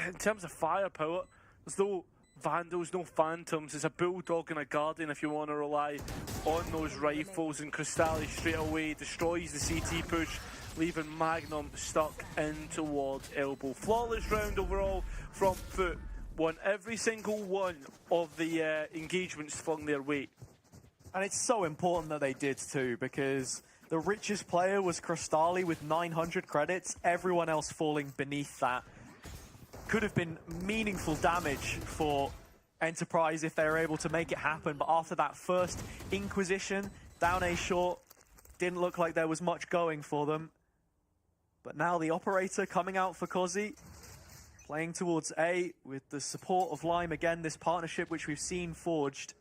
in terms of firepower, there's no Vandals, no Phantoms. It's a Bulldog and a Guardian if you want to rely on those rifles. And Cristalli straight away destroys the CT push, leaving Magnum stuck in towards elbow. Flawless round overall from FUT. Won every single one of the engagements flung their way. And it's so important that they did too, because the richest player was Cristalli with 900 credits, everyone else falling beneath that. Could have been meaningful damage for Enterprise if they were able to make it happen, but after that first Inquisition, down A short, didn't look like there was much going for them. But now the operator coming out for Causey, playing towards A with the support of Lime again, this partnership which we've seen forged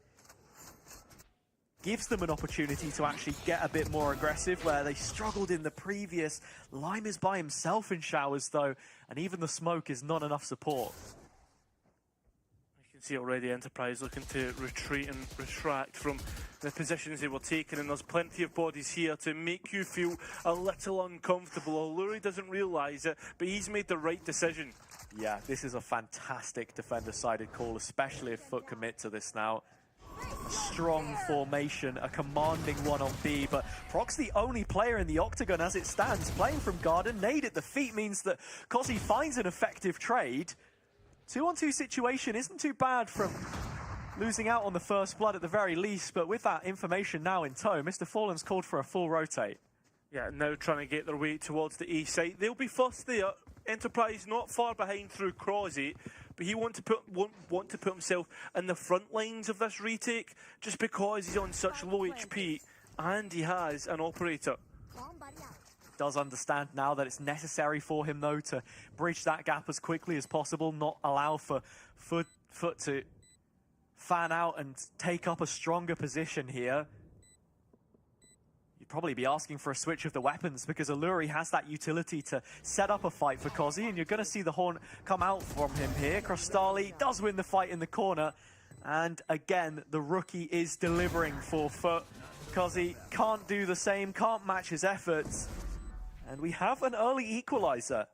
gives them an opportunity to actually get a bit more aggressive where they struggled in the previous. Lime is by himself in showers though, and even the smoke is not enough support. You can see already Enterprise looking to retreat and retract from the positions they were taking, and there's plenty of bodies here to make you feel a little uncomfortable. Alluri doesn't realise it, but he's made the right decision. Yeah, this is a fantastic defender-sided call, especially if FUT commit to this now. strong formation, a commanding one on B, but Proc's the only player in the octagon as it stands, playing from Garden. Nade at the feet means that Kozi finds an effective trade. 2-on-2 situation isn't too bad from losing out on the first blood at the very least, but with that information now in tow, Mr. Fallen's called for a full rotate. Yeah, now trying to get their way towards the A site. They'll be first there. Enterprise not far behind through Corrode, but he want to put himself in the front lines of this retake just because he's on such low HP and he has an operator. Does understand now that it's necessary for him though to bridge that gap as quickly as possible, not allow for FUT to fan out and take up a stronger position here. You'd probably be asking for a switch of the weapons because Alluri has that utility to set up a fight for Kozi, and you're going to see the horn come out from him here. Crostali does win the fight in the corner, and again, the rookie is delivering for FUT. Kozi can't do the same, can't match his efforts, and we have an early equalizer.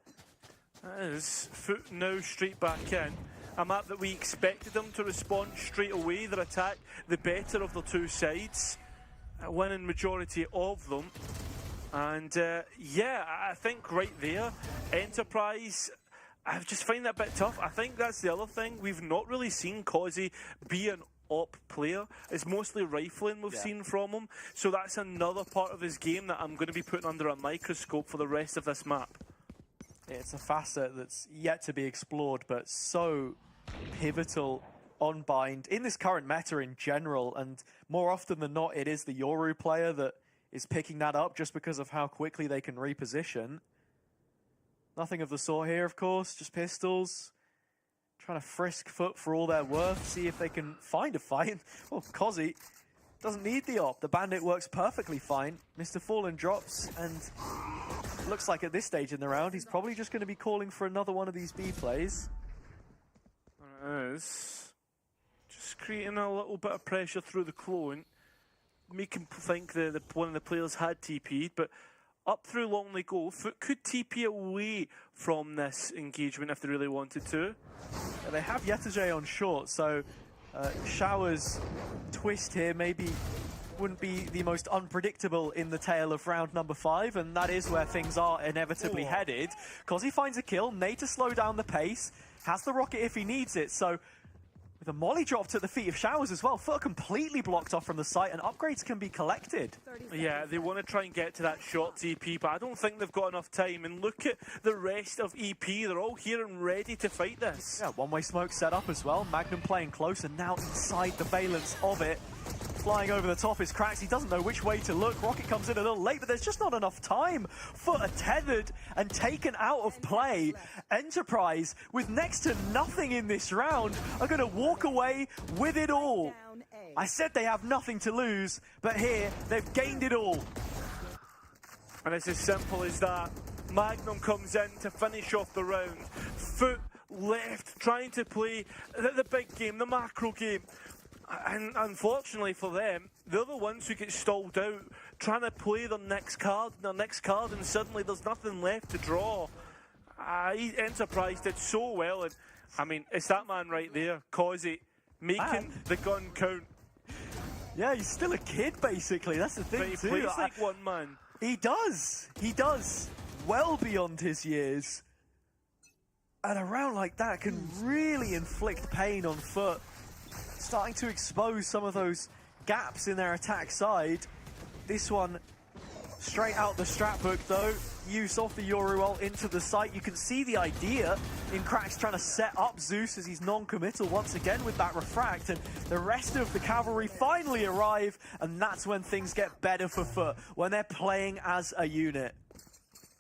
That is FUT now straight back in. A map that we expected them to respond straight away. Their attack, the better of the two sides, winning majority of them. And yeah, I think right there, Enterprise, I just find that a bit tough. I think that's the other thing. We've not really seen Kozi be an op player. It's mostly rifling we've seen from him. So that's another part of his game that I'm going to be putting under a microscope for the rest of this map. It's a facet that's yet to be explored, but so pivotal on Bind in this current meta in general, and more often than not it is the Yoru player that is picking that up just because of how quickly they can reposition. Nothing of the sort here, of course, just pistols. Trying to frisk FUT for all they're worth, see if they can find a fight. Oh, Kozi doesn't need the op. The bandit works perfectly fine. Mr. Fallen drops, and it looks like at this stage in the round, he's probably just going to be calling for another one of these B plays. Is just creating a little bit of pressure through the clone, make him think that one of the players had TP'd, but up through long they go. FUT could TP away from this engagement if they really wanted to. Yeah, they have Yettage on short, so Shower's twist here maybe wouldn't be the most unpredictable in the tale of round number 5, and that is where things are inevitably headed. Kozi finds a kill, Nate to slow down the pace, has the rocket if he needs it, so with a molly dropped at the feet of Showers as well, FUT completely blocked off from the site, and upgrades can be collected. Yeah, they want to try and get to that short TP, but I don't think they've got enough time, and look at the rest of EP, they're all here and ready to fight this. Yeah, one-way smoke set up as well, Magnum playing close and now inside the valence of it. Flying over the top is Krax, he doesn't know which way to look, Rocket comes in a little late, but there's just not enough time. FUT are tethered and taken out of play. Enterprise, with next to nothing in this round, are going to walk away with it all. I said they have nothing to lose, but here, they've gained it all. And it's as simple as that. Magnum comes in to finish off the round. FUT left, trying to play the big game, the macro game. And unfortunately for them, they're the ones who get stalled out, trying to play their next card, and suddenly there's nothing left to draw. Enterprise did so well, and I mean, it's that man right there, Kozi, making the gun count. Yeah, he's still a kid, basically. That's the thing, but he too. plays like one man. He does. He does. Well beyond his years. And a round like that can really inflict pain on FUT. Starting to expose some of those gaps in their attack side. This one straight out the strat book though. Use of the Yoru ult into the site. You can see the idea in Krax trying to set up Zeus as he's non-committal once again with that refract, and the rest of the cavalry finally arrive, and that's when things get better for FUT, when they're playing as a unit.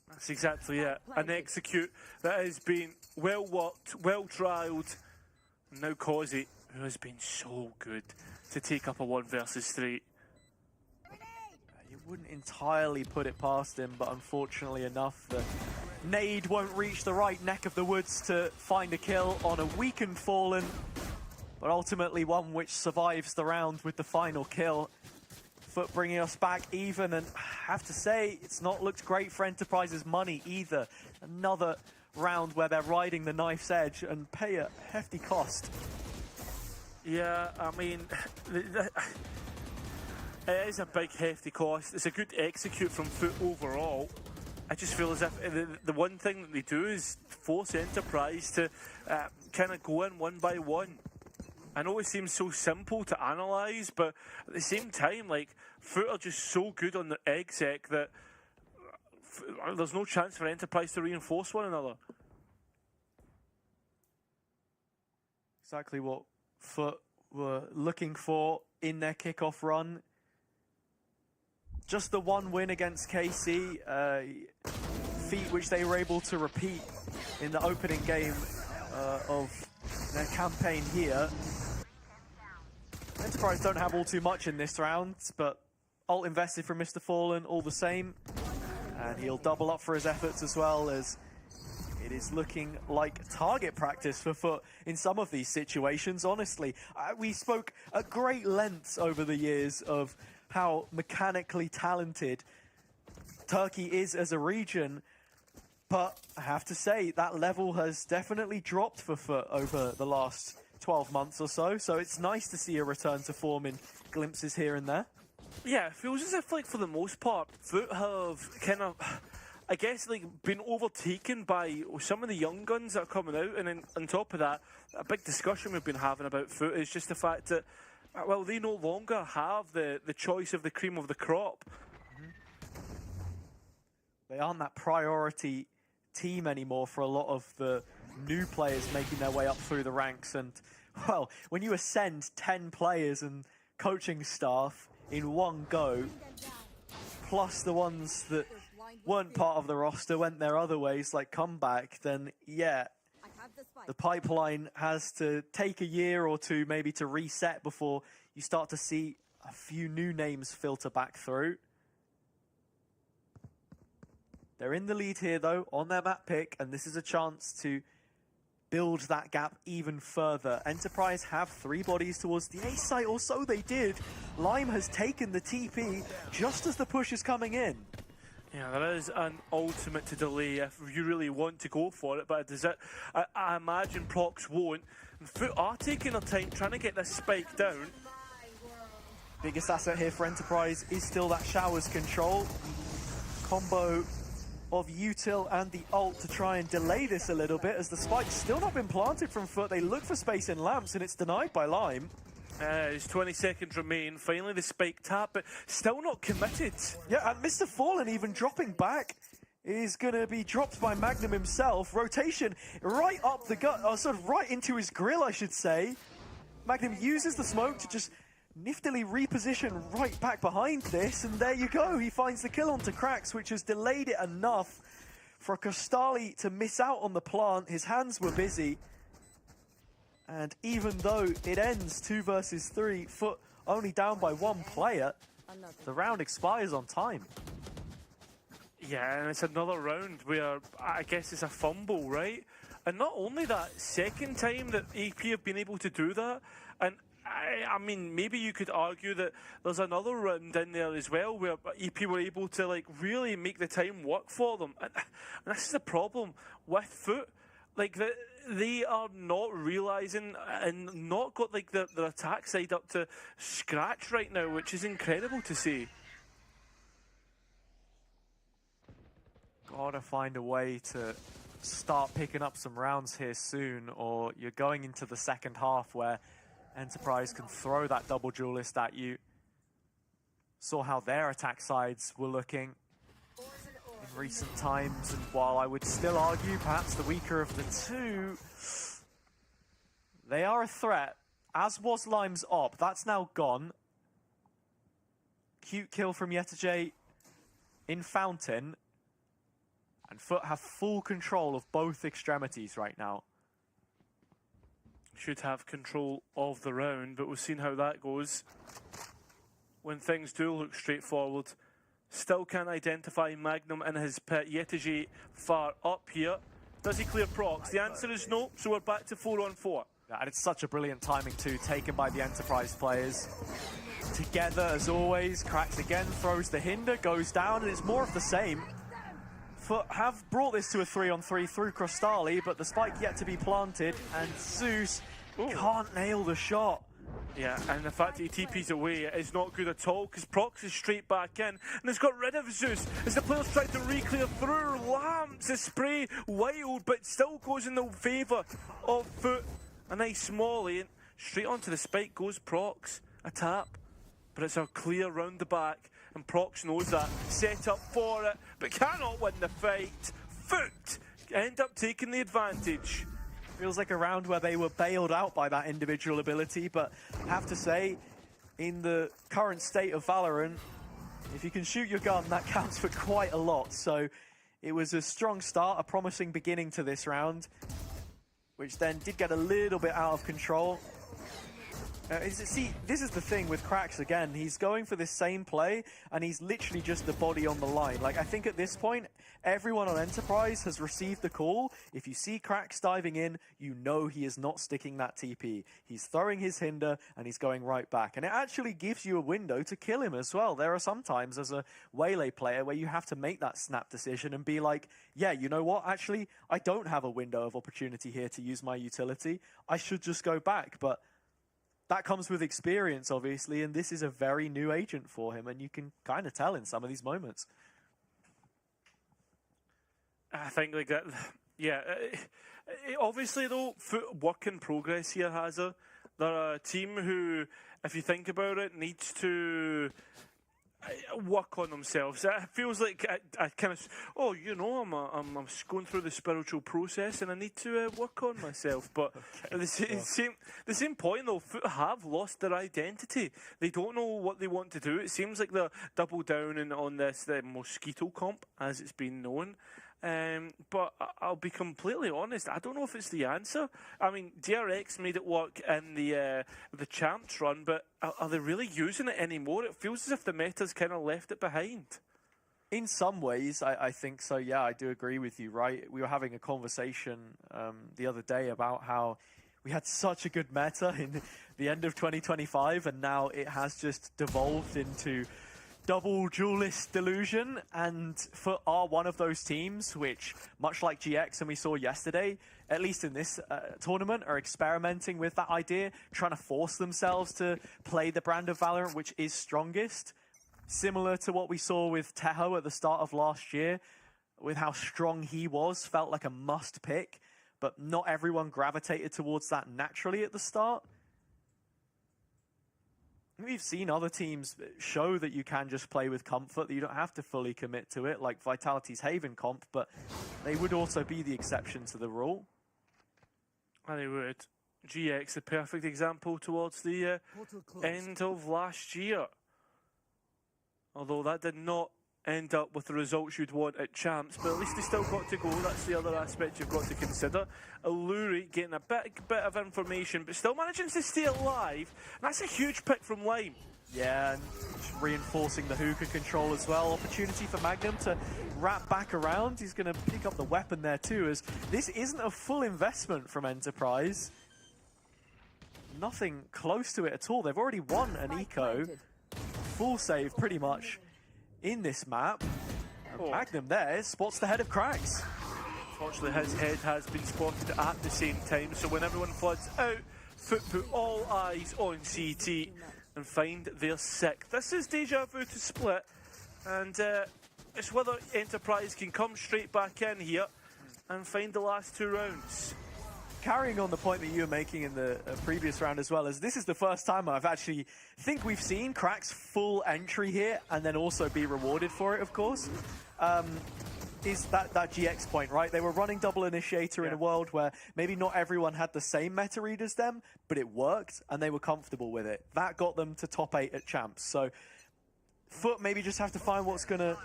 That's exactly it. An execute that has been well worked, well trialled. Now Kozi, who has been so good to take up a 1 versus 3. You wouldn't entirely put it past him, but unfortunately enough, the nade won't reach the right neck of the woods to find a kill on a weakened Fallen, but ultimately one which survives the round with the final kill. FUT bringing us back even, and I have to say, it's not looked great for Enterprise's money either. Another round where they're riding the knife's edge and pay a hefty cost. Yeah, I mean, it is a big, hefty cost. It's a good execute from FUT overall. I just feel as if the one thing that they do is force Enterprise to kind of go in one by one. I know it seems so simple to analyse, but at the same time, like, FUT are just so good on the exec that there's no chance for Enterprise to reinforce one another. Exactly what FUT were looking for in their kickoff run. Just the one win against KC, feat which they were able to repeat in the opening game of their campaign here. Enterprise don't have all too much in this round, but ult invested from Mr. Fallen all the same. And he'll double up for his efforts as well, as it is looking like target practice for FUT in some of these situations, honestly. We spoke at great lengths over the years of how mechanically talented Turkey is as a region, but I have to say that level has definitely dropped for FUT over the last 12 months or so, so it's nice to see a return to form in glimpses here and there. Yeah, it feels as if, like, for the most part, FUT have kind of, I guess, like, been overtaken by some of the young guns that are coming out, and then on top of that, a big discussion we've been having about FUT is just the fact that, well, they no longer have the choice of the cream of the crop. They aren't that priority team anymore for a lot of the new players making their way up through the ranks. And, well, when you ascend 10 players and coaching staff in one go, plus the ones that weren't part of the roster, went their other ways, like comeback, then, yeah, the pipeline has to take a year or two maybe to reset before you start to see a few new names filter back through. They're in the lead here, though, on their map pick, and this is a chance to build that gap even further. Enterprise have 3 bodies towards the A site, or so they did. Lime has taken the TP just as the push is coming in. Yeah, there is an ultimate to delay if you really want to go for it, but I imagine Prox won't. And FUT are taking their time trying to get this spike down. Biggest asset here for Enterprise is still that showers control. Combo of util and the ult to try and delay this a little bit, as the spike's still not been planted from FUT. They look for space in lamps and it's denied by Lime. There's 20 seconds remain. Finally the spike tap, but still not committed. Yeah, and Mr. Fallen even dropping back is going to be dropped by Magnum himself. Rotation right up the gut, or sort of right into his grill, I should say. Magnum uses the smoke to just niftily reposition right back behind this, and there you go. He finds the kill onto Krax, which has delayed it enough for Kostali to miss out on the plant. His hands were busy. And even though it ends 2 versus 3, FUT only down by 1 player, the round expires on time. Yeah, and it's another round where I guess it's a fumble, right? And not only that, second time that EP have been able to do that, and I mean, maybe you could argue that there's another round in there as well where EP were able to, like, really make the time work for them. And this is the problem with FUT. Like, they are not realising and not got, like, their attack side up to scratch right now, which is incredible to see. Gotta find a way to start picking up some rounds here soon, or you're going into the second half where Enterprise can throw that double duelist at you. Saw how their attack sides were looking in recent times, and while I would still argue perhaps the weaker of the two, they are a threat, as was Lime's op. That's now gone. Cute kill from Yetajay in Fountain, and FUT have full control of both extremities right now. Should have control of the round, but we've seen how that goes. When things do look straightforward, still can't identify Magnum in his pit. Yetajay far up here. Does he clear procs? The answer is no, so we're back to 4-on-4. Yeah, and it's such a brilliant timing too, taken by the Enterprise players. Together as always, Krax again throws the hinder, goes down, and it's more of the same. FUT have brought this to a 3-on-3 through Krostali, but the spike yet to be planted, and Zeus can't nail the shot. Yeah, and the fact that he TP's away is not good at all, because Prox is straight back in, and has got rid of Zeus as the players try to re-clear through. Lamps the spray wild, but still goes in the favour of FUT. A nice small lane, straight onto the spike goes Prox. A tap, but it's a clear round the back, and Prox knows that. Set up for it, but cannot win the fight. FUT end up taking the advantage. Feels like a round where they were bailed out by that individual ability, but I have to say, in the current state of Valorant, if you can shoot your gun, that counts for quite a lot. So it was a strong start, a promising beginning to this round, which then did get a little bit out of control. See, this is the thing with Krax again. He's going for this same play, and he's literally just the body on the line. Like, I think at this point, everyone on Enterprise has received the call. If you see Krax diving in, you know he is not sticking that TP. He's throwing his hinder, and he's going right back. And it actually gives you a window to kill him as well. There are some times as a Waylay player where you have to make that snap decision and be like, yeah, you know what? Actually, I don't have a window of opportunity here to use my utility. I should just go back. But that comes with experience, obviously, and this is a very new agent for him, and you can kind of tell in some of these moments. I think like that, yeah. Obviously, though, FUT work in progress here, Hazard. They're a team who, if you think about it, needs to work on themselves. It feels like I kind of, oh, you know, I'm going through the spiritual process and I need to work on myself. But at the same point, though, FUT have lost their identity. They don't know what they want to do. It seems like they're double down on this the mosquito comp, as it's been known. But I'll be completely honest, I don't know if it's the answer. I mean, DRX made it work in the Champs run, but are they really using it anymore? It feels as if the meta's kind of left it behind. In some ways, I think so, yeah, I do agree with you, right? We were having a conversation the other day about how we had such a good meta in the end of 2025, and now it has just devolved into double duelist delusion, and FUT are one of those teams which, much like GX and we saw yesterday, at least in this tournament, are experimenting with that idea, trying to force themselves to play the brand of Valorant which is strongest. Similar to what we saw with Teho at the start of last year, with how strong he was, felt like a must pick, but not everyone gravitated towards that naturally at the start. We've seen other teams show that you can just play with comfort, that you don't have to fully commit to it, like Vitality's Haven comp, but they would also be the exception to the rule. And they would. GX, the perfect example towards the end of last year. Although that did not end up with the results you'd want at Champs, but at least they still got to go. That's the other aspect you've got to consider. Illuri getting a bit of information, but still managing to stay alive. And that's a huge pick from Lime. Yeah, and reinforcing the hookah control as well. Opportunity for Magnum to wrap back around. He's going to pick up the weapon there too, as this isn't a full investment from Enterprise. Nothing close to it at all. They've already won an eco. Full save pretty much in this map. And Magnum there spots the head of Krax. Unfortunately, his head has been spotted at the same time, so when everyone floods out, FUT put all eyes on CT and find their sixth. This is deja vu to split, and it's whether Enterprise can come straight back in here and find the last two rounds. Carrying on the point that you were making in the previous round as well, as this is the first time I've actually think we've seen Krax full entry here and then also be rewarded for it, of course. Is that GX point, right? They were running double initiator in a world where maybe not everyone had the same meta read as them, but it worked and they were comfortable with it. That got them to top 8 at Champs. So FUT maybe just have to find what's going to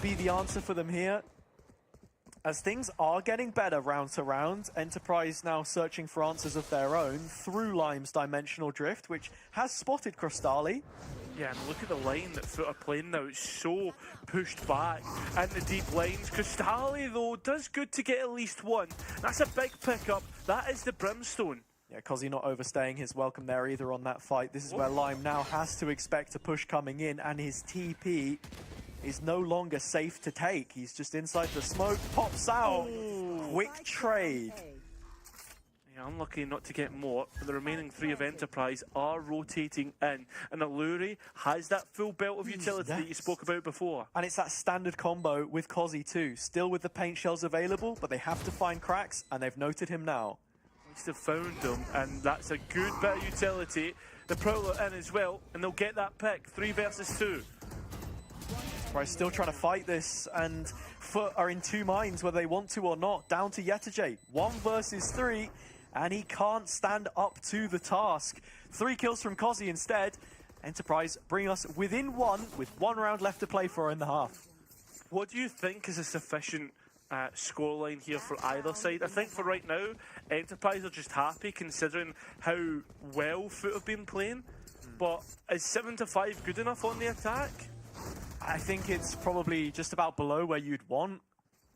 be the answer for them here. As things are getting better round to round, Enterprise now searching for answers of their own through Lime's Dimensional Drift, which has spotted Crystali. Yeah, and look at the lane that FUT are playing now. It's so pushed back in the deep lanes. Crystali, though, does good to get at least one. That's a big pickup. That is the Brimstone. Yeah, Cozzy not overstaying his welcome there either on that fight. This is where Lime now has to expect a push coming in, and his TP is no longer safe to take. He's just inside the smoke, pops out. Quick trade. Yeah, unlucky not to get more, but the remaining 3 of Enterprise are rotating in, and Alluri has that full belt of utility that you spoke about before. And it's that standard combo with Kozzy too, still with the paint shells available, but they have to find cracks, and they've noted him now. At least they've found them, and that's a good bit of utility. The Prowler in as well, and they'll get that pick, 3 versus 2. Enterprise still trying to fight this, and FUT are in 2 minds whether they want to or not. Down to Yetajay, 1 versus 3. And he can't stand up to the task. 3 kills from Kozzy instead. Enterprise bring us within 1 with 1 round left to play for in the half. What do you think is a sufficient scoreline here for either side? I think for right now, Enterprise are just happy considering how well FUT have been playing. But is 7-5 good enough on the attack? I think it's probably just about below where you'd want.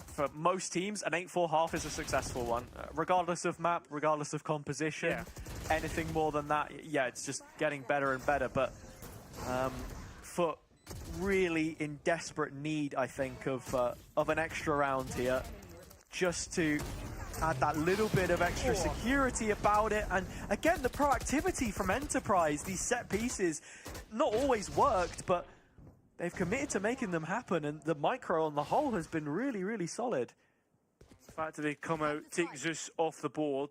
For most teams, an 8-4 half is a successful one. Regardless of map, regardless of composition, anything more than that, yeah, it's just getting better and better. But FUT really in desperate need, I think, of an extra round here, just to add that little bit of extra security about it. And again, the proactivity from Enterprise, these set pieces, not always worked, but they've committed to making them happen, and the micro on the whole has been really, really solid. The fact that they come out, take Zeus off the board,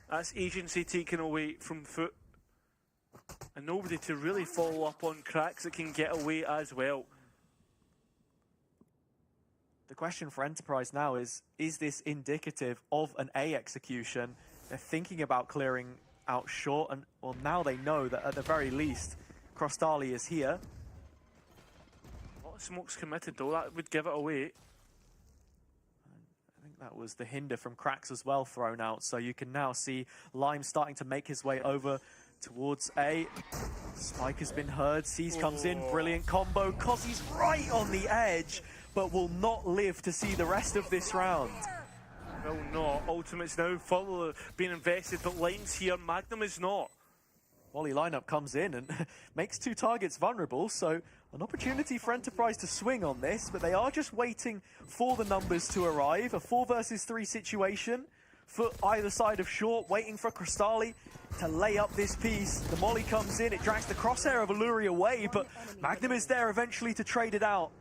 that's agency taken away from FUT. And nobody to really follow up on cracks that can get away as well. The question for Enterprise now is this indicative of an A execution? They're thinking about clearing out short, and well, now they know that at the very least, Crostali is here. Smoke's committed though, that would give it away. I think that was the hinder from Cracks as well thrown out, so you can now see Lime starting to make his way over towards A. Spike has been heard, Seas comes in, brilliant combo. Kozzy's right on the edge, but will not live to see the rest of this round. Will not. Ultimate's now full being invested, but Lime's here, Magnum is not. Wally lineup comes in and makes 2 targets vulnerable, so an opportunity for Enterprise to swing on this, but they are just waiting for the numbers to arrive. A 4 versus 3 situation. FUT either side of short, waiting for Crostali to lay up this piece. The molly comes in, it drags the crosshair of Alluri away, but Magnum is there eventually to trade it out.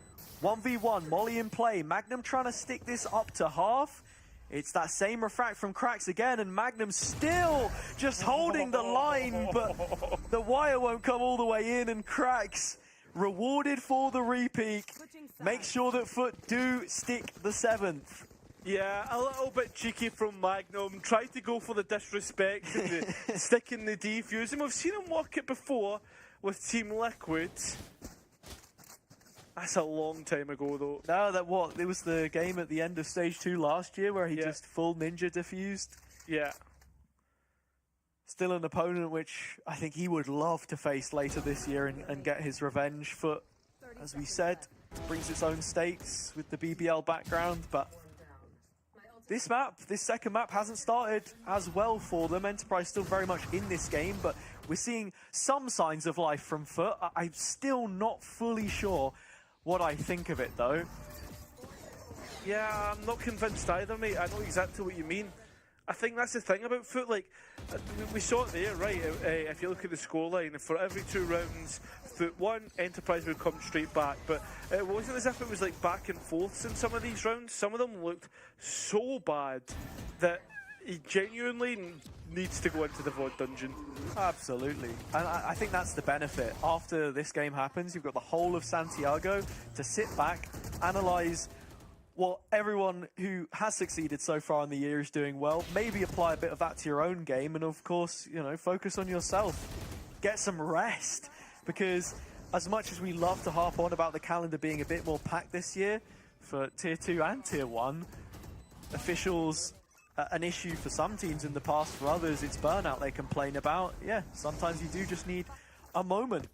1v1, molly in play. Magnum trying to stick this up to half. It's that same refract from Cracks again, and Magnum still just holding the line, but the wire won't come all the way in, and Cracks rewarded for the repeat. Make sure that FUT do stick the 7th. Yeah, a little bit cheeky from Magnum. Tried to go for the disrespect and the sticking the defuse. And we've seen him work it before with Team Liquid. That's a long time ago, though. No, it was the game at the end of Stage 2 last year where he just full ninja diffused. Yeah. Still an opponent which I think he would love to face later this year and get his revenge. FUT, as we said, brings its own stakes with the BBL background, but this map, this second map, hasn't started as well for them. Enterprise still very much in this game, but we're seeing some signs of life from FUT. I'm still not fully sure what I think of it, though. Yeah, I'm not convinced either, mate. I know exactly what you mean. I think that's the thing about FUT. Like, we saw it there, right? If you look at the scoreline, for every 2 rounds, FUT won, Enterprise would come straight back. But it wasn't as if it was like back and forths in some of these rounds. Some of them looked so bad that he genuinely needs to go into the VOD dungeon. Absolutely. And I think that's the benefit. After this game happens, you've got the whole of Santiago to sit back, analyse what everyone who has succeeded so far in the year is doing well. Maybe apply a bit of that to your own game, and of course, you know, focus on yourself. Get some rest, because as much as we love to harp on about the calendar being a bit more packed this year for Tier 2 and Tier 1, officials an issue for some teams in the past. For others, it's burnout they complain about. Yeah, sometimes you do just need a moment.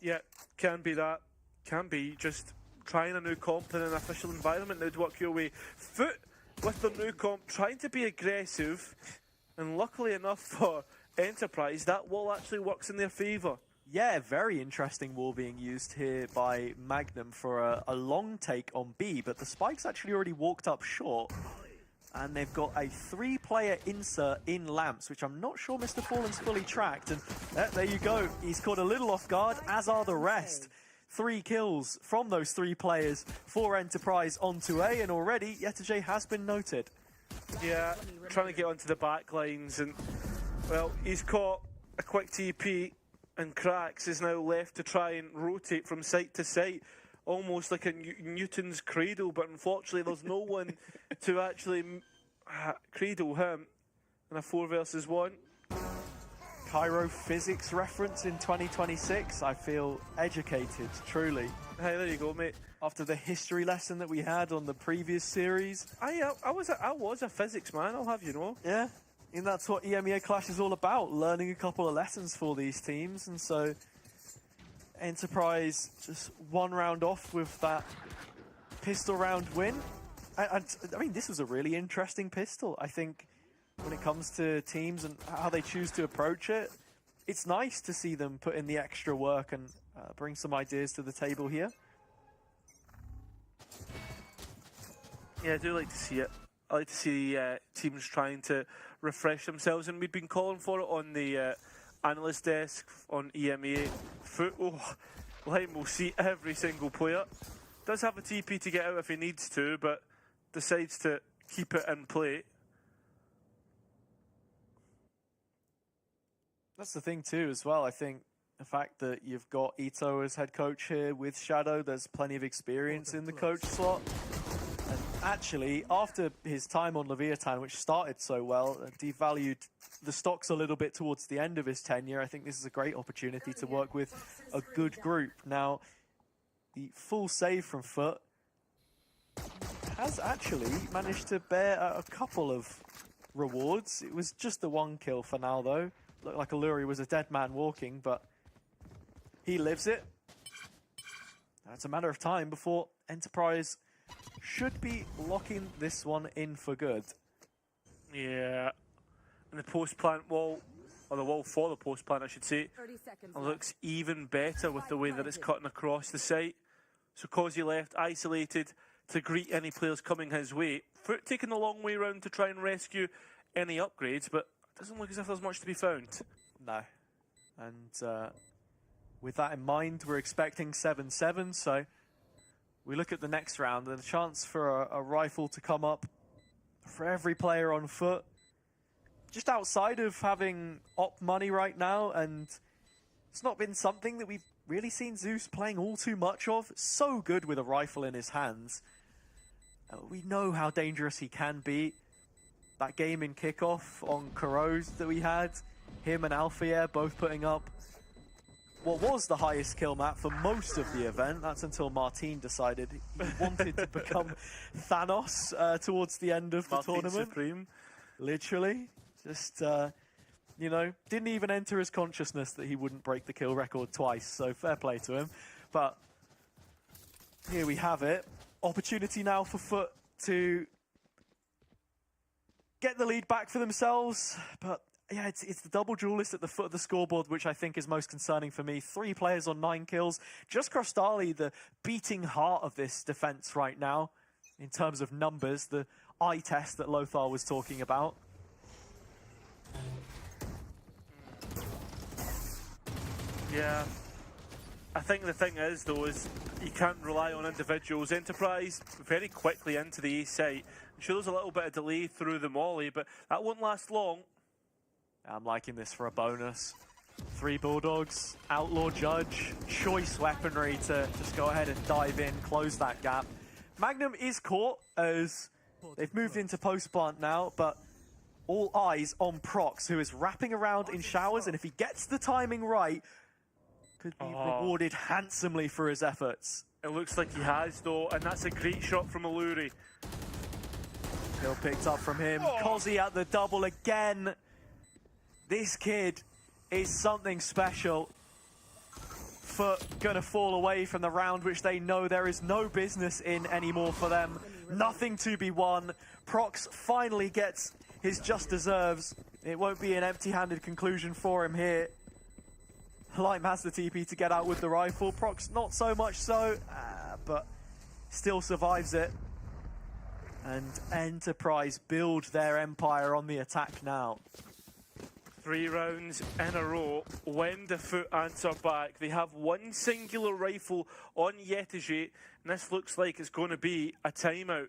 Yeah, can be that. Can be just trying a new comp in an official environment that'd work your way. FUT with the new comp, trying to be aggressive, and luckily enough for Enterprise, that wall actually works in their favour. Yeah, very interesting wall being used here by Magnum for a long take on B, but the spike's actually already walked up short. And they've got a 3-player insert in Lamps, which I'm not sure Mr. Fallen's fully tracked. And there you go. He's caught a little off guard, as are the rest. 3 kills from those 3 players for Enterprise onto A, and already Yetterjay has been noted. Yeah, trying to get onto the back lines, and, well, he's caught a quick TP, and Krax is now left to try and rotate from site to site, almost like a Newton's cradle, but unfortunately there's no one to actually cradle him in a 4 versus 1. Cairo physics reference in 2026. I feel educated, truly. Hey, there you go, mate. After the history lesson that we had on the previous series. I was a physics man, I'll have you know. Yeah, and that's what EMEA Clash is all about, learning a couple of lessons for these teams. And so Enterprise just 1 round off with that pistol round win. I mean, this was a really interesting pistol. I think when it comes to teams and how they choose to approach it, it's nice to see them put in the extra work and bring some ideas to the table here. Yeah, I do like to see it. I like to see teams trying to refresh themselves, and we've been calling for it on the analyst desk on EMEA. FUT, Lime will see every single player. Does have a TP to get out if he needs to, but decides to keep it in play. That's the thing too as well. I think the fact that you've got Ito as head coach here with Shadow, there's plenty of experience in the coach slot. And actually, after his time on Leviathan, which started so well, devalued the stocks a little bit towards the end of his tenure, I think this is a great opportunity to work with a good group. Now, the full save from FUT has actually managed to bear a couple of rewards. It was just the 1 kill for now, though. Looked like Alluri was a dead man walking, but he lives it. Now it's a matter of time before Enterprise should be locking this one in for good. Yeah. And the post-plant wall, or the wall for the post-plant, I should say, looks even better with the way that it's cutting across the site. So Causey left isolated to greet any players coming his way. FUT taking the long way round to try and rescue any upgrades, but it doesn't look as if there's much to be found. No. And with that in mind, we're expecting 7-7, so we look at the next round, and a chance for a rifle to come up for every player on FUT. Just outside of having op money right now, and it's not been something that we've really seen Zeus playing all too much of. So good with a rifle in his hands. We know how dangerous he can be. That game in kickoff on Corrode that we had, him and Alphair both putting up what was the highest kill map for most of the event. That's until Martin decided he wanted to become Thanos towards the end of the tournament. Supreme. Literally. Just, you know, didn't even enter his consciousness that he wouldn't break the kill record twice, so fair play to him. But here we have it. Opportunity now for FUT to get the lead back for themselves, but yeah, it's the double duelist at the foot of the scoreboard, which I think is most concerning for me. 3 players on 9 kills. Just Krostali, the beating heart of this defense right now, in terms of numbers, the eye test that Lothar was talking about. Yeah. I think the thing is, though, is you can't rely on individuals. Enterprise very quickly into the A site. I'm sure there's a little bit of delay through the molly, but that won't last long. I'm liking this for a bonus. 3 Bulldogs, Outlaw Judge, choice weaponry to just go ahead and dive in, close that gap. Magnum is caught as they've moved into post-plant now, but all eyes on Prox, who is wrapping around in showers, and if he gets the timing right, could be rewarded handsomely for his efforts. It looks like he has, though, and that's a great shot from Alluri. Kill picked up from him. Causey at the double again. This kid is something special. FUT gonna fall away from the round, which they know there is no business in anymore for them. Nothing to be won. Prox finally gets his just deserves. It won't be an empty-handed conclusion for him here. Lime has the TP to get out with the rifle. Prox not so much so, but still survives it. And Enterprise build their empire on the attack now. 3 rounds in a row. When the FUT answer back, they have one singular rifle on Yetiji, and this looks like it's going to be a timeout.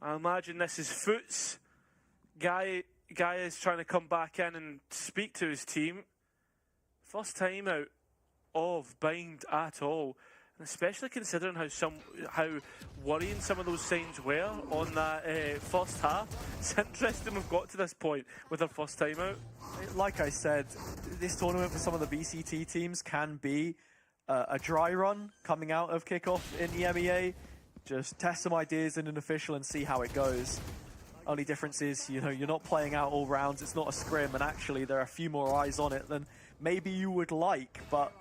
I imagine this is FUT's. Guy is trying to come back in and speak to his team. First timeout of Bind at all. And especially considering how worrying some of those signs were on that first half. It's interesting we've got to this point with our first time out. Like I said, this tournament for some of the VCT teams can be a dry run coming out of kickoff in the EMEA. Just test some ideas in an official and see how it goes. Only difference is, you know, you're not playing out all rounds. It's not a scrim, and actually there are a few more eyes on it than maybe you would like, but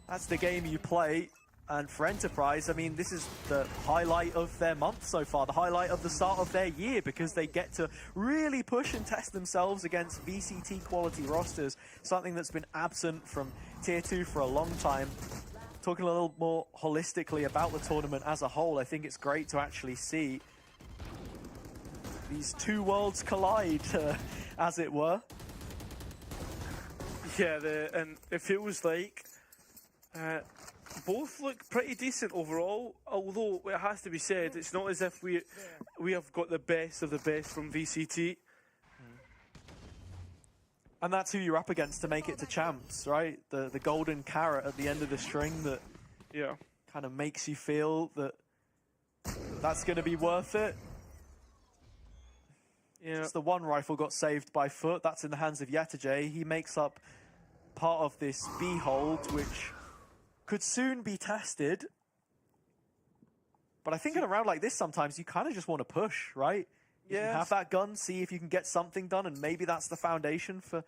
that's the game you play. And for Enterprise, I mean, this is the highlight of their month so far, the highlight of the start of their year, because they get to really push and test themselves against VCT quality rosters, something that's been absent from Tier 2 for a long time. Talking a little more holistically about the tournament as a whole, I think it's great to actually see these two worlds collide, as it were. Yeah, and it feels like both look pretty decent overall, although it has to be said, it's not as if we have got the best of the best from VCT. And that's who you're up against to make it to champs, right? The golden carrot at the end of the string that kind of makes you feel that that's going to be worth it. Yeah. Just the one rifle got saved by FUT. That's in the hands of Yetiji. He makes up part of this B hold, which could soon be tested. But I think in a round like this, sometimes you kind of just want to push, right? You can have that gun, see if you can get something done, and maybe that's the foundation for...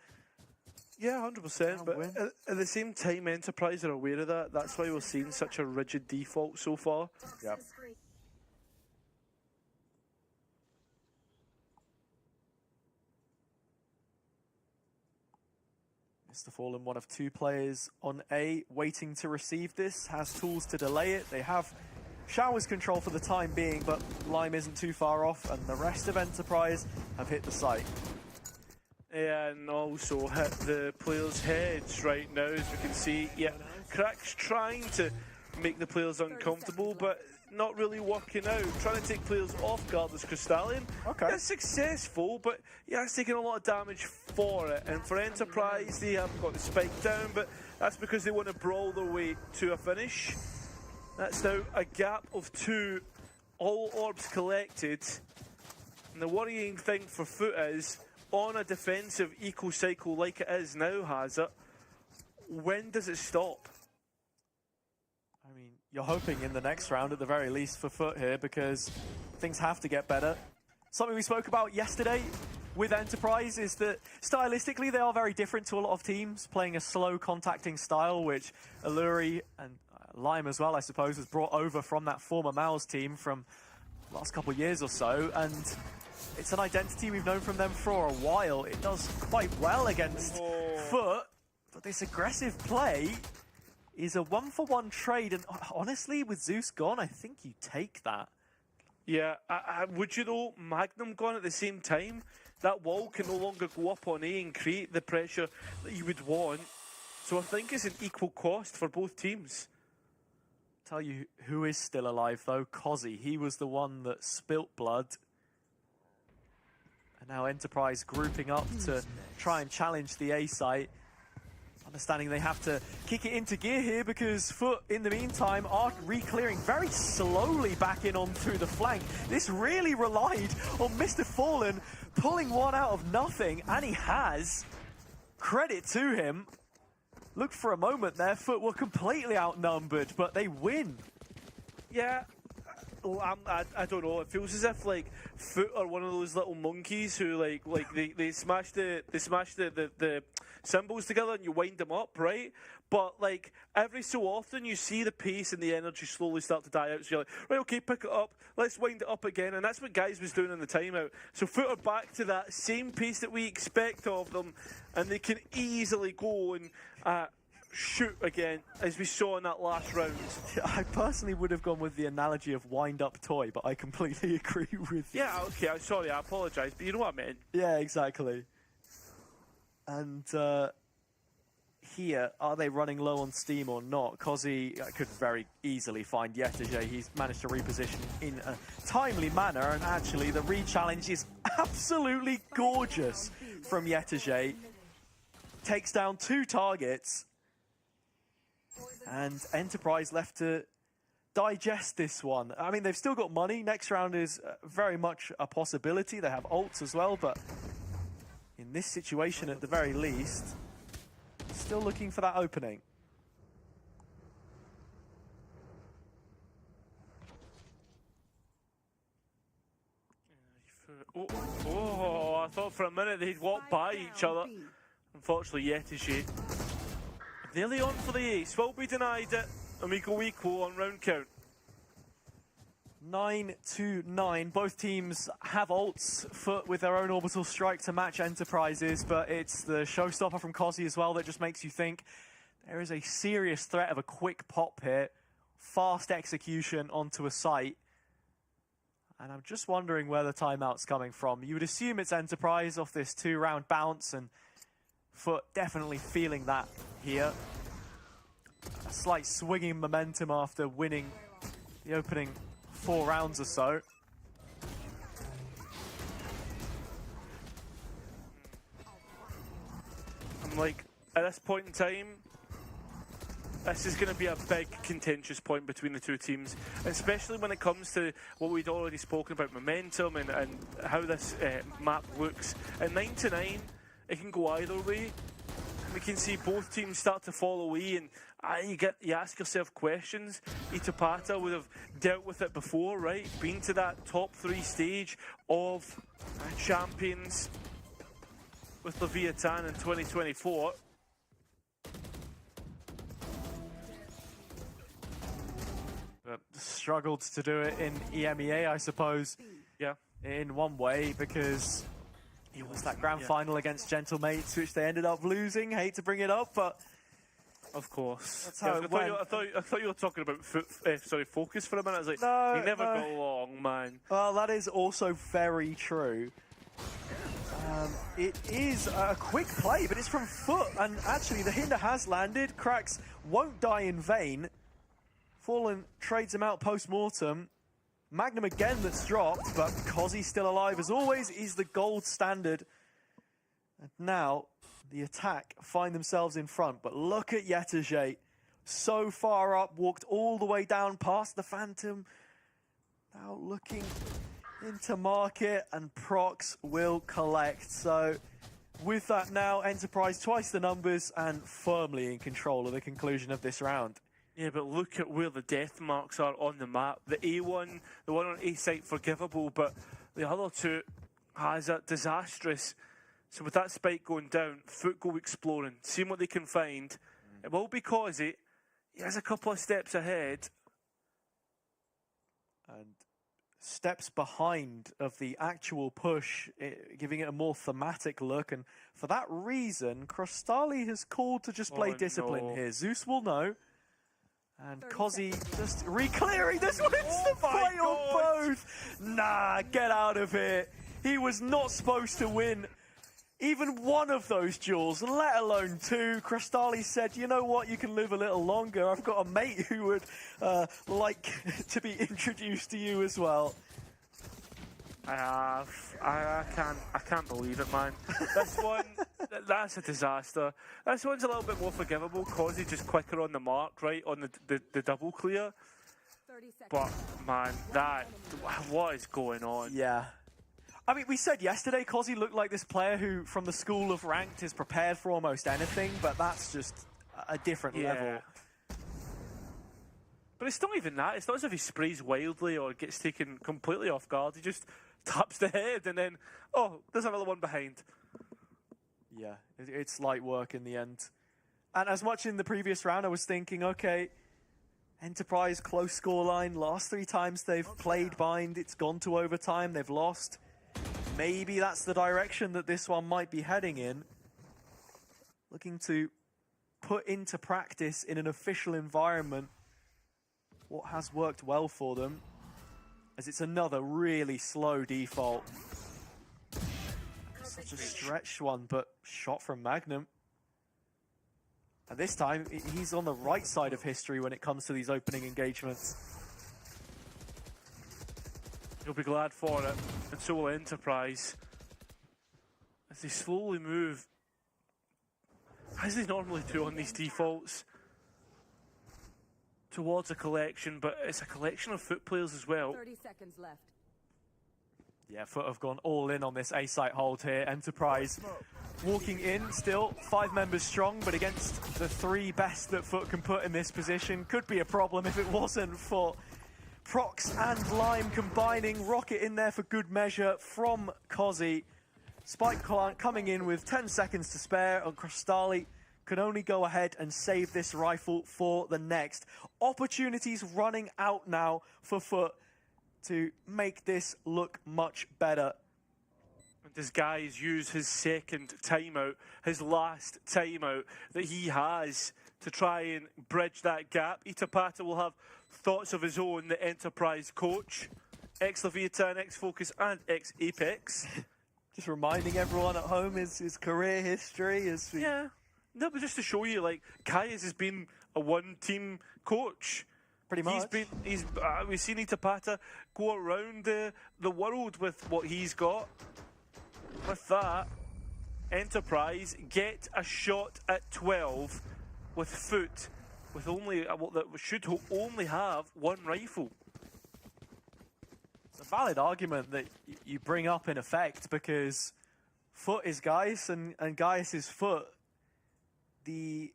Yeah, 100%. But at the same time, Enterprise are aware of that. That's why we're seeing such a rigid default so far. Yep. Mr. Fallen, one of 2 players on A, waiting to receive this, has tools to delay it. They have showers control for the time being, but Lime isn't too far off, and the rest of Enterprise have hit the site. Yeah, and also hit the players' heads right now, as we can see. Yeah, Crack's trying to make the players uncomfortable, but not really working out. Trying to take players off guard as Crystallian. Okay. It's successful, but yeah, it's taking a lot of damage for it. And for Enterprise, they haven't got the spike down, but that's because they want to brawl their way to a finish. That's now a gap of 2, all orbs collected. And the worrying thing for FUT is, on a defensive eco-cycle like it is now, has it, when does it stop? I mean, you're hoping in the next round at the very least for FUT here, because things have to get better. Something we spoke about yesterday with Enterprise is that stylistically they are very different to a lot of teams, playing a slow contacting style, which Alluri and Lime as well, I suppose, was brought over from that former Mao's team from the last couple of years or so, and it's an identity we've known from them for a while. It does quite well against FUT, but this aggressive play is a 1-for-1 trade, and honestly, with Zeus gone, I think you take that. Yeah, would you though? Magnum gone at the same time? That wall can no longer go up on A and create the pressure that you would want. So I think it's an equal cost for both teams. Tell you who is still alive though, Kozzy. He was the one that spilt blood. And now Enterprise grouping up to try and challenge the A site. Understanding they have to kick it into gear here because FUT, in the meantime, are re-clearing very slowly back in on through the flank. This really relied on Mr. Fallen pulling one out of nothing, and he has. Credit to him. Look, for a moment there, FUT were completely outnumbered, but they win. Yeah, I don't know. It feels as if like FUT are one of those little monkeys who they smash the symbols together and you wind them up, right? But like every so often you see the pace and the energy slowly start to die out. So you're like, right, okay, pick it up, let's wind it up again, and that's what Guys was doing in the timeout. So FUT are back to that same pace that we expect of them, and they can easily go and shoot again, as we saw in that last round. I personally would have gone with the analogy of wind-up toy, but I completely agree with you. Yeah, okay, I'm sorry, I apologise, but you know what I meant. Yeah, exactly. And here, are they running low on steam or not? Kozi could very easily find Yetege. He's managed to reposition in a timely manner, and actually the re-challenge is absolutely gorgeous from Yetege. Takes down 2 targets, and Enterprise left to digest this one. I mean, they've still got money. Next round is very much a possibility. They have ults as well, but in this situation, at the very least, still looking for that opening. Oh, I thought for a minute they'd walk by each other. Unfortunately, Yetege nearly on for the ace. Will be denied it. And we go equal on round count. 9-9. Both teams have ults FUT with their own orbital strike to match Enterprises, but it's the showstopper from Kozi as well that just makes you think there is a serious threat of a quick pop here. Fast execution onto a site. And I'm just wondering where the timeout's coming from. You would assume it's Enterprise off this 2-round bounce, and FUT definitely feeling that here. A slight swinging momentum after winning the opening 4 rounds or so. I'm like, at this point in time, this is going to be a big contentious point between the two teams, especially when it comes to what we'd already spoken about, momentum and how this map looks. At 9-9, it can go either way. We can see both teams start to fall away, and you ask yourself questions. Itapata would have dealt with it before, right? Been to that top 3 stage of champions with Leviathan in 2024. But struggled to do it in EMEA, I suppose. Yeah. In one way, because it was that grand final against Gentlemates, which they ended up losing. Hate to bring it up, but of course. That's how it went. I thought you were talking about Focus for a minute. I was like, no, you never go long, man. Well, that is also very true. It is a quick play, but it's from FUT, and actually the hinder has landed. Krax won't die in vain. Fallen trades him out post-mortem. Magnum again that's dropped, but Kozi's still alive as always. He's the gold standard. And now the attack find themselves in front, but look at Yetege. So far up, walked all the way down past the Phantom. Now looking into market, and Prox will collect. So with that now, Enterprise twice the numbers and firmly in control of the conclusion of this round. Yeah, but look at where the death marks are on the map. The A1, the one on A site, forgivable, but the other 2 has a disastrous. So with that spike going down, FUT go exploring, seeing what they can find. It will be Kozi. He has a couple of steps ahead. And steps behind of the actual push, giving it a more thematic look. And for that reason, Crostali has called to just play discipline here. Zeus will know. And Kozi just re-clearing this one. It's the play on both. Nah, get out of here. He was not supposed to win even one of those duels, let alone 2. Crostali said, you know what, you can live a little longer. I've got a mate who would like to be introduced to you as well. I can't believe it, man. This one, that's a disaster. This one's a little bit more forgivable. Kozi just quicker on the mark, right, on the double clear. But, man, what is going on? Yeah. I mean, we said yesterday Kozi looked like this player who, from the school of ranked, is prepared for almost anything, but that's just a different level. But it's not even that. It's not as if he sprays wildly or gets taken completely off guard. He just taps the head and then, oh, there's another one behind. Yeah, it's light work in the end. And as much in the previous round, I was thinking, okay, Enterprise, close scoreline. Last 3 times they've played bind, it's gone to overtime, they've lost. Maybe that's the direction that this one might be heading in. Looking to put into practice in an official environment what has worked well for them, as it's another really slow default. Such a stretched one, but shot from Magnum. And this time, he's on the right side of history when it comes to these opening engagements. He'll be glad for it, and so will Enterprise. As they slowly move, as they normally do on these defaults, towards a collection, but it's a collection of FUT players as well. 30 seconds left. Yeah, FUT have gone all in on this A-site hold here. Enterprise walking in still, 5 members strong, but against the 3 best that FUT can put in this position. Could be a problem if it wasn't for Prox and Lime combining. Rocket in there for good measure from Kozzy. Spike coming in with 10 seconds to spare on Crostali. Can only go ahead and save this rifle for the next. Opportunities running out now for FUT to make this look much better. Does Guys use his second timeout, his last timeout that he has to try and bridge that gap? Itapata will have thoughts of his own, the Enterprise coach, ex-Leviathan, ex-Focus and ex-Apex. Just reminding everyone at home his career history. Yeah, no, but just to show you, like, Kayas has been a one-team coach. Pretty much. We've seen Itapata go around the world with what he's got. With that, Enterprise get a shot at 12 with FUT, with only that should only have 1 rifle. It's a valid argument that you bring up in effect, because FUT is Gaius and Gaius is FUT. The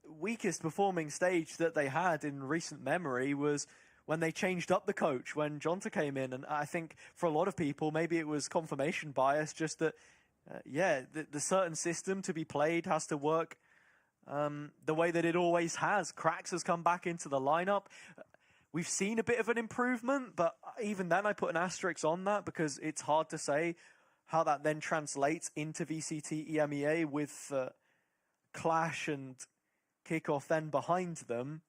weakest performing stage that they had in recent memory was when they changed up the coach, when Jonta came in. And I think for a lot of people, maybe it was confirmation bias, just that, the certain system to be played has to work the way that it always has. Krax has come back into the lineup. We've seen a bit of an improvement, but even then I put an asterisk on that, because it's hard to say how that then translates into VCT EMEA with Clash and Kickoff then behind them.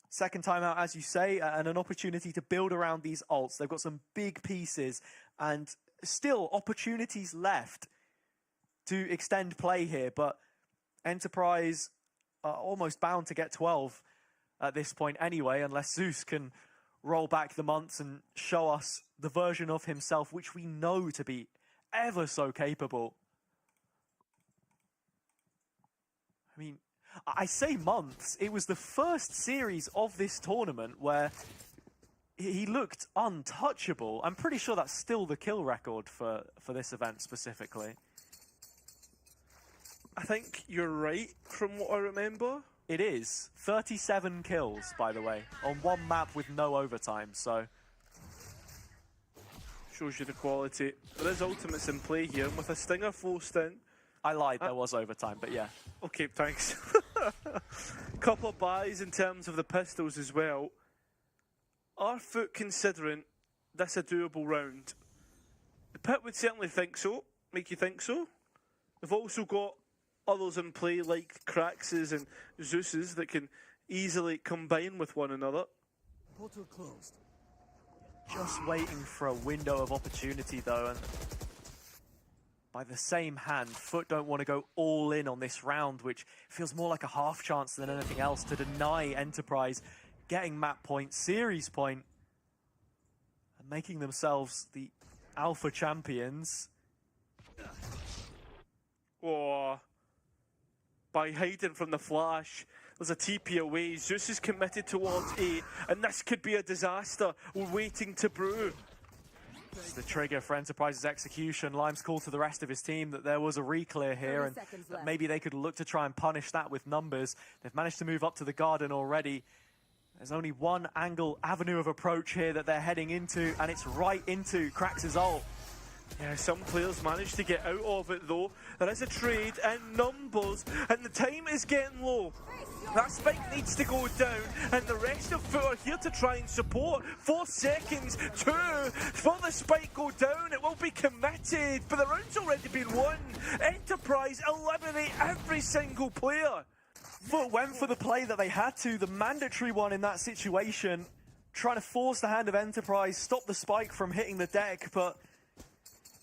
Second time out, as you say, and an opportunity to build around these ults. They've got some big pieces and still opportunities left to extend play here, but Enterprise are almost bound to get 12 at this point anyway, unless Zeus can roll back the months and show us the version of himself which we know to be ever so capable. I mean, I say months. It was the first series of this tournament where he looked untouchable. I'm pretty sure that's still the kill record for this event specifically. I think you're right from what I remember. It is. 37 kills, by the way, on 1 map with no overtime, so... Shows you the quality. There is ultimates in play here, with a Stinger full stint. I lied, there was overtime, but yeah. Okay, thanks. Couple of buys in terms of the pistols as well. Are FUT considering this a doable round? The pit would certainly think so, make you think so. They've also got others in play like Kraxes and Zeus's that can easily combine with one another. Portal closed. Just waiting for a window of opportunity though, and by the same hand, FUT don't want to go all in on this round, which feels more like a half chance than anything else to deny Enterprise getting map point, series point, and making themselves the alpha champions. Oh, by hiding from the flash, there's a TP away. Zeus is committed towards A, and this could be a disaster. We're waiting to brew. It's the trigger for Enterprise's execution. Lime's call to the rest of his team that there was a re-clear here, and that maybe they could look to try and punish that with numbers. They've managed to move up to the garden already. There's only one avenue of approach here that they're heading into, and it's right into Krax's ult. Yeah, some players managed to get out of it though. There is a trade and numbers, and the time is getting low. That spike needs to go down, and the rest of FUT are here to try and support. 4 seconds, 2, for the spike go down, it will be committed, but the round's already been won. Enterprise eliminate every single player. FUT went for the play that they had to, the mandatory one in that situation, trying to force the hand of Enterprise, stop the spike from hitting the deck, but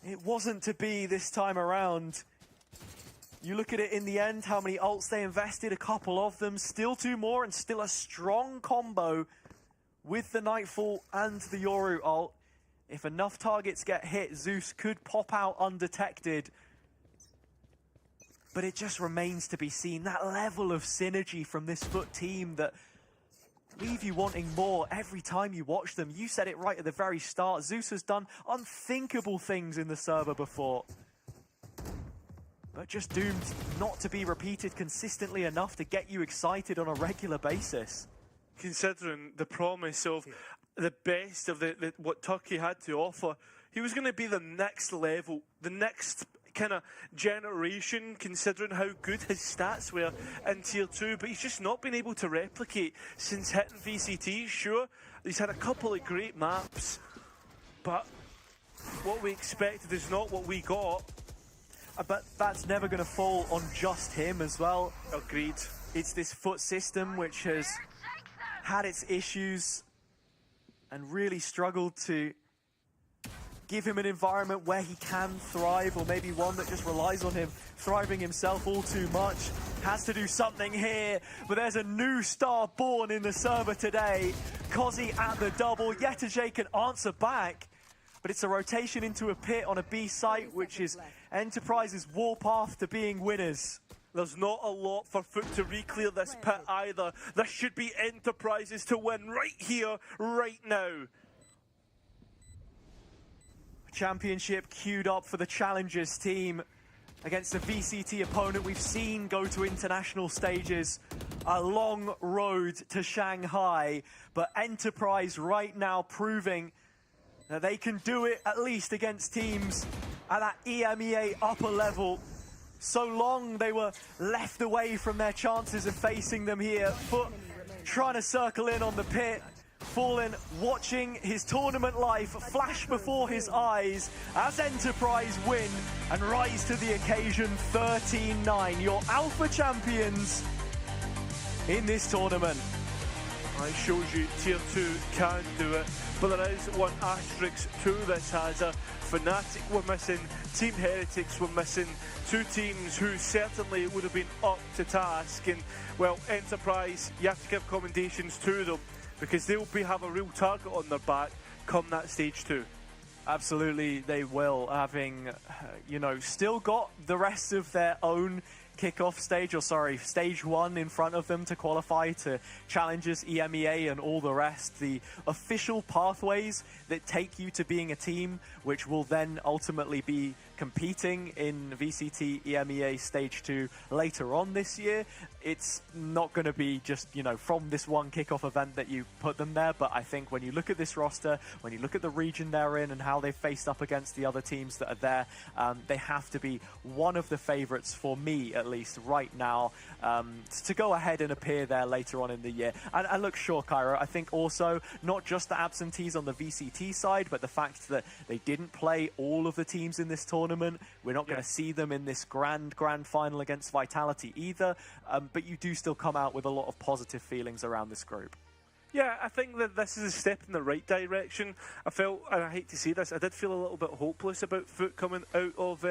it wasn't to be this time around. You look at it in the end, how many ults they invested, a couple of them, still 2 more, and still a strong combo with the Nightfall and the Yoru ult. If enough targets get hit, Zeus could pop out undetected. But it just remains to be seen, that level of synergy from this FUT team that leave you wanting more every time you watch them. You said it right at the very start, Zeus has done unthinkable things in the server before, but just doomed not to be repeated consistently enough to get you excited on a regular basis. Considering the promise of the best of what Turkey had to offer, he was going to be the next level, the next kind of generation, considering how good his stats were in Tier 2, but he's just not been able to replicate since hitting VCT. Sure, he's had a couple of great maps, but what we expected is not what we got. But that's never going to fall on just him as well. Agreed. It's this FUT system which has had its issues and really struggled to give him an environment where he can thrive, or maybe one that just relies on him thriving himself all too much. Has to do something here, but there's a new star born in the server today. Kozi at the double. Yetajay can answer back, but it's a rotation into a pit on a B site, which is Enterprise's warpath to being winners. There's not a lot for FUT to re-clear this pit either. This should be Enterprises to win right here, right now. Championship queued up for the Challengers team against a VCT opponent we've seen go to international stages. A long road to Shanghai, but Enterprise right now proving that they can do it at least against teams at that EMEA upper level. So long they were left away from their chances of facing them here. FUT trying to circle in on the pit. Fallen watching his tournament life flash before his eyes as Enterprise win and rise to the occasion 13-9. Your alpha champions in this tournament. I showed you Tier 2 can do it, but there is one asterisk to this, Hazza. Fnatic were missing, Team Heretics were missing, 2 teams who certainly would have been up to task, and well, Enterprise, you have to give commendations to them, because they will have a real target on their back come that stage 2. Absolutely, they will, having, you know, still got the rest of their own kickoff stage, or sorry, stage 1 in front of them to qualify to Challengers, EMEA and all the rest. The official pathways that take you to being a team, which will then ultimately be competing in VCT EMEA stage 2 later on this year. It's not going to be just, you know, from this one kickoff event that you put them there, but I think when you look at this roster, when you look at the region they're in and how they've faced up against the other teams that are there, they have to be one of the favorites for me, at least right now, to go ahead and appear there later on in the year. And look, sure, Cairo, I think also not just the absentees on the VCT side, but the fact that they didn't play all of the teams in this tournament. We're not going to see them in this grand final against Vitality either, but you do still come out with a lot of positive feelings around this group. Yeah, I think that this is a step in the right direction. I felt, and I hate to say this, I did feel a little bit hopeless about FUT coming out of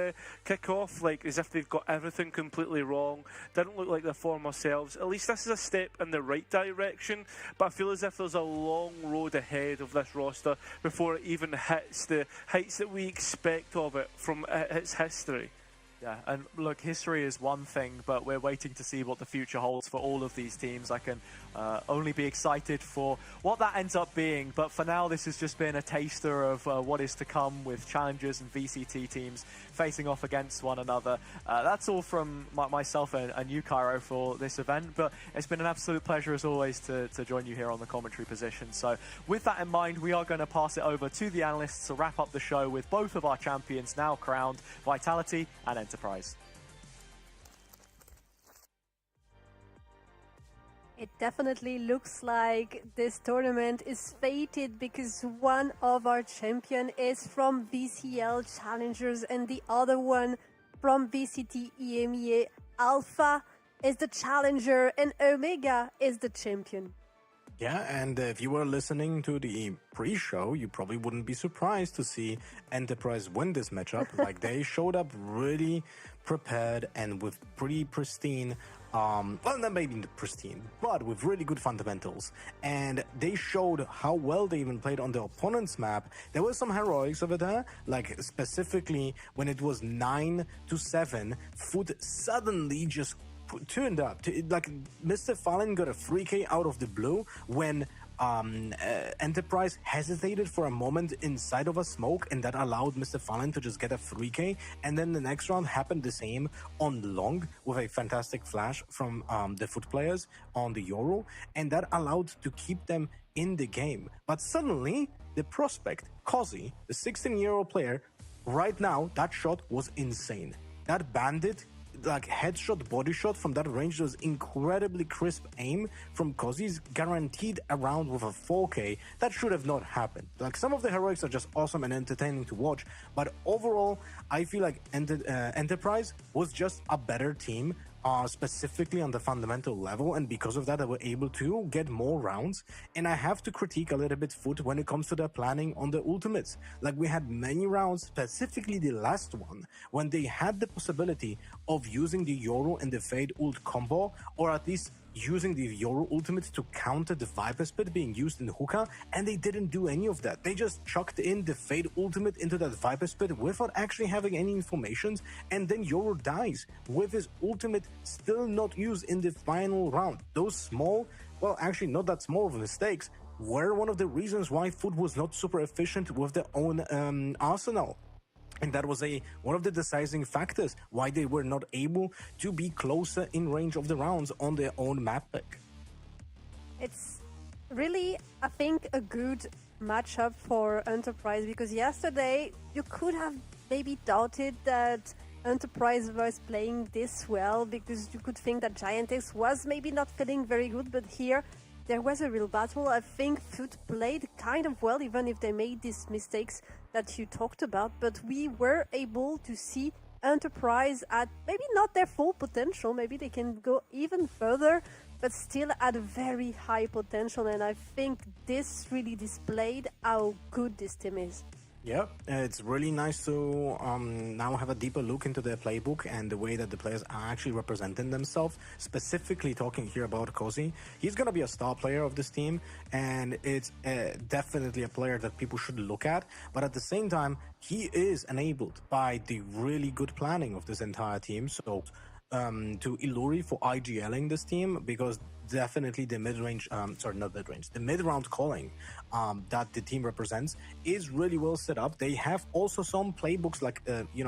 kick-off, like as if they've got everything completely wrong. Didn't look like their former selves. At least this is a step in the right direction, but I feel as if there's a long road ahead of this roster before it even hits the heights that we expect of it from its history. Yeah, and look, history is one thing, but we're waiting to see what the future holds for all of these teams. I can only be excited for what that ends up being, but for now this has just been a taster of what is to come with Challengers and VCT teams facing off against one another. That's all from myself and you, Cairo, for this event, but it's been an absolute pleasure as always to join you here on the commentary position. So with that in mind, we are going to pass it over to the analysts to wrap up the show with both of our champions now crowned, Vitality and Enterprise. It definitely looks like this tournament is fated because one of our champion is from VCL Challengers and the other one from VCT EMEA Alpha is the challenger and Omega is the champion. Yeah, and if you were listening to the pre-show, you probably wouldn't be surprised to see Enterprise win this matchup. Like, they showed up really prepared and with pretty pristine, well, not maybe pristine, but with really good fundamentals. And they showed how well they even played on the opponent's map. There was some heroics over there, like specifically when it was 9-7, FUT suddenly just turned up. Like, Mr. Fallen got a 3K out of the blue when Enterprise hesitated for a moment inside of a smoke, and that allowed Mr. Fallen to just get a 3K. And then the next round happened the same on long with a fantastic flash from the FUT players on the Euro, and that allowed to keep them in the game. But suddenly, the prospect, Cozy, the 16-year-old player, right now, that shot was insane. That bandit, like, headshot, body shot from that range was incredibly crisp aim from Cozy's guaranteed a round with a 4K. That should have not happened. Like, some of the heroics are just awesome and entertaining to watch, but overall, I feel like Enterprise was just a better team, specifically on the fundamental level, and because of that they were able to get more rounds. And I have to critique a little bit FUT when it comes to their planning on the ultimates. Like, we had many rounds, specifically the last one, when they had the possibility of using the Euro and the Fade ult combo, or at least using the Euro ultimate to counter the Viper Spit being used in Hookah, and they didn't do any of that. They just chucked in the Fade ultimate into that Viper Spit without actually having any informations, and then Euro dies with his ultimate still not used in the final round. Those small, well, actually not that small of mistakes, were one of the reasons why FUT was not super efficient with their own arsenal. And that was one of the deciding factors why they were not able to be closer in range of the rounds on their own map pick. It's really, I think, a good matchup for Enterprise, because yesterday you could have maybe doubted that Enterprise was playing this well, because you could think that Giantess was maybe not feeling very good, but here there was a real battle. I think FUT played kind of well, even if they made these mistakes that you talked about, but we were able to see Enterprise at maybe not their full potential, maybe they can go even further, but still at a very high potential, and I think this really displayed how good this team is. Yeah, it's really nice to now have a deeper look into their playbook and the way that the players are actually representing themselves. Specifically talking here about Cozy, he's going to be a star player of this team, and it's definitely a player that people should look at. But at the same time, he is enabled by the really good planning of this entire team. So to Iluri for IGLing this team, because definitely the mid-range, the mid-round calling that the team represents is really well set up. They have also some playbooks, like,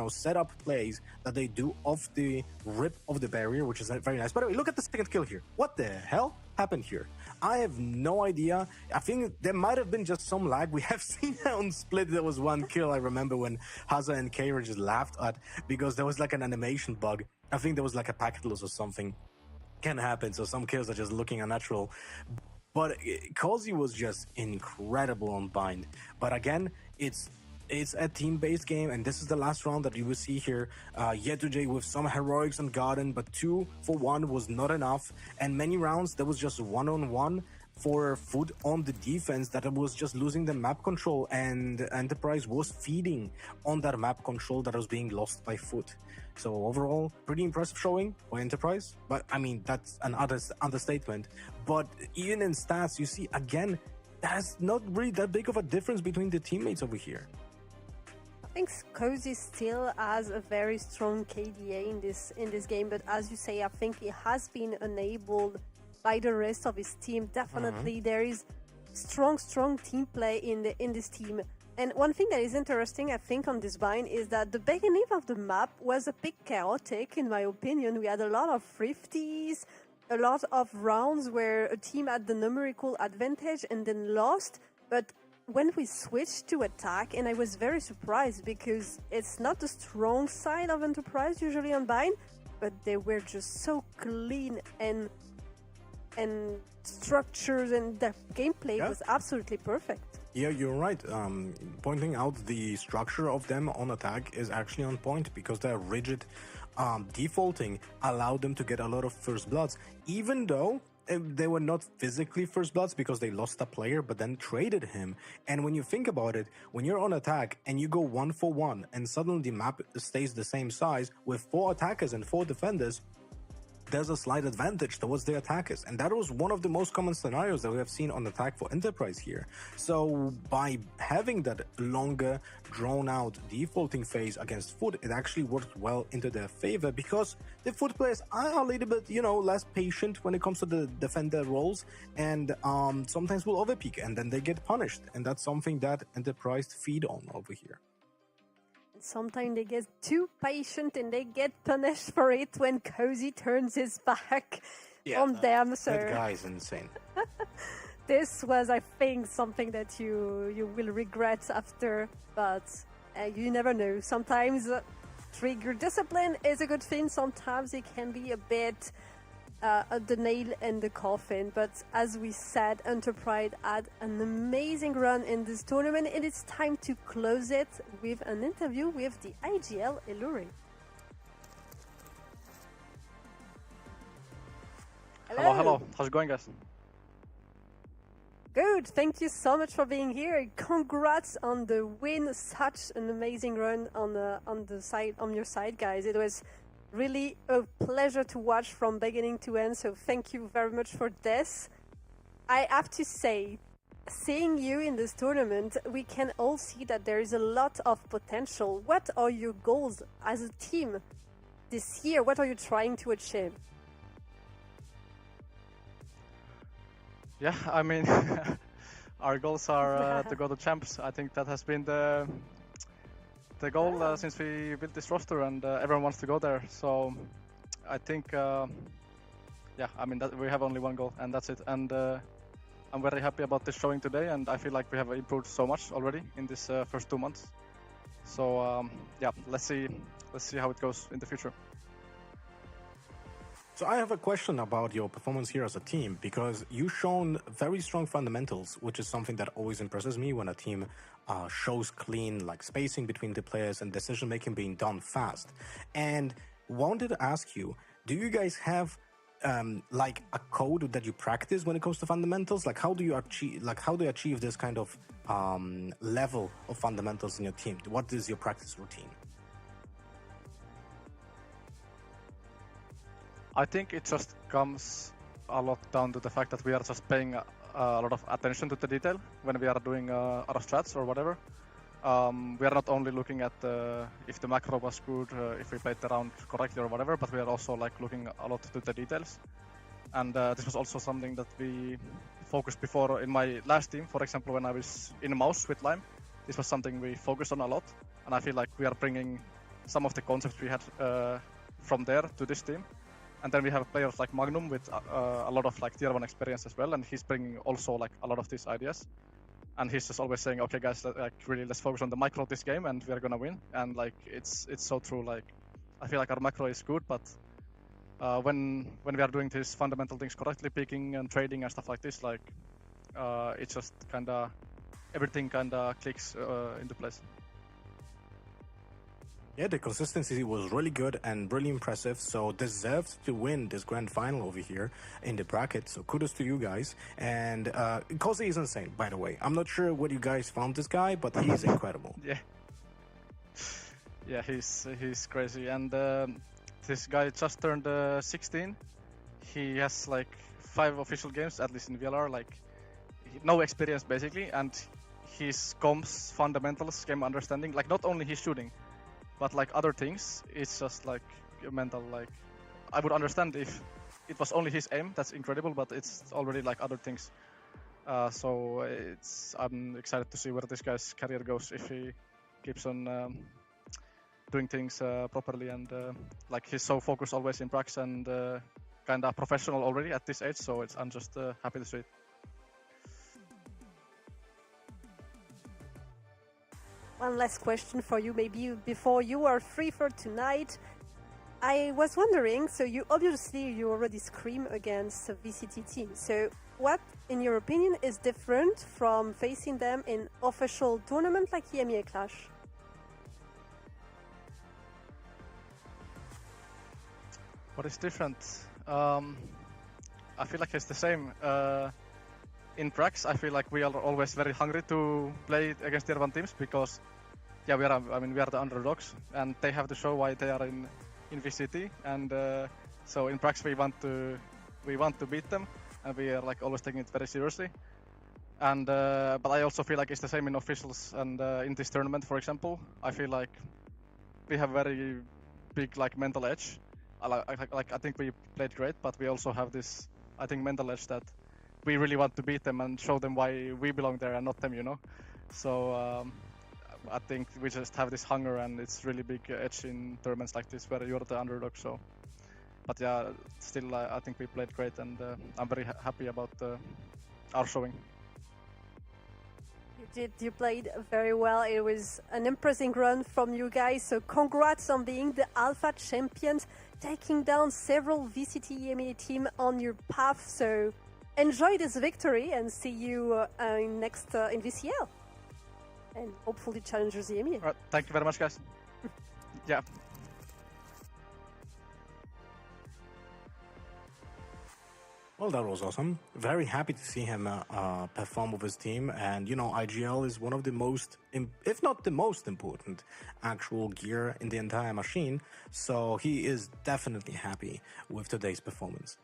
setup plays that they do off the rip of the barrier, which is very nice. By the way, look at the second kill here. What the hell happened here? I have no idea. I think there might have been just some lag. We have seen on Split there was one kill I remember when Haza and Keira just laughed at, because there was like an animation bug. I think there was like a packet loss or something. Can happen, so some kills are just looking unnatural. But Cozy was just incredible on Bind. But again, it's a team-based game, and this is the last round that you will see here. Yetuj with some heroics on Garden, but 2 for 1 was not enough. And many rounds, there was just one-on-one for FUT on the defense that was just losing the map control, and Enterprise was feeding on that map control that was being lost by FUT. So overall, pretty impressive showing by Enterprise, but I mean, that's an understatement. But even in stats, you see, again, there's not really that big of a difference between the teammates over here. I think Cozy still has a very strong KDA in this game, but as you say, I think he has been enabled by the rest of his team. Definitely, there is strong team play in this team. And one thing that is interesting, I think, on this bind is that the beginning of the map was a bit chaotic, in my opinion. We had a lot of thrifties, a lot of rounds where a team had the numerical advantage and then lost. But when we switched to attack, and I was very surprised because it's not the strong side of Enterprise usually on bind, but they were just so clean and and structures, and the gameplay was absolutely perfect. Yeah, you're right. Pointing out the structure of them on attack is actually on point because their rigid defaulting allowed them to get a lot of first bloods, even though they were not physically first bloods because they lost a player but then traded him. And when you think about it, when you're on attack and you go 1-for-1 and suddenly the map stays the same size with 4 attackers and 4 defenders, there's a slight advantage towards the attackers. And that was one of the most common scenarios that we have seen on attack for Enterprise here. So by having that longer, drawn-out defaulting phase against FUT, it actually worked well into their favor because the FUT players are a little bit, less patient when it comes to the defender roles and sometimes will overpeak and then they get punished. And that's something that Enterprise feed on over here. Sometimes they get too patient and they get punished for it when Cozy turns his back on them. So that guy is insane. This was, I think, something that you will regret after, but you never know. Sometimes trigger discipline is a good thing. Sometimes it can be a bit the nail in the coffin. But as we said, Enterprise had an amazing run in this tournament, and it's time to close it with an interview with the IGL Eluri. Hello, hello. How's it going, guys? Good. Thank you so much for being here. Congrats on the win. Such an amazing run on your side, guys. It was really a pleasure to watch from beginning to end, so thank you very much for this. I have to say, seeing you in this tournament, we can all see that there is a lot of potential. What are your goals as a team this year? What are you trying to achieve? Yeah, I mean, our goals are to go to champs. I think that has been the goal since we built this roster, and everyone wants to go there. So I think, yeah, I mean, we have only one goal, and that's it. And I'm very happy about this showing today, and I feel like we have improved so much already in this first 2 months. So yeah, let's see how it goes in the future. So I have a question about your performance here as a team, because you've shown very strong fundamentals, which is something that always impresses me when a team shows clean, like, spacing between the players and decision-making being done fast. And wanted to ask you, do you guys have like a code that you practice when it comes to fundamentals? Like, how do you achieve this kind of level of fundamentals in your team? What is your practice routine? I think it just comes a lot down to the fact that we are just paying a lot of attention to the detail when we are doing our strats or whatever. We are not only looking at if the macro was good, if we played the round correctly or whatever, but we are also like looking a lot to the details. And this was also something that we focused before in my last team. For example, when I was in Mouse with Lime, this was something we focused on a lot. And I feel like we are bringing some of the concepts we had from there to this team. And then we have players like Magnum with a lot of like tier 1 experience as well, and he's bringing also like a lot of these ideas. And he's just always saying, okay guys, like really let's focus on the macro of this game and we are gonna win. And like it's so true. Like I feel like our macro is good, but when we are doing these fundamental things correctly, picking and trading and stuff like this, like it's just kinda everything kinda clicks into place. Yeah, the consistency was really good and really impressive, so deserved to win this grand final over here in the bracket, so kudos to you guys. And Cozy is insane, by the way. I'm not sure what you guys found this guy, but he's incredible. Yeah, he's crazy. And this guy just turned 16. He has like 5 official games, at least in VLR, like no experience basically, and his comms, fundamentals, game understanding, like not only his shooting, but like other things, it's just like mental. Like I would understand if it was only his aim, that's incredible, but it's already like other things. So I'm excited to see where this guy's career goes if he keeps on doing things properly, and like he's so focused always in practice and kind of professional already at this age. So I'm just happy to see it. One last question for you, maybe before you are free for tonight. I was wondering, so you already scream against a VCT team. So what, in your opinion, is different from facing them in official tournament like EMEA Clash? What is different? I feel like it's the same. In Prax, I feel like we are always very hungry to play against tier 1 teams because, yeah, we are the underdogs, and they have to show why they are in VCT, and so in Prax we want to beat them, and we are like always taking it very seriously. And but I also feel like it's the same in officials and in this tournament, for example. I feel like we have very big like mental edge. I think we played great, but we also have this, I think, mental edge that we really want to beat them and show them why we belong there and not them, you know. So I think we just have this hunger, and it's really big edge in tournaments like this where you're the underdog. So, but yeah, still I think we played great, and I'm very happy about our showing. You played very well. It was an impressive run from you guys. So congrats on being the Alpha champions, taking down several VCT EMEA team on your path. So enjoy this victory and see you next in VCL. And hopefully challengers EMEA. All right, thank you very much, guys. Yeah. Well, that was awesome. Very happy to see him perform with his team. And, you know, IGL is one of the most, if not the most important, actual gear in the entire machine. So he is definitely happy with today's performance.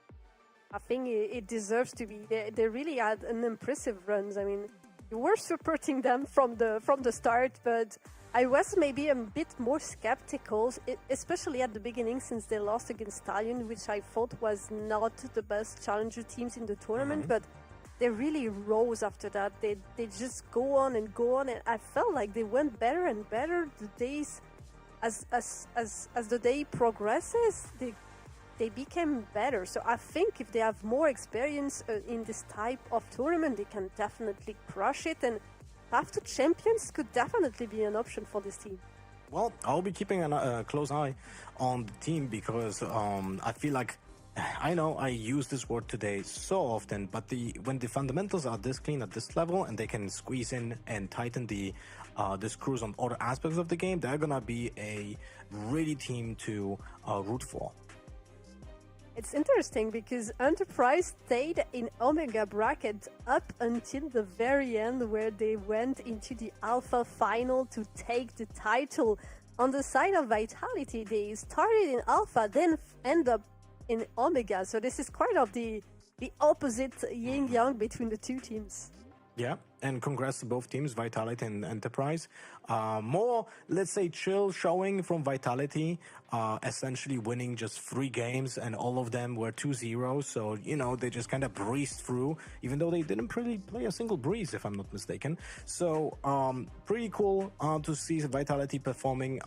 I think it deserves to be. They really had an impressive runs. I mean, you were supporting them from the start, but I was maybe a bit more skeptical, especially at the beginning, since they lost against Stallion, which I thought was not the best challenger teams in the tournament, but they really rose after that. They just go on, and I felt like they went better and better the days as the day progresses. They became better. So I think if they have more experience in this type of tournament, they can definitely crush it, and path to champions could definitely be an option for this team. Well, I'll be keeping a close eye on the team because I feel like, I know I use this word today so often, but when the fundamentals are this clean at this level and they can squeeze in and tighten the screws on other aspects of the game, they're gonna be a really team to root for. It's interesting because Enterprise stayed in Omega bracket up until the very end, where they went into the Alpha final to take the title. On the side of Vitality, they started in Alpha, then end up in Omega. So this is quite of the opposite yin-yang between the two teams. Yeah, and congrats to both teams, Vitality and Enterprise. More, let's say, chill showing from Vitality, essentially winning just 3 games, and all of them were 2-0. So, you know, they just kind of breezed through, even though they didn't really play a single breeze, if I'm not mistaken. So, pretty cool to see Vitality performing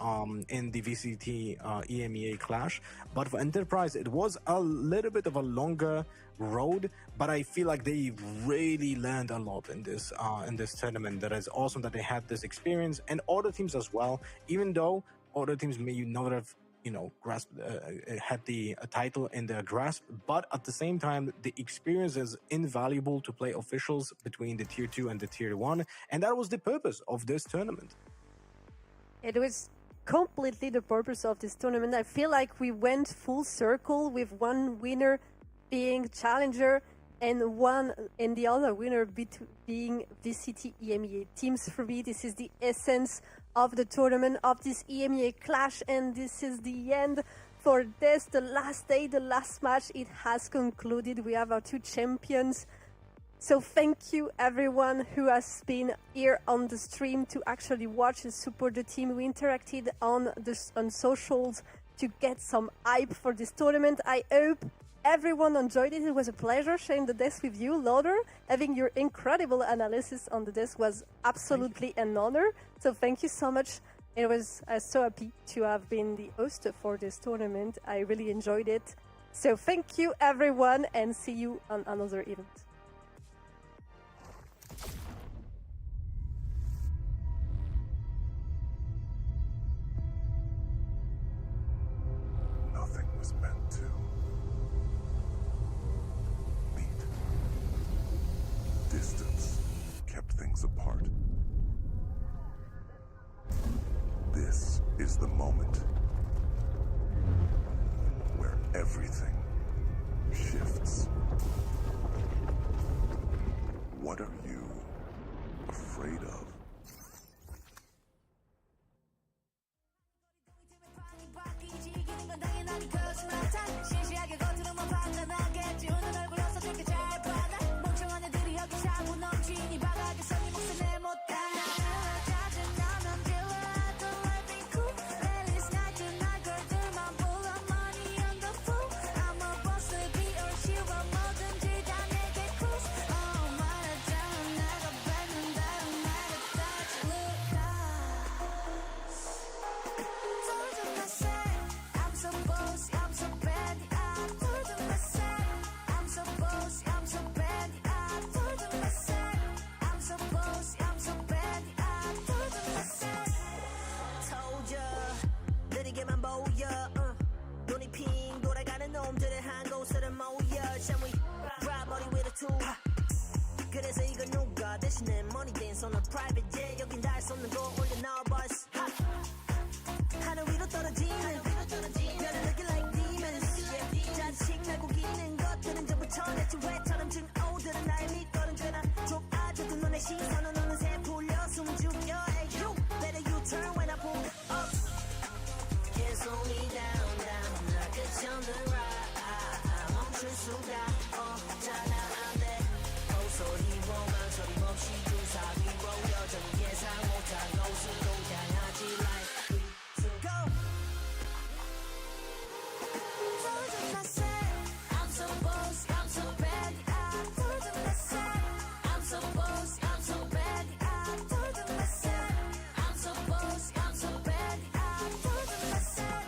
in the VCT EMEA Clash. But for Enterprise, it was a little bit of a longer road, but I feel like they really learned a lot in this tournament. That is awesome that they had this experience, and other teams as well, even though other teams may not have, you know, had the title in their grasp, but at the same time the experience is invaluable to play officials between the tier 2 and the tier 1, and that was the purpose of this tournament. It was completely the purpose of this tournament. I feel like we went full circle, with one winner being challenger and the other winner being VCT EMEA teams. For me, this is the essence of the tournament, of this EMEA Clash, and this is the end for this, the last day, the last match. It has concluded. We have our 2 champions. So thank you everyone who has been here on the stream to actually watch and support the team. We interacted on socials to get some hype for this tournament. I hope everyone enjoyed it. It was a pleasure sharing the desk with you, Lauder. Having your incredible analysis on the desk was absolutely an honor. So thank you so much. I was so happy to have been the host for this tournament. I really enjoyed it. So thank you everyone, and see you on another event. was meant to meet. Distance kept things apart. This is the moment where everything shifts. What are you afraid of? 그래서 이건 누가 대신에 money dance on a private jet 여긴 닿을 수 없는 거 올려 나와 boss 하늘 위로 떨어지는 별을 looking like demons 자식 날고 기는 것들은 전부 천했지 왜처럼 증 오들은 날 믿거든 꽤나 좁아져도 눈에 시선은 어느새 풀려 숨 죽여 Hey you better you turn when I pull up Can't slow me down 나 끝이 없는 ride 멈출 수가 없잖아 소리 보면 소리 없이 주사 위로 여전히 예상 못한 곳으로 향하지 like 3, 2, go Told them I said I'm so boss, I'm so bad I told them I said I'm so boss, I'm so bad I told them I said I'm so boss, I'm so bad I told them I said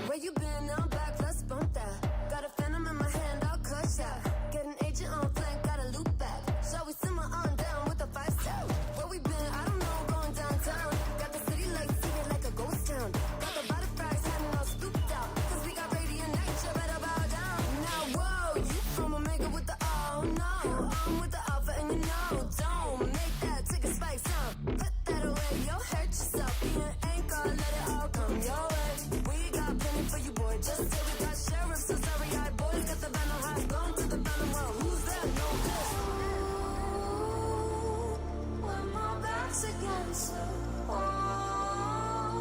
Where you been? I'm back, let's bump that. Got a phantom in my hand, I'll clutch that. Get an agent on flank, got a loop back. Shall we simmer on down with a 5-step? Where we been? I don't know, going downtown. Got the city lights seated like a ghost town. Got the body fries, having all scooped out. Cause we got radiant night, you better bow down. Now, whoa, you from Omega with the oh no. I'm with the Alpha and you know, don't make that ticket spike sound. Put that away, you'll hurt yourself. Being anchor, let it all come your way. We got plenty for you, boy. Just say we got sheriffs, so sorry, eyed boys. Got the banner high, going to the banner. Well, who's that? No this. When my back's against the wall,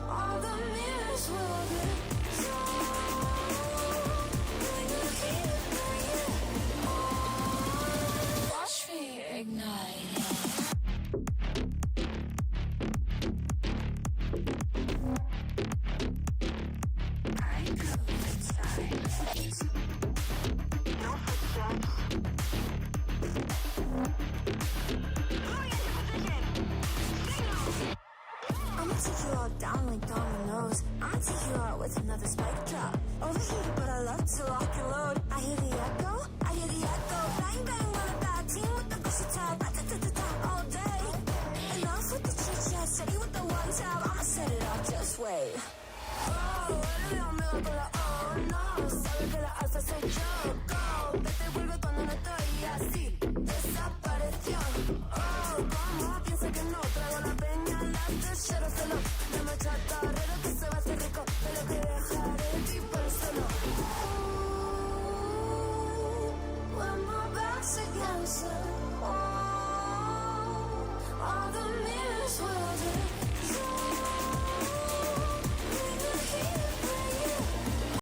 all the mirrors will get cold. When you hear me, watch me ignite. I'ma take you all down like dominoes. I'ma take you out with another spike drop. Overheated, but I love to lock and load. I hear the echo, I hear the echo. Bang bang on a bad team with the gushy top. Ra-ta-ta-ta-ta all day. Enough with the chit chat, steady with the one tab. I'ma set it off, just wait. Oh, el me va con la oh no. Sabe que la alza soy yo. Go, vete vuelve cuando no estoy así. Desapareció. Oh, como piensa que no traigo la peña, las de cero solo. Dame chatarrero que se va a hacer rico. De lo que dejaré tipo el suelo. When my back's against the